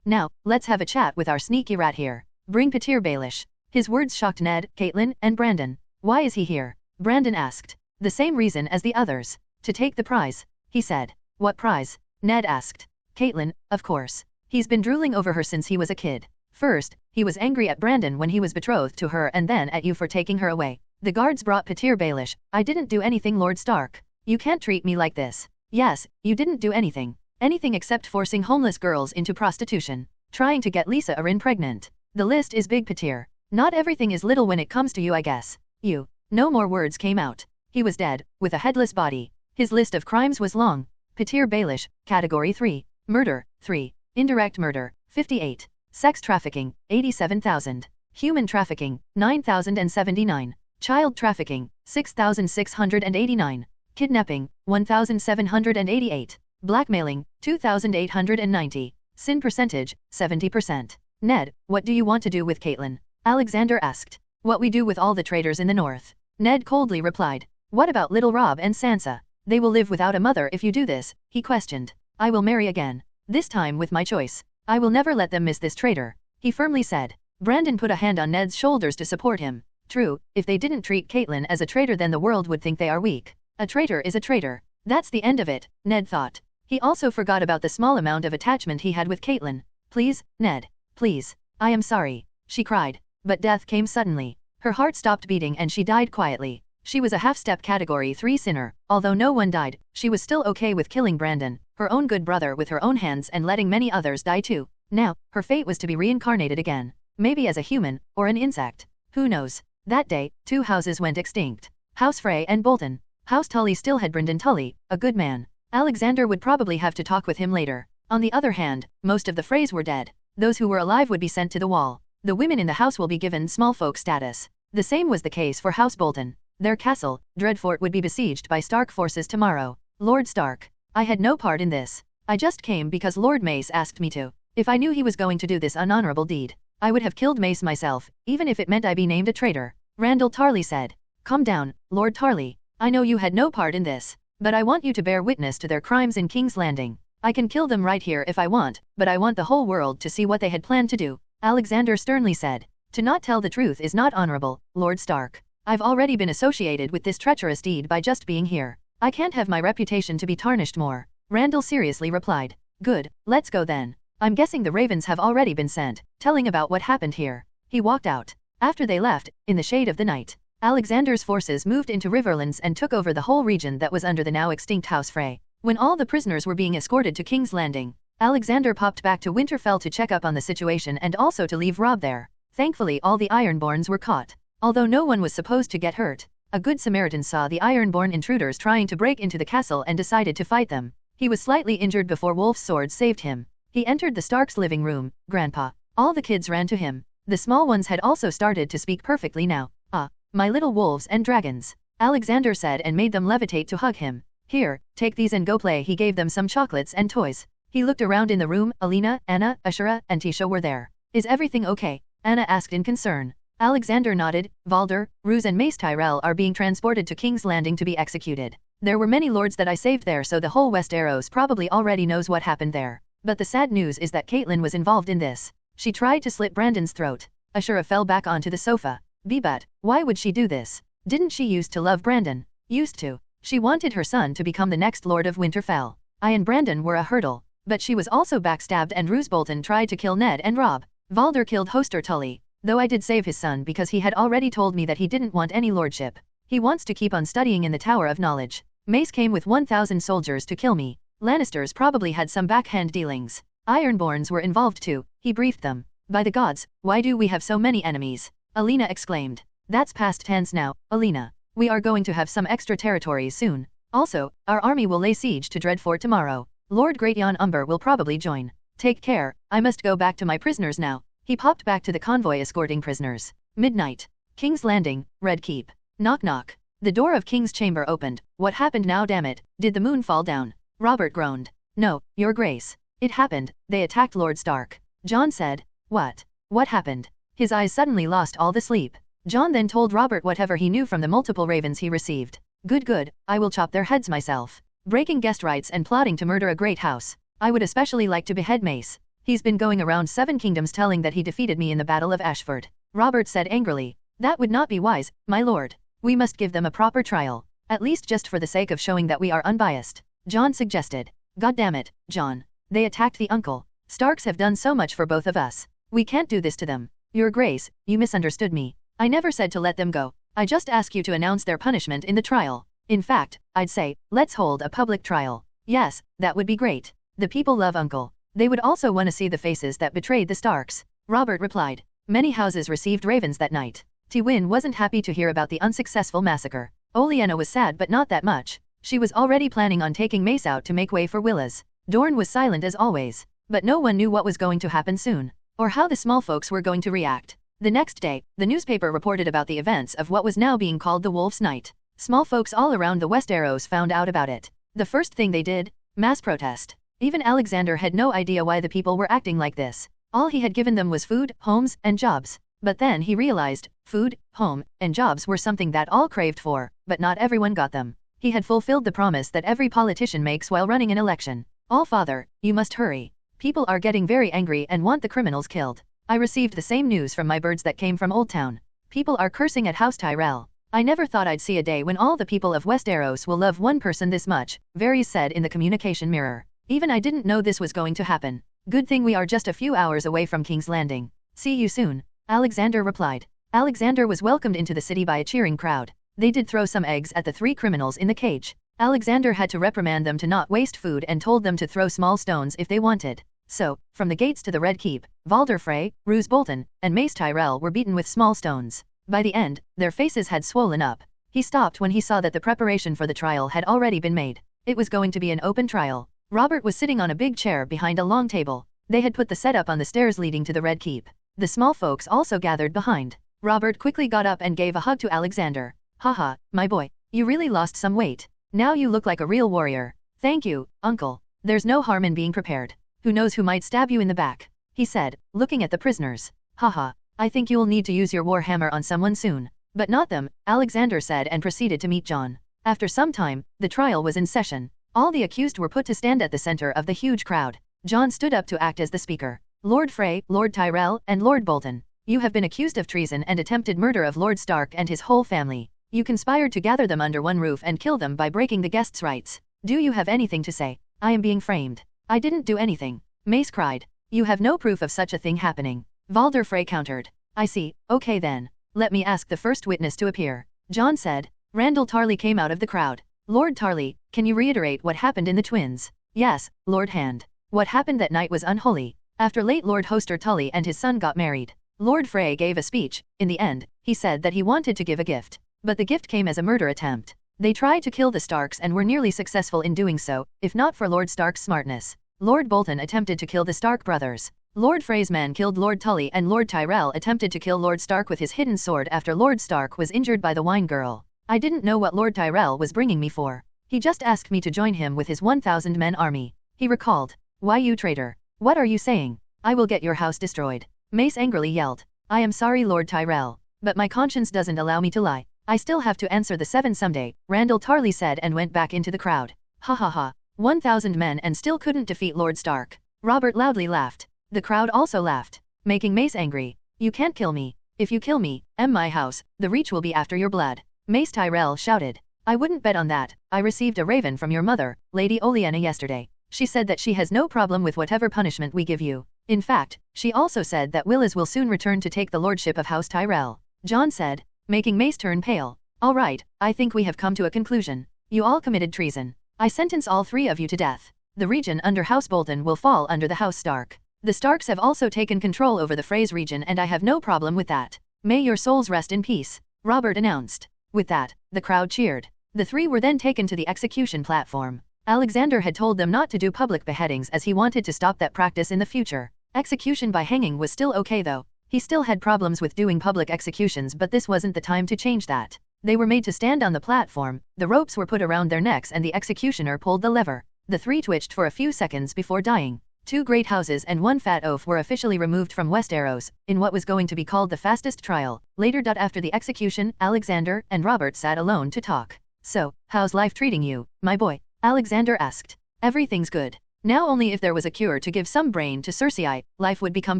Now, let's have a chat with our sneaky rat here. Bring Petyr Baelish. His words shocked Ned, Caitlin, and Brandon. Why is he here? Brandon asked. The same reason as the others. To take the prize, he said. What prize? Ned asked. Caitlin, of course. He's been drooling over her since he was a kid. First, he was angry at Brandon when he was betrothed to her and then at you for taking her away. The guards brought Petyr Baelish. I didn't do anything, Lord Stark. You can't treat me like this. Yes, you didn't do anything. Anything except forcing homeless girls into prostitution. Trying to get Lisa Arryn pregnant. The list is big, Petyr. Not everything is little when it comes to you, I guess. You. No more words came out. He was dead, with a headless body. His list of crimes was long. Petyr Baelish, Category 3. Murder, 3. Indirect murder, 58. Sex trafficking, 87,000. Human trafficking, 9,079. Child trafficking, 6,689. Kidnapping, 1,788. Blackmailing, 2,890. Sin percentage, 70%. Ned, what do you want to do with Caitlin? Alexander asked. What we do with all the traitors in the north. Ned coldly replied. What about little Rob and Sansa? They will live without a mother if you do this, he questioned. I will marry again. This time with my choice. I will never let them miss this traitor, he firmly said. Brandon put a hand on Ned's shoulders to support him. True, if they didn't treat Caitlin as a traitor then the world would think they are weak. A traitor is a traitor. That's the end of it, Ned thought. He also forgot about the small amount of attachment he had with Caitlin. Please, Ned. Please. I am sorry, she cried. but death came suddenly. Her heart stopped beating and she died quietly. She was a half-step category 3 sinner. Although no one died, she was still okay with killing Brandon, her own good brother, with her own hands and letting many others die too. Now, her fate was to be reincarnated again. Maybe as a human, or an insect. Who knows? That day, 2 houses went extinct. House Frey and Bolton. House Tully still had Brynden Tully, a good man. Alexander would probably have to talk with him later. On the other hand, most of the Freys were dead. Those who were alive would be sent to the wall. The women in the house will be given small folk status. The same was the case for House Bolton. Their castle, Dreadfort, would be besieged by Stark forces tomorrow. Lord Stark. I had no part in this. I just came because Lord Mace asked me to. If I knew he was going to do this unhonorable deed, I would have killed Mace myself, even if it meant I be named a traitor. Randall Tarley said. Calm down, Lord Tarley. I know you had no part in this, but I want you to bear witness to their crimes in King's Landing. I can kill them right here if I want, but I want the whole world to see what they had planned to do. Alexander sternly said. To not tell the truth is not honorable, Lord Stark. I've already been associated with this treacherous deed by just being here. I can't have my reputation to be tarnished more. Randall seriously replied. Good, let's go then. I'm guessing the ravens have already been sent, telling about what happened here. He walked out. After they left, in the shade of the night, Alexander's forces moved into Riverlands and took over the whole region that was under the now extinct House Frey. When all the prisoners were being escorted to King's Landing, Alexander popped back to Winterfell to check up on the situation and also to leave Robb there. Thankfully all the Ironborns were caught. Although no one was supposed to get hurt, a good Samaritan saw the Ironborn intruders trying to break into the castle and decided to fight them. He was slightly injured before Wolf's sword saved him. He entered the Starks' living room. Grandpa. All the kids ran to him. The small ones had also started to speak perfectly now. Ah, my little wolves and dragons, Alexander said and made them levitate to hug him. Here, take these and go play. He gave them some chocolates and toys. He looked around in the room. Alina, Anna, Ashura, and Tisha were there. Is everything okay? Anna asked in concern. Alexander nodded. Valder, Roose and Mace Tyrell are being transported to King's Landing to be executed. There were many lords that I saved there, so the whole Westeros probably already knows what happened there. But the sad news is that Caitlyn was involved in this. She tried to slit Brandon's throat. Ashura fell back onto the sofa. But why would she do this? Didn't she used to love Brandon? Used to. She wanted her son to become the next Lord of Winterfell. I and Brandon were a hurdle. But she was also backstabbed, and Roose Bolton tried to kill Ned and Robb. Valder killed Hoster Tully, though I did save his son because he had already told me that he didn't want any lordship. He wants to keep on studying in the Tower of Knowledge. Mace came with 1,000 soldiers to kill me. Lannisters probably had some backhand dealings. Ironborns were involved too, he briefed them. By the gods, why do we have so many enemies? Alina exclaimed. That's past tense now, Alina. We are going to have some extra territories soon. Also, our army will lay siege to Dreadfort tomorrow. Lord Greatyon Umber will probably join. Take care, I must go back to my prisoners now. He popped back to the convoy escorting prisoners. Midnight. King's Landing, Red Keep. Knock knock. The door of King's chamber opened. What happened now, damn it? Did the moon fall down? Robert groaned. No, Your Grace. It happened. They attacked Lord Stark. Jon said. What? What happened? His eyes suddenly lost all the sleep. Jon then told Robert whatever he knew from the multiple ravens he received. Good, I will chop their heads myself. Breaking guest rights and plotting to murder a great house. I would especially like to behead Mace. He's been going around 7 kingdoms telling that he defeated me in the Battle of Ashford. Robert said angrily. That would not be wise, my lord. We must give them a proper trial. At least just for the sake of showing that we are unbiased. Jon suggested. God damn it, Jon. They attacked the uncle. Starks have done so much for both of us. We can't do this to them. Your Grace, you misunderstood me. I never said to let them go. I just ask you to announce their punishment in the trial. In fact, I'd say, let's hold a public trial. Yes, that would be great. The people love Uncle. They would also want to see the faces that betrayed the Starks. Robert replied. Many houses received ravens that night. Tywin wasn't happy to hear about the unsuccessful massacre. Olenna was sad, but not that much. She was already planning on taking Mace out to make way for Willas. Dorne was silent as always. But no one knew what was going to happen soon, or how the small folks were going to react. The next day, the newspaper reported about the events of what was now being called the Wolf's Night. Small folks all around the Westeros found out about it. The first thing they did, mass protest. Even Alexander had no idea why the people were acting like this. All he had given them was food, homes, and jobs. But then he realized, food, home, and jobs were something that all craved for, but not everyone got them. He had fulfilled the promise that every politician makes while running an election. All father, you must hurry. People are getting very angry and want the criminals killed. I received the same news from my birds that came from Oldtown. People are cursing at House Tyrell. I never thought I'd see a day when all the people of Westeros will love one person this much, Varys said in the communication mirror. Even I didn't know this was going to happen. Good thing we are just a few hours away from King's Landing. See you soon. Alexander replied. Alexander was welcomed into the city by a cheering crowd. They did throw some eggs at the 3 criminals in the cage. Alexander had to reprimand them to not waste food and told them to throw small stones if they wanted. So, from the gates to the Red Keep, Valder Frey, Roose Bolton, and Mace Tyrell were beaten with small stones. By the end, their faces had swollen up. He stopped when he saw that the preparation for the trial had already been made. It was going to be an open trial. Robert was sitting on a big chair behind a long table. They had put the setup on the stairs leading to the Red Keep. The small folks also gathered behind. Robert quickly got up and gave a hug to Alexander. Haha, my boy, you really lost some weight. Now you look like a real warrior. Thank you, uncle. There's no harm in being prepared. Who knows who might stab you in the back, he said, looking at the prisoners. Haha, I think you'll need to use your war hammer on someone soon. But not them, Alexander said and proceeded to meet Jon. After some time, the trial was in session. All the accused were put to stand at the center of the huge crowd. Jon stood up to act as the speaker. Lord Frey, Lord Tyrell, and Lord Bolton, you have been accused of treason and attempted murder of Lord Stark and his whole family. You conspired to gather them under one roof and kill them by breaking the guests' rights. Do you have anything to say? I am being framed. I didn't do anything. Mace cried. You have no proof of such a thing happening. Valder Frey countered. I see, okay then. Let me ask the first witness to appear. Jon said. Randall Tarley came out of the crowd. Lord Tarley, can you reiterate what happened in the Twins? Yes, Lord Hand. What happened that night was unholy. After late Lord Hoster Tully and his son got married, Lord Frey gave a speech. In the end, he said that he wanted to give a gift. But the gift came as a murder attempt. They tried to kill the Starks and were nearly successful in doing so, if not for Lord Stark's smartness. Lord Bolton attempted to kill the Stark brothers. Lord Frey's men killed Lord Tully and Lord Tyrell attempted to kill Lord Stark with his hidden sword after Lord Stark was injured by the wine girl. I didn't know what Lord Tyrell was bringing me for. He just asked me to join him with his 1,000 men army. He recalled. Why you traitor? What are you saying? I will get your house destroyed. Mace angrily yelled. I am sorry Lord Tyrell, but my conscience doesn't allow me to lie. I still have to answer the 7 someday, Randall Tarley said and went back into the crowd. Ha ha ha. 1,000 men and still couldn't defeat Lord Stark. Robert loudly laughed. The crowd also laughed, making Mace angry. You can't kill me. If you kill me, my house, the Reach will be after your blood. Mace Tyrell shouted. I wouldn't bet on that. I received a raven from your mother, Lady Olenna yesterday. She said that she has no problem with whatever punishment we give you. In fact, she also said that Willis will soon return to take the lordship of House Tyrell. Jon said, making Mace turn pale. All right, I think we have come to a conclusion. You all committed treason. I sentence all 3 of you to death. The region under House Bolton will fall under the House Stark. The Starks have also taken control over the Freys region and I have no problem with that. May your souls rest in peace, Robert announced. With that, the crowd cheered. The 3 were then taken to the execution platform. Alexander had told them not to do public beheadings as he wanted to stop that practice in the future. Execution by hanging was still okay though. He still had problems with doing public executions but this wasn't the time to change that. They were made to stand on the platform, the ropes were put around their necks and the executioner pulled the lever. The 3 twitched for a few seconds before dying. 2 great houses and 1 fat oaf were officially removed from Westeros, in what was going to be called the fastest trial. Later. After the execution, Alexander and Robert sat alone to talk. So, how's life treating you, my boy? Alexander asked. Everything's good. Now only if there was a cure to give some brain to Cersei, life would become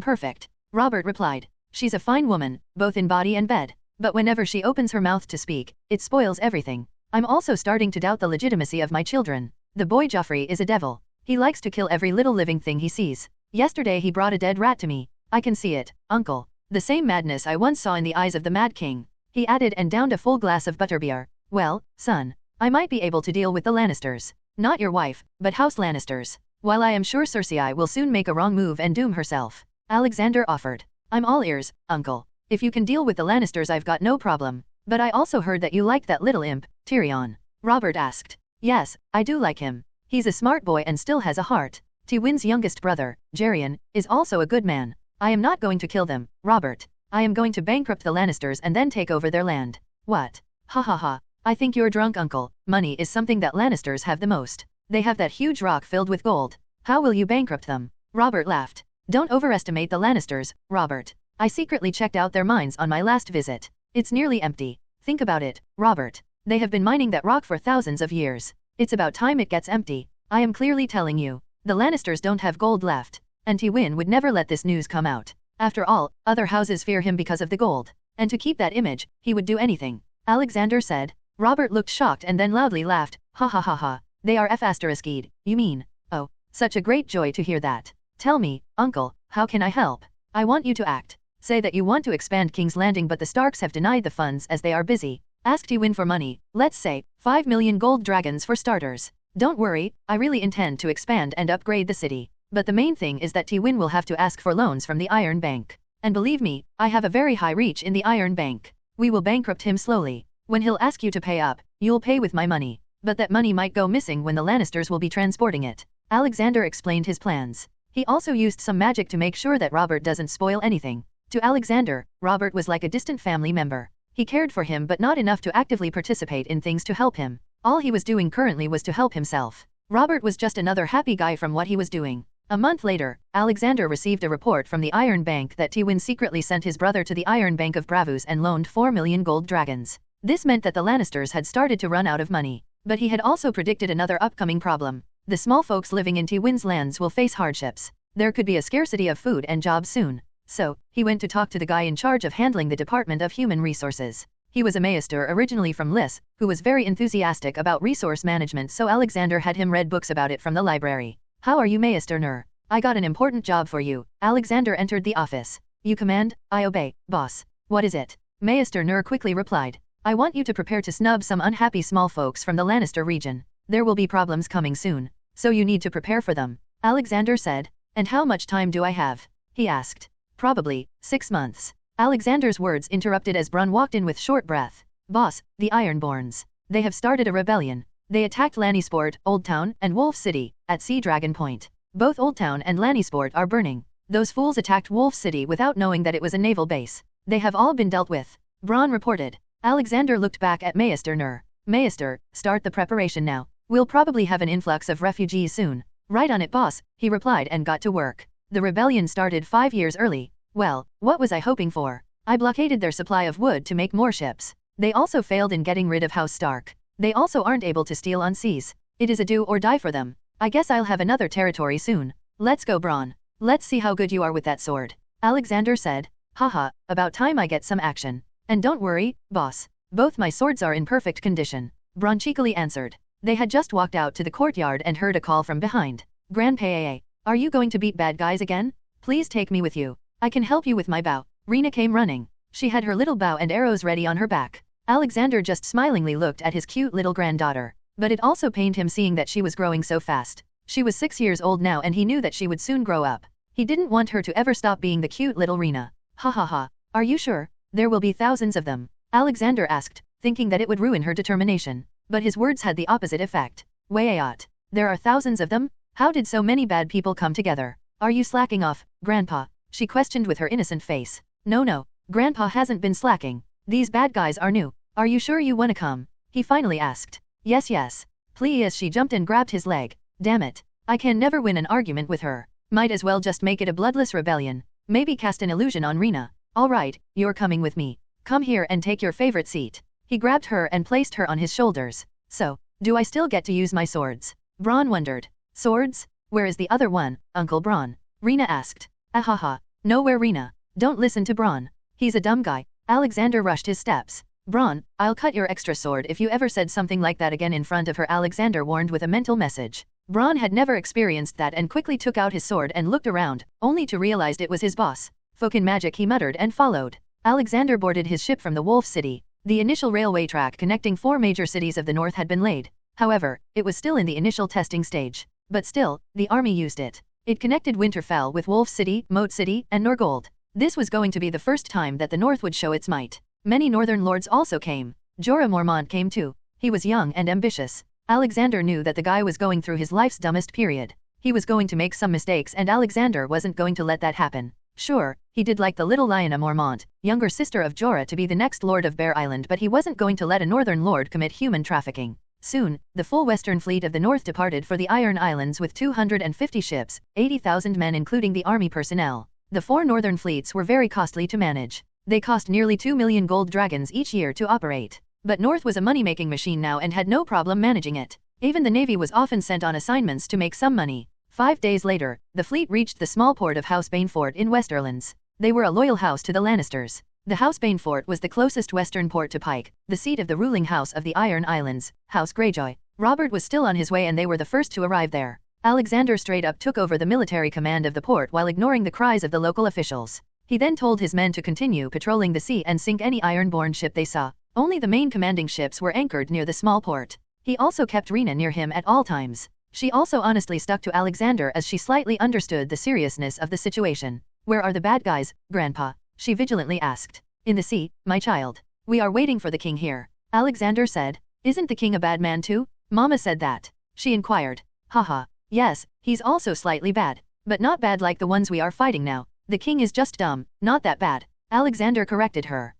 perfect. Robert replied. She's a fine woman, both in body and bed. But whenever she opens her mouth to speak, it spoils everything. I'm also starting to doubt the legitimacy of my children. The boy Joffrey is a devil. He likes to kill every little living thing he sees. Yesterday he brought a dead rat to me. I can see it, uncle. The same madness I once saw in the eyes of the Mad King. He added and downed a full glass of butterbeer. Well, son, I might be able to deal with the Lannisters. Not your wife, but House Lannisters. While I am sure Cersei will soon make a wrong move and doom herself. Alexander offered. I'm all ears, uncle. If you can deal with the Lannisters I've got no problem. But I also heard that you liked that little imp, Tyrion. Robert asked. Yes, I do like him. He's a smart boy and still has a heart. Tywin's youngest brother, Geryon, is also a good man. I am not going to kill them, Robert. I am going to bankrupt the Lannisters and then take over their land. What? Ha ha ha. I think you're drunk, uncle. Money is something that Lannisters have the most. They have that huge rock filled with gold. How will you bankrupt them? Robert laughed. Don't overestimate the Lannisters, Robert. I secretly checked out their mines on my last visit. It's nearly empty. Think about it, Robert. They have been mining that rock for thousands of years. It's about time it gets empty. I am clearly telling you. The Lannisters don't have gold left. And Tywin would never let this news come out. After all, other houses fear him because of the gold. And to keep that image, he would do anything. Alexander said. Robert looked shocked and then loudly laughed. Ha ha ha ha. They are F***ed, you mean? Oh, such a great joy to hear that. Tell me, uncle, how can I help? I want you to act. Say that you want to expand King's Landing, but the Starks have denied the funds as they are busy. Ask Tywin for money, let's say 5 million gold dragons for starters. Don't worry, I really intend to expand and upgrade the city. But the main thing is that Tywin will have to ask for loans from the Iron Bank. And believe me, I have a very high reach in the Iron Bank. We will bankrupt him slowly. When he'll ask you to pay up, you'll pay with my money. But that money might go missing when the Lannisters will be transporting it. Alexander explained his plans. He also used some magic to make sure that Robert doesn't spoil anything. To Alexander, Robert was like a distant family member. He cared for him but not enough to actively participate in things to help him. All he was doing currently was to help himself. Robert was just another happy guy from what he was doing. A month later, Alexander received a report from the Iron Bank that Tywin secretly sent his brother to the Iron Bank of Bravos and loaned 4 million gold dragons. This meant that the Lannisters had started to run out of money. But he had also predicted another upcoming problem. The small folks living in Tywin's lands will face hardships. There could be a scarcity of food and jobs soon. So, he went to talk to the guy in charge of handling the Department of Human Resources. He was a maester originally from Lys, who was very enthusiastic about resource management, so Alexander had him read books about it from the library. How are you, Maester Nur? I got an important job for you. Alexander entered the office. You command, I obey, boss. What is it? Maester Nur quickly replied. I want you to prepare to snub some unhappy small folks from the Lannister region. There will be problems coming soon. So you need to prepare for them. Alexander said. And how much time do I have? He asked. Probably 6 months. Alexander's words interrupted as Bronn walked in with short breath. Boss, the Ironborns. They have started a rebellion. They attacked Lannisport, Oldtown, and Wolf City, at Sea Dragon Point. Both Oldtown and Lannisport are burning. Those fools attacked Wolf City without knowing that it was a naval base. They have all been dealt with. Bronn reported. Alexander looked back at Maester Nur. Maester, start the preparation now. We'll probably have an influx of refugees soon. Right on it, boss, he replied and got to work. The rebellion started 5 years early. Well, what was I hoping for? I blockaded their supply of wood to make more ships. They also failed in getting rid of House Stark. They also aren't able to steal on seas. It is a do or die for them. I guess I'll have another territory soon. Let's go, Bronn. Let's see how good you are with that sword. Alexander said. Haha, about time I get some action. And don't worry, boss. Both my swords are in perfect condition. Bronn cheekily answered. They had just walked out to the courtyard and heard a call from behind. Grandpa, are you going to beat bad guys again? Please take me with you. I can help you with my bow. Rena came running. She had her little bow and arrows ready on her back. Alexander just smilingly looked at his cute little granddaughter. But it also pained him seeing that she was growing so fast. She was 6 years old now and he knew that she would soon grow up. He didn't want her to ever stop being the cute little Rena. Ha ha ha. Are you sure? There will be thousands of them. Alexander asked, thinking that it would ruin her determination. But his words had the opposite effect. Wayayot. There are thousands of them? How did so many bad people come together? Are you slacking off, Grandpa? She questioned with her innocent face. No, Grandpa hasn't been slacking. These bad guys are new. Are you sure you wanna come? He finally asked. Yes. Please. She jumped and grabbed his leg. Damn it. I can never win an argument with her. Might as well just make it a bloodless rebellion. Maybe cast an illusion on Rena. Alright, you're coming with me. Come here and take your favorite seat. He grabbed her and placed her on his shoulders. So, do I still get to use my swords? Bronn wondered. Swords? Where is the other one, Uncle Bronn? Rena asked. Ahaha. Nowhere, Rena. Don't listen to Bronn. He's a dumb guy. Alexander rushed his steps. Bronn, I'll cut your extra sword if you ever said something like that again in front of her, Alexander warned with a mental message. Bronn had never experienced that and quickly took out his sword and looked around, only to realize it was his boss. Fucking magic, he muttered and followed. Alexander boarded his ship from the Wolf City. The initial railway track connecting 4 major cities of the north had been laid. However, it was still in the initial testing stage. But still, the army used it. It connected Winterfell with Wolf City, Moat City, and Norgold. This was going to be the first time that the north would show its might. Many northern lords also came. Jorah Mormont came too. He was young and ambitious. Alexander knew that the guy was going through his life's dumbest period. He was going to make some mistakes and Alexander wasn't going to let that happen. Sure, he did like the little Lyanna Mormont, younger sister of Jorah, to be the next Lord of Bear Island, but he wasn't going to let a northern lord commit human trafficking. Soon, the full western fleet of the north departed for the Iron Islands with 250 ships, 80,000 men including the army personnel. The 4 northern fleets were very costly to manage. They cost nearly 2 million gold dragons each year to operate. But North was a money-making machine now and had no problem managing it. Even the navy was often sent on assignments to make some money. 5 days later, the fleet reached the small port of House Banefort in Westerlands. They were a loyal house to the Lannisters. The House Banefort was the closest western port to Pike, the seat of the ruling house of the Iron Islands, House Greyjoy. Robert was still on his way and they were the first to arrive there. Alexander straight up took over the military command of the port while ignoring the cries of the local officials. He then told his men to continue patrolling the sea and sink any iron-born ship they saw. Only the main commanding ships were anchored near the small port. He also kept Rena near him at all times. She also honestly stuck to Alexander as she slightly understood the seriousness of the situation. "Where are the bad guys, Grandpa?" she vigilantly asked. "In the sea, my child. We are waiting for the king here," Alexander said. "Isn't the king a bad man too?" Mama said that. She inquired. "Haha, yes, he's also slightly bad. But not bad like the ones we are fighting now. The king is just dumb, not that bad," Alexander corrected her.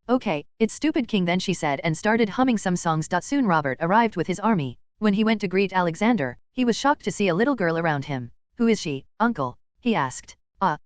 Okay, it's stupid king then," she said and started humming some songs. Soon Robert arrived with his army. When he went to greet Alexander, he was shocked to see a little girl around him. "Who is she, uncle?" he asked.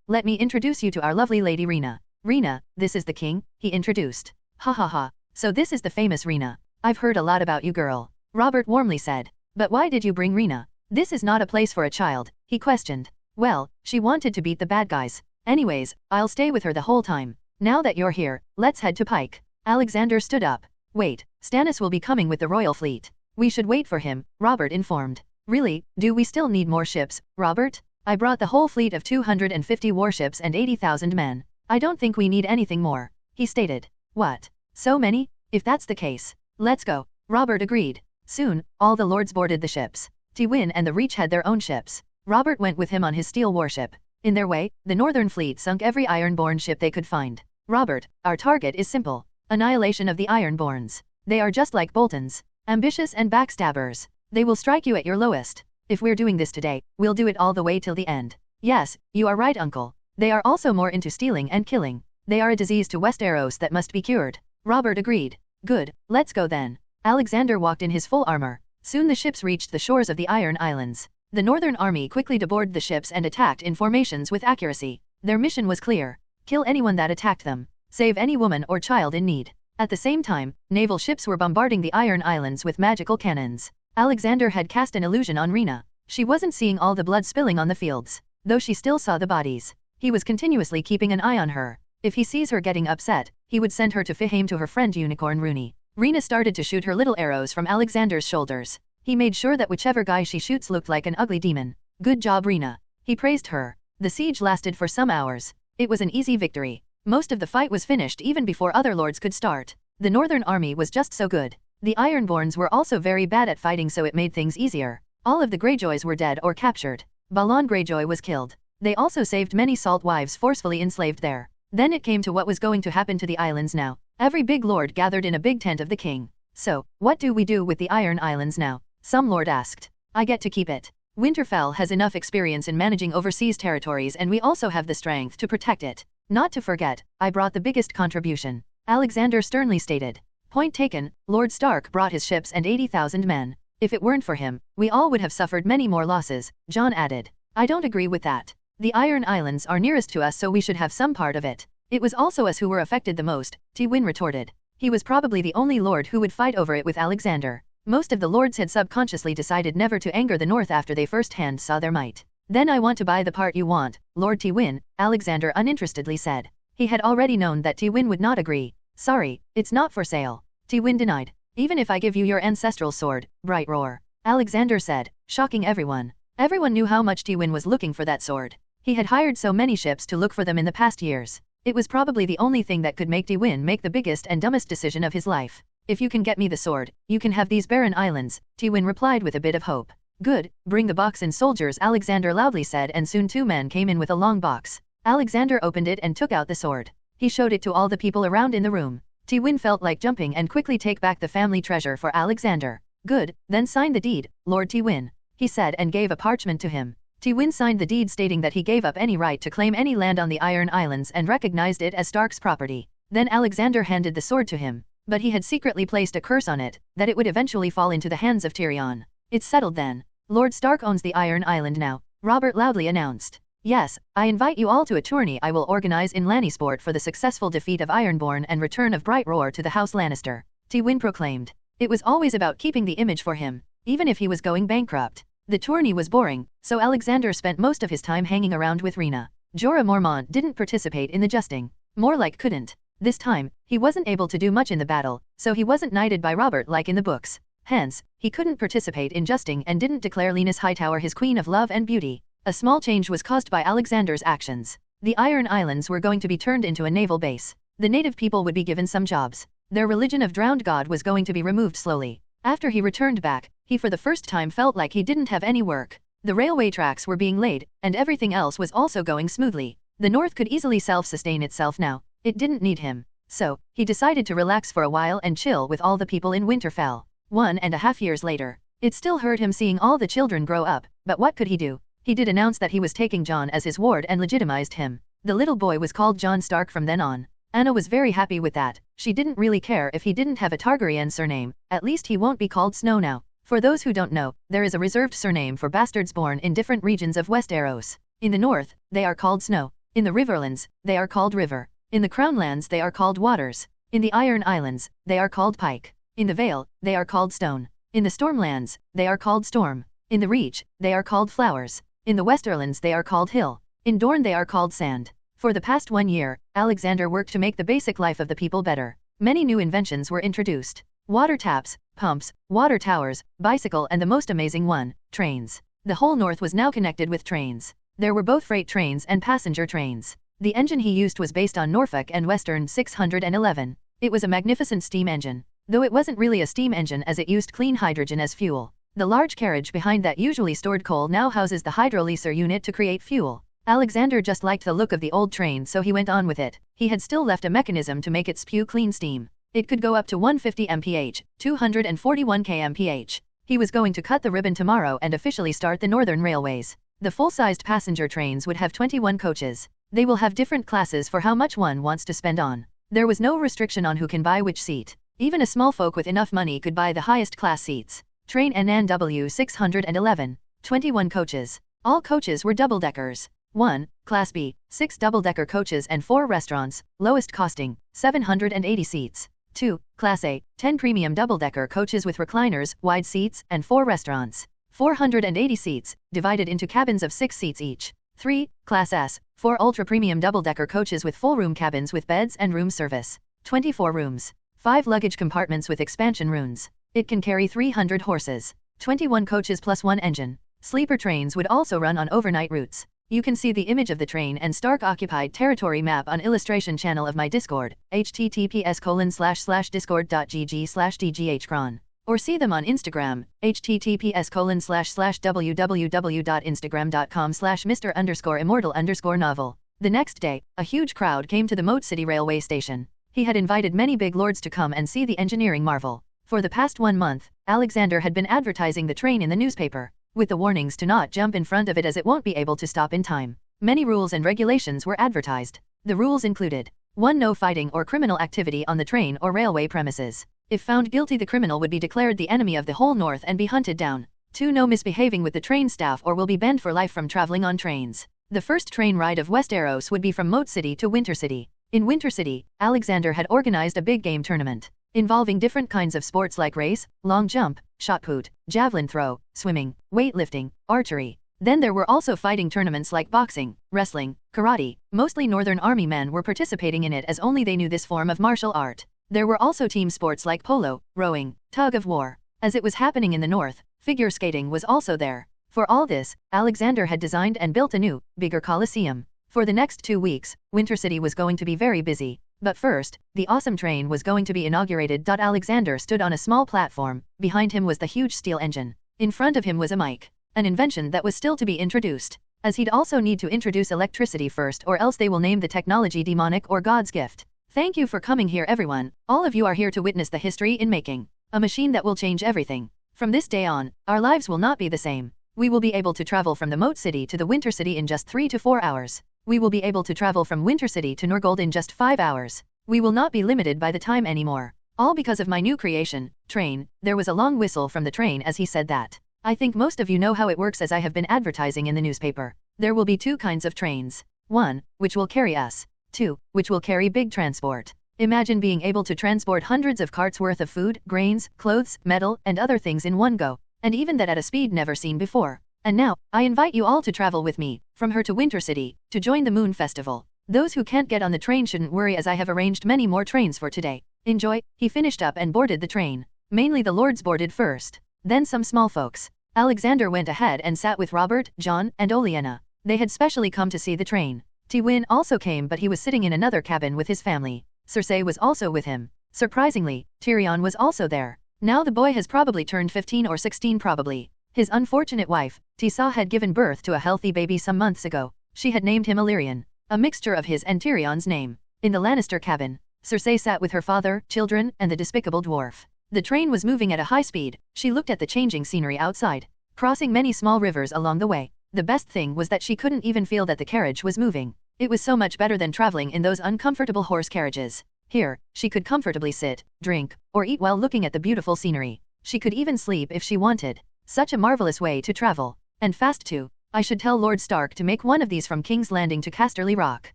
Let me introduce you to our lovely lady Rena." "Rena, this is the king," he introduced. "Ha ha ha, so this is the famous Rena. I've heard a lot about you, girl," Robert warmly said. "But why did you bring Rena? This is not a place for a child," he questioned. "Well, she wanted to beat the bad guys. Anyways, I'll stay with her the whole time. Now that you're here, let's head to Pike." Alexander stood up. "Wait, Stannis will be coming with the royal fleet. We should wait for him," Robert informed. "Really, do we still need more ships, Robert? I brought the whole fleet of 250 warships and 80,000 men. I don't think we need anything more," he stated. "What? So many? If that's the case, let's go," Robert agreed. Soon, all the lords boarded the ships. Tywin and the Reach had their own ships. Robert went with him on his steel warship. In their way, the Northern Fleet sunk every Ironborn ship they could find. "Robert, our target is simple. Annihilation of the Ironborns. They are just like Boltons. Ambitious and backstabbers. They will strike you at your lowest. If we're doing this today, we'll do it all the way till the end." "Yes, you are right, uncle. They are also more into stealing and killing. They are a disease to Westeros that must be cured," Robert agreed. "Good, let's go then." Alexander walked in his full armor. Soon the ships reached the shores of the Iron Islands. The Northern Army quickly deboarded the ships and attacked in formations with accuracy. Their mission was clear. Kill anyone that attacked them. Save any woman or child in need. At the same time, naval ships were bombarding the Iron Islands with magical cannons. Alexander had cast an illusion on Rena. She wasn't seeing all the blood spilling on the fields, though she still saw the bodies. He was continuously keeping an eye on her. If he sees her getting upset, he would send her to Fihame to her friend Unicorn Rooney. Rena started to shoot her little arrows from Alexander's shoulders. He made sure that whichever guy she shoots looked like an ugly demon. "Good job, Rena," he praised her. The siege lasted for some hours. It was an easy victory. Most of the fight was finished even before other lords could start. The Northern Army was just so good. The Ironborns were also very bad at fighting, so it made things easier. All of the Greyjoys were dead or captured. Balon Greyjoy was killed. They also saved many salt wives forcefully enslaved there. Then it came to what was going to happen to the islands now. Every big lord gathered in a big tent of the king. "So, what do we do with the Iron Islands now?" some lord asked. "I get to keep it. Winterfell has enough experience in managing overseas territories, and we also have the strength to protect it. Not to forget, I brought the biggest contribution," Alexander sternly stated. "Point taken, Lord Stark brought his ships and 80,000 men. If it weren't for him, we all would have suffered many more losses," Jon added. "I don't agree with that. The Iron Islands are nearest to us, so we should have some part of it. It was also us who were affected the most," Tywin retorted. He was probably the only lord who would fight over it with Alexander. Most of the lords had subconsciously decided never to anger the North after they firsthand saw their might. "Then I want to buy the part you want, Lord Tywin," Alexander uninterestedly said. He had already known that Tywin would not agree. "Sorry, it's not for sale," Tywin denied. "Even if I give you your ancestral sword, Bright Roar," Alexander said, shocking everyone. Everyone knew how much Tywin was looking for that sword. He had hired so many ships to look for them in the past years. It was probably the only thing that could make Tywin make the biggest and dumbest decision of his life. "If you can get me the sword, you can have these barren islands," Tywin replied with a bit of hope. "Good, bring the box and soldiers," Alexander loudly said, and soon 2 men came in with a long box. Alexander opened it and took out the sword. He showed it to all the people around in the room. Tywin felt like jumping and quickly take back the family treasure for Alexander. "Good, then sign the deed, Lord Tywin," he said and gave a parchment to him. Tywin signed the deed stating that he gave up any right to claim any land on the Iron Islands and recognized it as Stark's property. Then Alexander handed the sword to him. But he had secretly placed a curse on it, that it would eventually fall into the hands of Tyrion. "It's settled then. Lord Stark owns the Iron Island now," Robert loudly announced. "Yes, I invite you all to a tourney I will organize in Lannisport for the successful defeat of Ironborn and return of Bright Roar to the House Lannister," Tywin proclaimed. It was always about keeping the image for him, even if he was going bankrupt. The tourney was boring, so Alexander spent most of his time hanging around with Rena. Jorah Mormont didn't participate in the jousting. More like couldn't. This time, he wasn't able to do much in the battle, so he wasn't knighted by Robert like in the books. Hence, he couldn't participate in jousting and didn't declare Lenys Hightower his Queen of Love and Beauty. A small change was caused by Alexander's actions. The Iron Islands were going to be turned into a naval base. The native people would be given some jobs. Their religion of drowned god was going to be removed slowly. After he returned back, he for the first time felt like he didn't have any work. The railway tracks were being laid, and everything else was also going smoothly. The North could easily self-sustain itself now. It didn't need him. So, he decided to relax for a while and chill with all the people in Winterfell. 1.5 years later. It still hurt him seeing all the children grow up, but what could he do? He did announce that he was taking Jon as his ward and legitimized him. The little boy was called Jon Stark from then on. Anna was very happy with that. She didn't really care if he didn't have a Targaryen surname, at least he won't be called Snow now. For those who don't know, there is a reserved surname for bastards born in different regions of Westeros. In the north, they are called Snow. In the Riverlands, they are called River. In the Crownlands they are called Waters. In the Iron Islands, they are called Pike. In the Vale, they are called Stone. In the Stormlands, they are called Storm. In the Reach, they are called Flowers. In the Westerlands they are called Hill. In Dorne they are called Sand. For the past 1 year, Alexander worked to make the basic life of the people better. Many new inventions were introduced. Water taps, pumps, water towers, bicycle and the most amazing one, trains. The whole north was now connected with trains. There were both freight trains and passenger trains. The engine he used was based on Norfolk and Western 611. It was a magnificent steam engine, though it wasn't really a steam engine as it used clean hydrogen as fuel. The large carriage behind that usually stored coal now houses the hydrolyser unit to create fuel. Alexander just liked the look of the old train so he went on with it. He had still left a mechanism to make it spew clean steam. It could go up to 150 mph, 241 kmph. He was going to cut the ribbon tomorrow and officially start the Northern Railways. The full-sized passenger trains would have 21 coaches. They will have different classes for how much one wants to spend on. There was no restriction on who can buy which seat. Even a small folk with enough money could buy the highest class seats. Train NNW 611. 21 coaches. All coaches were double-deckers. 1. Class B, 6 double-decker coaches and 4 restaurants, lowest costing, 780 seats. 2. Class A, 10 premium double-decker coaches with recliners, wide seats, and 4 restaurants. 480 seats, divided into cabins of 6 seats each. 3. Class S, 4 ultra-premium double-decker coaches with full-room cabins with beds and room service. 24 rooms. 5 luggage compartments with expansion rooms. It can carry 300 horses. 21 coaches plus 1 engine. Sleeper trains would also run on overnight routes. You can see the image of the train and Stark-occupied territory map on illustration channel of my Discord, https://discord.gg/dghcron. Or see them on Instagram, https://www.instagram.com/Mr_Immortal_novel. The next day, a huge crowd came to the Moat City railway station. He had invited many big lords to come and see the engineering marvel. For the past 1 month, Alexander had been advertising the train in the newspaper, with the warnings to not jump in front of it as it won't be able to stop in time. Many rules and regulations were advertised. The rules included 1. No fighting or criminal activity on the train or railway premises. If found guilty, the criminal would be declared the enemy of the whole North and be hunted down. 2. No misbehaving with the train staff or will be banned for life from traveling on trains. The first train ride of Westeros would be from Moat City to Winter City. In Winter City, Alexander had organized a big game tournament, involving different kinds of sports like race, long jump, shot put, javelin throw, swimming, weightlifting, archery. Then there were also fighting tournaments like boxing, wrestling, karate. Mostly Northern Army men were participating in it as only they knew this form of martial art. There were also team sports like polo, rowing, tug of war. As it was happening in the north, figure skating was also there. For all this, Alexander had designed and built a new, bigger coliseum. For the next 2 weeks, Winter City was going to be very busy. But first, the awesome train was going to be inaugurated. Alexander stood on a small platform. Behind him was the huge steel engine. In front of him was a mic, an invention that was still to be introduced, as he'd also need to introduce electricity first, or else they will name the technology demonic or God's gift. Thank you for coming here, everyone. All of you are here to witness the history in making. A machine that will change everything. From this day on, our lives will not be the same. We will be able to travel from the Moat City to the Winter City in just 3 to 4 hours. We will be able to travel from Winter City to Norgold in just 5 hours. We will not be limited by the time anymore. All because of my new creation, train. There was a long whistle from the train as he said that. I think most of you know how it works, as I have been advertising in the newspaper. There will be 2 kinds of trains. 1, which will carry us. 2, which will carry big transport. Imagine being able to transport hundreds of carts worth of food, grains, clothes, metal, and other things in one go. And even that at a speed never seen before. And now, I invite you all to travel with me, from her to Winter City, to join the Moon Festival. Those who can't get on the train shouldn't worry, as I have arranged many more trains for today. Enjoy. He finished up and boarded the train. Mainly the lords boarded first. Then some small folks. Alexander went ahead and sat with Robert, Jon, and Olenna. They had specially come to see the train. Tywin also came, but he was sitting in another cabin with his family. Cersei was also with him. Surprisingly, Tyrion was also there. Now the boy has probably turned 15 or 16 probably. His unfortunate wife, Tisha, had given birth to a healthy baby some months ago. She had named him Illyrian, a mixture of his and Tyrion's name. In the Lannister cabin, Cersei sat with her father, children, and the despicable dwarf. The train was moving at a high speed. She looked at the changing scenery outside, crossing many small rivers along the way. The best thing was that she couldn't even feel that the carriage was moving. It was so much better than traveling in those uncomfortable horse carriages. Here, she could comfortably sit, drink, or eat while looking at the beautiful scenery. She could even sleep if she wanted. Such a marvelous way to travel. And fast too. I should tell Lord Stark to make one of these from King's Landing to Casterly Rock.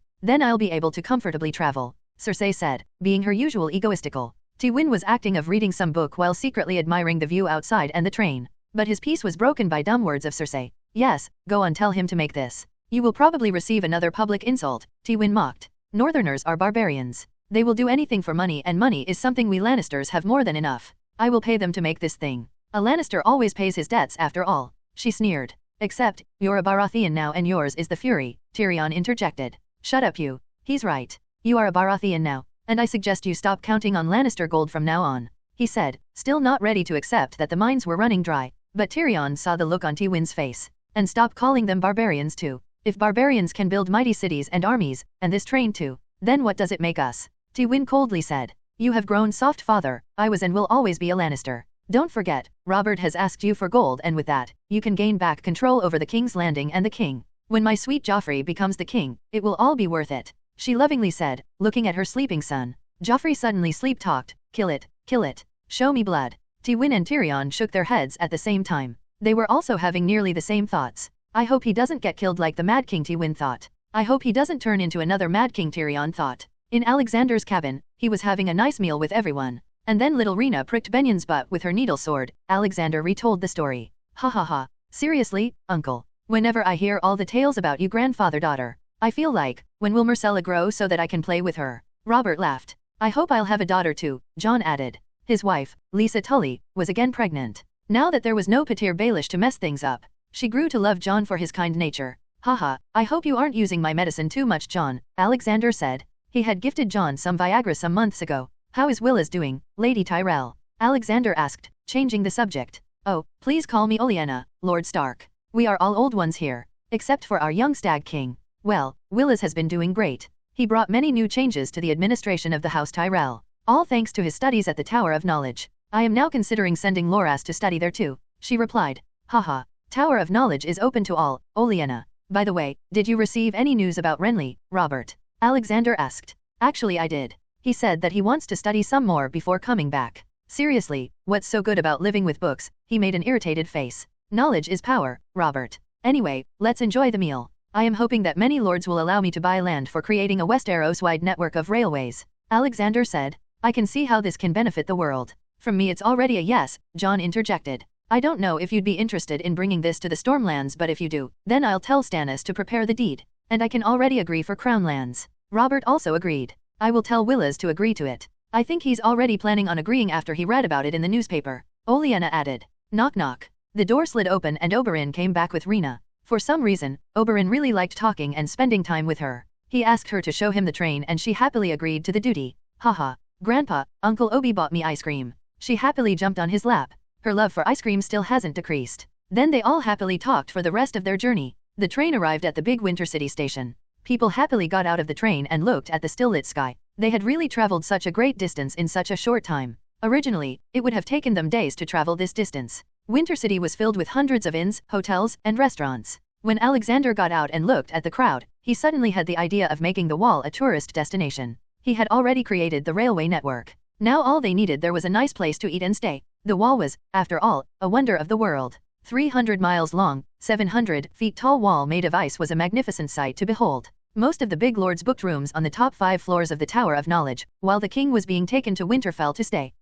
Then I'll be able to comfortably travel, Cersei said, being her usual egoistical. Tywin was acting of reading some book while secretly admiring the view outside and the train. But his peace was broken by dumb words of Cersei. Yes, go on, tell him to make this. You will probably receive another public insult, Tywin mocked. Northerners are barbarians. They will do anything for money, and money is something we Lannisters have more than enough. I will pay them to make this thing. A Lannister always pays his debts after all, she sneered. Except, you're a Baratheon now and yours is the fury, Tyrion interjected. Shut up you. He's right. You are a Baratheon now, and I suggest you stop counting on Lannister gold from now on, he said, still not ready to accept that the mines were running dry. But Tyrion saw the look on Tywin's face, and stopped calling them barbarians too. If barbarians can build mighty cities and armies, and this train too, then what does it make us? Tywin coldly said. You have grown soft, father. I was and will always be a Lannister. Don't forget, Robert has asked you for gold, and with that, you can gain back control over the King's Landing and the king. When my sweet Joffrey becomes the king, it will all be worth it, she lovingly said, looking at her sleeping son. Joffrey suddenly sleep-talked. Kill it, show me blood. Tywin and Tyrion shook their heads at the same time. They were also having nearly the same thoughts. I hope he doesn't get killed like the Mad King, Tywin thought. I hope he doesn't turn into another Mad King, Tyrion thought. In Alexander's cabin, he was having a nice meal with everyone. And then little Rena pricked Benion's butt with her needle sword. Alexander retold the story. Ha ha ha. Seriously, uncle? Whenever I hear all the tales about you grandfather-daughter, I feel like, when will Myrcella grow so that I can play with her? Robert laughed. I hope I'll have a daughter too, Jon added. His wife, Lisa Tully, was again pregnant. Now that there was no Petyr Baelish to mess things up, she grew to love Jon for his kind nature. Haha, I hope you aren't using my medicine too much, Jon, Alexander said. He had gifted Jon some Viagra some months ago. How is Willis doing, Lady Tyrell? Alexander asked, changing the subject. Oh, please call me Olenna, Lord Stark. We are all old ones here, except for our young Stag King. Well, Willis has been doing great. He brought many new changes to the administration of the House Tyrell, all thanks to his studies at the Tower of Knowledge. I am now considering sending Loras to study there too, she replied. Haha, Tower of Knowledge is open to all, Olenna. By the way, did you receive any news about Renly, Robert? Alexander asked. Actually I did. He said that he wants to study some more before coming back. Seriously, what's so good about living with books? He made an irritated face. Knowledge is power, Robert. Anyway, let's enjoy the meal. I am hoping that many lords will allow me to buy land for creating a Westeros-wide network of railways, Alexander said. I can see how this can benefit the world. From me it's already a yes, Jon interjected. I don't know if you'd be interested in bringing this to the Stormlands, but if you do, then I'll tell Stannis to prepare the deed. And I can already agree for Crown lands. Robert also agreed. I will tell Willis to agree to it. I think he's already planning on agreeing after he read about it in the newspaper, Olenna added. Knock knock. The door slid open and Oberyn came back with Rena. For some reason, Oberyn really liked talking and spending time with her. He asked her to show him the train and she happily agreed to the duty. Haha. Grandpa, Uncle Obi bought me ice cream. She happily jumped on his lap. Her love for ice cream still hasn't decreased. Then they all happily talked for the rest of their journey. The train arrived at the big Winter City station. People happily got out of the train and looked at the still-lit sky. They had really traveled such a great distance in such a short time. Originally, it would have taken them days to travel this distance. Winter City was filled with hundreds of inns, hotels, and restaurants. When Alexander got out and looked at the crowd, he suddenly had the idea of making the Wall a tourist destination. He had already created the railway network. Now all they needed there was a nice place to eat and stay. The Wall was, after all, a wonder of the world. 300 miles long, 700 feet tall wall made of ice was a magnificent sight to behold. Most of the big lords booked rooms on the top 5 floors of the Tower of Knowledge, while the king was being taken to Winterfell to stay.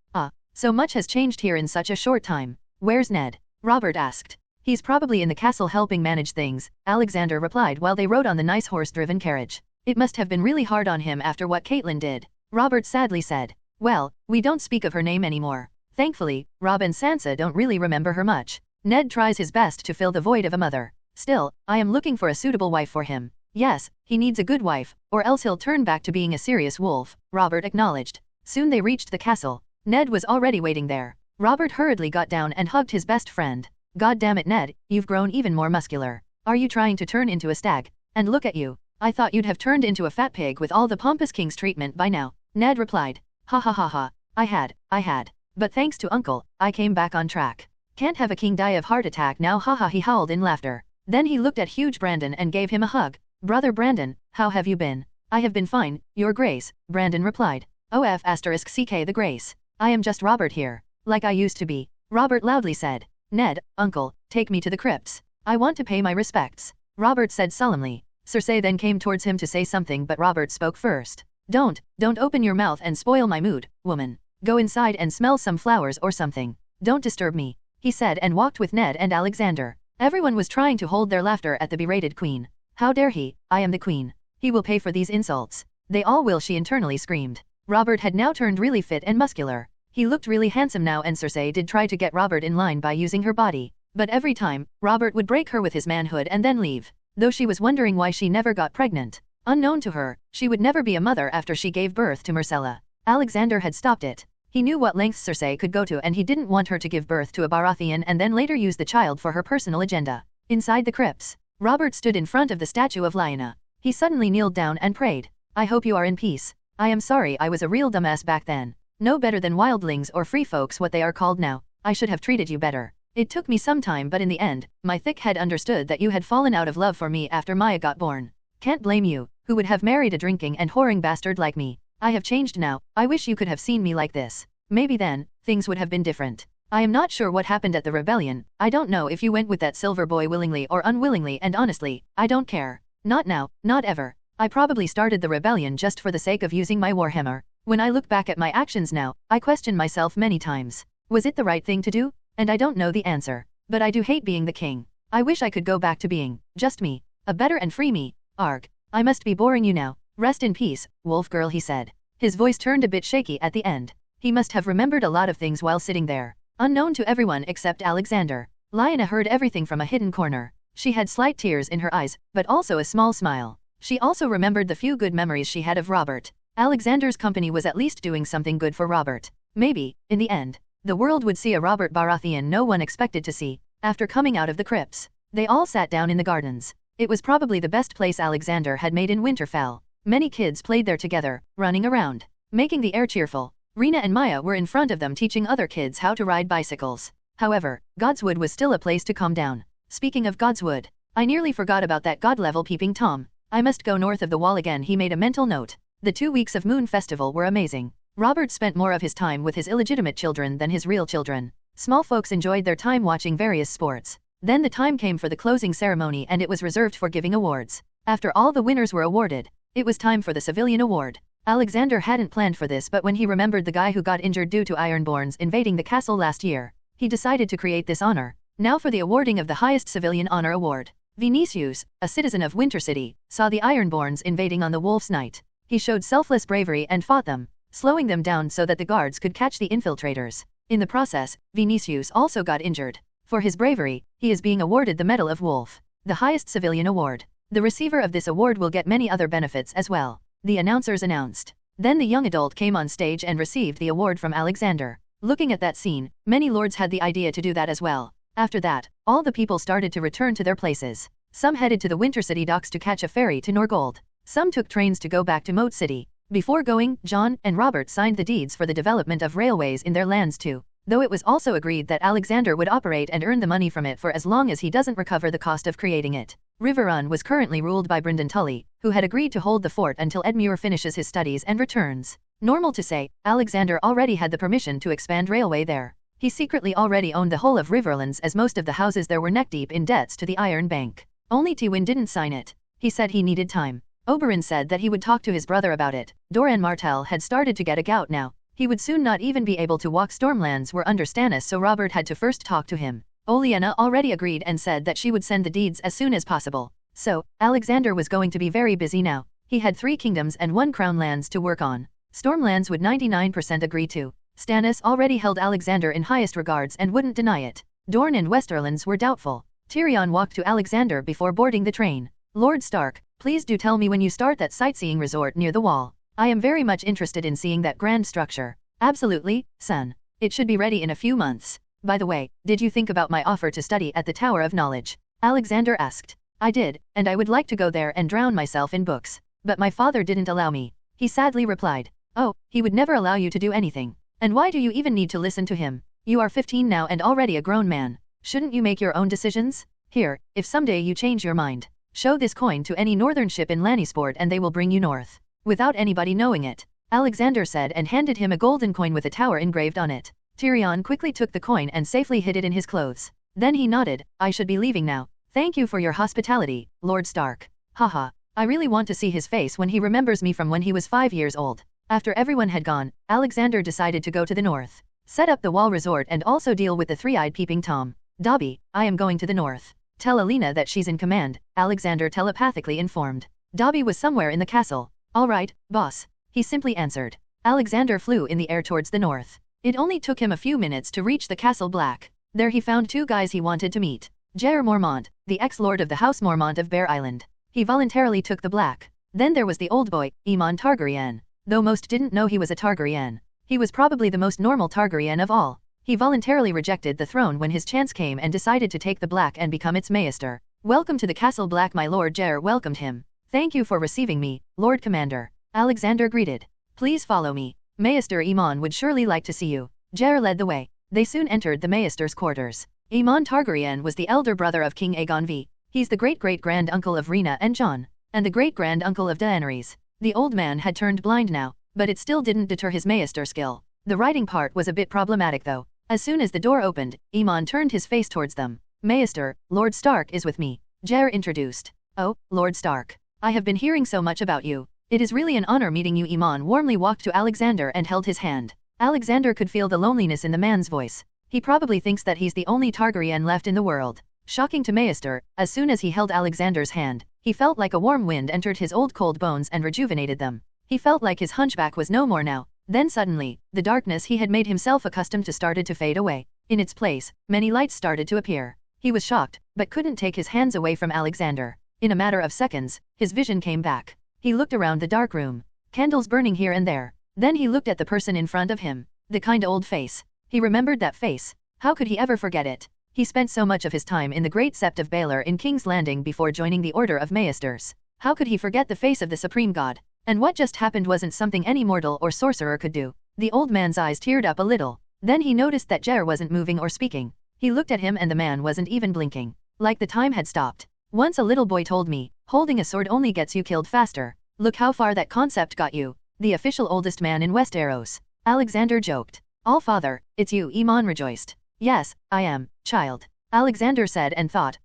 So much has changed here in such a short time. Where's Ned? Robert asked. He's probably in the castle helping manage things, Alexander replied while they rode on the nice horse-driven carriage. It must have been really hard on him after what Catelyn did, Robert sadly said. Well, we don't speak of her name anymore. Thankfully, Robb and Sansa don't really remember her much. Ned tries his best to fill the void of a mother. Still, I am looking for a suitable wife for him. Yes, he needs a good wife, or else he'll turn back to being a serious wolf, Robert acknowledged. Soon they reached the castle. Ned was already waiting there. Robert hurriedly got down and hugged his best friend. God damn it, Ned, you've grown even more muscular. Are you trying to turn into a stag? And look at you. I thought you'd have turned into a fat pig with all the pompous king's treatment by now. Ned replied. Ha ha ha ha. I had. But thanks to Uncle, I came back on track. Can't have a king die of heart attack now, haha, he howled in laughter. Then he looked at huge Brandon and gave him a hug. Brother Brandon, how have you been? I have been fine, your grace, Brandon replied. **CK the grace. I am just Robert here, like I used to be. Robert loudly said. Ned, Uncle, take me to the crypts. I want to pay my respects. Robert said solemnly. Cersei then came towards him to say something, but Robert spoke first. Don't open your mouth and spoil my mood, woman. Go inside and smell some flowers or something. Don't disturb me, he said, and walked with Ned and Alexander. Everyone was trying to hold their laughter at the berated queen. How dare he? I am the queen. He will pay for these insults. They all will, she internally screamed. Robert had now turned really fit and muscular. He looked really handsome now, and Cersei did try to get Robert in line by using her body. But every time, Robert would break her with his manhood and then leave. Though she was wondering why she never got pregnant. Unknown to her, she would never be a mother after she gave birth to Myrcella. Alexander had stopped it. He knew what lengths Cersei could go to, and he didn't want her to give birth to a Baratheon and then later use the child for her personal agenda. Inside the crypts, Robert stood in front of the statue of Lyanna. He suddenly kneeled down and prayed. I hope you are in peace. I am sorry I was a real dumbass back then. No better than wildlings or free folks, what they are called now. I should have treated you better. It took me some time, but in the end, my thick head understood that you had fallen out of love for me after Maya got born. Can't blame you, who would have married a drinking and whoring bastard like me. I have changed now. I wish you could have seen me like this. Maybe then, things would have been different. I am not sure what happened at the rebellion. I don't know if you went with that silver boy willingly or unwillingly, and honestly, I don't care. Not now, not ever. I probably started the rebellion just for the sake of using my warhammer. When I look back at my actions now, I question myself many times. Was it the right thing to do? And I don't know the answer. But I do hate being the king. I wish I could go back to being just me. A better and free me. Arg. I must be boring you now. Rest in peace, wolf girl, he said. His voice turned a bit shaky at the end. He must have remembered a lot of things while sitting there. Unknown to everyone except Alexander. Lyanna heard everything from a hidden corner. She had slight tears in her eyes, but also a small smile. She also remembered the few good memories she had of Robert. Alexander's company was at least doing something good for Robert. Maybe, in the end, the world would see a Robert Baratheon no one expected to see. After coming out of the crypts, they all sat down in the gardens. It was probably the best place Alexander had made in Winterfell. Many kids played there together, running around, making the air cheerful. Rena and Maya were in front of them teaching other kids how to ride bicycles. However, Godswood was still a place to calm down. Speaking of Godswood, I nearly forgot about that god-level peeping Tom. I must go north of the wall again, he made a mental note. The 2 weeks of Moon Festival were amazing. Robert spent more of his time with his illegitimate children than his real children. Small folks enjoyed their time watching various sports. Then the time came for the closing ceremony, and it was reserved for giving awards. After all the winners were awarded, it was time for the Civilian Award. Alexander hadn't planned for this, but when he remembered the guy who got injured due to Ironborns invading the castle last year, he decided to create this honor. Now for the awarding of the highest civilian honor award. Vinicius, a citizen of Winter City, saw the Ironborns invading on the Wolf's Night. He showed selfless bravery and fought them, slowing them down so that the guards could catch the infiltrators. In the process, Vinicius also got injured. For his bravery, he is being awarded the Medal of Wolf, the highest civilian award. The receiver of this award will get many other benefits as well, the announcers announced. Then the young adult came on stage and received the award from Alexander. Looking at that scene, many lords had the idea to do that as well. After that, all the people started to return to their places. Some headed to the Winter City docks to catch a ferry to Norgold. Some took trains to go back to Moat City. Before going, John and Robert signed the deeds for the development of railways in their lands too, though it was also agreed that Alexander would operate and earn the money from it for as long as he doesn't recover the cost of creating it. Riverrun was currently ruled by Brynden Tully, who had agreed to hold the fort until Edmure finishes his studies and returns. Normal to say, Alexander already had the permission to expand railway there. He secretly already owned the whole of Riverlands, as most of the houses there were neck-deep in debts to the Iron Bank. Only Tywin didn't sign it. He said he needed time. Oberyn said that he would talk to his brother about it. Doran Martell had started to get a gout now. He would soon not even be able to walk. Stormlands were under Stannis, so Robert had to first talk to him. Olenna already agreed and said that she would send the deeds as soon as possible. So, Alexander was going to be very busy now. He had 3 kingdoms and 1 crown lands to work on. Stormlands would 99% agree to. Stannis already held Alexander in highest regards and wouldn't deny it. Dorne and Westerlands were doubtful. Tyrion walked to Alexander before boarding the train. Lord Stark, Please do tell me when you start that sightseeing resort near the wall. I am very much interested in seeing that grand structure. Absolutely, son. It should be ready in a few months. By the way, did you think about my offer to study at the Tower of Knowledge? Alexander asked. I did, and I would like to go there and drown myself in books. But my father didn't allow me. He sadly replied. Oh, he would never allow you to do anything. And why do you even need to listen to him? You are 15 now and already a grown man. Shouldn't you make your own decisions? Here, if someday you change your mind, show this coin to any northern ship in Lannisport and they will bring you north. Without anybody knowing it, Alexander said and handed him a golden coin with a tower engraved on it. Tyrion quickly took the coin and safely hid it in his clothes. Then he nodded. I should be leaving now. Thank you for your hospitality, Lord Stark. Haha. I really want to see his face when he remembers me from when he was 5 years old. After everyone had gone, Alexander decided to go to the north, set up the Wall Resort and also deal with the three-eyed peeping Tom. Dobby, I am going to the north. Tell Alina that she's in command, Alexander telepathically informed. Dobby was somewhere in the castle. All right, boss. He simply answered. Alexander flew in the air towards the north. It only took him a few minutes to reach the Castle Black. There he found 2 guys he wanted to meet. Jair Mormont, the ex-lord of the House Mormont of Bear Island. He voluntarily took the black. Then there was the old boy, Aemon Targaryen. Though most didn't know he was a Targaryen. He was probably the most normal Targaryen of all. He voluntarily rejected the throne when his chance came and decided to take the black and become its maester. Welcome to the Castle Black. My lord Jair welcomed him. Thank you for receiving me, Lord Commander. Alexander greeted. Please follow me. Maester Aemon would surely like to see you. Jair led the way. They soon entered the Maester's quarters. Aemon Targaryen was the elder brother of King Aegon V. He's the great-great-grand uncle of Rhaena and Jon, and the great-grand uncle of Daenerys. The old man had turned blind now, but it still didn't deter his Maester skill. The writing part was a bit problematic though. As soon as the door opened, Aemon turned his face towards them. Maester, Lord Stark is with me. Jair introduced. Oh, Lord Stark. I have been hearing so much about you. It is really an honor meeting you. Aemon warmly walked to Alexander and held his hand. Alexander could feel the loneliness in the man's voice. He probably thinks that he's the only Targaryen left in the world. Shocking to Maester, as soon as he held Alexander's hand, he felt like a warm wind entered his old cold bones and rejuvenated them. He felt like his hunchback was no more now. Then suddenly, the darkness he had made himself accustomed to started to fade away. In its place, many lights started to appear. He was shocked, but couldn't take his hands away from Alexander. In a matter of seconds, his vision came back. He looked around the dark room. Candles burning here and there. Then he looked at the person in front of him. The kind old face. He remembered that face. How could he ever forget it? He spent so much of his time in the Great Sept of Baelor in King's Landing before joining the Order of Maesters. How could he forget the face of the Supreme God? And what just happened wasn't something any mortal or sorcerer could do. The old man's eyes teared up a little. Then he noticed that Jair wasn't moving or speaking. He looked at him and the man wasn't even blinking. Like the time had stopped. Once a little boy told me, holding a sword only gets you killed faster. Look how far that concept got you. The official oldest man in Westeros. Alexander joked. All father, it's you. Aemon rejoiced. Yes, I am, child. Alexander said and thought,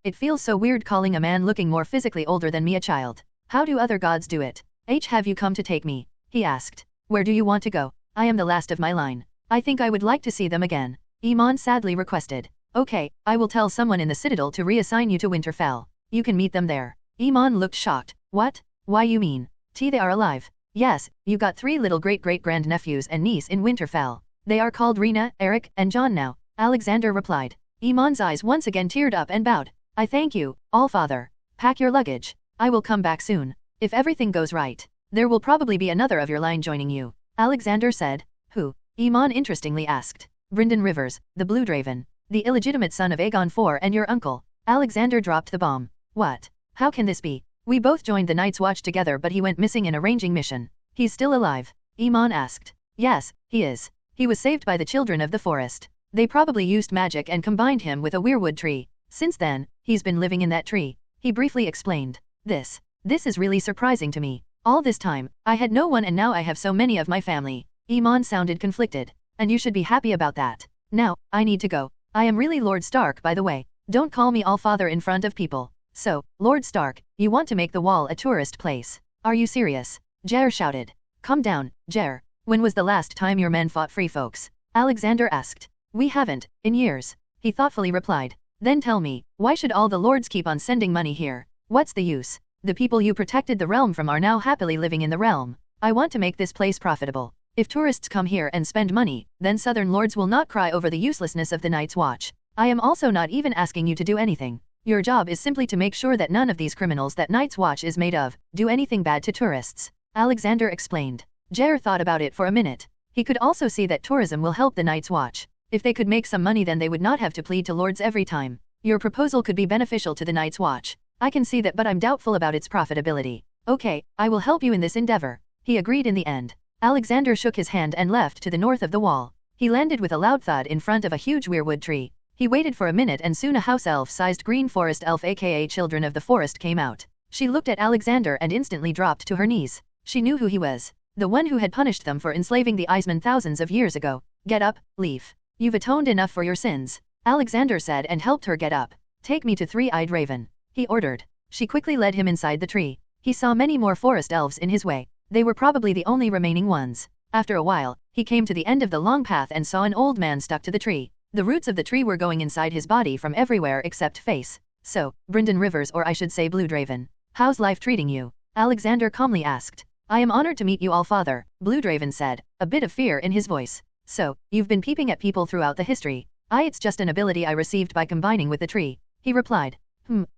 it feels so weird calling a man looking more physically older than me a child. How do other gods do it? Have you come to take me? He asked. Where do you want to go? I am the last of my line. I think I would like to see them again. Aemon sadly requested. Okay, I will tell someone in the Citadel to reassign you to Winterfell. You can meet them there. Aemon looked shocked. What? Why you mean? They are alive. Yes, you got 3 little great-great-grandnephews and niece in Winterfell. They are called Rhaena, Eric, and Jon now. Alexander replied. Aemon's eyes once again teared up and bowed. I thank you, All-Father. Pack your luggage. I will come back soon. If everything goes right, there will probably be another of your line joining you. Alexander said. Who? Aemon interestingly asked. Brynden Rivers, the Blue Draven. The illegitimate son of Aegon IV and your uncle. Alexander dropped the bomb. What? How can this be? We both joined the Night's Watch together but he went missing in a ranging mission. He's still alive? Aemon asked. Yes, he is. He was saved by the children of the forest. They probably used magic and combined him with a weirwood tree. Since then, he's been living in that tree. He briefly explained. This is really surprising to me. All this time, I had no one and now I have so many of my family. Aemon sounded conflicted. And you should be happy about that. Now, I need to go. I am really Lord Stark by the way. Don't call me All-Father in front of people. So, Lord Stark, you want to make the wall a tourist place. Are you serious? Jair shouted. Calm down, Jair. When was the last time your men fought free folks? Alexander asked. We haven't, in years. He thoughtfully replied. Then tell me, why should all the lords keep on sending money here? What's the use? The people you protected the realm from are now happily living in the realm. I want to make this place profitable. If tourists come here and spend money, then southern lords will not cry over the uselessness of the Night's Watch. I am also not even asking you to do anything. Your job is simply to make sure that none of these criminals that Night's Watch is made of do anything bad to tourists. Alexander explained. Jair thought about it for a minute. He could also see that tourism will help the Night's Watch. If they could make some money, then they would not have to plead to lords every time. Your proposal could be beneficial to the Night's Watch. I can see that, but I'm doubtful about its profitability. Okay, I will help you in this endeavor. He agreed in the end. Alexander shook his hand and left to the north of the wall. He landed with a loud thud in front of a huge weirwood tree. He waited for a minute and soon a house elf-sized green forest elf aka Children of the Forest came out. She looked at Alexander and instantly dropped to her knees. She knew who he was. The one who had punished them for enslaving the Iceman thousands of years ago. Get up, Leaf. You've atoned enough for your sins, Alexander said and helped her get up. Take me to Three-Eyed Raven, he ordered. She quickly led him inside the tree. He saw many more forest elves in his way. They were probably the only remaining ones. After a while, he came to the end of the long path and saw an old man stuck to the tree. The roots of the tree were going inside his body from everywhere except face. So, Brynden Rivers, or I should say Bluedraven, how's life treating you? Alexander calmly asked. I am honored to meet you all, Father, Bluedraven said, a bit of fear in his voice. So, you've been peeping at people throughout the history. It's just an ability I received by combining with the tree, he replied.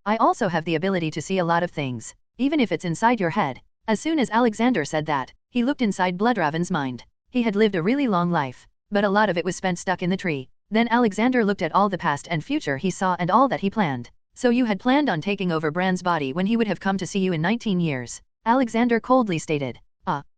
I also have the ability to see a lot of things, even if it's inside your head. As soon as Alexander said that, he looked inside Bloodraven's mind. He had lived a really long life, but a lot of it was spent stuck in the tree. Then Alexander looked at all the past and future he saw and all that he planned. So you had planned on taking over Bran's body when he would have come to see you in 19 years, Alexander coldly stated.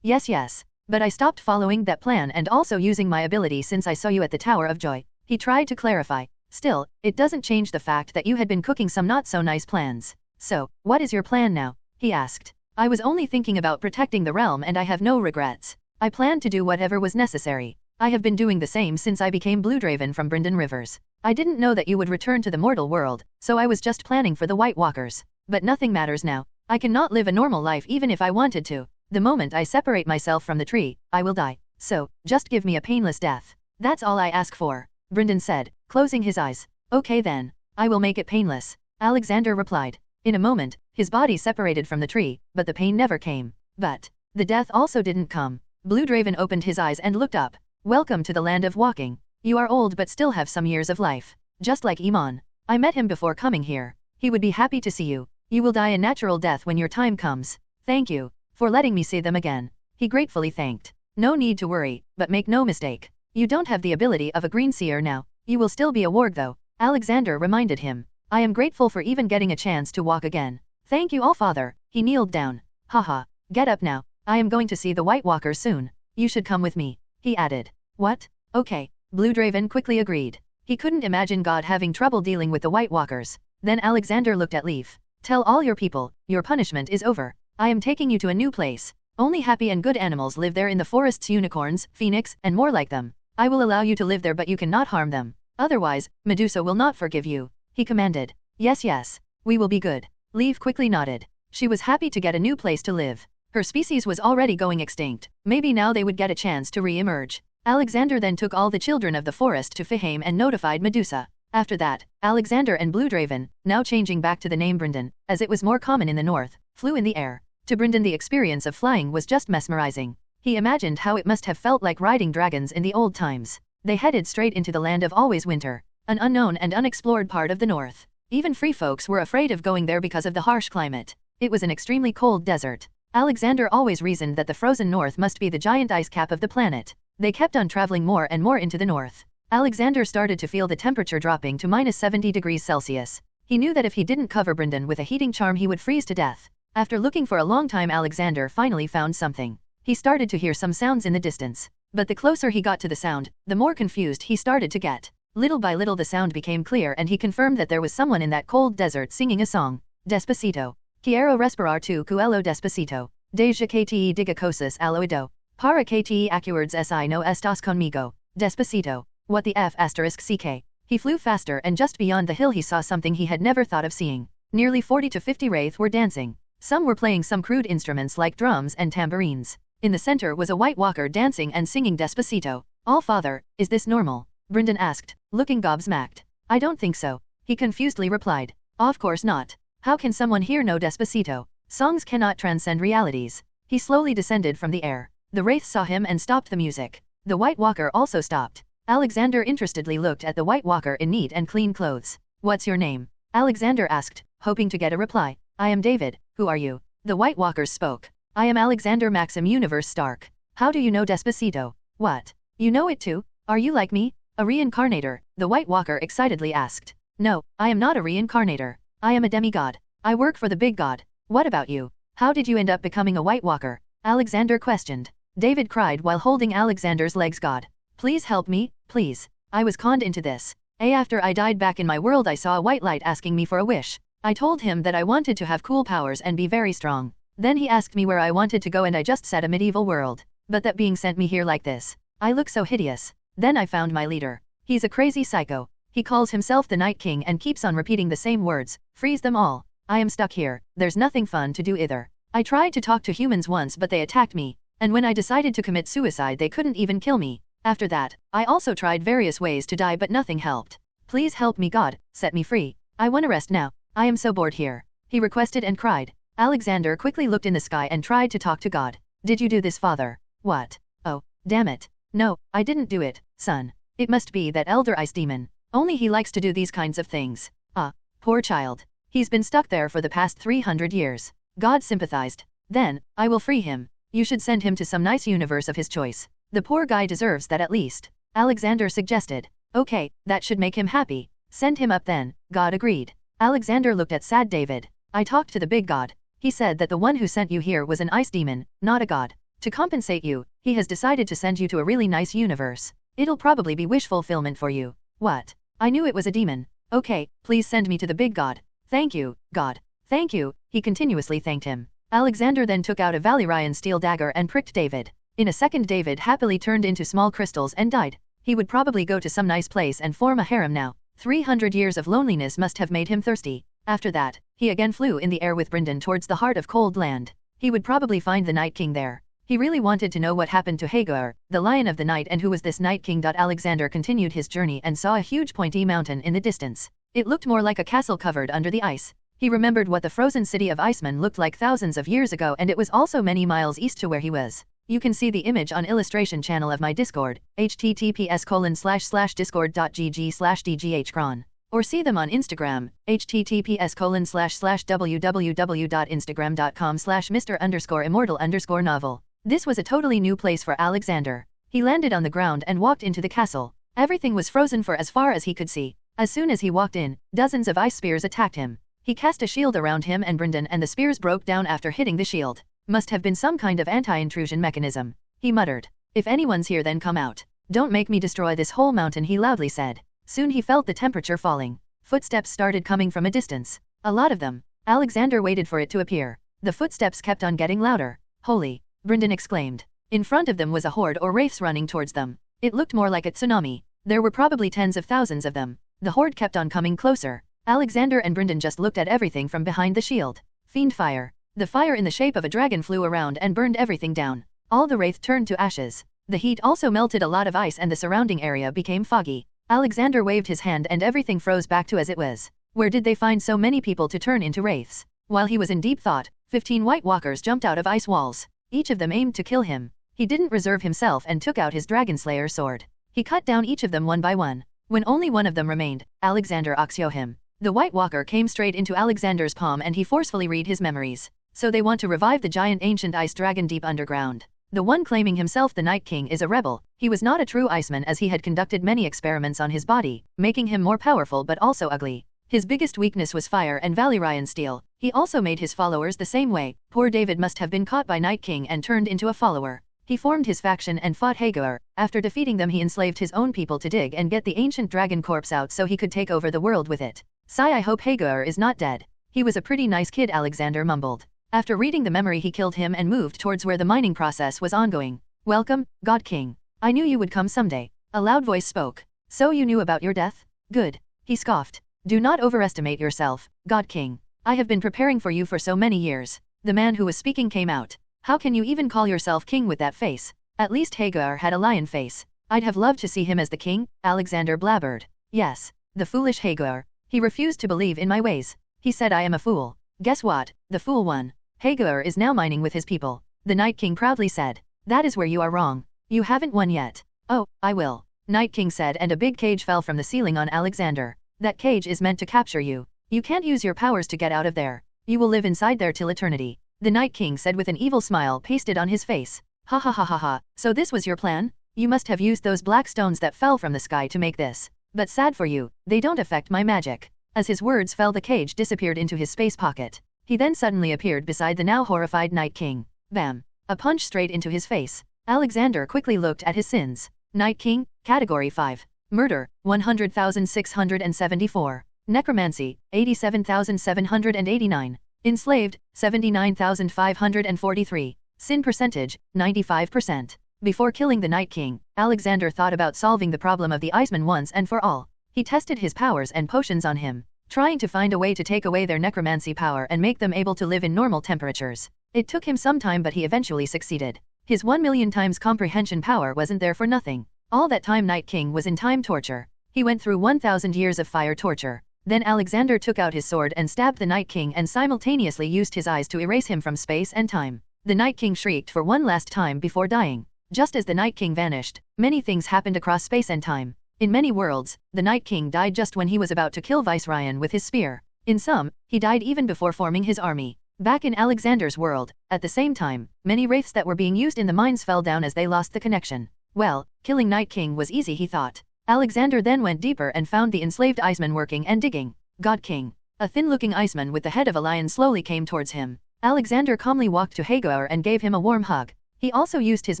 Yes. But I stopped following that plan and also using my ability since I saw you at the Tower of Joy. He tried to clarify. Still, it doesn't change the fact that you had been cooking some not so nice plans. So, what is your plan now? He asked. I was only thinking about protecting the realm and I have no regrets. I planned to do whatever was necessary. I have been doing the same since I became Bluedraven from Brynden Rivers. I didn't know that you would return to the mortal world, so I was just planning for the White Walkers. But nothing matters now. I cannot live a normal life even if I wanted to. The moment I separate myself from the tree, I will die. So, just give me a painless death. That's all I ask for, Brynden said, closing his eyes. Okay then, I will make it painless, Alexander replied. In a moment, his body separated from the tree, but the pain never came. But the death also didn't come. Bluedraven opened his eyes and looked up. Welcome to the land of walking. You are old but still have some years of life. Just like Iman. I met him before coming here. He would be happy to see you. You will die a natural death when your time comes. Thank you for letting me see them again. He gratefully thanked. No need to worry, but make no mistake. You don't have the ability of a green seer now. You will still be a warg though, Alexander reminded him. I am grateful for even getting a chance to walk again. Thank you all, Father. He kneeled down. Haha, get up now. I am going to see the White Walkers soon. You should come with me, he added. What? Okay, Bluedraven quickly agreed. He couldn't imagine God having trouble dealing with the White Walkers. Then Alexander looked at Leaf. Tell all your people, your punishment is over. I am taking you to a new place. Only happy and good animals live there in the forests, unicorns, phoenix, and more like them. I will allow you to live there but you cannot harm them. Otherwise, Medusa will not forgive you, he commanded. Yes, we will be good. Leaf quickly nodded. She was happy to get a new place to live. Her species was already going extinct. Maybe now they would get a chance to re-emerge. Alexander then took all the children of the forest to Fihame and notified Medusa. After that, Alexander and Bluedraven, now changing back to the name Brynden, as it was more common in the north, flew in the air. To Brynden the experience of flying was just mesmerizing. He imagined how it must have felt like riding dragons in the old times. They headed straight into the land of always winter, an unknown and unexplored part of the north. Even free folks were afraid of going there because of the harsh climate. It was an extremely cold desert. Alexander always reasoned that the frozen north must be the giant ice cap of the planet. They kept on traveling more and more into the north. Alexander started to feel the temperature dropping to -70 degrees Celsius. He knew that if he didn't cover Brynden with a heating charm he would freeze to death. After looking for a long time, Alexander finally found something. He started to hear some sounds in the distance. But the closer he got to the sound, the more confused he started to get. Little by little the sound became clear and he confirmed that there was someone in that cold desert singing a song. Despacito. Quiero respirar tu cuello despacito. Deja que te diga cosas al oído. Para que te acuerdes si no estás conmigo. Despacito. What the F *ck. He flew faster and just beyond the hill he saw something he had never thought of seeing. Nearly 40 to 50 wraith were dancing. Some were playing some crude instruments like drums and tambourines. In the center was a White Walker dancing and singing Despacito. All Father, is this normal? Brynden asked, looking gobsmacked. I don't think so, he confusedly replied. Of course not. How can someone here know Despacito? Songs cannot transcend realities. He slowly descended from the air. The wraith saw him and stopped the music. The White Walker also stopped. Alexander interestedly looked at the White Walker in neat and clean clothes. What's your name? Alexander asked, hoping to get a reply. I am David, who are you? The White Walkers spoke. I am Alexander Maxim Universe Stark. How do you know Despacito? What? You know it too? Are you like me? A reincarnator? The White Walker excitedly asked. No, I am not a reincarnator. I am a demigod. I work for the big god. What about you? How did you end up becoming a White Walker? Alexander questioned. David cried while holding Alexander's legs. God, please help me, please. I was conned into this. After I died back in my world, I saw a white light asking me for a wish. I told him that I wanted to have cool powers and be very strong. Then he asked me where I wanted to go and I just said a medieval world. But that being sent me here like this. I look so hideous. Then I found my leader. He's a crazy psycho. He calls himself the Night King and keeps on repeating the same words. Freeze them all. I am stuck here. There's nothing fun to do either. I tried to talk to humans once but they attacked me. And when I decided to commit suicide they couldn't even kill me. After that, I also tried various ways to die but nothing helped. Please help me, God, set me free. I wanna rest now. I am so bored here. He requested and cried. Alexander quickly looked in the sky and tried to talk to God. Did you do this, Father? What? Oh, damn it. No, I didn't do it, son. It must be that elder ice demon. Only he likes to do these kinds of things. Ah, poor child. He's been stuck there for the past 300 years. God sympathized. Then, I will free him. You should send him to some nice universe of his choice. The poor guy deserves that at least. Alexander suggested. Okay, that should make him happy. Send him up then, God agreed. Alexander looked at sad David. I talked to the big god. He said that the one who sent you here was an ice demon, not a god. To compensate you, he has decided to send you to a really nice universe. It'll probably be wish fulfillment for you. What? I knew it was a demon. Okay, please send me to the big god. Thank you, God. Thank you, he continuously thanked him. Alexander then took out a Valyrian steel dagger and pricked David. In a second David happily turned into small crystals and died. He would probably go to some nice place and form a harem now. 300 years of loneliness must have made him thirsty. After that, he again flew in the air with Brynden towards the heart of Cold Land. He would probably find the Night King there. He really wanted to know what happened to Hagar, the Lion of the Night, and who was this Night King. Alexander continued his journey and saw a huge pointy mountain in the distance. It looked more like a castle covered under the ice. He remembered what the frozen city of Iceman looked like thousands of years ago, and it was also many miles east to where he was. You can see the image on illustration channel of my Discord, https://discord.gg/dghcron. Or see them on Instagram, https://www.instagram.com/Mr_Immortal_novel. This was a totally new place for Alexander. He landed on the ground and walked into the castle. Everything was frozen for as far as he could see. As soon as he walked in, dozens of ice spears attacked him. He cast a shield around him and Brynden, and the spears broke down after hitting the shield. Must have been some kind of anti-intrusion mechanism. He muttered. If anyone's here then come out. Don't make me destroy this whole mountain, he loudly said. Soon he felt the temperature falling. Footsteps started coming from a distance. A lot of them. Alexander waited for it to appear. The footsteps kept on getting louder. Holy! Brynden exclaimed. In front of them was a horde or wraiths running towards them. It looked more like a tsunami. There were probably tens of thousands of them. The horde kept on coming closer. Alexander and Brynden just looked at everything from behind the shield. Fiend fire. The fire in the shape of a dragon flew around and burned everything down. All the wraith turned to ashes. The heat also melted a lot of ice and the surrounding area became foggy. Alexander waved his hand and everything froze back to as it was. Where did they find so many people to turn into wraiths? While he was in deep thought, 15 White Walkers jumped out of ice walls. Each of them aimed to kill him. He didn't reserve himself and took out his Dragonslayer sword. He cut down each of them one by one. When only one of them remained, Alexander axio him. The White Walker came straight into Alexander's palm and he forcefully read his memories. So they want to revive the giant ancient ice dragon deep underground. The one claiming himself the Night King is a rebel. He was not a true Iceman as he had conducted many experiments on his body, making him more powerful but also ugly. His biggest weakness was fire and Valyrian steel. He also made his followers the same way. Poor David must have been caught by Night King and turned into a follower. He formed his faction and fought Hagar. After defeating them he enslaved his own people to dig and get the ancient dragon corpse out so he could take over the world with it. Sigh, I hope Hagar is not dead. He was a pretty nice kid, Alexander mumbled. After reading the memory he killed him and moved towards where the mining process was ongoing. Welcome, God King. I knew you would come someday. A loud voice spoke. So you knew about your death? Good. He scoffed. Do not overestimate yourself, God King. I have been preparing for you for so many years. The man who was speaking came out. How can you even call yourself king with that face? At least Hagar had a lion face. I'd have loved to see him as the king, Alexander blabbered. Yes, the foolish Hagar. He refused to believe in my ways. He said I am a fool. Guess what? The fool won. Hagar is now mining with his people. The Night King proudly said. That is where you are wrong. You haven't won yet. Oh, I will. Night King said, and a big cage fell from the ceiling on Alexander. That cage is meant to capture you. You can't use your powers to get out of there. You will live inside there till eternity. The Night King said with an evil smile pasted on his face. Ha ha ha ha ha, so this was your plan? You must have used those black stones that fell from the sky to make this. But sad for you, they don't affect my magic. As his words fell, the cage disappeared into his space pocket. He then suddenly appeared beside the now horrified Night King. Bam! A punch straight into his face. Alexander quickly looked at his sins. Night King, Category 5. Murder, 100,674. Necromancy, 87,789. Enslaved, 79,543. Sin percentage, 95%. Before killing the Night King, Alexander thought about solving the problem of the Iceman once and for all. He tested his powers and potions on him, trying to find a way to take away their necromancy power and make them able to live in normal temperatures. It took him some time, but he eventually succeeded. His 1,000,000 times comprehension power wasn't there for nothing. All that time Night King was in time torture. He went through 1,000 years of fire torture. Then Alexander took out his sword and stabbed the Night King and simultaneously used his eyes to erase him from space and time. The Night King shrieked for one last time before dying. Just as the Night King vanished, many things happened across space and time. In many worlds, the Night King died just when he was about to kill Viceroy with his spear. In some, he died even before forming his army. Back in Alexander's world, at the same time, many wraiths that were being used in the mines fell down as they lost the connection. Well, killing Night King was easy, he thought. Alexander then went deeper and found the enslaved Iceman working and digging. God King. A thin-looking Iceman with the head of a lion slowly came towards him. Alexander calmly walked to Hagar and gave him a warm hug. He also used his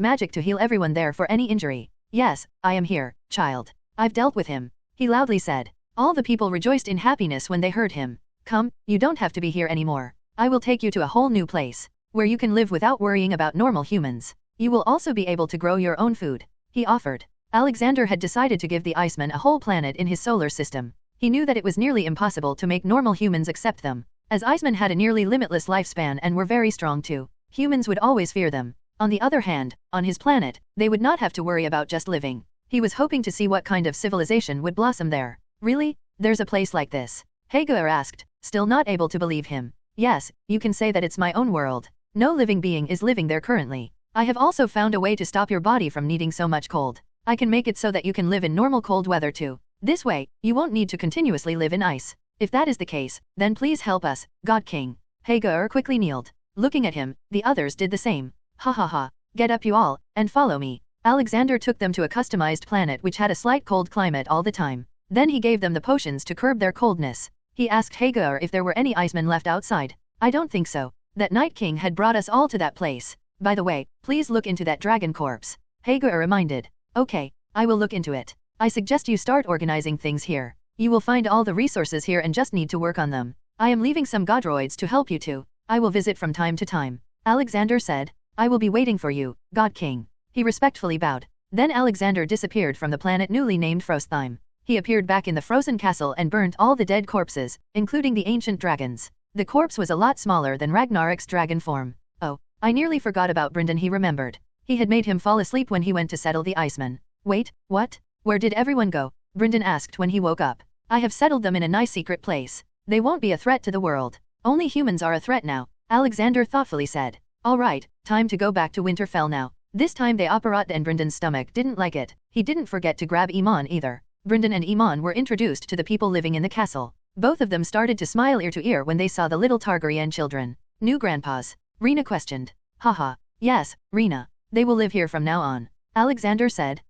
magic to heal everyone there for any injury. Yes, I am here, child. I've dealt with him, he loudly said. All the people rejoiced in happiness when they heard him. Come, you don't have to be here anymore. I will take you to a whole new place, where you can live without worrying about normal humans. You will also be able to grow your own food, he offered. Alexander had decided to give the Iceman a whole planet in his solar system. He knew that it was nearly impossible to make normal humans accept them, as Icemen had a nearly limitless lifespan and were very strong too. Humans would always fear them. On the other hand, on his planet, they would not have to worry about just living. He was hoping to see what kind of civilization would blossom there. Really? There's a place like this? Hagar asked, still not able to believe him. Yes, you can say that it's my own world. No living being is living there currently. I have also found a way to stop your body from needing so much cold. I can make it so that you can live in normal cold weather too. This way, you won't need to continuously live in ice. If that is the case, then please help us, God King. Hagar quickly kneeled. Looking at him, the others did the same. Ha ha ha. Get up you all, and follow me. Alexander took them to a customized planet which had a slight cold climate all the time. Then he gave them the potions to curb their coldness. He asked Hagar if there were any Icemen left outside. I don't think so. That Night King had brought us all to that place. By the way, please look into that dragon corpse. Hagar reminded. Okay, I will look into it. I suggest you start organizing things here. You will find all the resources here and just need to work on them. I am leaving some godroids to help you too. I will visit from time to time. Alexander said. I will be waiting for you, God King. He respectfully bowed. Then Alexander disappeared from the planet newly named Frostheim. He appeared back in the frozen castle and burnt all the dead corpses, including the ancient dragons. The corpse was a lot smaller than Ragnarok's dragon form. Oh, I nearly forgot about Brynden, he remembered. He had made him fall asleep when he went to settle the Iceman. Wait, what? Where did everyone go? Brynden asked when he woke up. I have settled them in a nice secret place. They won't be a threat to the world. Only humans are a threat now, Alexander thoughtfully said. Alright, time to go back to Winterfell now. This time the Aparat and Brynden's stomach didn't like it. He didn't forget to grab Iman either. Brynden and Iman were introduced to the people living in the castle. Both of them started to smile ear to ear when they saw the little Targaryen children. New grandpas? Rena questioned. Haha. Yes, Rena. They will live here from now on. Alexander said.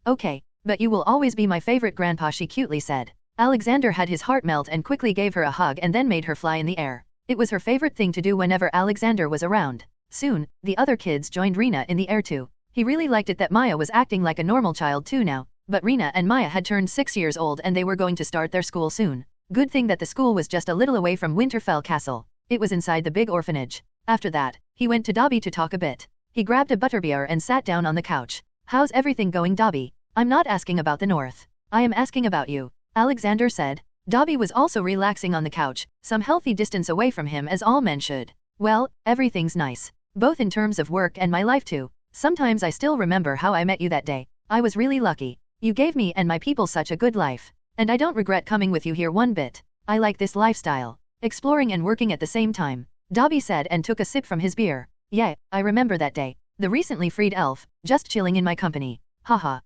Okay, but you will always be my favorite grandpa, she cutely said. Alexander had his heart melt and quickly gave her a hug and then made her fly in the air. It was her favorite thing to do whenever Alexander was around. Soon, the other kids joined Rena in the air too. He really liked it that Maya was acting like a normal child too now, but Rena and Maya had turned 6 years old and they were going to start their school soon. Good thing that the school was just a little away from Winterfell Castle. It was inside the big orphanage. After that, he went to Dobby to talk a bit. He grabbed a butterbeer and sat down on the couch. How's everything going, Dobby? I'm not asking about the North. I am asking about you, Alexander said. Dobby was also relaxing on the couch, some healthy distance away from him as all men should. Well, everything's nice. Both in terms of work and my life too. Sometimes I still remember how I met you that day. I was really lucky. You gave me and my people such a good life. And I don't regret coming with you here one bit. I like this lifestyle. Exploring and working at the same time, Dobby said and took a sip from his beer. Yeah, I remember that day. The recently freed elf, just chilling in my company. Haha.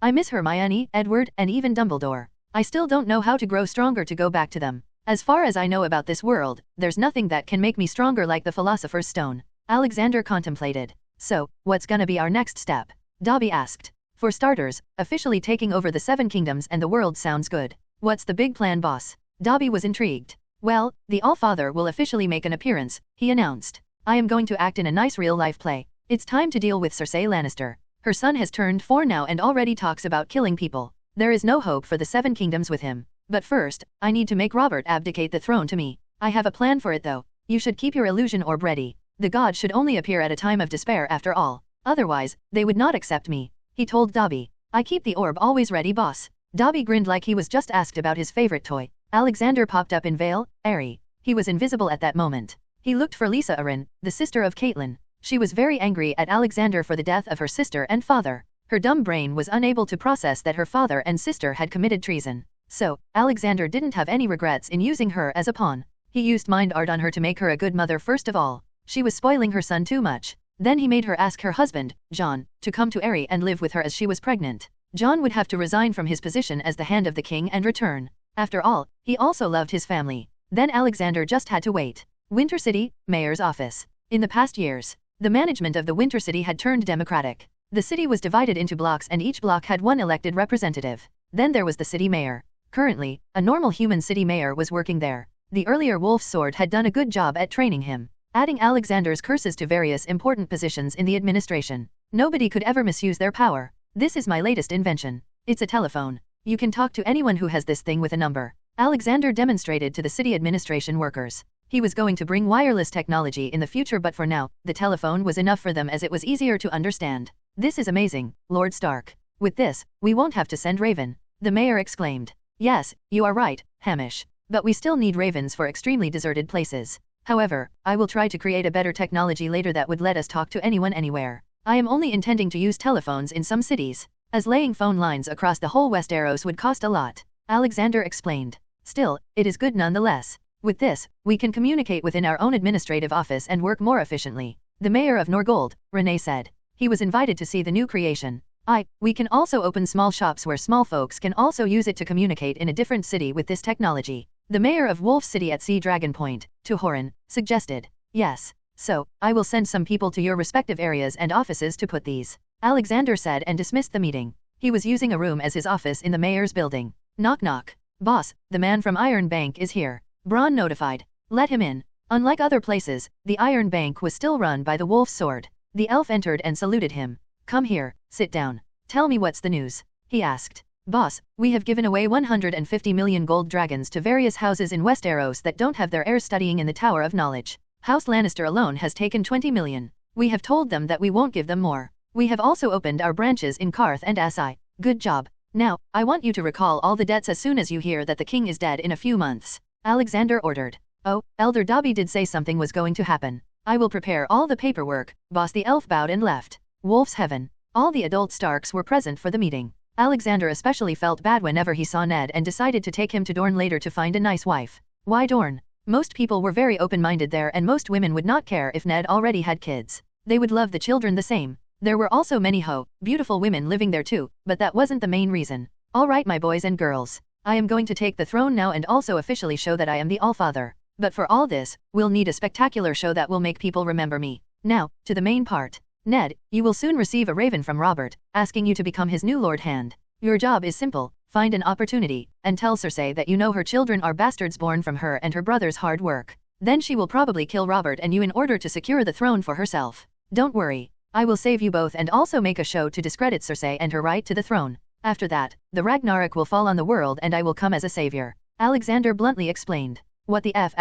I miss Hermione, Edward, and even Dumbledore. I still don't know how to grow stronger to go back to them. As far as I know about this world, there's nothing that can make me stronger like the Philosopher's Stone. Alexander contemplated. So, what's gonna be our next step? Dobby asked. For starters, officially taking over the 7 kingdoms and the world sounds good. What's the big plan, boss? Dobby was intrigued. Well, the Allfather will officially make an appearance, he announced. I am going to act in a nice real-life play. It's time to deal with Cersei Lannister. Her son has turned 4 now and already talks about killing people. There is no hope for the 7 kingdoms with him. But first, I need to make Robert abdicate the throne to me. I have a plan for it though. You should keep your illusion orb ready. The god should only appear at a time of despair after all. Otherwise, they would not accept me, he told Dobby. I keep the orb always ready, boss. Dobby grinned like he was just asked about his favorite toy. Alexander popped up in Vale, Airy. He was invisible at that moment. He looked for Lisa Arryn, the sister of Catelyn. She was very angry at Alexander for the death of her sister and father. Her dumb brain was unable to process that her father and sister had committed treason. So, Alexander didn't have any regrets in using her as a pawn. He used mind art on her to make her a good mother first of all. She was spoiling her son too much. Then he made her ask her husband, Jon, to come to Airy and live with her as she was pregnant. Jon would have to resign from his position as the Hand of the King and return. After all, he also loved his family. Then Alexander just had to wait. Winter City, Mayor's Office. In the past years, the management of the Winter City had turned democratic. The city was divided into blocks and each block had 1 elected representative. Then there was the city mayor. Currently, a normal human city mayor was working there. The earlier Wolf's Sword had done a good job at training him, adding Alexander's curses to various important positions in the administration. Nobody could ever misuse their power. This is my latest invention. It's a telephone. You can talk to anyone who has this thing with a number. Alexander demonstrated to the city administration workers. He was going to bring wireless technology in the future, but for now, the telephone was enough for them as it was easier to understand. This is amazing, Lord Stark. With this, we won't have to send Raven. The mayor exclaimed. Yes, you are right, Hamish. But we still need ravens for extremely deserted places. However, I will try to create a better technology later that would let us talk to anyone anywhere. I am only intending to use telephones in some cities, as laying phone lines across the whole Westeros would cost a lot, Alexander explained. Still, it is good nonetheless. With this, we can communicate within our own administrative office and work more efficiently. The mayor of Norgold, Renee said. He was invited to see the new creation. We can also open small shops where small folks can also use it to communicate in a different city with this technology. The mayor of Wolf City at Sea Dragon Point, Tuhoran, suggested. Yes. So, I will send some people to your respective areas and offices to put these, Alexander said and dismissed the meeting. He was using a room as his office in the mayor's building. Knock knock. Boss, the man from Iron Bank is here. Bronn notified. Let him in. Unlike other places, the Iron Bank was still run by the Wolf's Sword. The elf entered and saluted him. Come here, sit down. Tell me what's the news, he asked. Boss, we have given away 150 million gold dragons to various houses in Westeros that don't have their heirs studying in the Tower of Knowledge. House Lannister alone has taken 20 million. We have told them that we won't give them more. We have also opened our branches in Karth and Asai. Good job. Now, I want you to recall all the debts as soon as you hear that the king is dead in a few months, Alexander ordered. Oh, Elder Dobby did say something was going to happen. I will prepare all the paperwork, boss. The elf bowed and left. Wolf's Heaven. All the adult Starks were present for the meeting. Alexander especially felt bad whenever he saw Ned and decided to take him to Dorne later to find a nice wife. Why Dorne? Most people were very open-minded there and most women would not care if Ned already had kids. They would love the children the same. There were also many beautiful women living there too, but that wasn't the main reason. Alright my boys and girls. I am going to take the throne now and also officially show that I am the Allfather. But for all this, we'll need a spectacular show that will make people remember me. Now, to the main part. Ned, you will soon receive a raven from Robert, asking you to become his new Lord Hand. Your job is simple. Find an opportunity, and tell Cersei that you know her children are bastards born from her and her brother's hard work. Then she will probably kill Robert and you in order to secure the throne for herself. Don't worry. I will save you both and also make a show to discredit Cersei and her right to the throne. After that, the Ragnarok will fall on the world and I will come as a savior. Alexander bluntly explained. What the F***?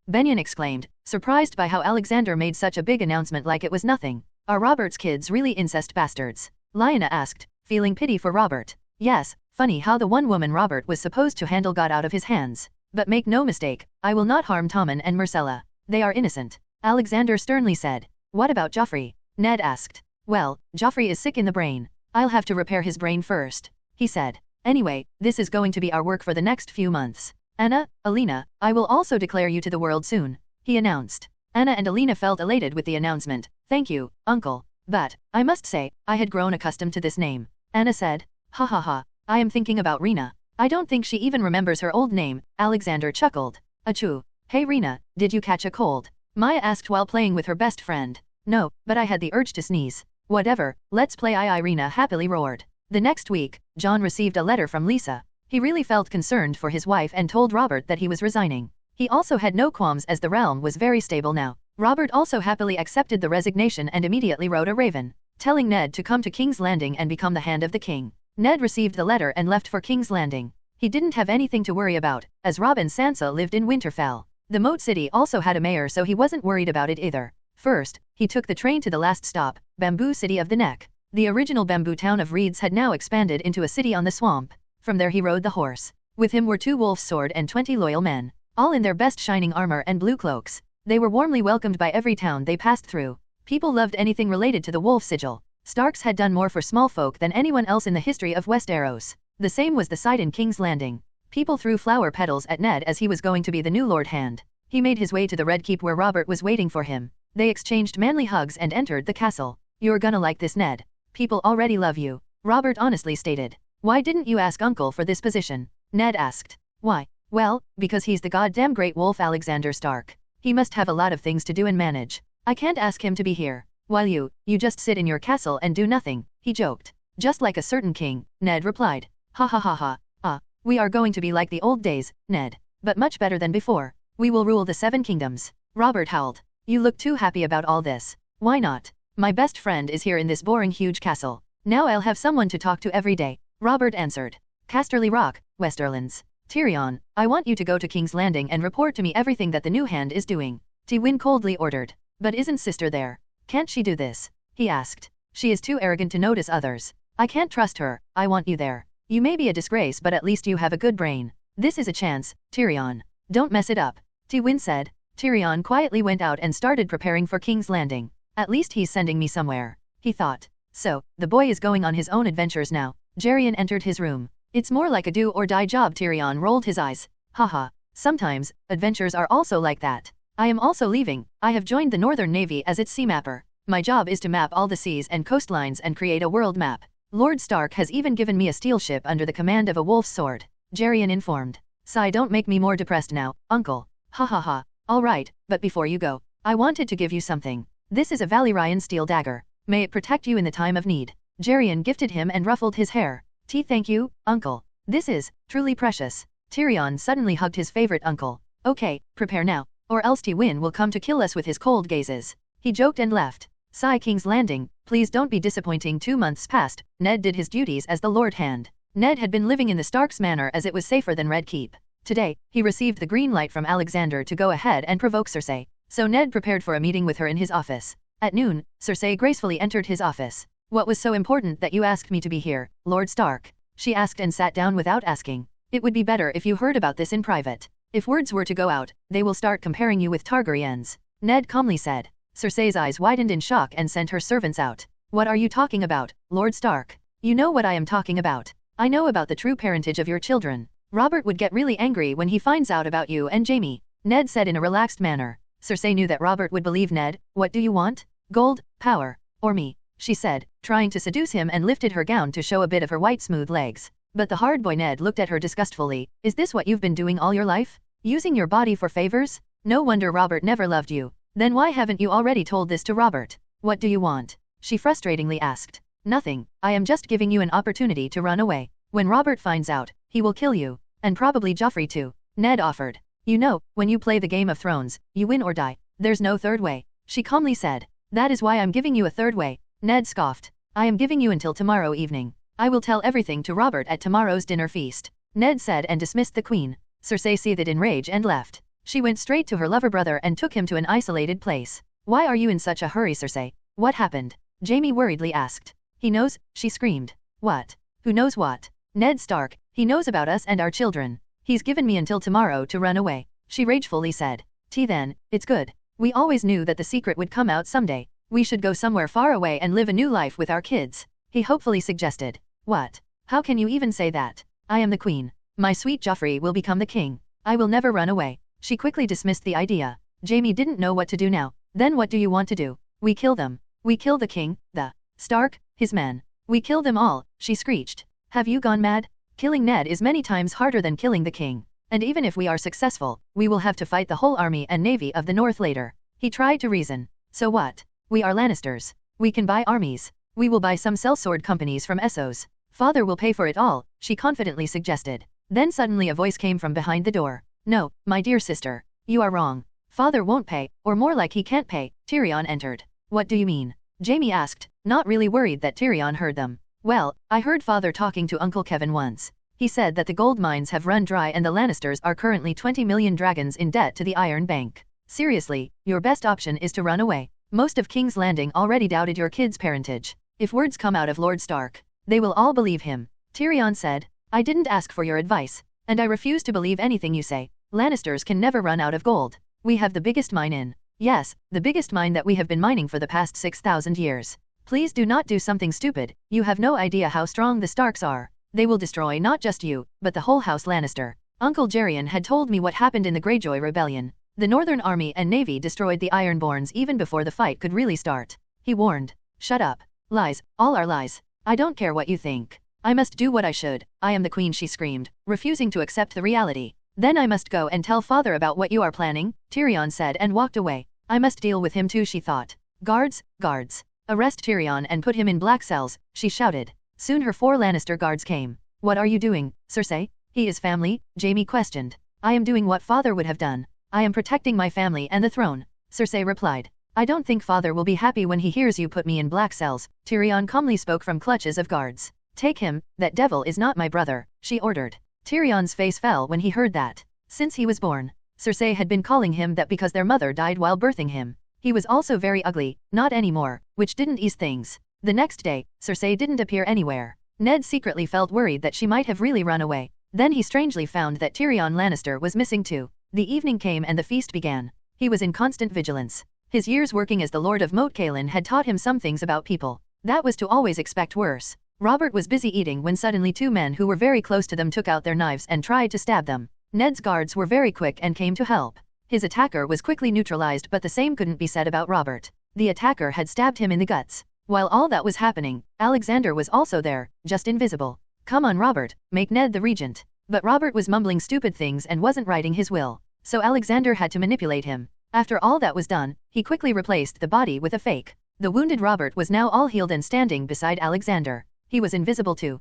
Benyon exclaimed, surprised by how Alexander made such a big announcement like it was nothing. Are Robert's kids really incest bastards? Lyanna asked, feeling pity for Robert. Yes, funny how the one woman Robert was supposed to handle got out of his hands. But make no mistake, I will not harm Tommen and Myrcella. They are innocent. Alexander sternly said. What about Joffrey? Ned asked. Well, Joffrey is sick in the brain. I'll have to repair his brain first, he said. Anyway, this is going to be our work for the next few months. Anna, Alina, I will also declare you to the world soon, he announced. Anna and Alina felt elated with the announcement. Thank you, uncle. But, I must say, I had grown accustomed to this name. Anna said. Ha ha ha, I am thinking about Rena. I don't think she even remembers her old name, Alexander chuckled. Achoo. Hey Rena, did you catch a cold? Maya asked while playing with her best friend. No, but I had the urge to sneeze. Whatever, let's play. Rena happily roared. The next week, John received a letter from Lisa. He really felt concerned for his wife and told Robert that he was resigning. He also had no qualms as the realm was very stable now. Robert also happily accepted the resignation and immediately wrote a raven, telling Ned to come to King's Landing and become the hand of the king. Ned received the letter and left for King's Landing. He didn't have anything to worry about, as Robb and Sansa lived in Winterfell. The Moat City also had a mayor, so he wasn't worried about it either. First, he took the train to the last stop, Bamboo City of the Neck. The original bamboo town of Reeds had now expanded into a city on the swamp. From there he rode the horse. With him were 2 wolves' sword and 20 loyal men, all in their best shining armor and blue cloaks. They were warmly welcomed by every town they passed through. People loved anything related to the wolf sigil. Starks had done more for small folk than anyone else in the history of Westeros. The same was the sight in King's Landing. People threw flower petals at Ned as he was going to be the new Lord Hand. He made his way to the Red Keep where Robert was waiting for him. They exchanged manly hugs and entered the castle. You're gonna like this, Ned. People already love you, Robert honestly stated. Why didn't you ask Uncle for this position? Ned asked. Why? Well, because he's the goddamn great wolf Alexander Stark. He must have a lot of things to do and manage. I can't ask him to be here, while you just sit in your castle and do nothing, he joked. Just like a certain king, Ned replied. Ha ha ha ha. We are going to be like the old days, Ned. But much better than before. We will rule the 7 kingdoms. Robert howled. You look too happy about all this. Why not? My best friend is here in this boring huge castle. Now I'll have someone to talk to every day, Robert answered. Casterly Rock, Westerlands. Tyrion, I want you to go to King's Landing and report to me everything that the new hand is doing. Tywin coldly ordered. But isn't sister there? Can't she do this? He asked. She is too arrogant to notice others. I can't trust her. I want you there. You may be a disgrace, but at least you have a good brain. This is a chance, Tyrion. Don't mess it up, Tywin said. Tyrion quietly went out and started preparing for King's Landing. At least he's sending me somewhere, he thought. So, the boy is going on his own adventures now. Jerian entered his room. It's more like a do-or-die job. Tyrion rolled his eyes. Haha. Sometimes, adventures are also like that. I am also leaving. I have joined the Northern Navy as its sea mapper. My job is to map all the seas and coastlines and create a world map. Lord Stark has even given me a steel ship under the command of a wolf's sword, Jerian informed. Sigh, don't make me more depressed now, Uncle. Ha ha ha. Alright, but before you go, I wanted to give you something. This is a Valyrian steel dagger. May it protect you in the time of need. Jerian gifted him and ruffled his hair. Thank you, Uncle. This is truly precious. Tyrion suddenly hugged his favorite uncle. Okay, prepare now, or else Tywin will come to kill us with his cold gazes. He joked and left. Sigh, King's Landing, please don't be disappointing. 2 months passed. Ned did his duties as the Lord Hand. Ned had been living in the Starks Manor as it was safer than Red Keep. Today, he received the green light from Alexander to go ahead and provoke Cersei. So Ned prepared for a meeting with her in his office. At noon, Cersei gracefully entered his office. What was so important that you asked me to be here, Lord Stark? She asked and sat down without asking. It would be better if you heard about this in private. If words were to go out, they will start comparing you with Targaryens, Ned calmly said. Cersei's eyes widened in shock and sent her servants out. What are you talking about, Lord Stark? You know what I am talking about. I know about the true parentage of your children. Robert would get really angry when he finds out about you and Jaime, Ned said in a relaxed manner. Cersei knew that Robert would believe Ned. What do you want? Gold, power, or me? She said, trying to seduce him, and lifted her gown to show a bit of her white smooth legs. But the hard boy Ned looked at her disgustfully. Is this what you've been doing all your life? Using your body for favors? No wonder Robert never loved you. Then why haven't you already told this to Robert? What do you want? She frustratingly asked. Nothing, I am just giving you an opportunity to run away. When Robert finds out, he will kill you. And probably Joffrey too, Ned offered. You know, when you play the Game of Thrones, you win or die. There's no third way, she calmly said. That is why I'm giving you a third way, Ned scoffed. I am giving you until tomorrow evening. I will tell everything to Robert at tomorrow's dinner feast, Ned said, and dismissed the queen. Cersei seethed in rage and left. She went straight to her lover brother and took him to an isolated place. Why are you in such a hurry, Cersei? What happened? Jaime worriedly asked. He knows, she screamed. What? Who knows what? Ned Stark, he knows about us and our children. He's given me until tomorrow to run away, she ragefully said. Then, it's good. We always knew that the secret would come out someday. We should go somewhere far away and live a new life with our kids, he hopefully suggested. What? How can you even say that? I am the queen. My sweet Joffrey will become the king. I will never run away. She quickly dismissed the idea. Jaime didn't know what to do now. Then what do you want to do? We kill them. We kill the king, the Stark, his men. We kill them all, she screeched. Have you gone mad? Killing Ned is many times harder than killing the king. And even if we are successful, we will have to fight the whole army and navy of the North later. He tried to reason. So what? We are Lannisters. We can buy armies. We will buy some sellsword companies from Essos. Father will pay for it all, she confidently suggested. Then suddenly a voice came from behind the door. No, my dear sister. You are wrong. Father won't pay, or more like he can't pay. Tyrion entered. What do you mean? Jaime asked, not really worried that Tyrion heard them. Well, I heard Father talking to Uncle Kevin once. He said that the gold mines have run dry and the Lannisters are currently 20 million dragons in debt to the Iron Bank. Seriously, your best option is to run away. Most of King's Landing already doubted your kid's parentage. If words come out of Lord Stark, they will all believe him. Tyrion said, I didn't ask for your advice, and I refuse to believe anything you say. Lannisters can never run out of gold. We have the biggest mine in. Yes, the biggest mine that we have been mining for the past 6,000 years. Please do not do something stupid. You have no idea how strong the Starks are. They will destroy not just you, but the whole House Lannister. Uncle Jerian had told me what happened in the Greyjoy Rebellion. The Northern Army and Navy destroyed the Ironborns even before the fight could really start. He warned. Shut up. Lies, all are lies. I don't care what you think. I must do what I should. I am the queen, she screamed, refusing to accept the reality. Then I must go and tell father about what you are planning, Tyrion said and walked away. I must deal with him too, she thought. Guards, guards. Arrest Tyrion and put him in black cells, she shouted. Soon her 4 Lannister guards came. What are you doing, Cersei? He is family, Jaime questioned. I am doing what father would have done. I am protecting my family and the throne, Cersei replied. I don't think father will be happy when he hears you put me in black cells, Tyrion calmly spoke from clutches of guards. Take him, that devil is not my brother, she ordered. Tyrion's face fell when he heard that. Since he was born, Cersei had been calling him that because their mother died while birthing him. He was also very ugly, not anymore, which didn't ease things. The next day, Cersei didn't appear anywhere. Ned secretly felt worried that she might have really run away. Then he strangely found that Tyrion Lannister was missing too. The evening came and the feast began. He was in constant vigilance. His years working as the Lord of Moat Cailin had taught him some things about people. That was to always expect worse. Robert was busy eating when suddenly 2 men who were very close to them took out their knives and tried to stab them. Ned's guards were very quick and came to help. His attacker was quickly neutralized, but the same couldn't be said about Robert. The attacker had stabbed him in the guts. While all that was happening, Alexander was also there, just invisible. Come on Robert, make Ned the regent. But Robert was mumbling stupid things and wasn't writing his will. So Alexander had to manipulate him. After all that was done, he quickly replaced the body with a fake. The wounded Robert was now all healed and standing beside Alexander. He was invisible too.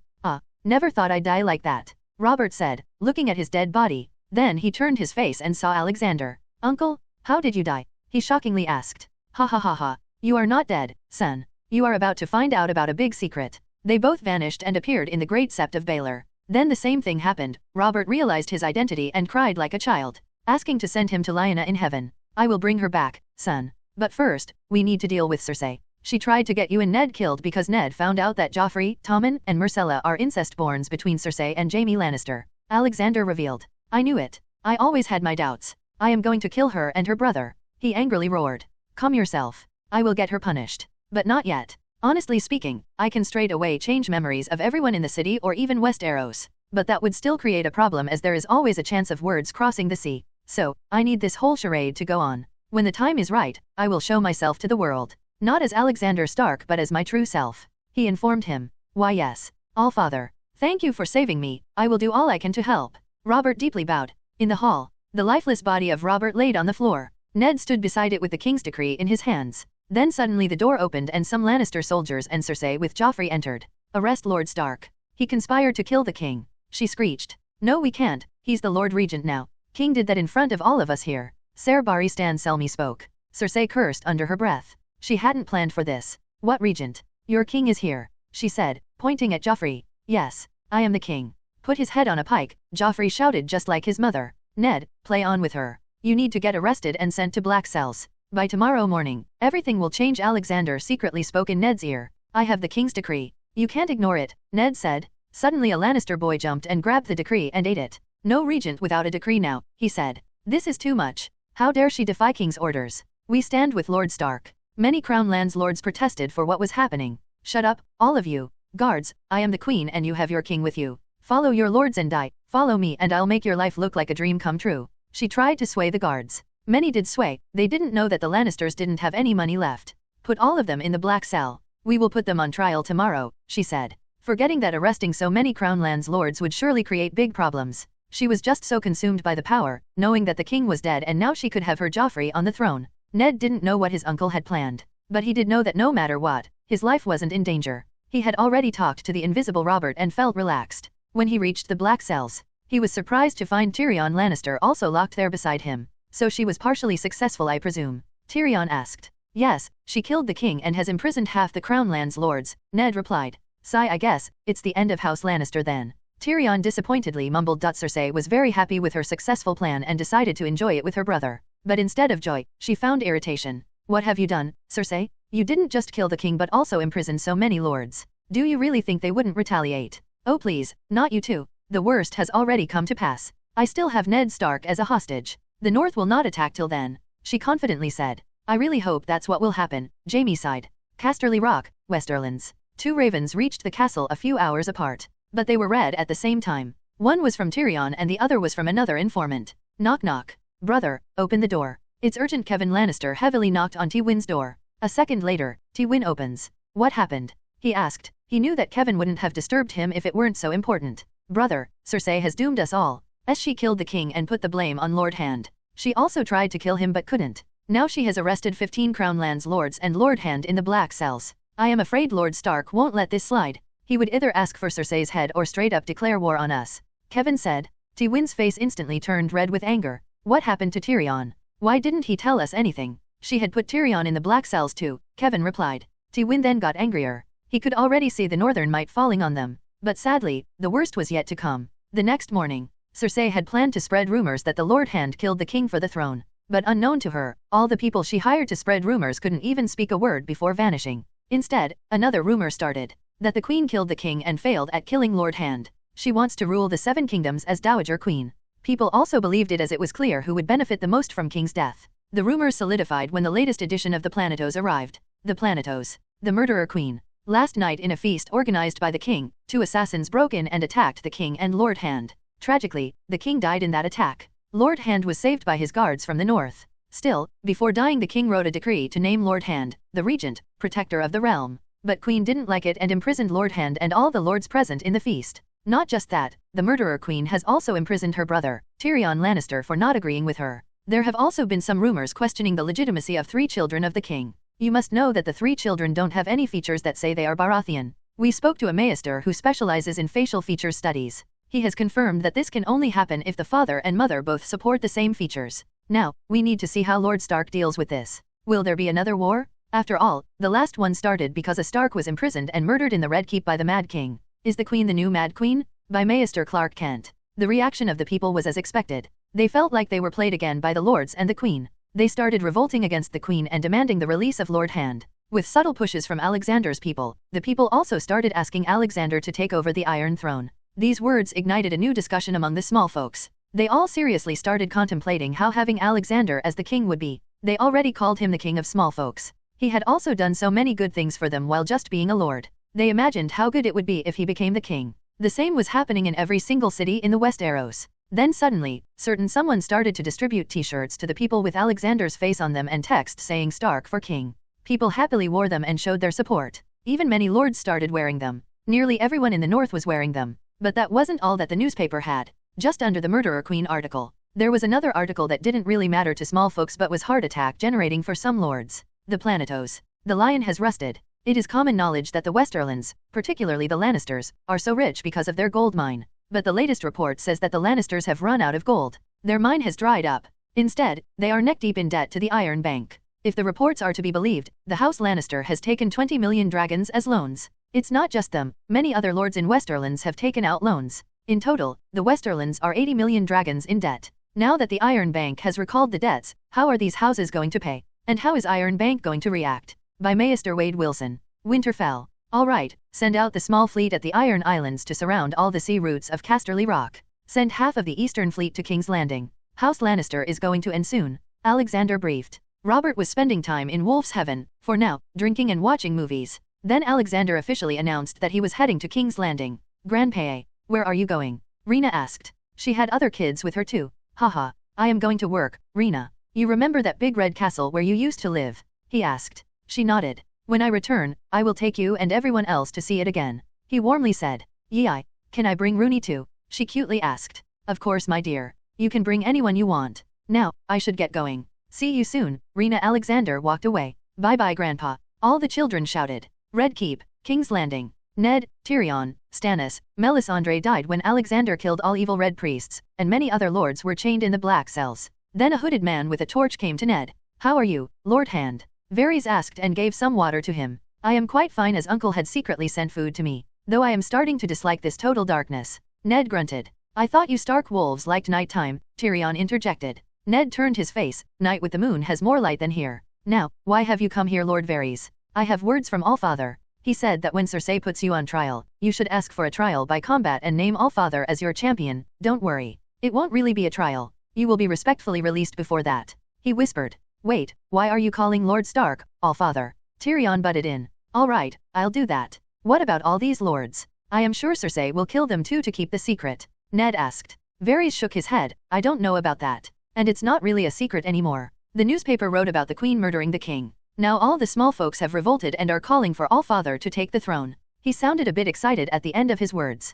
Never thought I'd die like that, Robert said, looking at his dead body. Then he turned his face and saw Alexander. Uncle, how did you die? He shockingly asked. Ha ha ha ha. You are not dead, son. You are about to find out about a big secret. They both vanished and appeared in the Great Sept of Baelor. Then the same thing happened. Robert realized his identity and cried like a child, asking to send him to Lyanna in heaven. I will bring her back, son. But first, we need to deal with Cersei. She tried to get you and Ned killed because Ned found out that Joffrey, Tommen, and Myrcella are incest-borns between Cersei and Jaime Lannister. Alexander revealed. I knew it. I always had my doubts. I am going to kill her and her brother. He angrily roared. Calm yourself. I will get her punished. But not yet. Honestly speaking, I can straight away change memories of everyone in the city or even Westeros. But that would still create a problem as there is always a chance of words crossing the sea. So, I need this whole charade to go on. When the time is right, I will show myself to the world. Not as Alexander Stark but as my true self. He informed him. Why yes. Allfather. Thank you for saving me. I will do all I can to help. Robert deeply bowed. In the hall, the lifeless body of Robert laid on the floor. Ned stood beside it with the king's decree in his hands. Then suddenly the door opened and some Lannister soldiers and Cersei with Joffrey entered. Arrest Lord Stark. He conspired to kill the king. She screeched. No we can't, he's the Lord Regent now. King did that in front of all of us here. Ser Barristan Selmy spoke. Cersei cursed under her breath. She hadn't planned for this. What regent? Your king is here, she said, pointing at Joffrey. Yes, I am the king. Put his head on a pike, Joffrey shouted just like his mother. Ned, play on with her. You need to get arrested and sent to black cells. By tomorrow morning, everything will change. Alexander secretly spoke in Ned's ear. I have the king's decree. You can't ignore it, Ned said. Suddenly a Lannister boy jumped and grabbed the decree and ate it. No regent without a decree now, he said. This is too much. How dare she defy king's orders? We stand with Lord Stark. Many Crown Lands lords protested for what was happening. Shut up, all of you. Guards, I am the queen and you have your king with you. Follow your lords and die. Follow me and I'll make your life look like a dream come true. She tried to sway the guards. Many did sway. They didn't know that the Lannisters didn't have any money left. Put all of them in the black cell. We will put them on trial tomorrow, she said. forgetting that arresting so many Crown Lands lords would surely create big problems. She was just so consumed by the power, knowing that the king was dead and now she could have her Joffrey on the throne. Ned didn't know what his uncle had planned, but he did know that no matter what, his life wasn't in danger. He had already talked to the invisible Robert and felt relaxed. When he reached the black cells, he was surprised to find Tyrion Lannister also locked there beside him. So she was partially successful, I presume? Tyrion asked. Yes, she killed the king and has imprisoned half the Crown Lands lords, Ned replied. Sigh, I guess, it's the end of House Lannister then. Tyrion disappointedly mumbled. Cersei was very happy with her successful plan and decided to enjoy it with her brother. But instead of joy, she found irritation. What have you done, Cersei? You didn't just kill the king but also imprison so many lords. Do you really think they wouldn't retaliate? Oh please, not you too. The worst has already come to pass. I still have Ned Stark as a hostage. The North will not attack till then, she confidently said. I really hope that's what will happen, Jaime sighed. Casterly Rock, Westerlands. 2 ravens reached the castle a few hours apart, but they were read at the same time. One was from Tyrion and the other was from another informant. Knock knock. Brother, open the door. It's urgent. Kevin Lannister heavily knocked on Tywin's door. A second later, Tywin opens. What happened? He asked. He knew that Kevin wouldn't have disturbed him if it weren't so important. Brother, Cersei has doomed us all. She killed the king and put the blame on Lord Hand. She also tried to kill him but couldn't. Now she has arrested 15 Crown Lands lords and Lord Hand in the black cells. I am afraid Lord Stark won't let this slide. He would either ask for Cersei's head or straight up declare war on us, Kevin said. Tywin's face instantly turned red with anger. What happened to Tyrion? Why didn't he tell us anything? She had put Tyrion in the black cells too, Kevin replied. Tywin then got angrier. He could already see the Northern Might falling on them. But sadly, the worst was yet to come. The next morning, Cersei had planned to spread rumors that the Lord Hand killed the king for the throne. But unknown to her, all the people she hired to spread rumors couldn't even speak a word before vanishing. Instead, another rumor started. That the queen killed the king and failed at killing Lord Hand. She wants to rule the 7 kingdoms as Dowager Queen. People also believed it as it was clear who would benefit the most from King's death. The rumors solidified when the latest edition of the Planetos arrived. The Planetos. The Murderer Queen. Last night in a feast organized by the king, 2 assassins broke in and attacked the king and Lord Hand. Tragically, the king died in that attack. Lord Hand was saved by his guards from the north. Still, before dying the king wrote a decree to name Lord Hand, the regent, protector of the realm. But Queen didn't like it and imprisoned Lord Hand and all the lords present in the feast. Not just that, the Murderer Queen has also imprisoned her brother, Tyrion Lannister, for not agreeing with her. There have also been some rumors questioning the legitimacy of 3 children of the king. You must know that the 3 children don't have any features that say they are Baratheon. We spoke to a maester who specializes in facial features studies. He has confirmed that this can only happen if the father and mother both support the same features. Now, we need to see how Lord Stark deals with this. Will there be another war? After all, the last one started because a Stark was imprisoned and murdered in the Red Keep by the Mad King. Is the Queen the new Mad Queen? By Maester Clark Kent. The reaction of the people was as expected. They felt like they were played again by the lords and the Queen. They started revolting against the Queen and demanding the release of Lord Hand. With subtle pushes from Alexander's people, the people also started asking Alexander to take over the Iron Throne. These words ignited a new discussion among the small folks. They all seriously started contemplating how having Alexander as the king would be. They already called him the king of small folks. He had also done so many good things for them while just being a lord. They imagined how good it would be if he became the king. The same was happening in every single city in the Westeros. Then suddenly, someone started to distribute t-shirts to the people with Alexander's face on them and text saying Stark for king. People happily wore them and showed their support. Even many lords started wearing them. Nearly everyone in the north was wearing them. But that wasn't all that the newspaper had. Just under the Murderer Queen article, there was another article that didn't really matter to small folks but was heart attack generating for some lords. The Planetos. The lion has rusted. It is common knowledge that the Westerlands, particularly the Lannisters, are so rich because of their gold mine. But the latest report says that the Lannisters have run out of gold. Their mine has dried up. Instead, they are neck-deep in debt to the Iron Bank. If the reports are to be believed, the House Lannister has taken 20 million dragons as loans. It's not just them, many other lords in Westerlands have taken out loans. In total, the Westerlands are 80 million dragons in debt. Now that the Iron Bank has recalled the debts, how are these houses going to pay? And how is Iron Bank going to react? By Maester Wade Wilson. Winterfell. All right, send out the small fleet at the Iron Islands to surround all the sea routes of Casterly Rock. Send half of the Eastern Fleet to King's Landing. House Lannister is going to end soon. Alexander briefed. Robert was spending time in Wolf's Heaven, for now, drinking and watching movies. Then Alexander officially announced that he was heading to King's Landing. Grandpa, where are you going? Rena asked. She had other kids with her too. Haha, I am going to work, Rena. You remember that big red castle where you used to live? He asked. She nodded. When I return, I will take you and everyone else to see it again. He warmly said. Yei, can I bring Rooney too? She cutely asked. Of course my dear. You can bring anyone you want. Now, I should get going. See you soon. Rena Alexander walked away. Bye-bye Grandpa. All the children shouted. Red Keep, King's Landing. Ned, Tyrion, Stannis, Melisandre died when Alexander killed all evil red priests, and many other lords were chained in the black cells. Then a hooded man with a torch came to Ned. How are you, Lord Hand? Varys asked and gave some water to him. I am quite fine as Uncle had secretly sent food to me, though I am starting to dislike this total darkness. Ned grunted. I thought you Stark wolves liked nighttime, Tyrion interjected. Ned turned his face. Night with the moon has more light than here. Now, why have you come here Lord Varys? I have words from Allfather. He said that when Cersei puts you on trial, you should ask for a trial by combat and name Allfather as your champion. Don't worry. It won't really be a trial. You will be respectfully released before that. He whispered. Wait, why are you calling Lord Stark, Allfather? Tyrion butted in. All right, I'll do that. What about all these lords? I am sure Cersei will kill them too to keep the secret. Ned asked. Varys shook his head. I don't know about that. And it's not really a secret anymore. The newspaper wrote about the queen murdering the king. Now all the small folks have revolted and are calling for Allfather to take the throne. He sounded a bit excited at the end of his words.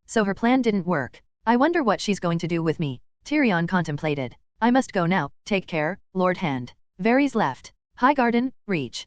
So her plan didn't work. I wonder what she's going to do with me. Tyrion contemplated. I must go now, take care, Lord Hand. Varys left. Highgarden, Reach.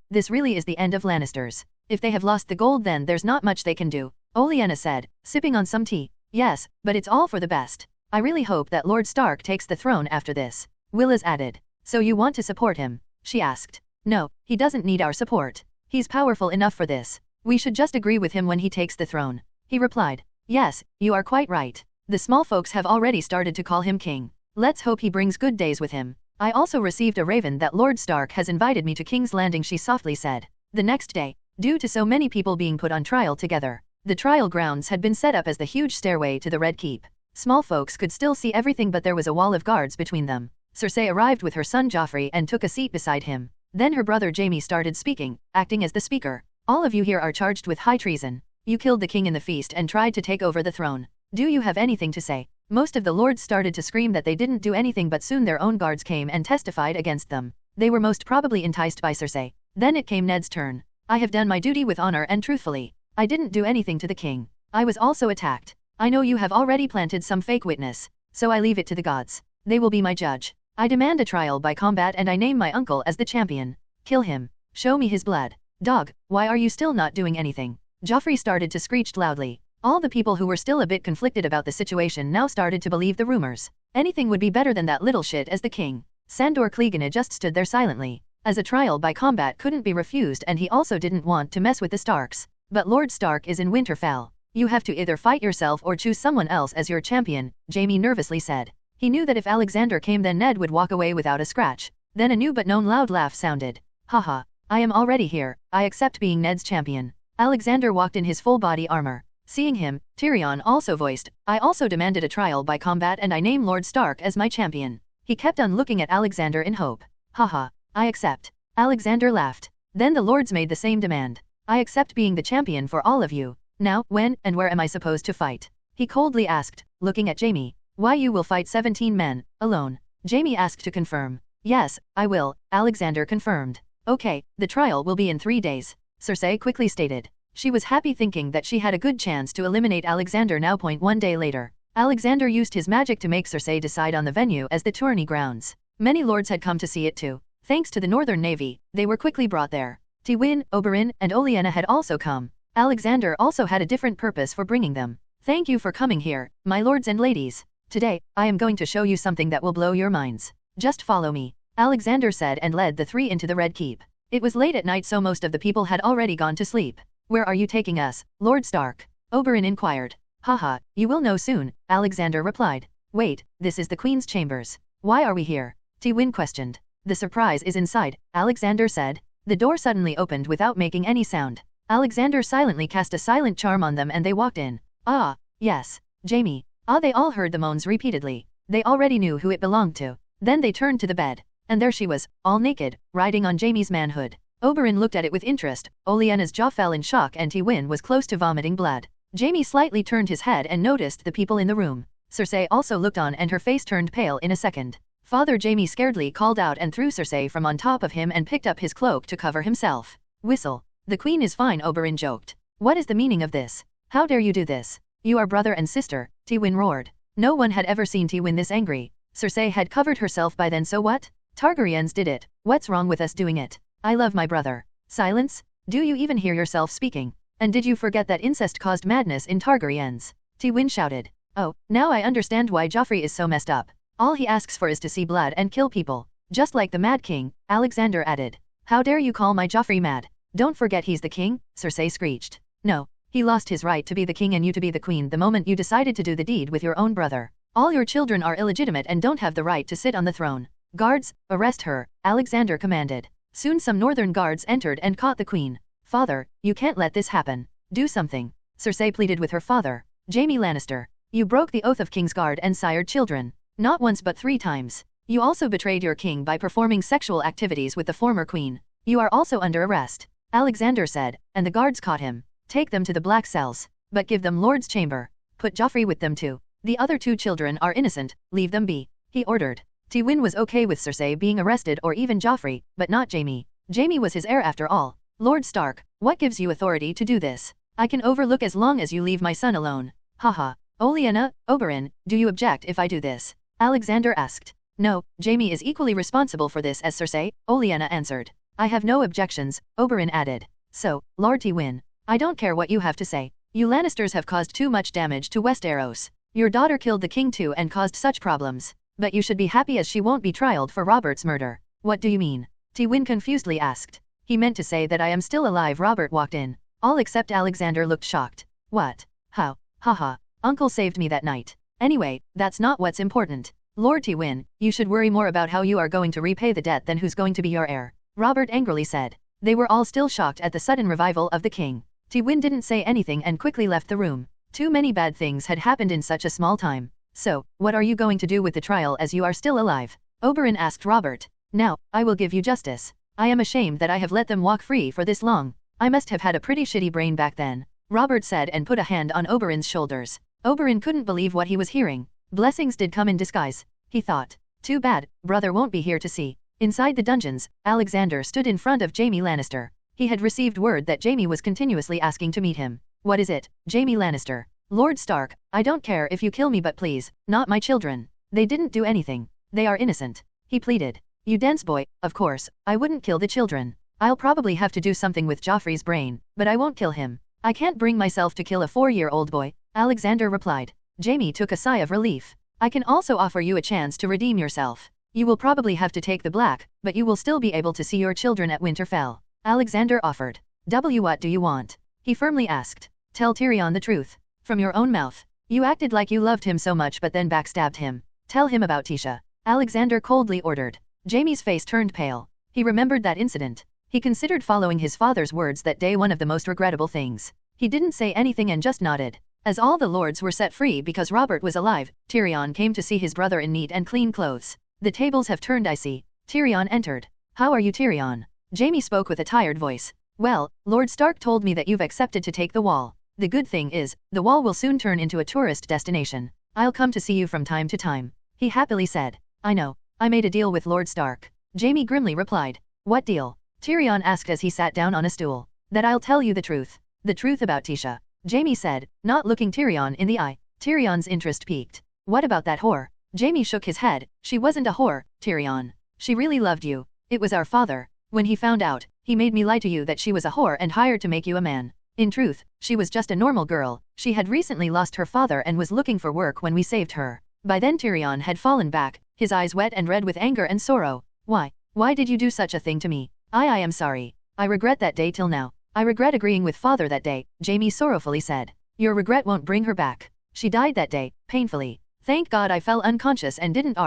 This really is the end of Lannisters. If they have lost the gold then there's not much they can do. Olenna said, sipping on some tea. Yes, but it's all for the best. I really hope that Lord Stark takes the throne after this. Willis added. So you want to support him? She asked. No, he doesn't need our support. He's powerful enough for this. We should just agree with him when he takes the throne. He replied. Yes, you are quite right. The small folks have already started to call him king. Let's hope he brings good days with him. I also received a raven that Lord Stark has invited me to King's Landing, she softly said. The next day, due to so many people being put on trial together, the trial grounds had been set up as the huge stairway to the Red Keep. Small folks could still see everything but there was a wall of guards between them. Cersei arrived with her son Joffrey and took a seat beside him. Then her brother Jaime started speaking, acting as the speaker. All of you here are charged with high treason. You killed the king in the feast and tried to take over the throne. Do you have anything to say? Most of the lords started to scream that they didn't do anything, but soon their own guards came and testified against them. They were most probably enticed by Cersei. Then it came Ned's turn. I have done my duty with honor and truthfully. I didn't do anything to the king. I was also attacked. I know you have already planted some fake witness, so I leave it to the gods. They will be my judge. I demand a trial by combat and I name my uncle as the champion. Kill him. Show me his blood. Dog, why are you still not doing anything? Joffrey started to screech loudly. All the people who were still a bit conflicted about the situation now started to believe the rumors. Anything would be better than that little shit as the king. Sandor Clegane just stood there silently. As a trial by combat couldn't be refused and he also didn't want to mess with the Starks. But Lord Stark is in Winterfell. You have to either fight yourself or choose someone else as your champion, Jaime nervously said. He knew that if Alexander came then Ned would walk away without a scratch. Then a new but known loud laugh sounded. Haha, I am already here, I accept being Ned's champion. Alexander walked in his full body armor. Seeing him, Tyrion also voiced, I also demanded a trial by combat and I name Lord Stark as my champion. He kept on looking at Alexander in hope. Haha, I accept. Alexander laughed. Then the lords made the same demand. I accept being the champion for all of you. Now, when and where am I supposed to fight? He coldly asked, looking at Jaime. Why you will fight 17 men, alone? Jaime asked to confirm. Yes, I will, Alexander confirmed. Okay, the trial will be in 3 days, Cersei quickly stated. She was happy thinking that she had a good chance to eliminate Alexander now. 1 day later, Alexander used his magic to make Cersei decide on the venue as the tourney grounds. Many lords had come to see it too. Thanks to the Northern Navy, they were quickly brought there. Tywin, Oberyn, and Olenna had also come. Alexander also had a different purpose for bringing them. Thank you for coming here, my lords and ladies. Today, I am going to show you something that will blow your minds. Just follow me, Alexander said and led the three into the Red Keep. It was late at night so most of the people had already gone to sleep. Where are you taking us, Lord Stark? Oberyn inquired. Haha, you will know soon, Alexander replied. Wait, this is the Queen's chambers. Why are we here? Tywin questioned. The surprise is inside, Alexander said. The door suddenly opened without making any sound. Alexander silently cast a silent charm on them and they walked in. Ah, yes, Jaime. They all heard the moans repeatedly. They already knew who it belonged to. Then they turned to the bed. And there she was, all naked, riding on Jaime's manhood. Oberyn looked at it with interest. Olenna's jaw fell in shock and Tywin was close to vomiting blood. Jaime slightly turned his head and noticed the people in the room. Cersei also looked on and her face turned pale in a second. Father Jaime scaredly called out and threw Cersei from on top of him and picked up his cloak to cover himself. Whistle. The queen is fine, Oberyn joked. What is the meaning of this? How dare you do this? You are brother and sister, Tywin roared. No one had ever seen Tywin this angry. Cersei had covered herself by then, so what? Targaryens did it. What's wrong with us doing it? I love my brother. Silence? Do you even hear yourself speaking? And did you forget that incest caused madness in Targaryens? Tywin shouted. Oh, now I understand why Joffrey is so messed up. All he asks for is to see blood and kill people. Just like the Mad King, Alexander added. How dare you call my Joffrey mad? Don't forget he's the king, Cersei screeched. No, he lost his right to be the king and you to be the queen the moment you decided to do the deed with your own brother. All your children are illegitimate and don't have the right to sit on the throne. Guards, arrest her, Alexander commanded. Soon some northern guards entered and caught the queen. Father, you can't let this happen. Do something. Cersei pleaded with her father. Jaime Lannister. You broke the oath of Kingsguard and sired children. Not once but 3 times. You also betrayed your king by performing sexual activities with the former queen. You are also under arrest. Alexander said, and the guards caught him. Take them to the black cells. But give them Lord's chamber. Put Joffrey with them too. The other 2 children are innocent, leave them be. He ordered. Tywin was okay with Cersei being arrested or even Joffrey, but not Jaime. Jaime was his heir after all. Lord Stark, what gives you authority to do this? I can overlook as long as you leave my son alone. Haha. Olenna, Oberyn, do you object if I do this? Alexander asked. No, Jaime is equally responsible for this as Cersei, Olenna answered. I have no objections, Oberyn added. So, Lord Tywin, I don't care what you have to say. You Lannisters have caused too much damage to Westeros. Your daughter killed the king too and caused such problems. But you should be happy as she won't be trialed for Robert's murder. What do you mean? Tywin confusedly asked. He meant to say that I am still alive. Robert walked in. All except Alexander looked shocked. What? How? Haha. Uncle saved me that night. Anyway, that's not what's important. Lord Tywin, you should worry more about how you are going to repay the debt than who's going to be your heir. Robert angrily said. They were all still shocked at the sudden revival of the king. Tywin didn't say anything and quickly left the room. Too many bad things had happened in such a small time. So, what are you going to do with the trial as you are still alive? Oberyn asked Robert. Now, I will give you justice. I am ashamed that I have let them walk free for this long. I must have had a pretty shitty brain back then. Robert said and put a hand on Oberyn's shoulders. Oberyn couldn't believe what he was hearing. Blessings did come in disguise, he thought. Too bad, brother won't be here to see. Inside the dungeons, Alexander stood in front of Jaime Lannister. He had received word that Jaime was continuously asking to meet him. What is it, Jaime Lannister? Lord Stark, I don't care if you kill me but please, not my children. They didn't do anything. They are innocent. He pleaded. You dense boy, of course, I wouldn't kill the children. I'll probably have to do something with Joffrey's brain, but I won't kill him. I can't bring myself to kill a 4-year-old boy, Alexander replied. Jaime took a sigh of relief. I can also offer you a chance to redeem yourself. You will probably have to take the black, but you will still be able to see your children at Winterfell. Alexander offered. What do you want? He firmly asked. Tell Tyrion the truth. From your own mouth. You acted like you loved him so much but then backstabbed him. Tell him about Tisha. Alexander coldly ordered. Jaime's face turned pale. He remembered that incident. He considered following his father's words that day one of the most regrettable things. He didn't say anything and just nodded. As all the lords were set free because Robert was alive, Tyrion came to see his brother in neat and clean clothes. The tables have turned, I see. Tyrion entered. How are you, Tyrion? Jaime spoke with a tired voice. Well, Lord Stark told me that you've accepted to take the wall. The good thing is, the wall will soon turn into a tourist destination. I'll come to see you from time to time. He happily said. I know. I made a deal with Lord Stark. Jaime grimly replied. What deal? Tyrion asked as he sat down on a stool. That I'll tell you the truth. The truth about Tisha. Jaime said, not looking Tyrion in the eye. Tyrion's interest peaked. What about that whore? Jaime shook his head. She wasn't a whore, Tyrion. She really loved you. It was our father. When he found out, he made me lie to you that she was a whore and hired to make you a man. In truth, she was just a normal girl. She had recently lost her father and was looking for work when we saved her. By then Tyrion had fallen back, his eyes wet and red with anger and sorrow. Why? Why did you do such a thing to me? I am sorry. I regret that day till now. I regret agreeing with father that day, Jaime sorrowfully said. Your regret won't bring her back. She died that day, painfully. Thank God I fell unconscious and didn't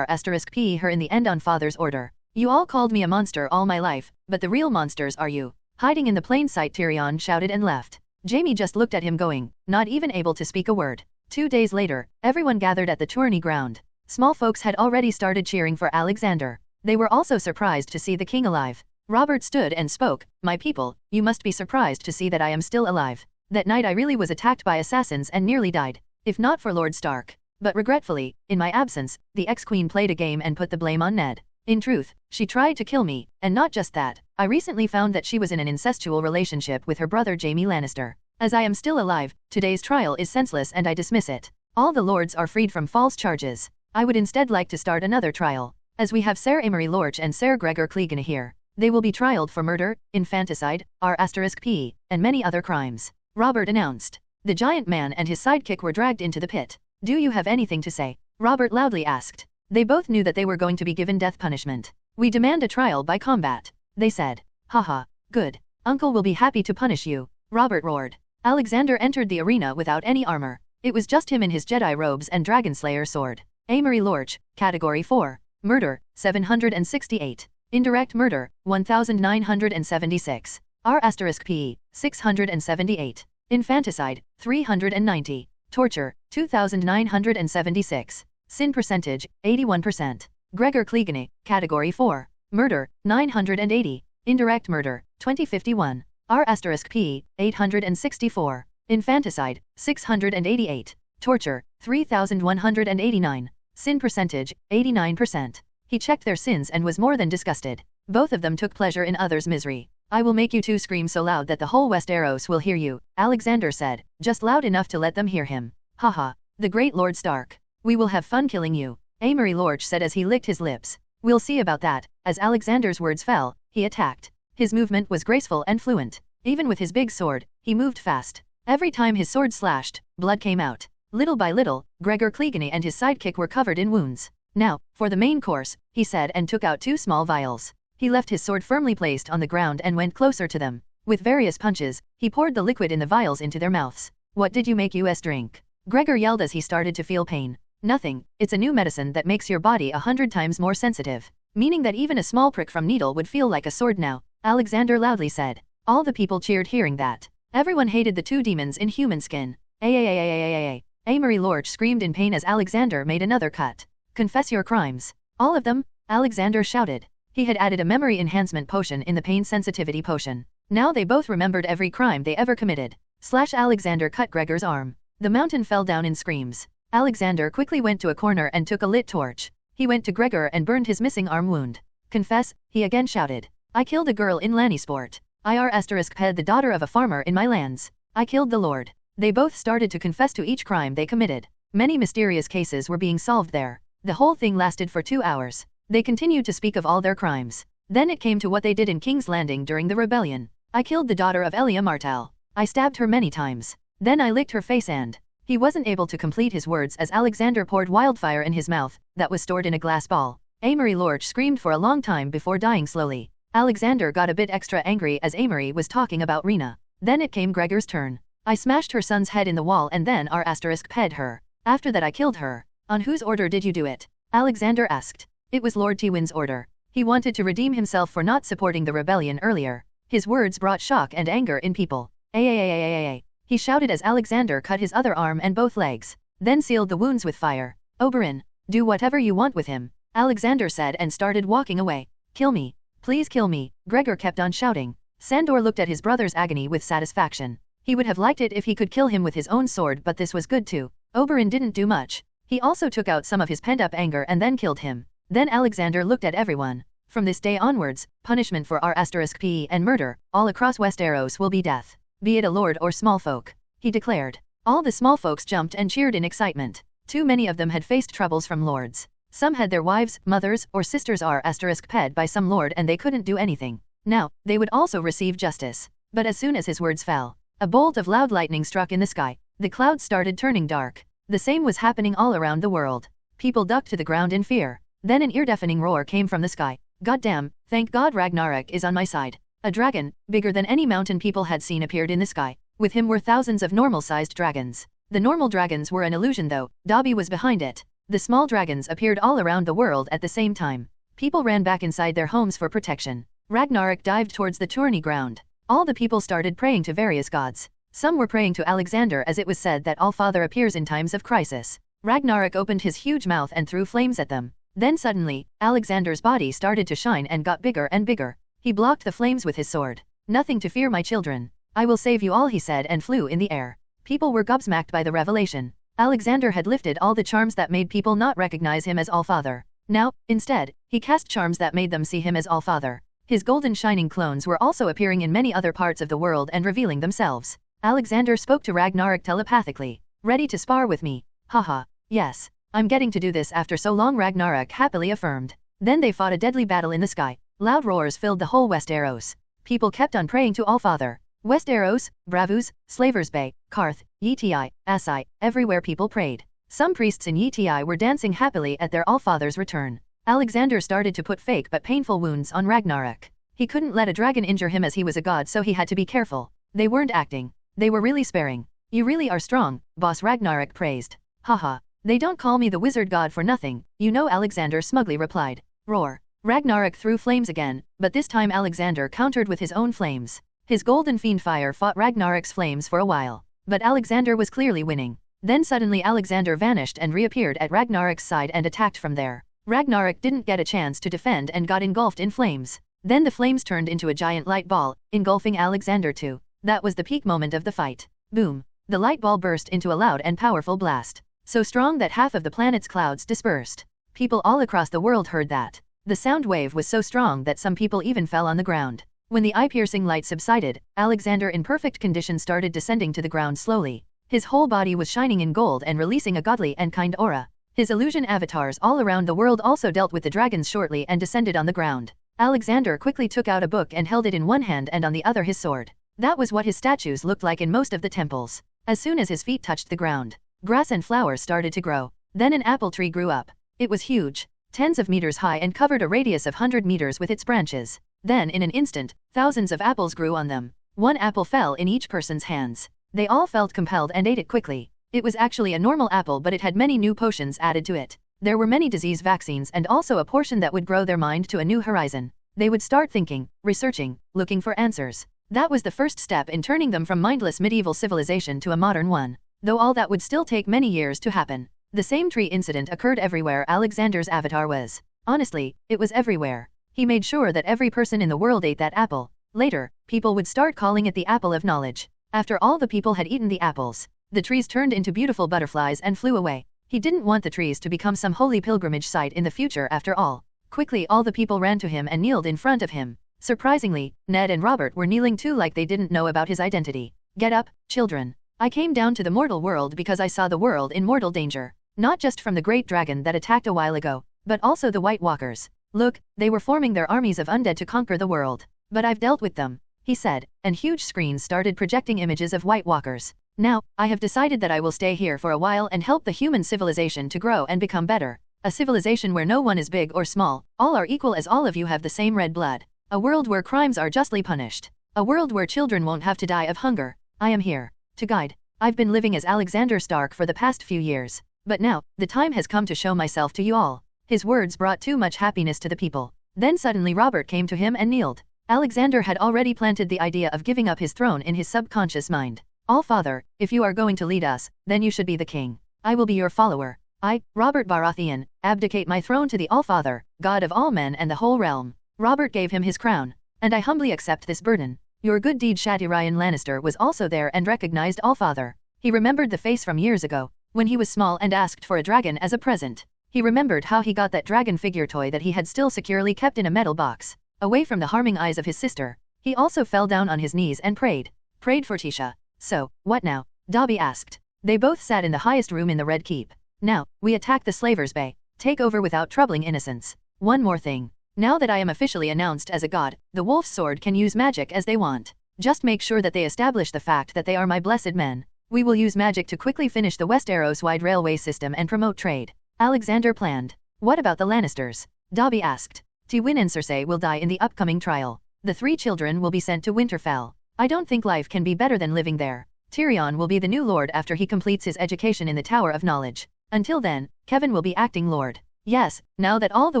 p her in the end on father's order. You all called me a monster all my life, but the real monsters are you. Hiding in the plain sight, Tyrion shouted and left. Jaime just looked at him going, not even able to speak a word. 2 days later, everyone gathered at the tourney ground. Small folks had already started cheering for Alexander. They were also surprised to see the king alive. Robert stood and spoke, my people, you must be surprised to see that I am still alive. That night I really was attacked by assassins and nearly died, if not for Lord Stark. But regretfully, in my absence, the ex-queen played a game and put the blame on Ned. In truth, she tried to kill me, and not just that. I recently found that she was in an incestual relationship with her brother Jaime Lannister. As I am still alive, today's trial is senseless and I dismiss it. All the lords are freed from false charges. I would instead like to start another trial. As we have Sir Amory Lorch and Sir Gregor Clegane here, they will be trialed for murder, infanticide, R*P, and many other crimes. Robert announced. The giant man and his sidekick were dragged into the pit. Do you have anything to say? Robert loudly asked. They both knew that they were going to be given death punishment. We demand a trial by combat, they said. Haha, good. Uncle will be happy to punish you, Robert roared. Alexander entered the arena without any armor. It was just him in his Jedi robes and Dragonslayer sword. Amory Lorch, Category 4. Murder, 768. Indirect murder, 1976. R*P, 678. Infanticide, 390. Torture, 2976. Sin percentage, 81%. Gregor Clegane, Category 4. Murder, 980. Indirect murder, 2051. R*P, 864. Infanticide, 688. Torture, 3189. Sin percentage, 89%. He checked their sins and was more than disgusted. Both of them took pleasure in others' misery. I will make you two scream so loud that the whole Westeros will hear you, Alexander said, just loud enough to let them hear him. Haha, the great Lord Stark. We will have fun killing you, Amory Lorch said as he licked his lips. We'll see about that. As Alexander's words fell, he attacked. His movement was graceful and fluent. Even with his big sword, he moved fast. Every time his sword slashed, blood came out. Little by little, Gregor Clegane and his sidekick were covered in wounds. Now, for the main course, he said and took out 2 small vials. He left his sword firmly placed on the ground and went closer to them. With various punches, he poured the liquid in the vials into their mouths. What did you make us drink? Gregor yelled as he started to feel pain. Nothing, it's a new medicine that makes your body 100 times more sensitive. Meaning that even a small prick from needle would feel like a sword now, Alexander loudly said. All the people cheered hearing that. Everyone hated the 2 demons in human skin. Amory Lorch screamed in pain as Alexander made another cut. Confess your crimes. All of them? Alexander shouted. He had added a memory enhancement potion in the pain sensitivity potion. Now they both remembered every crime they ever committed. Alexander cut Gregor's arm. The mountain fell down in screams. Alexander quickly went to a corner and took a lit torch. He went to Gregor and burned his missing arm wound. Confess, he again shouted. I killed a girl in Lannisport. Ir*Ped, the daughter of a farmer in my lands. I killed the Lord. They both started to confess to each crime they committed. Many mysterious cases were being solved there. The whole thing lasted for 2 hours. They continued to speak of all their crimes. Then it came to what they did in King's Landing during the rebellion. I killed the daughter of Elia Martell. I stabbed her many times. Then I licked her face and... He wasn't able to complete his words as Alexander poured wildfire in his mouth, that was stored in a glass ball. Amory Lorch screamed for a long time before dying slowly. Alexander got a bit extra angry as Amory was talking about Rena. Then it came Gregor's turn. I smashed her son's head in the wall and then R*Ped her. After that I killed her. On whose order did you do it? Alexander asked. It was Lord Tywin's order. He wanted to redeem himself for not supporting the rebellion earlier. His words brought shock and anger in people. He shouted as Alexander cut his other arm and both legs. Then sealed the wounds with fire. Oberyn, do whatever you want with him, Alexander said and started walking away. Kill me. Please kill me, Gregor kept on shouting. Sandor looked at his brother's agony with satisfaction. He would have liked it if he could kill him with his own sword, but this was good too. Oberyn didn't do much. He also took out some of his pent-up anger and then killed him. Then Alexander looked at everyone. From this day onwards, punishment for R*P and murder, all across Westeros will be death. Be it a lord or small folk, he declared. All the small folks jumped and cheered in excitement. Too many of them had faced troubles from lords. Some had their wives, mothers, or sisters R*Ped by some lord and they couldn't do anything. Now, they would also receive justice. But as soon as his words fell, a bolt of loud lightning struck in the sky. The clouds started turning dark. The same was happening all around the world. People ducked to the ground in fear. Then an ear-deafening roar came from the sky. Goddamn, thank God Ragnarok is on my side. A dragon, bigger than any mountain people had seen, appeared in the sky. With him were thousands of normal-sized dragons. The normal dragons were an illusion though, Dobby was behind it. The small dragons appeared all around the world at the same time. People ran back inside their homes for protection. Ragnarok dived towards the tourney ground. All the people started praying to various gods. Some were praying to Alexander as it was said that All-Father appears in times of crisis. Ragnarok opened his huge mouth and threw flames at them. Then suddenly, Alexander's body started to shine and got bigger and bigger. He blocked the flames with his sword. Nothing to fear, my children. I will save you all, he said and flew in the air. People were gobsmacked by the revelation. Alexander had lifted all the charms that made people not recognize him as All-Father. Now, instead, he cast charms that made them see him as All-Father. His golden shining clones were also appearing in many other parts of the world and revealing themselves. Alexander spoke to Ragnarok telepathically. Ready to spar with me? Haha. Yes. I'm getting to do this after so long, Ragnarok happily affirmed. Then they fought a deadly battle in the sky. Loud roars filled the whole Westeros. People kept on praying to Allfather. Westeros, Bravos, Slavers Bay, Karth, Yeti, Asai, everywhere people prayed. Some priests in Yeti were dancing happily at their Allfather's return. Alexander started to put fake but painful wounds on Ragnarok. He couldn't let a dragon injure him as he was a god, so he had to be careful. They weren't acting. They were really sparing. You really are strong, boss, Ragnarok praised. Haha. They don't call me the wizard god for nothing, you know, Alexander smugly replied. Roar. Ragnarok threw flames again, but this time Alexander countered with his own flames. His golden fiend fire fought Ragnarok's flames for a while, but Alexander was clearly winning. Then suddenly Alexander vanished and reappeared at Ragnarok's side and attacked from there. Ragnarok didn't get a chance to defend and got engulfed in flames. Then the flames turned into a giant light ball, engulfing Alexander too. That was the peak moment of the fight. Boom. The light ball burst into a loud and powerful blast, so strong that half of the planet's clouds dispersed. People all across the world heard that. The sound wave was so strong that some people even fell on the ground. When the eye-piercing light subsided, Alexander in perfect condition started descending to the ground slowly. His whole body was shining in gold and releasing a godly and kind aura. His illusion avatars all around the world also dealt with the dragons shortly and descended on the ground. Alexander quickly took out a book and held it in one hand and on the other his sword. That was what his statues looked like in most of the temples. As soon as his feet touched the ground, grass and flowers started to grow. Then an apple tree grew up. It was huge, tens of meters high, and covered a radius of 100 meters with its branches. Then in an instant, thousands of apples grew on them. One apple fell in each person's hands. They all felt compelled and ate it quickly. It was actually a normal apple, but it had many new potions added to it. There were many disease vaccines and also a portion that would grow their mind to a new horizon. They would start thinking, researching, looking for answers. That was the first step in turning them from mindless medieval civilization to a modern one. Though all that would still take many years to happen. The same tree incident occurred everywhere Alexander's avatar was. Honestly, it was everywhere. He made sure that every person in the world ate that apple. Later, people would start calling it the apple of knowledge. After all the people had eaten the apples, the trees turned into beautiful butterflies and flew away. He didn't want the trees to become some holy pilgrimage site in the future after all. Quickly all the people ran to him and kneeled in front of him. Surprisingly, Ned and Robert were kneeling too, like they didn't know about his identity. Get up, children. I came down to the mortal world because I saw the world in mortal danger. Not just from the great dragon that attacked a while ago, but also the White Walkers. Look, they were forming their armies of undead to conquer the world. But I've dealt with them, he said, and huge screens started projecting images of White Walkers. Now, I have decided that I will stay here for a while and help the human civilization to grow and become better. A civilization where no one is big or small, all are equal as all of you have the same red blood. A world where crimes are justly punished. A world where children won't have to die of hunger. I am here to guide. I've been living as Alexander Stark for the past few years. But now, the time has come to show myself to you all. His words brought too much happiness to the people. Then suddenly Robert came to him and kneeled. Alexander had already planted the idea of giving up his throne in his subconscious mind. All-Father, if you are going to lead us, then you should be the king. I will be your follower. I, Robert Baratheon, abdicate my throne to the All-Father, God of all men and the whole realm. Robert gave him his crown. And I humbly accept this burden. Your good deed. Tyrion Lannister was also there and recognized All-Father. He remembered the face from years ago, when he was small and asked for a dragon as a present. He remembered how he got that dragon figure toy that he had still securely kept in a metal box, away from the harming eyes of his sister. He also fell down on his knees and prayed. Prayed for Tisha. So, what now? Dobby asked. They both sat in the highest room in the Red Keep. Now, we attack the Slavers Bay. Take over without troubling innocents. One more thing. Now that I am officially announced as a god, the Wolf's Sword can use magic as they want. Just make sure that they establish the fact that they are my blessed men. We will use magic to quickly finish the Westeros-wide railway system and promote trade. Alexander planned. What about the Lannisters? Dobby asked. Tywin and Cersei will die in the upcoming trial. The 3 children will be sent to Winterfell. I don't think life can be better than living there. Tyrion will be the new lord after he completes his education in the Tower of Knowledge. Until then, Kevin will be acting lord. Yes, now that all the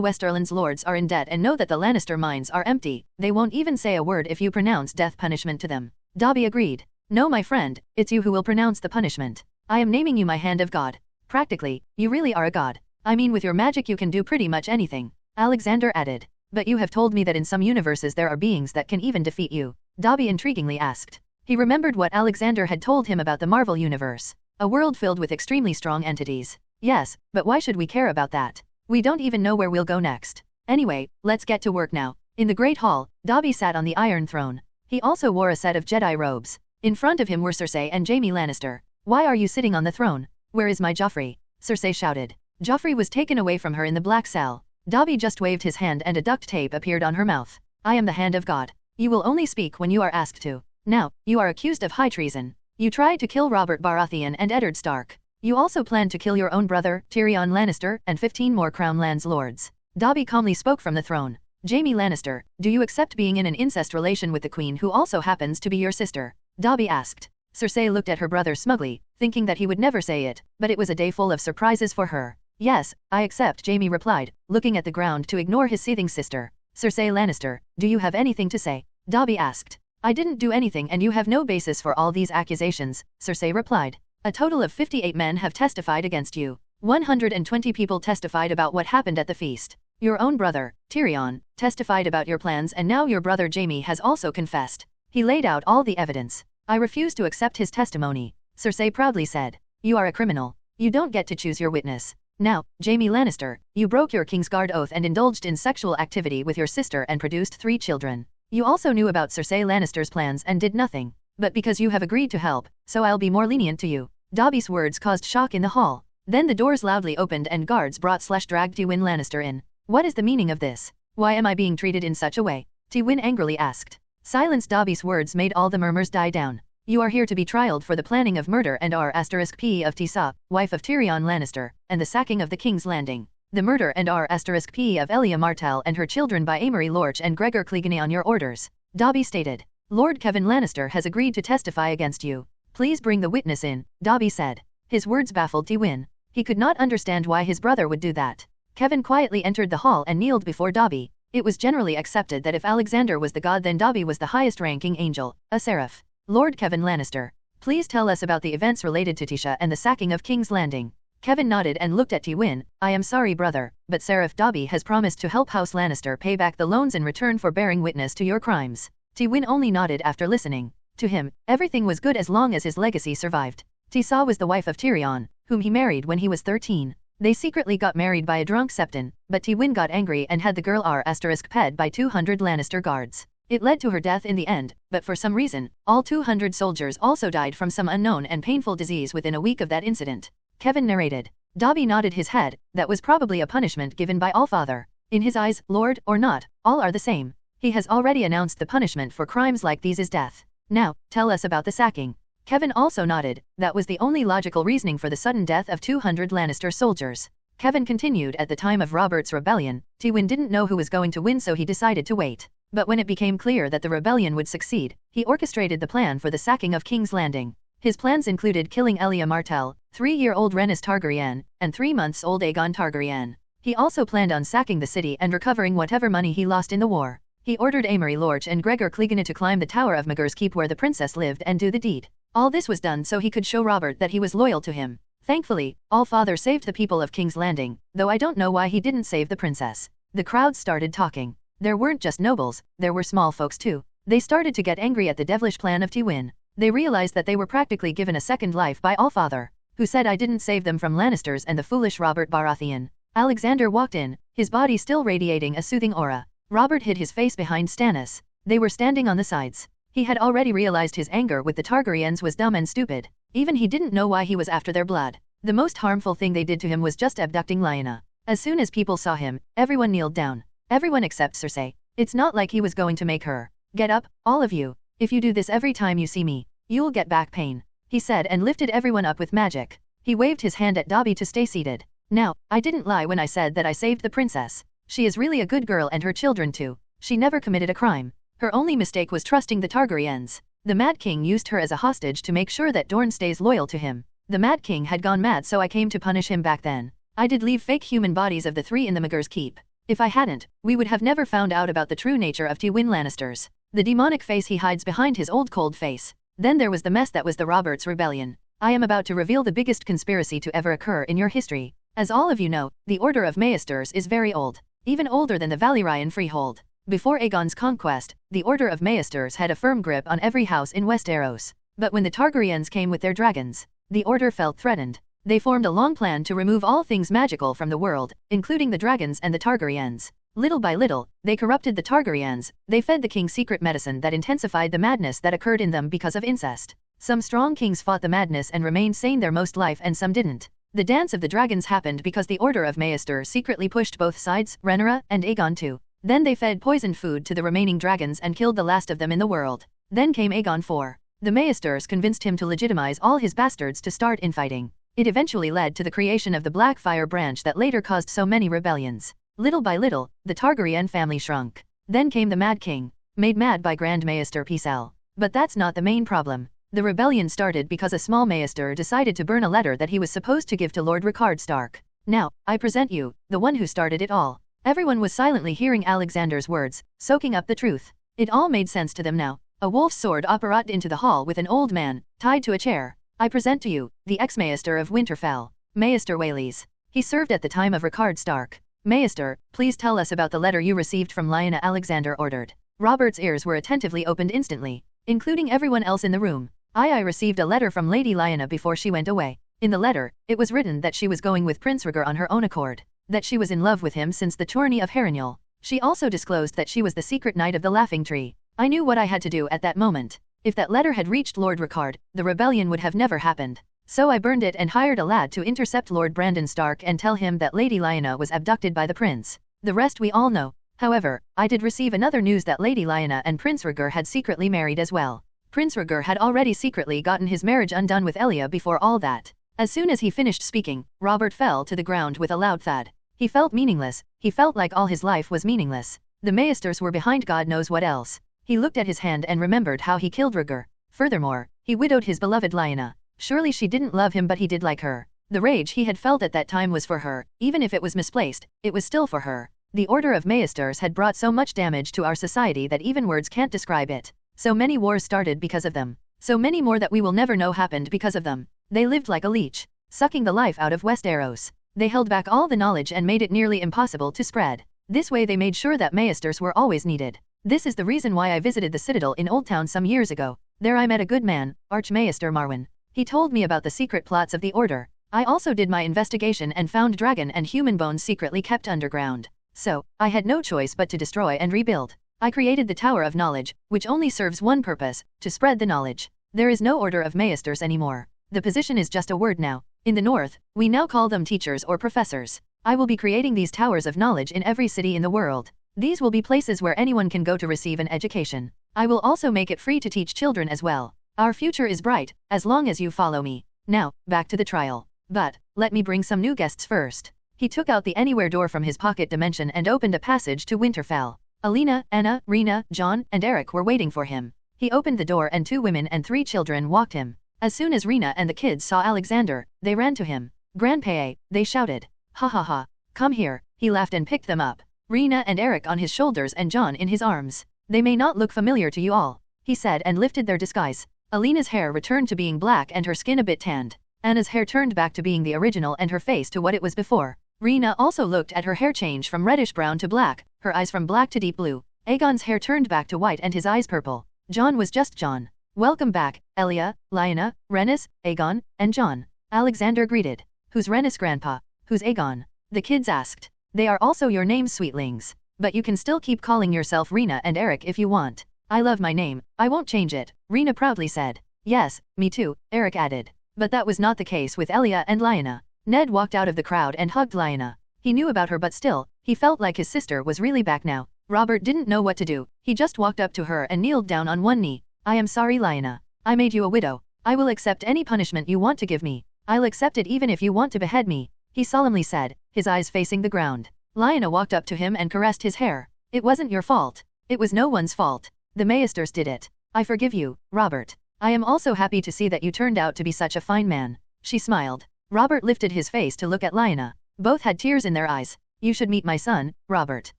Westerlands lords are in debt and know that the Lannister mines are empty, they won't even say a word if you pronounce death punishment to them. Dobby agreed. No, my friend, it's you who will pronounce the punishment. I am naming you my hand of God. Practically, you really are a god. I mean, with your magic you can do pretty much anything. Alexander added. But you have told me that in some universes there are beings that can even defeat you. Dobby intriguingly asked. He remembered what Alexander had told him about the Marvel Universe. A world filled with extremely strong entities. Yes, but why should we care about that? We don't even know where we'll go next. Anyway, let's get to work now. In the Great Hall, Dobby sat on the Iron Throne. He also wore a set of Jedi robes. In front of him were Cersei and Jaime Lannister. "Why are you sitting on the throne? Where is my Joffrey?" Cersei shouted. Joffrey was taken away from her in the black cell. Dobby just waved his hand and a duct tape appeared on her mouth. "I am the hand of God. You will only speak when you are asked to. Now, you are accused of high treason. You tried to kill Robert Baratheon and Eddard Stark. You also planned to kill your own brother, Tyrion Lannister, and 15 more Crown Lands lords." Dobby calmly spoke from the throne. "Jaime Lannister, do you accept being in an incest relation with the Queen who also happens to be your sister?" Dobby asked. Cersei looked at her brother smugly, thinking that he would never say it, but it was a day full of surprises for her. "Yes, I accept," Jaime replied, looking at the ground to ignore his seething sister. "Cersei Lannister, do you have anything to say?" Dobby asked. "I didn't do anything and you have no basis for all these accusations," Cersei replied. "A total of 58 men have testified against you. 120 people testified about what happened at the feast. Your own brother, Tyrion, testified about your plans and now your brother Jaime has also confessed. He laid out all the evidence. I refuse to accept his testimony," Cersei proudly said. "You are a criminal. You don't get to choose your witness. Now, Jaime Lannister, you broke your Kingsguard oath and indulged in sexual activity with your sister and produced 3 children. You also knew about Cersei Lannister's plans and did nothing. But because you have agreed to help, so I'll be more lenient to you." Dobby's words caused shock in the hall. Then the doors loudly opened and guards dragged Tywin Lannister in. "What is the meaning of this? Why am I being treated in such a way?" Tywin angrily asked. Silence. Dobby's words made all the murmurs die down. "You are here to be trialed for the planning of murder and R*P of Tisha, wife of Tyrion Lannister, and the sacking of the King's Landing. The murder and R*P of Elia Martell and her children by Amory Lorch and Gregor Clegane on your orders," Dobby stated. "Lord Kevin Lannister has agreed to testify against you. Please bring the witness in," Dobby said. His words baffled Tywin. He could not understand why his brother would do that. Kevin quietly entered the hall and kneeled before Dobby. It was generally accepted that if Alexander was the god then Dobby was the highest-ranking angel, a seraph. "Lord Kevin Lannister, please tell us about the events related to Tisha and the sacking of King's Landing." Kevin nodded and looked at Tywin. "I am sorry brother, but Seraph Dobby has promised to help House Lannister pay back the loans in return for bearing witness to your crimes." Tywin only nodded after listening. To him, everything was good as long as his legacy survived. Tisha was the wife of Tyrion, whom he married when he was 13. They secretly got married by a drunk septon, but Tywin got angry and had the girl R**ped by 200 Lannister guards. It led to her death in the end, but for some reason, all 200 soldiers also died from some unknown and painful disease within a week of that incident. Kevin narrated. Dobby nodded his head. That was probably a punishment given by Allfather. In his eyes, lord or not, all are the same. He has already announced the punishment for crimes like these is death. Now, tell us about the sacking. Kevin also nodded. That was the only logical reasoning for the sudden death of 200 Lannister soldiers. Kevin continued. At the time of Robert's rebellion, Tywin didn't know who was going to win, so he decided to wait. But when it became clear that the rebellion would succeed, he orchestrated the plan for the sacking of King's Landing. His plans included killing Elia Martell, 3-year-old Rhaenys Targaryen, and 3-month-old Aegon Targaryen. He also planned on sacking the city and recovering whatever money he lost in the war. He ordered Amory Lorch and Gregor Clegane to climb the tower of Maegor's Keep where the princess lived and do the deed. All this was done so he could show Robert that he was loyal to him. Thankfully, Allfather saved the people of King's Landing, though I don't know why he didn't save the princess. The crowd started talking. There weren't just nobles, there were small folks too. They started to get angry at the devilish plan of Tywin. They realized that they were practically given a second life by Allfather, who said I didn't save them from Lannisters and the foolish Robert Baratheon. Alexander walked in, his body still radiating a soothing aura. Robert hid his face behind Stannis. They were standing on the sides. He had already realized his anger with the Targaryens was dumb and stupid. Even he didn't know why he was after their blood. The most harmful thing they did to him was just abducting Lyanna. As soon as people saw him, everyone kneeled down. Everyone except Cersei. It's not like he was going to make her. Get up, all of you. If you do this every time you see me, you'll get back pain, he said and lifted everyone up with magic. He waved his hand at Dobby to stay seated. Now, I didn't lie when I said that I saved the princess. She is really a good girl and her children too. She never committed a crime. Her only mistake was trusting the Targaryens. The Mad King used her as a hostage to make sure that Dorne stays loyal to him. The Mad King had gone mad, so I came to punish him back then. I did leave fake human bodies of the 3 in the Maegor's Keep. If I hadn't, we would have never found out about the true nature of Tywin Lannisters. The demonic face he hides behind his old cold face. Then there was the mess that was the Robert's Rebellion. I am about to reveal the biggest conspiracy to ever occur in your history. As all of you know, the Order of Maesters is very old. Even older than the Valyrian Freehold. Before Aegon's conquest, the Order of Maesters had a firm grip on every house in Westeros. But when the Targaryens came with their dragons, the Order felt threatened. They formed a long plan to remove all things magical from the world, including the dragons and the Targaryens. Little by little, they corrupted the Targaryens. They fed the king secret medicine that intensified the madness that occurred in them because of incest. Some strong kings fought the madness and remained sane their most life, and some didn't. The dance of the dragons happened because the Order of Maester secretly pushed both sides, Rhaenyra and Aegon too. Then they fed poisoned food to the remaining dragons and killed the last of them in the world. Then came Aegon IV. The Maesters convinced him to legitimize all his bastards to start infighting. It eventually led to the creation of the Blackfyre branch that later caused so many rebellions. Little by little, the Targaryen family shrunk. Then came the Mad King, made mad by Grand Maester Pycelle. But that's not the main problem. The rebellion started because a small Maester decided to burn a letter that he was supposed to give to Lord Rickard Stark. Now, I present you, the one who started it all. Everyone was silently hearing Alexander's words, soaking up the truth. It all made sense to them now. A wolf's sword operated into the hall with an old man, tied to a chair. I present to you, the ex-Maester of Winterfell, Maester Whaleys. He served at the time of Rickard Stark. Maester, please tell us about the letter you received from Lyanna, Alexander ordered. Robert's ears were attentively opened instantly, including everyone else in the room. I received a letter from Lady Lyanna before she went away. In the letter, it was written that she was going with Prince Rhaegar on her own accord, that she was in love with him since the tourney of Harrenhal. She also disclosed that she was the secret Knight of the Laughing Tree. I knew what I had to do at that moment. If that letter had reached Lord Rickard, the rebellion would have never happened. So I burned it and hired a lad to intercept Lord Brandon Stark and tell him that Lady Lyanna was abducted by the prince. The rest we all know. However, I did receive another news that Lady Lyanna and Prince Rhaegar had secretly married as well. Prince Rhaegar had already secretly gotten his marriage undone with Elia before all that. As soon as he finished speaking, Robert fell to the ground with a loud thud. He felt meaningless. He felt like all his life was meaningless. The Maesters were behind God knows what else. He looked at his hand and remembered how he killed Rhaegar. Furthermore, he widowed his beloved Lyanna. Surely she didn't love him, but he did like her. The rage he had felt at that time was for her. Even if it was misplaced, it was still for her. The Order of Maesters had brought so much damage to our society that even words can't describe it. So many wars started because of them. So many more that we will never know happened because of them. They lived like a leech, sucking the life out of Westeros. They held back all the knowledge and made it nearly impossible to spread. This way they made sure that Maesters were always needed. This is the reason why I visited the Citadel in Oldtown some years ago. There I met a good man, Archmaester Marwyn. He told me about the secret plots of the Order. I also did my investigation and found dragon and human bones secretly kept underground. So, I had no choice but to destroy and rebuild. I created the Tower of Knowledge, which only serves one purpose, to spread the knowledge. There is no Order of Maesters anymore. The position is just a word now. In the North, we now call them teachers or professors. I will be creating these towers of knowledge in every city in the world. These will be places where anyone can go to receive an education. I will also make it free to teach children as well. Our future is bright, as long as you follow me. Now, back to the trial. But, let me bring some new guests first. He took out the Anywhere door from his pocket dimension and opened a passage to Winterfell. Alina, Anna, Rena, John, and Eric were waiting for him. He opened the door and 2 women and 3 children walked him. As soon as Rena and the kids saw Alexander, they ran to him. Grandpa, they shouted. Ha ha ha. Come here. He laughed and picked them up. Rena and Eric on his shoulders and John in his arms. They may not look familiar to you all, he said and lifted their disguise. Alina's hair returned to being black and her skin a bit tanned. Anna's hair turned back to being the original and her face to what it was before. Rena also looked at her hair change from reddish brown to black, her eyes from black to deep blue. Aegon's hair turned back to white and his eyes purple. John was just John. Welcome back, Elia, Lyanna, Rhaenys, Aegon, and John. Alexander greeted. Who's Rhaenys, Grandpa? Who's Aegon? The kids asked. They are also your names, sweetlings. But you can still keep calling yourself Rena and Eric if you want. I love my name. I won't change it, Rena proudly said. Yes, me too, Eric added. But that was not the case with Elia and Lyanna. Ned walked out of the crowd and hugged Lyanna. He knew about her, but still, he felt like his sister was really back now. Robert didn't know what to do. He just walked up to her and kneeled down on one knee. I am sorry, Lyanna. I made you a widow. I will accept any punishment you want to give me. I'll accept it even if you want to behead me, he solemnly said, his eyes facing the ground. Lyanna walked up to him and caressed his hair. It wasn't your fault. It was no one's fault. The Maesters did it. I forgive you, Robert. I am also happy to see that you turned out to be such a fine man. She smiled. Robert lifted his face to look at Lyanna. Both had tears in their eyes. You should meet my son, Robert.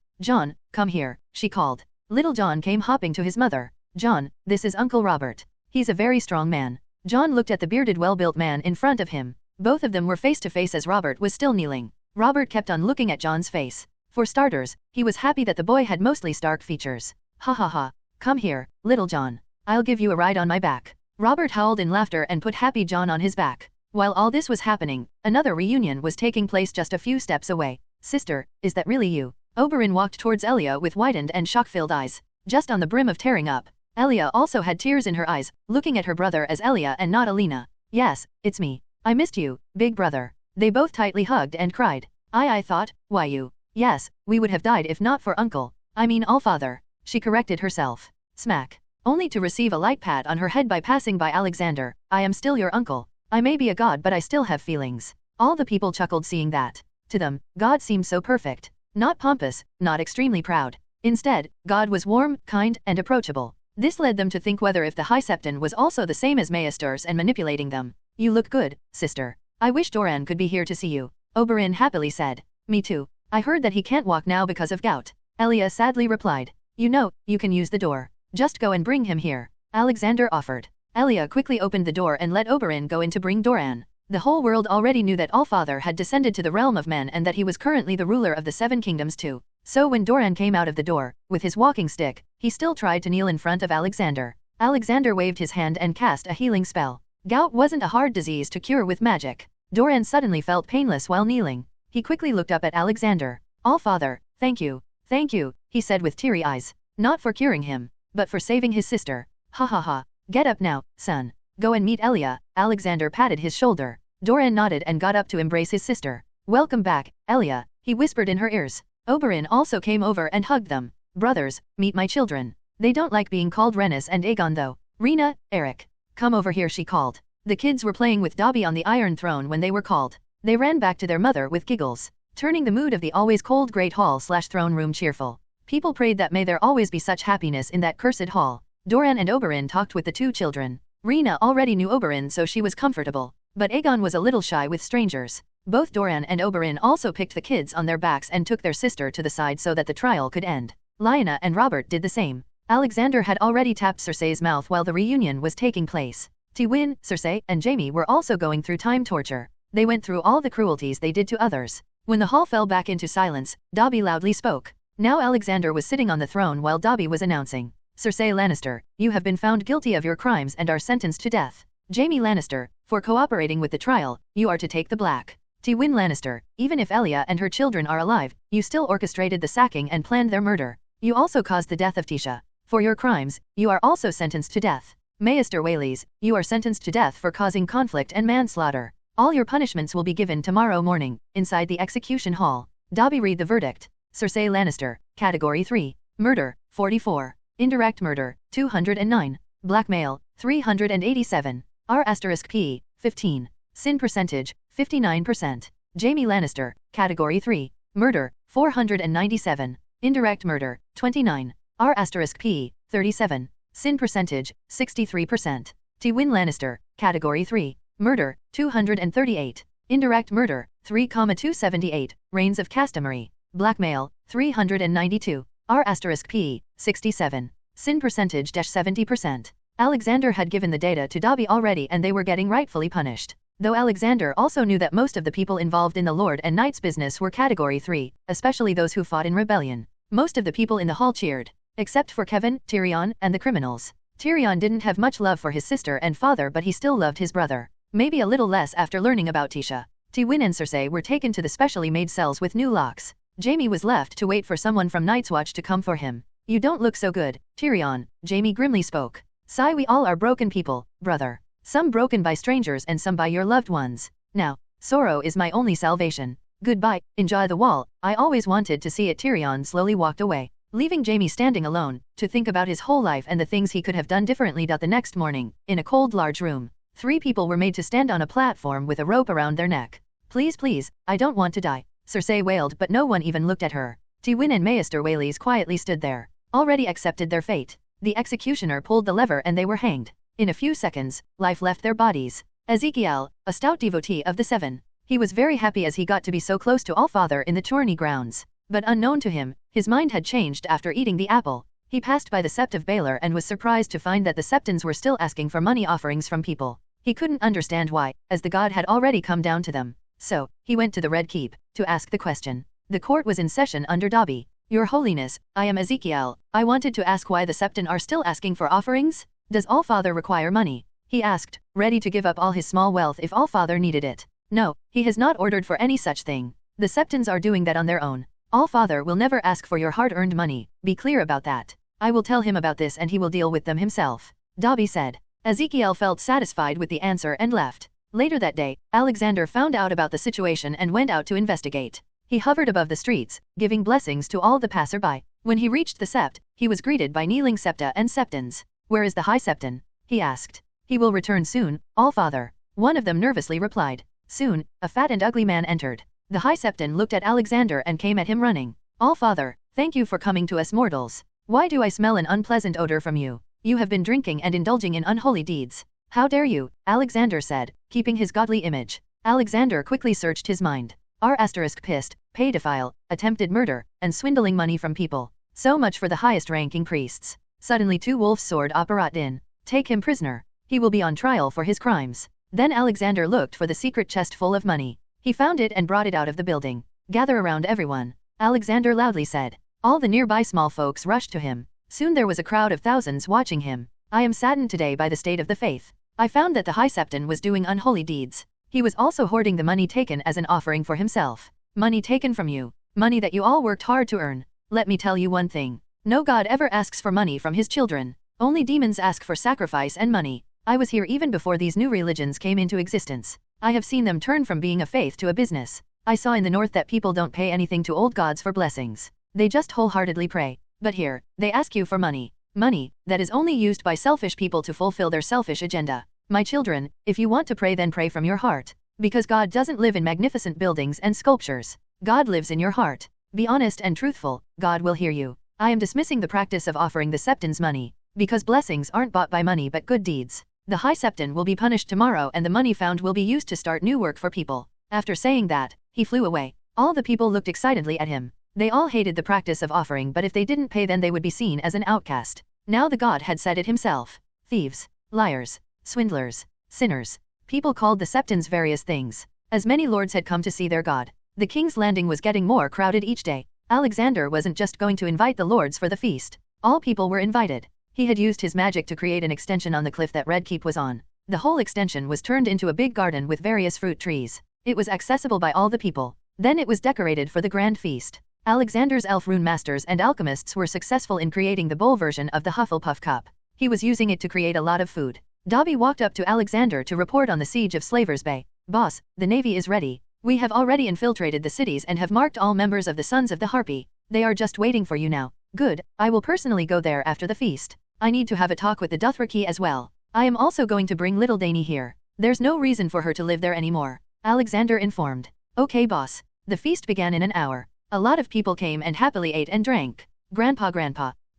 John, come here, she called. Little John came hopping to his mother. John, this is Uncle Robert. He's a very strong man. John looked at the bearded, well-built man in front of him. Both of them were face to face as Robert was still kneeling. Robert kept on looking at John's face. For starters, he was happy that the boy had mostly Stark features. Ha ha ha. Come here, little John. I'll give you a ride on my back. Robert howled in laughter and put Happy John on his back. While all this was happening, another reunion was taking place just a few steps away. Sister, is that really you? Oberyn walked towards Elia with widened and shock-filled eyes, just on the brim of tearing up. Elia also had tears in her eyes, looking at her brother as Elia and not Alina. Yes, it's me. I missed you, big brother. They both tightly hugged and cried. I thought, why you? Yes, we would have died if not for Uncle. I mean Allfather. She corrected herself. Smack. Only to receive a light pat on her head by passing by Alexander. I am still your uncle. I may be a god but I still have feelings. All the people chuckled seeing that. To them, God seemed so perfect. Not pompous, not extremely proud. Instead, God was warm, kind, and approachable. This led them to think whether if the High Septon was also the same as Maesters and manipulating them. You look good, sister. I wish Doran could be here to see you. Oberyn happily said. Me too. I heard that he can't walk now because of gout. Elia sadly replied. You know, you can use the door. Just go and bring him here. Alexander offered. Elia quickly opened the door and let Oberyn go in to bring Doran. The whole world already knew that Allfather had descended to the realm of men and that he was currently the ruler of the Seven Kingdoms too. So when Doran came out of the door, with his walking stick, he still tried to kneel in front of Alexander. Alexander waved his hand and cast a healing spell. Gout wasn't a hard disease to cure with magic. Doran suddenly felt painless while kneeling. He quickly looked up at Alexander. Allfather, thank you, he said with teary eyes. Not for curing him, but for saving his sister. Ha ha ha. Get up now, son. Go and meet Elia. Alexander patted his shoulder. Doran nodded and got up to embrace his sister. Welcome back, Elia, he whispered in her ears. Oberyn also came over and hugged them. Brothers, meet my children. They don't like being called Rhaenys and Aegon though. Rena, Eric. Come over here, she called. The kids were playing with Dobby on the Iron Throne when they were called. They ran back to their mother with giggles, turning the mood of the always cold great hall/throne room cheerful. People prayed that may there always be such happiness in that cursed hall. Doran and Oberyn talked with the two children. Rena already knew Oberyn so she was comfortable. But Aegon was a little shy with strangers. Both Doran and Oberyn also picked the kids on their backs and took their sister to the side so that the trial could end. Lyanna and Robert did the same. Alexander had already tapped Cersei's mouth while the reunion was taking place. Tywin, Cersei, and Jaime were also going through time torture. They went through all the cruelties they did to others. When the hall fell back into silence, Dobby loudly spoke. Now Alexander was sitting on the throne while Dobby was announcing. Cersei Lannister, you have been found guilty of your crimes and are sentenced to death. Jaime Lannister, for cooperating with the trial, you are to take the black. Tywin Lannister, even if Elia and her children are alive, you still orchestrated the sacking and planned their murder. You also caused the death of Tisha. For your crimes, you are also sentenced to death. Maester Whaleys, you are sentenced to death for causing conflict and manslaughter. All your punishments will be given tomorrow morning, inside the execution hall. Dobby read the verdict. Cersei Lannister, Category 3, Murder, 44, Indirect Murder, 209, Blackmail, 387, R*P, 15, Sin Percentage, 59%. Jaime Lannister, Category 3, Murder, 497, Indirect Murder, 29, R*P, 37, Sin Percentage, 63%. Tywin Lannister, Category 3, Murder, 238, Indirect Murder, 3,278, Reigns of Customary, Blackmail, 392, R*P, 67, Sin Percentage, 70%. Alexander had given the data to Dobby already and they were getting rightfully punished. Though Alexander also knew that most of the people involved in the Lord and Knight's business were Category 3, especially those who fought in rebellion. Most of the people in the hall cheered. Except for Kevin, Tyrion, and the criminals. Tyrion didn't have much love for his sister and father but he still loved his brother. Maybe a little less after learning about Tisha. Tywin and Cersei were taken to the specially made cells with new locks. Jaime was left to wait for someone from Night's Watch to come for him. You don't look so good, Tyrion, Jaime grimly spoke. Sigh, we all are broken people, brother. Some broken by strangers and some by your loved ones. Now, sorrow is my only salvation. Goodbye, enjoy the wall, I always wanted to see it. Tyrion slowly walked away, leaving Jaime standing alone, to think about his whole life and the things he could have done differently. The next morning, in a cold large room, 3 people were made to stand on a platform with a rope around their neck. Please, please, I don't want to die, Cersei wailed, but no one even looked at her. Tywin and Maester Whaleys quietly stood there, already accepted their fate. The executioner pulled the lever and they were hanged. In a few seconds, life left their bodies. Ezekiel, a stout devotee of the Seven. He was very happy as he got to be so close to Allfather in the tourney grounds. But unknown to him, his mind had changed after eating the apple. He passed by the Sept of Baelor and was surprised to find that the Septons were still asking for money offerings from people. He couldn't understand why, as the god had already come down to them. So, he went to the Red Keep, to ask the question. The court was in session under Dobby. Your Holiness, I am Ezekiel. I wanted to ask why the Septon are still asking for offerings? Does Allfather require money? He asked, ready to give up all his small wealth if Allfather needed it. No, he has not ordered for any such thing. The Septons are doing that on their own. All-Father will never ask for your hard-earned money, be clear about that. I will tell him about this and he will deal with them himself, Dobby said. Ezekiel felt satisfied with the answer and left. Later that day, Alexander found out about the situation and went out to investigate. He hovered above the streets, giving blessings to all the passerby. When he reached the sept, he was greeted by kneeling septa and septons. Where is the high septon? He asked. He will return soon, All-Father. One of them nervously replied. Soon, a fat and ugly man entered. The high septon looked at Alexander and came at him running. All-Father, thank you for coming to us mortals. Why do I smell an unpleasant odor from you? You have been drinking and indulging in unholy deeds. How dare you, Alexander said, keeping his godly image. Alexander quickly searched his mind. Pissed, pedophile, attempted murder, and swindling money from people. So much for the highest-ranking priests. Suddenly 2 wolves soared apparat in. Take him prisoner. He will be on trial for his crimes. Then Alexander looked for the secret chest full of money. He found it and brought it out of the building. Gather around everyone, Alexander loudly said. All the nearby small folks rushed to him. Soon there was a crowd of thousands watching him. I am saddened today by the state of the faith. I found that the high septon was doing unholy deeds. He was also hoarding the money taken as an offering for himself. Money taken from you. Money that you all worked hard to earn. Let me tell you one thing. No god ever asks for money from his children. Only demons ask for sacrifice and money. I was here even before these new religions came into existence. I have seen them turn from being a faith to a business. I saw in the north that people don't pay anything to old gods for blessings. They just wholeheartedly pray. But here, they ask you for money. Money, that is only used by selfish people to fulfill their selfish agenda. My children, if you want to pray then pray from your heart. Because God doesn't live in magnificent buildings and sculptures. God lives in your heart. Be honest and truthful, God will hear you. I am dismissing the practice of offering the septon's money. Because blessings aren't bought by money but good deeds. The high septon will be punished tomorrow and the money found will be used to start new work for people. After saying that, he flew away. All the people looked excitedly at him. They all hated the practice of offering but if they didn't pay then they would be seen as an outcast. Now the god had said it himself. Thieves, liars, swindlers, sinners. People called the septons various things. As many lords had come to see their god. The king's landing was getting more crowded each day. Alexander wasn't just going to invite the lords for the feast. All people were invited. He had used his magic to create an extension on the cliff that Red Keep was on. The whole extension was turned into a big garden with various fruit trees. It was accessible by all the people. Then it was decorated for the grand feast. Alexander's elf rune masters and alchemists were successful in creating the bowl version of the Hufflepuff cup. He was using it to create a lot of food. Dobby walked up to Alexander to report on the siege of Slavers Bay. Boss, the navy is ready. We have already infiltrated the cities and have marked all members of the Sons of the Harpy. They are just waiting for you now. Good, I will personally go there after the feast. I need to have a talk with the Dothraki as well. I am also going to bring little Dany here. There's no reason for her to live there anymore, Alexander informed. Okay boss. The feast began in an hour. A lot of people came and happily ate and drank. Grandpa,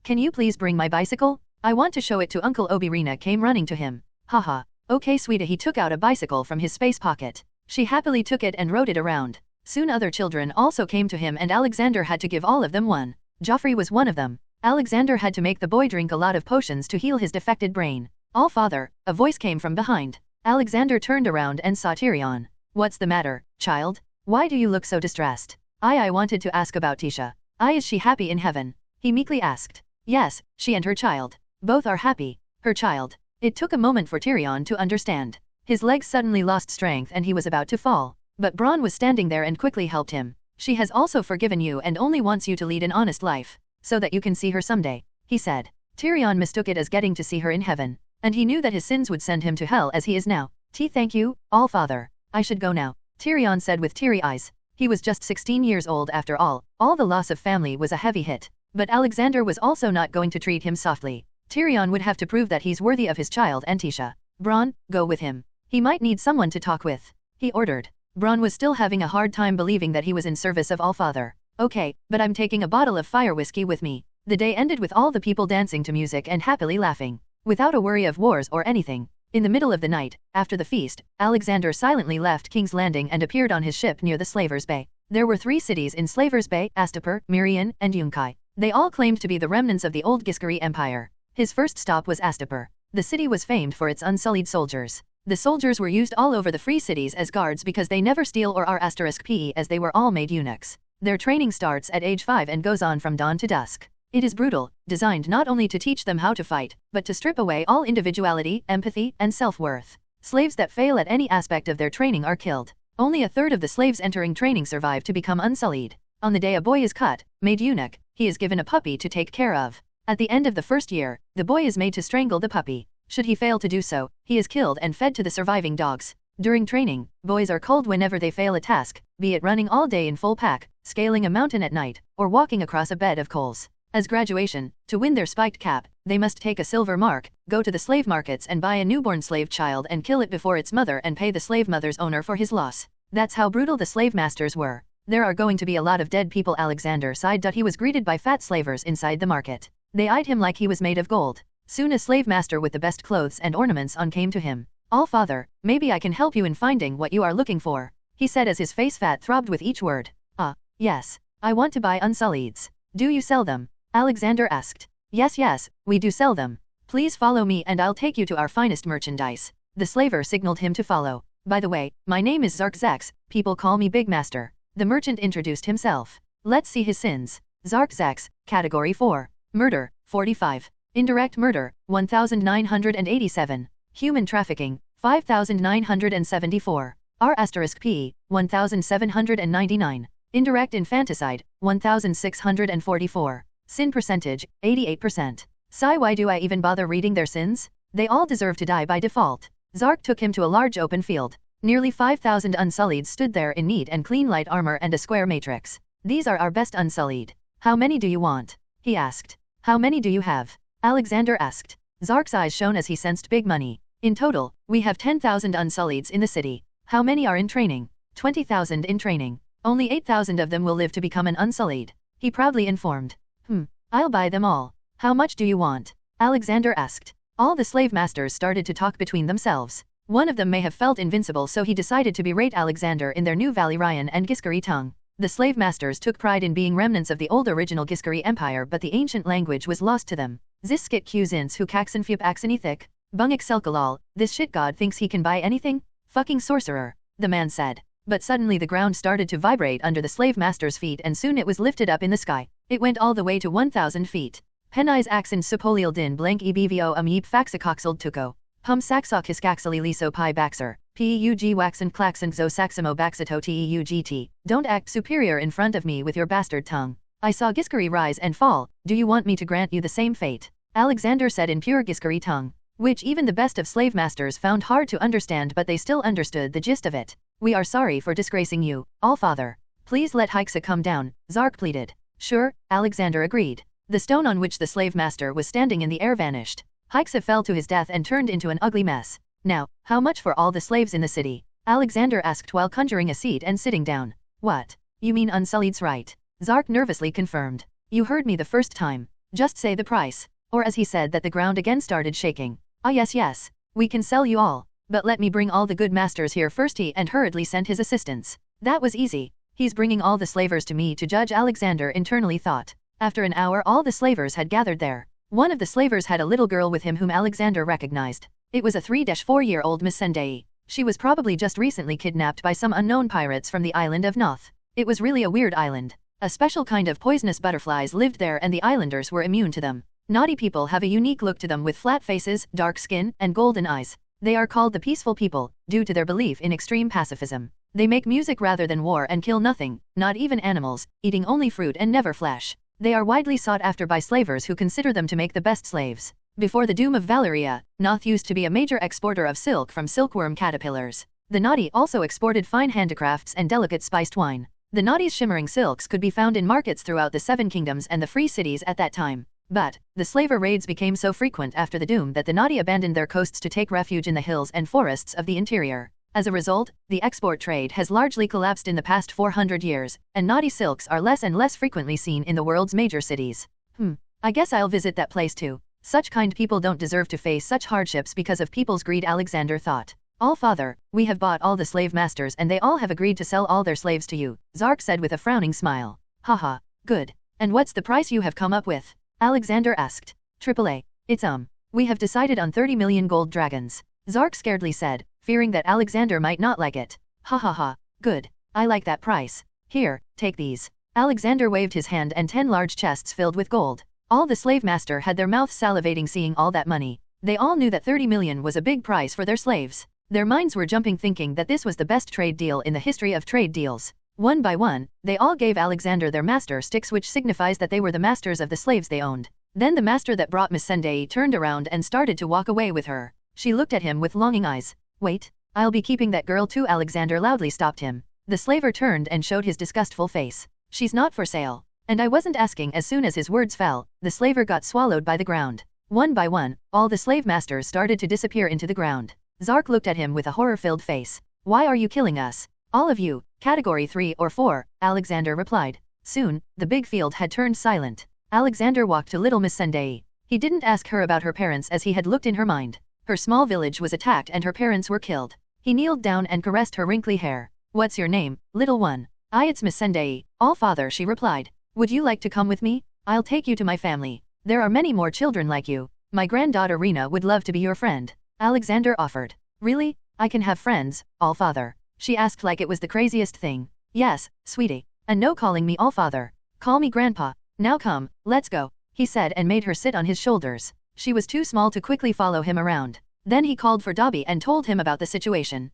can you please bring my bicycle? I want to show it to Uncle Obi. Rena came running to him. Haha. Okay sweetie. He took out a bicycle from his space pocket. She happily took it and rode it around. Soon other children also came to him and Alexander had to give all of them one. Joffrey was one of them. Alexander had to make the boy drink a lot of potions to heal his defected brain. All-Father, a voice came from behind. Alexander turned around and saw Tyrion. What's the matter, child? Why do you look so distressed? I wanted to ask about Tisha. Is she happy in heaven? He meekly asked. Yes, she and her child. Both are happy. Her child. It took a moment for Tyrion to understand. His legs suddenly lost strength and he was about to fall. But Bronn was standing there and quickly helped him. She has also forgiven you and only wants you to lead an honest life, so that you can see her someday, he said. Tyrion mistook it as getting to see her in heaven, and he knew that his sins would send him to hell as he is now. Thank you, All-Father. I should go now, Tyrion said with teary eyes. He was just 16 years old after all the loss of family was a heavy hit. But Alexander was also not going to treat him softly. Tyrion would have to prove that he's worthy of his child and Tisha. Bronn, go with him. He might need someone to talk with, he ordered. Bronn was still having a hard time believing that he was in service of All-Father. Okay, but I'm taking a bottle of fire whiskey with me. The day ended with all the people dancing to music and happily laughing, without a worry of wars or anything. In the middle of the night, after the feast, Alexander silently left King's Landing and appeared on his ship near the Slavers Bay. There were 3 cities in Slavers Bay, Astapor, Mirian, and Yunkai. They all claimed to be the remnants of the old Giscari Empire. His first stop was Astapor. The city was famed for its unsullied soldiers. The soldiers were used all over the free cities as guards because they never steal or are *pe as they were all made eunuchs. Their training starts at age 5 and goes on from dawn to dusk. It is brutal, designed not only to teach them how to fight, but to strip away all individuality, empathy, and self-worth. Slaves that fail at any aspect of their training are killed. Only a third of the slaves entering training survive to become unsullied. On the day a boy is cut, made eunuch, he is given a puppy to take care of. At the end of the first year, the boy is made to strangle the puppy. Should he fail to do so, he is killed and fed to the surviving dogs. During training, boys are culled whenever they fail a task, be it running all day in full pack, scaling a mountain at night, or walking across a bed of coals. As graduation, to win their spiked cap, they must take a silver mark, go to the slave markets and buy a newborn slave child and kill it before its mother and pay the slave mother's owner for his loss. That's how brutal the slave masters were. There are going to be a lot of dead people. Alexander sighed. He was greeted by fat slavers inside the market. They eyed him like he was made of gold. Soon a slave master with the best clothes and ornaments on came to him. All father, maybe I can help you in finding what you are looking for, he said as his face fat throbbed with each word. Yes. I want to buy unsullieds. Do you sell them? Alexander asked. Yes, we do sell them. Please follow me and I'll take you to our finest merchandise. The slaver signaled him to follow. By the way, my name is Zark Zax, people call me Big Master. The merchant introduced himself. Let's see his sins. Zark Zax, Category 4. Murder, 45. Indirect murder, 1987. Human trafficking, 5974. R*P, 1799. Indirect infanticide, 1644. Sin percentage, 88%. Sigh, why do I even bother reading their sins? They all deserve to die by default. Zark took him to a large open field. Nearly 5,000 Unsullieds stood there in neat and clean light armor and a square matrix. These are our best Unsullied. How many do you want? He asked. How many do you have? Alexander asked. Zark's eyes shone as he sensed big money. In total, we have 10,000 Unsullieds in the city. How many are in training? 20,000 in training. Only 8,000 of them will live to become an Unsullied. He proudly informed. I'll buy them all. How much do you want? Alexander asked. All the slave masters started to talk between themselves. One of them may have felt invincible, so he decided to berate Alexander in their new Valyrian and Giscari tongue. The slave masters took pride in being remnants of the old original Giscari Empire, but the ancient language was lost to them. Ziskit Qzins who kaxen fup axenithik? Bungik selkalal, this shit god thinks he can buy anything? Fucking sorcerer, the man said. But suddenly the ground started to vibrate under the slave master's feet and soon it was lifted up in the sky. It went all the way to 1,000 feet. Penais axen supolial din blank ebvo amyib faxacoxald tuko. Pum saxok hiskaxali liso pi baxer. Pug waxen klaxen zo saximo baxito teugt. Don't act superior in front of me with your bastard tongue. I saw Giscari rise and fall. Do you want me to grant you the same fate? Alexander said in pure Giscari tongue, which even the best of slave masters found hard to understand, but they still understood the gist of it. We are sorry for disgracing you, Allfather. Please let Hixa come down, Zark pleaded. Sure, Alexander agreed. The stone on which the slave master was standing in the air vanished. Hixa fell to his death and turned into an ugly mess. Now, how much for all the slaves in the city? Alexander asked while conjuring a seat and sitting down. What? You mean Unsullied's right? Zark nervously confirmed. You heard me the first time. Just say the price. Or as he said that the ground again started shaking. Yes. We can sell you all. But let me bring all the good masters here first. He and hurriedly sent his assistants. That was easy. He's bringing all the slavers to me to judge, Alexander internally thought. After an hour all the slavers had gathered there. One of the slavers had a little girl with him whom Alexander recognized. It was a 3-4-year-old Miss Sendai. She was probably just recently kidnapped by some unknown pirates from the island of Noth. It was really a weird island. A special kind of poisonous butterflies lived there and the islanders were immune to them. Naughty people have a unique look to them with flat faces, dark skin, and golden eyes. They are called the peaceful people, due to their belief in extreme pacifism. They make music rather than war and kill nothing, not even animals, eating only fruit and never flesh. They are widely sought after by slavers who consider them to make the best slaves. Before the doom of Valyria, Noth used to be a major exporter of silk from silkworm caterpillars. The naughty also exported fine handicrafts and delicate spiced wine. The naughty's shimmering silks could be found in markets throughout the Seven Kingdoms and the Free Cities at that time. But, the slaver raids became so frequent after the doom that the naughty abandoned their coasts to take refuge in the hills and forests of the interior. As a result, the export trade has largely collapsed in the past 400 years, and naughty silks are less and less frequently seen in the world's major cities. I guess I'll visit that place too. Such kind people don't deserve to face such hardships because of people's greed, Alexander thought. Allfather, we have bought all the slave masters and they all have agreed to sell all their slaves to you, Zark said with a frowning smile. Haha, good. And what's the price you have come up with? Alexander asked. AAA. It's we have decided on 30 million gold dragons. Zark scaredly said, fearing that Alexander might not like it. Ha, good. I like that price. Here, take these. Alexander waved his hand and 10 large chests filled with gold. All the slave master had their mouths salivating seeing all that money. They all knew that 30 million was a big price for their slaves. Their minds were jumping thinking that this was the best trade deal in the history of trade deals. One by one, they all gave Alexander their master sticks, which signifies that they were the masters of the slaves they owned. Then the master that brought Miss Sendai turned around and started to walk away with her. She looked at him with longing eyes. Wait, I'll be keeping that girl too. Alexander loudly stopped him. The slaver turned and showed his disgustful face. She's not for sale. And I wasn't asking. As soon as his words fell, the slaver got swallowed by the ground. One by one, all the slave masters started to disappear into the ground. Zark looked at him with a horror-filled face. Why are you killing us? All of you, category 3 or 4, Alexander replied. Soon, the big field had turned silent. Alexander walked to little Miss Sendai. He didn't ask her about her parents as he had looked in her mind. Her small village was attacked and her parents were killed. He kneeled down and caressed her wrinkly hair. What's your name, little one? It's Miss Sendai, all father, she replied. Would you like to come with me? I'll take you to my family. There are many more children like you. My granddaughter Rena would love to be your friend. Alexander offered. Really? I can have friends, all father? She asked like it was the craziest thing. Yes, sweetie. And no calling me all father. Call me grandpa. Now come, let's go, he said and made her sit on his shoulders. She was too small to quickly follow him around. Then he called for Dobby and told him about the situation.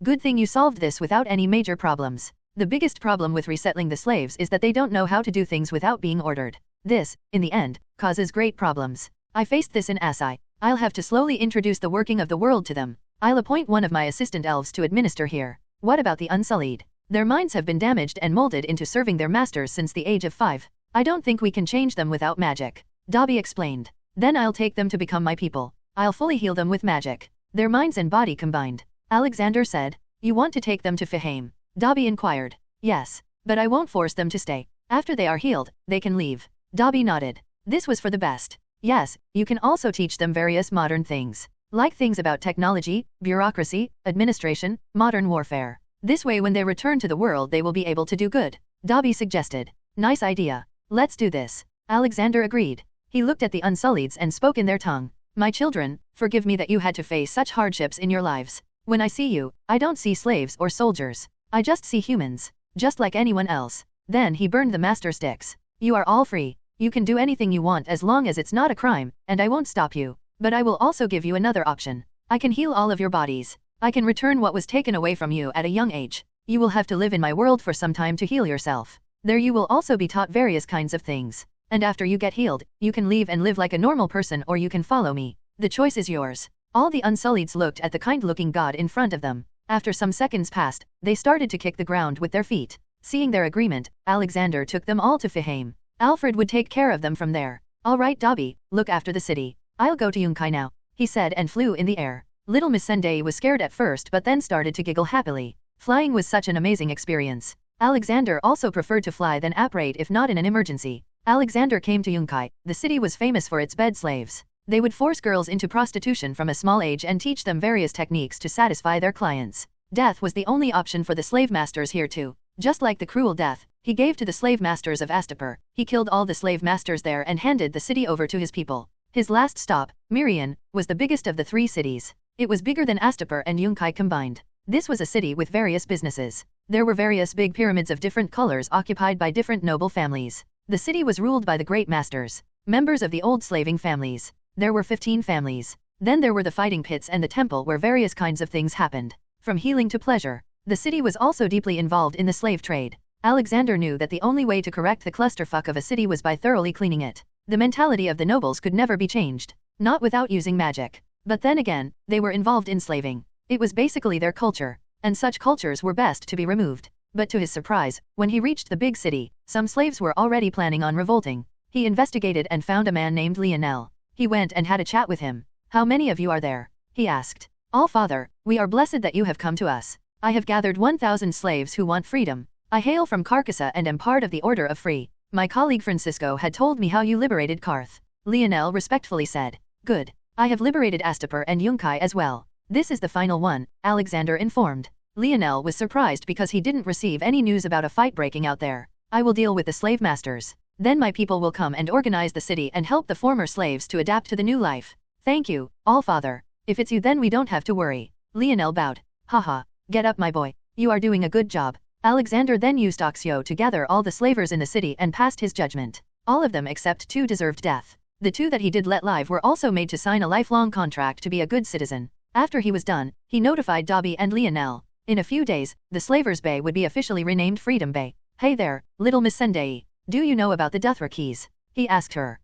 Good thing you solved this without any major problems. The biggest problem with resettling the slaves is that they don't know how to do things without being ordered. This, in the end, causes great problems. I faced this in Asai. I'll have to slowly introduce the working of the world to them. I'll appoint one of my assistant elves to administer here. What about the Unsullied? Their minds have been damaged and molded into serving their masters since the age of 5. I don't think we can change them without magic. Dobby explained. Then I'll take them to become my people. I'll fully heal them with magic. Their minds and body combined. Alexander said. You want to take them to Faheim? Dobby inquired. Yes, but I won't force them to stay. After they are healed, they can leave. Dobby nodded. This was for the best. Yes, you can also teach them various modern things. Like things about technology, bureaucracy, administration, modern warfare. This way when they return to the world they will be able to do good. Dobby suggested. Nice idea. Let's do this. Alexander agreed. He looked at the Unsullieds and spoke in their tongue. My children, forgive me that you had to face such hardships in your lives. When I see you, I don't see slaves or soldiers. I just see humans. Just like anyone else. Then he burned the master sticks. You are all free. You can do anything you want as long as it's not a crime, and I won't stop you. But I will also give you another option. I can heal all of your bodies. I can return what was taken away from you at a young age. You will have to live in my world for some time to heal yourself. There you will also be taught various kinds of things. And after you get healed, you can leave and live like a normal person or you can follow me. The choice is yours. All the Unsullieds looked at the kind-looking god in front of them. After some seconds passed, they started to kick the ground with their feet. Seeing their agreement, Alexander took them all to Faheim. Alfred would take care of them from there. All right Dobby, look after the city. I'll go to Yunkai now, he said and flew in the air. Little Miss Sendai was scared at first but then started to giggle happily. Flying was such an amazing experience. Alexander also preferred to fly than apparate if not in an emergency. Alexander came to Yunkai. The city was famous for its bed slaves. They would force girls into prostitution from a small age and teach them various techniques to satisfy their clients. Death was the only option for the slave masters here too. Just like the cruel death he gave to the slave masters of Astapor, he killed all the slave masters there and handed the city over to his people. His last stop, Mirian, was the biggest of the 3 cities. It was bigger than Astapor and Yunkai combined. This was a city with various businesses. There were various big pyramids of different colors occupied by different noble families. The city was ruled by the great masters, members of the old slaving families. There were 15 families. Then there were the fighting pits and the temple where various kinds of things happened. From healing to pleasure. The city was also deeply involved in the slave trade. Alexander knew that the only way to correct the clusterfuck of a city was by thoroughly cleaning it. The mentality of the nobles could never be changed. Not without using magic. But then again, they were involved in slaving. It was basically their culture. And such cultures were best to be removed. But to his surprise, when he reached the big city, some slaves were already planning on revolting. He investigated and found a man named Lionel. He went and had a chat with him. How many of you are there? He asked. All father, we are blessed that you have come to us. I have gathered 1,000 slaves who want freedom. I hail from Carcassa and am part of the Order of Free. My colleague Francisco had told me how you liberated Karth. Lionel respectfully said. Good. I have liberated Astapor and Yunkai as well. This is the final one, Alexander informed. Lionel was surprised because he didn't receive any news about a fight breaking out there. I will deal with the slave masters. Then my people will come and organize the city and help the former slaves to adapt to the new life. Thank you, All-Father. If it's you then we don't have to worry. Lionel bowed. Haha. Get up my boy. You are doing a good job. Alexander then used Oxio to gather all the slavers in the city and passed his judgment. All of them except 2 deserved death. The 2 that he did let live were also made to sign a lifelong contract to be a good citizen. After he was done, he notified Dobby and Lionel. In a few days, the Slavers' Bay would be officially renamed Freedom Bay. Hey there, little Miss Sendai. Do you know about the Dothrakis? He asked her.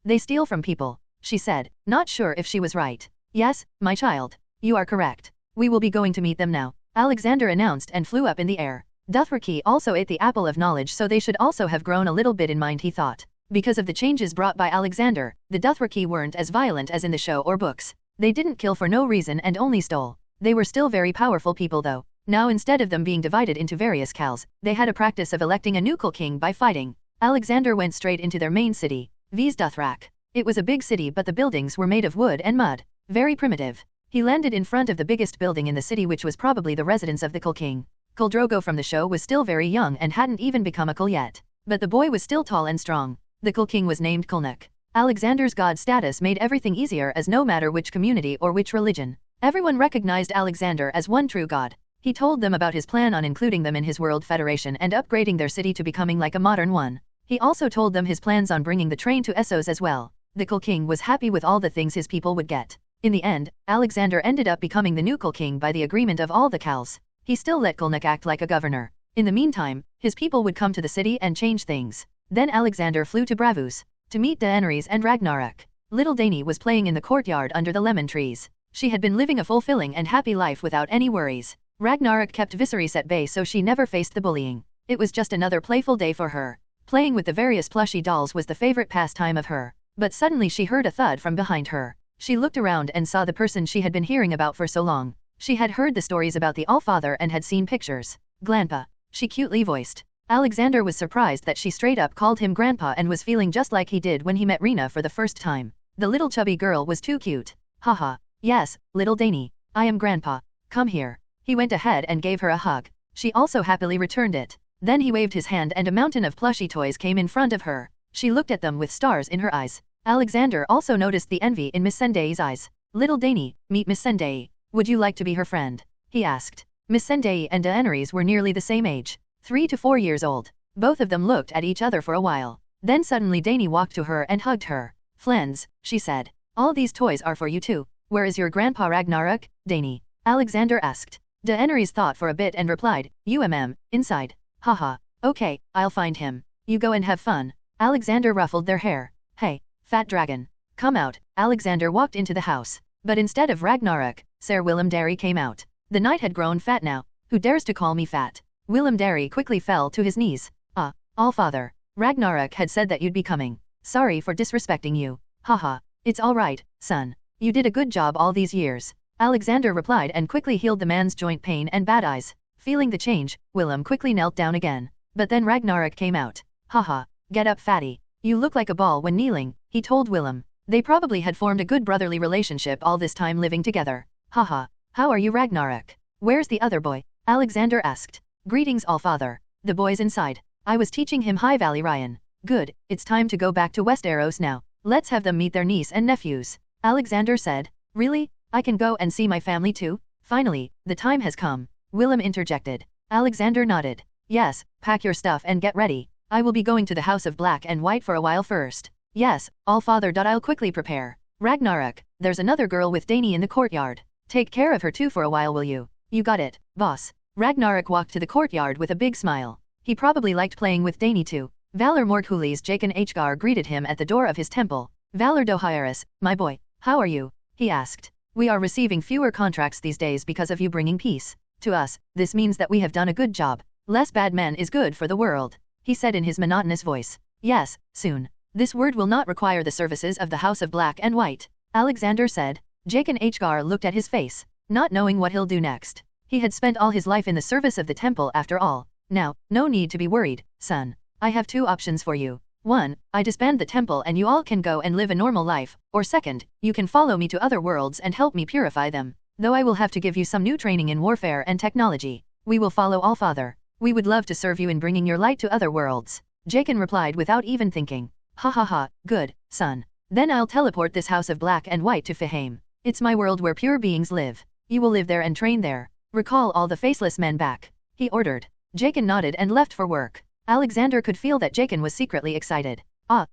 They steal from people, she said, not sure if she was right. Yes, my child. You are correct. We will be going to meet them now, Alexander announced and flew up in the air. Dothraki also ate the apple of knowledge, so they should also have grown a little bit in mind, he thought. Because of the changes brought by Alexander, the Dothraki weren't as violent as in the show or books. They didn't kill for no reason and only stole. They were still very powerful people though. Now instead of them being divided into various khals, they had a practice of electing a new king by fighting. Alexander went straight into their main city, Viz Dothrak. It was a big city, but the buildings were made of wood and mud. Very primitive. He landed in front of the biggest building in the city, which was probably the residence of the king. Khal Drogo from the show was still very young and hadn't even become a Khal yet. But the boy was still tall and strong. The king was named Khulnak. Alexander's god status made everything easier, as no matter which community or which religion, everyone recognized Alexander as one true god. He told them about his plan on including them in his world federation and upgrading their city to becoming like a modern one. He also told them his plans on bringing the train to Essos as well. The king was happy with all the things his people would get. In the end, Alexander ended up becoming the new king by the agreement of all the khals. He still let Khulnak act like a governor. In the meantime, his people would come to the city and change things. Then Alexander flew to Bravos to meet Daenerys and Ragnarok. Little Dany was playing in the courtyard under the lemon trees. She had been living a fulfilling and happy life without any worries. Ragnarok kept Viserys at bay, so she never faced the bullying. It was just another playful day for her. Playing with the various plushy dolls was the favorite pastime of her. But suddenly she heard a thud from behind her. She looked around and saw the person she had been hearing about for so long. She had heard the stories about the Allfather and had seen pictures. Grandpa, she cutely voiced. Alexander was surprised that she straight up called him Grandpa and was feeling just like he did when he met Rena for the first time. The little chubby girl was too cute. Haha. Yes, little Dany. I am Grandpa. Come here. He went ahead and gave her a hug. She also happily returned it. Then he waved his hand and a mountain of plushy toys came in front of her. She looked at them with stars in her eyes. Alexander also noticed the envy in Miss Sendai's eyes. Little Dany, meet Miss Sendai. Would you like to be her friend? He asked. Miss Sendai and Daenerys were nearly the same age, 3 to 4 years old. Both of them looked at each other for a while. Then suddenly Dany walked to her and hugged her. Flens, she said. All these toys are for you too. Where is your grandpa Ragnarok, Dany? Alexander asked. Daenerys thought for a bit and replied, inside. Haha, okay, I'll find him. You go and have fun. Alexander ruffled their hair. Hey, fat dragon. Come out. Alexander walked into the house. But instead of Ragnarok, Sir Willem Darry came out. The knight had grown fat now. Who dares to call me fat? Willem Darry quickly fell to his knees. Allfather. Ragnarok had said that you'd be coming. Sorry for disrespecting you. Haha, it's all right, son. You did a good job all these years. Alexander replied and quickly healed the man's joint pain and bad eyes. Feeling the change, Willem quickly knelt down again. But then Ragnarok came out. Haha, get up fatty. You look like a ball when kneeling, he told Willem. They probably had formed a good brotherly relationship all this time living together. Haha, how are you Ragnarok? Where's the other boy? Alexander asked. Greetings Allfather. The boy's inside. I was teaching him High Valley Ryan. Good, it's time to go back to Westeros now. Let's have them meet their niece and nephews. Alexander said. Really? I can go and see my family too? Finally, the time has come. Willem interjected. Alexander nodded. Yes, pack your stuff and get ready. I will be going to the House of Black and White for a while first. Yes, Allfather. I'll quickly prepare. Ragnarok, there's another girl with Dany in the courtyard. Take care of her too for a while, will you? You got it, boss. Ragnarok walked to the courtyard with a big smile. He probably liked playing with Dany too. Valor Morthulis Jaqen Hgar greeted him at the door of his temple. Valor Dohairis, my boy, how are you? He asked. We are receiving fewer contracts these days because of you bringing peace. To us, this means that we have done a good job. Less bad men is good for the world, he said in his monotonous voice. Yes, soon. This word will not require the services of the House of Black and White, Alexander said. Jaqen Hgar looked at his face, not knowing what he'll do next. He had spent all his life in the service of the temple after all. Now, no need to be worried, son. I have 2 options for you. 1, I disband the temple and you all can go and live a normal life, or 2nd, you can follow me to other worlds and help me purify them. Though I will have to give you some new training in warfare and technology. We will follow Allfather. We would love to serve you in bringing your light to other worlds. Jaqen replied without even thinking. Ha ha ha, good, son. Then I'll teleport this House of Black and White to Faheim. It's my world where pure beings live. You will live there and train there. Recall all the faceless men back, he ordered. Jaqen nodded and left for work. Alexander could feel that Jaqen was secretly excited.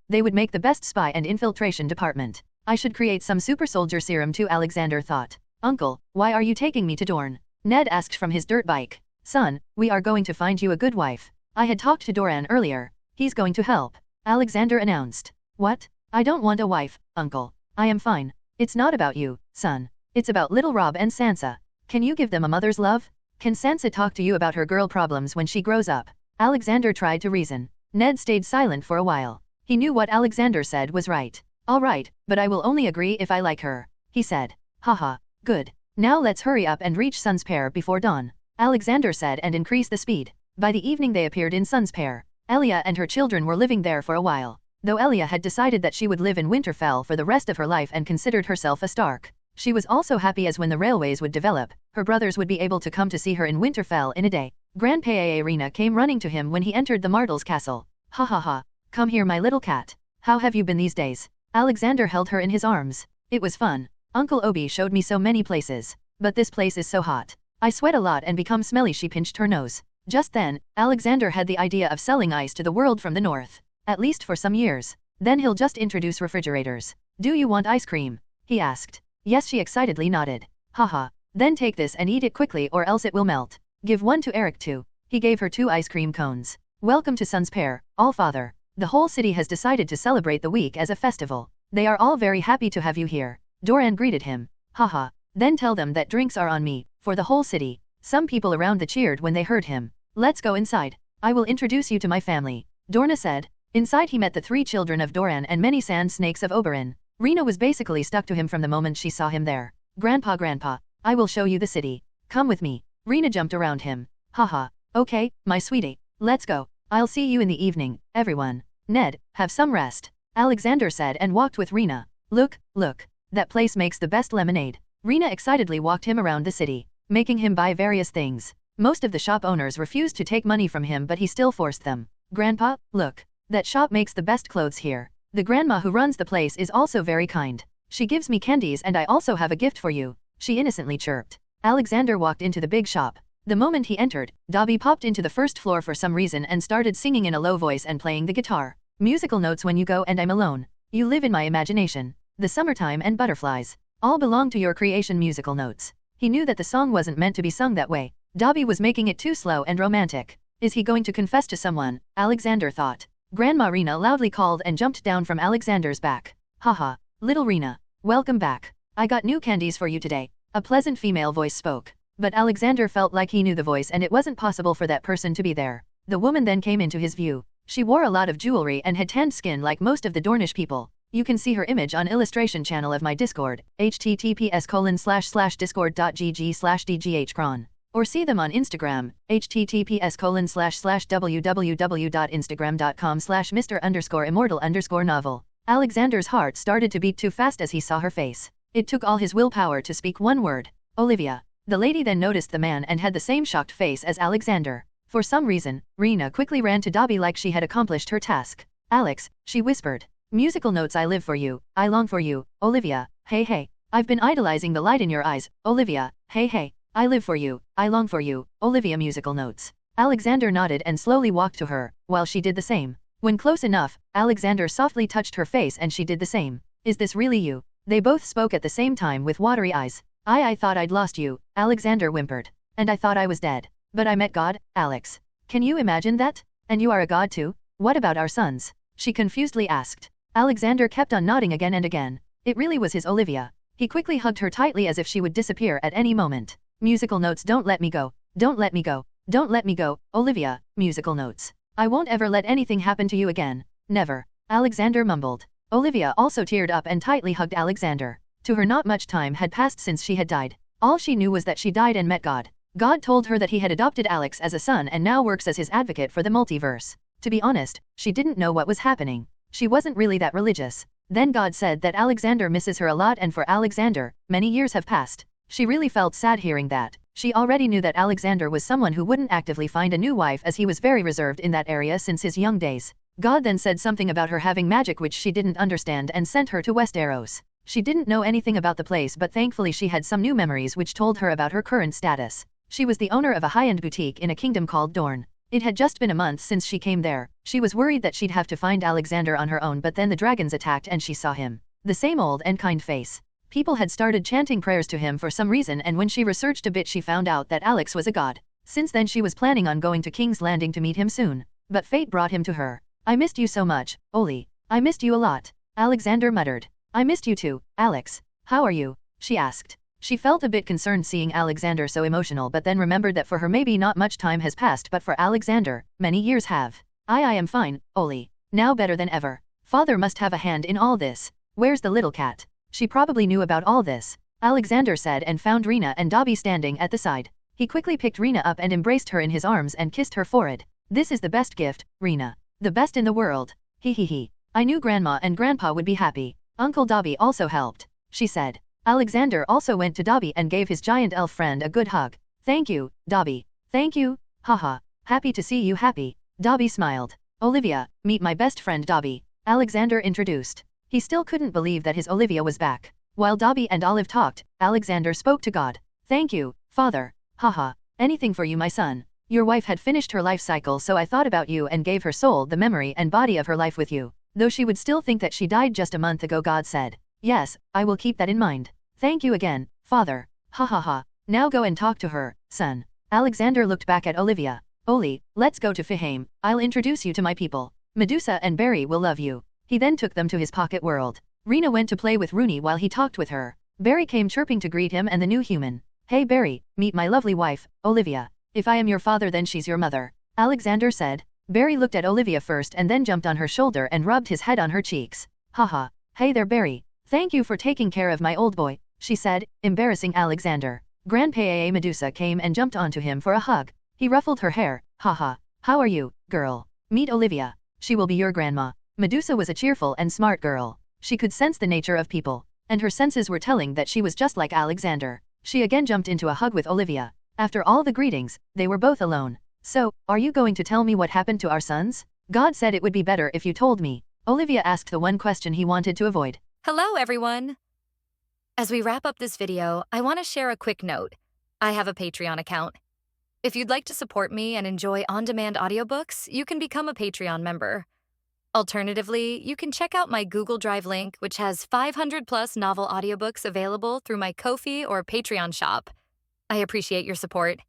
They would make the best spy and infiltration department. I should create some super soldier serum too, Alexander thought. Uncle, why are you taking me to Dorne? Ned asked from his dirt bike. Son, we are going to find you a good wife. I had talked to Doran earlier. He's going to help. Alexander announced. What? I don't want a wife, uncle. I am fine. It's not about you, son. It's about little Rob and Sansa. Can you give them a mother's love? Can Sansa talk to you about her girl problems when she grows up? Alexander tried to reason. Ned stayed silent for a while. He knew what Alexander said was right. All right, but I will only agree if I like her, he said. Haha, good. Now let's hurry up and reach Sunspear before dawn, Alexander said, and increased the speed. By the evening they appeared in Sunspear. Elia and her children were living there for a while. Though Elia had decided that she would live in Winterfell for the rest of her life and considered herself a Stark, she was also happy as when the railways would develop, her brothers would be able to come to see her in Winterfell in a day. Grandpa Rena came running to him when he entered the Martell's castle. Ha ha ha. Come here, my little cat. How have you been these days? Alexander held her in his arms. It was fun. Uncle Obi showed me so many places. But this place is so hot. I sweat a lot and become smelly. She pinched her nose. Just then, Alexander had the idea of selling ice to the world from the north. At least for some years. Then he'll just introduce refrigerators. Do you want ice cream? He asked. Yes, she excitedly nodded. Haha. Then take this and eat it quickly or else it will melt. Give one to Eric too. He gave her 2 ice cream cones. Welcome to Sunspear, Allfather. The whole city has decided to celebrate the week as a festival. They are all very happy to have you here. Doran greeted him. Haha. Then tell them that drinks are on me, for the whole city. Some people around the cheered when they heard him. Let's go inside. I will introduce you to my family, Dorna said. Inside he met the 3 children of Doran and many sand snakes of Oberyn. Rena was basically stuck to him from the moment she saw him there. Grandpa, I will show you the city. Come with me. Rena jumped around him. Haha. Okay, my sweetie. Let's go. I'll see you in the evening, everyone. Ned, have some rest, Alexander said and walked with Rena. Look, that place makes the best lemonade. Rena excitedly walked him around the city, making him buy various things. Most of the shop owners refused to take money from him, but he still forced them. Grandpa, look. That shop makes the best clothes here. The grandma who runs the place is also very kind. She gives me candies and I also have a gift for you, she innocently chirped. Alexander walked into the big shop. The moment he entered, Dobby popped into the first floor for some reason and started singing in a low voice and playing the guitar. Musical notes when you go and I'm alone. You live in my imagination. The summertime and butterflies. All belong to your creation. Musical notes. He knew that the song wasn't meant to be sung that way. Dobby was making it too slow and romantic. Is he going to confess to someone? Alexander thought. Grandma Rena loudly called and jumped down from Alexander's back. Haha, little Rena, welcome back. I got new candies for you today. A pleasant female voice spoke. But Alexander felt like he knew the voice and it wasn't possible for that person to be there. The woman then came into his view. She wore a lot of jewelry and had tanned skin like most of the Dornish people. You can see her image on illustration channel of my Discord, https://discord.gg/dghcron. Or see them on Instagram, https://www.instagram.com/Mr_immortal_novel. Alexander's heart started to beat too fast as he saw her face. It took all his willpower to speak one word. Olivia. The lady then noticed the man and had the same shocked face as Alexander. For some reason, Rena quickly ran to Dobby like she had accomplished her task. Alex, she whispered. Musical notes. I live for you, I long for you, Olivia, hey. I've been idolizing the light in your eyes, Olivia, hey. I live for you, I long for you, Olivia. Musical notes. Alexander nodded and slowly walked to her, while she did the same. When close enough, Alexander softly touched her face and she did the same. Is this really you? They both spoke at the same time with watery eyes. I thought I'd lost you, Alexander whimpered. And I thought I was dead. But I met God, Alex. Can you imagine that? And you are a god too? What about our sons? She confusedly asked. Alexander kept on nodding again and again. It really was his Olivia. He quickly hugged her tightly as if she would disappear at any moment. Musical notes. Don't let me go. Don't let me go. Don't let me go, Olivia. Musical notes. I won't ever let anything happen to you again. Never. Alexander mumbled. Olivia also teared up and tightly hugged Alexander. To her, not much time had passed since she had died. All she knew was that she died and met God. God told her that he had adopted Alex as a son and now works as his advocate for the multiverse. To be honest, she didn't know what was happening. She wasn't really that religious. Then God said that Alexander misses her a lot, and for Alexander, many years have passed. She really felt sad hearing that. She already knew that Alexander was someone who wouldn't actively find a new wife, as he was very reserved in that area since his young days. God then said something about her having magic which she didn't understand and sent her to Westeros. She didn't know anything about the place, but thankfully she had some new memories which told her about her current status. She was the owner of a high-end boutique in a kingdom called Dorne. It had just been a month since she came there. She was worried that she'd have to find Alexander on her own, but then the dragons attacked and she saw him. The same old and kind face. People had started chanting prayers to him for some reason, and when she researched a bit she found out that Alex was a god. Since then she was planning on going to King's Landing to meet him soon. But fate brought him to her. I missed you so much, Oli. I missed you a lot. Alexander muttered. I missed you too, Alex. How are you? She asked. She felt a bit concerned seeing Alexander so emotional, but then remembered that for her maybe not much time has passed, but for Alexander, many years have. I am fine, Oli. Now better than ever. Father must have a hand in all this. Where's the little cat? She probably knew about all this, Alexander said, and found Rena and Dobby standing at the side. He quickly picked Rena up and embraced her in his arms and kissed her forehead. This is the best gift, Rena. The best in the world. He. I knew Grandma and Grandpa would be happy. Uncle Dobby also helped, she said. Alexander also went to Dobby and gave his giant elf friend a good hug. Thank you, Dobby. Thank you. Haha. Happy to see you happy. Dobby smiled. Olivia, meet my best friend Dobby, Alexander introduced. He still couldn't believe that his Olivia was back. While Dobby and Olive talked, Alexander spoke to God. Thank you, Father. Haha. Anything for you, my son. Your wife had finished her life cycle, so I thought about you and gave her soul the memory and body of her life with you. Though she would still think that she died just a month ago, God said. Yes, I will keep that in mind. Thank you again, Father. Ha ha ha. Now go and talk to her, son. Alexander looked back at Olivia. Oli, let's go to Fihaim. I'll introduce you to my people. Medusa and Barry will love you. He then took them to his pocket world. Rena went to play with Rooney while he talked with her. Barry came chirping to greet him and the new human. Hey Barry, meet my lovely wife, Olivia. If I am your father then she's your mother, Alexander said. Barry looked at Olivia first and then jumped on her shoulder and rubbed his head on her cheeks. Haha. Hey there Barry. Thank you for taking care of my old boy, she said, embarrassing Alexander. Grandpa Medusa came and jumped onto him for a hug. He ruffled her hair. Haha. How are you, girl? Meet Olivia. She will be your grandma. Medusa was a cheerful and smart girl. She could sense the nature of people, and her senses were telling that she was just like Alexander. She again jumped into a hug with Olivia. After all the greetings, they were both alone. So, are you going to tell me what happened to our sons? God said it would be better if you told me. Olivia asked the one question he wanted to avoid. Hello, everyone. As we wrap up this video, I want to share a quick note. I have a Patreon account. If you'd like to support me and enjoy on-demand audiobooks, you can become a Patreon member. Alternatively, you can check out my Google Drive link, which has 500+ novel audiobooks available through my Ko-fi or Patreon shop. I appreciate your support.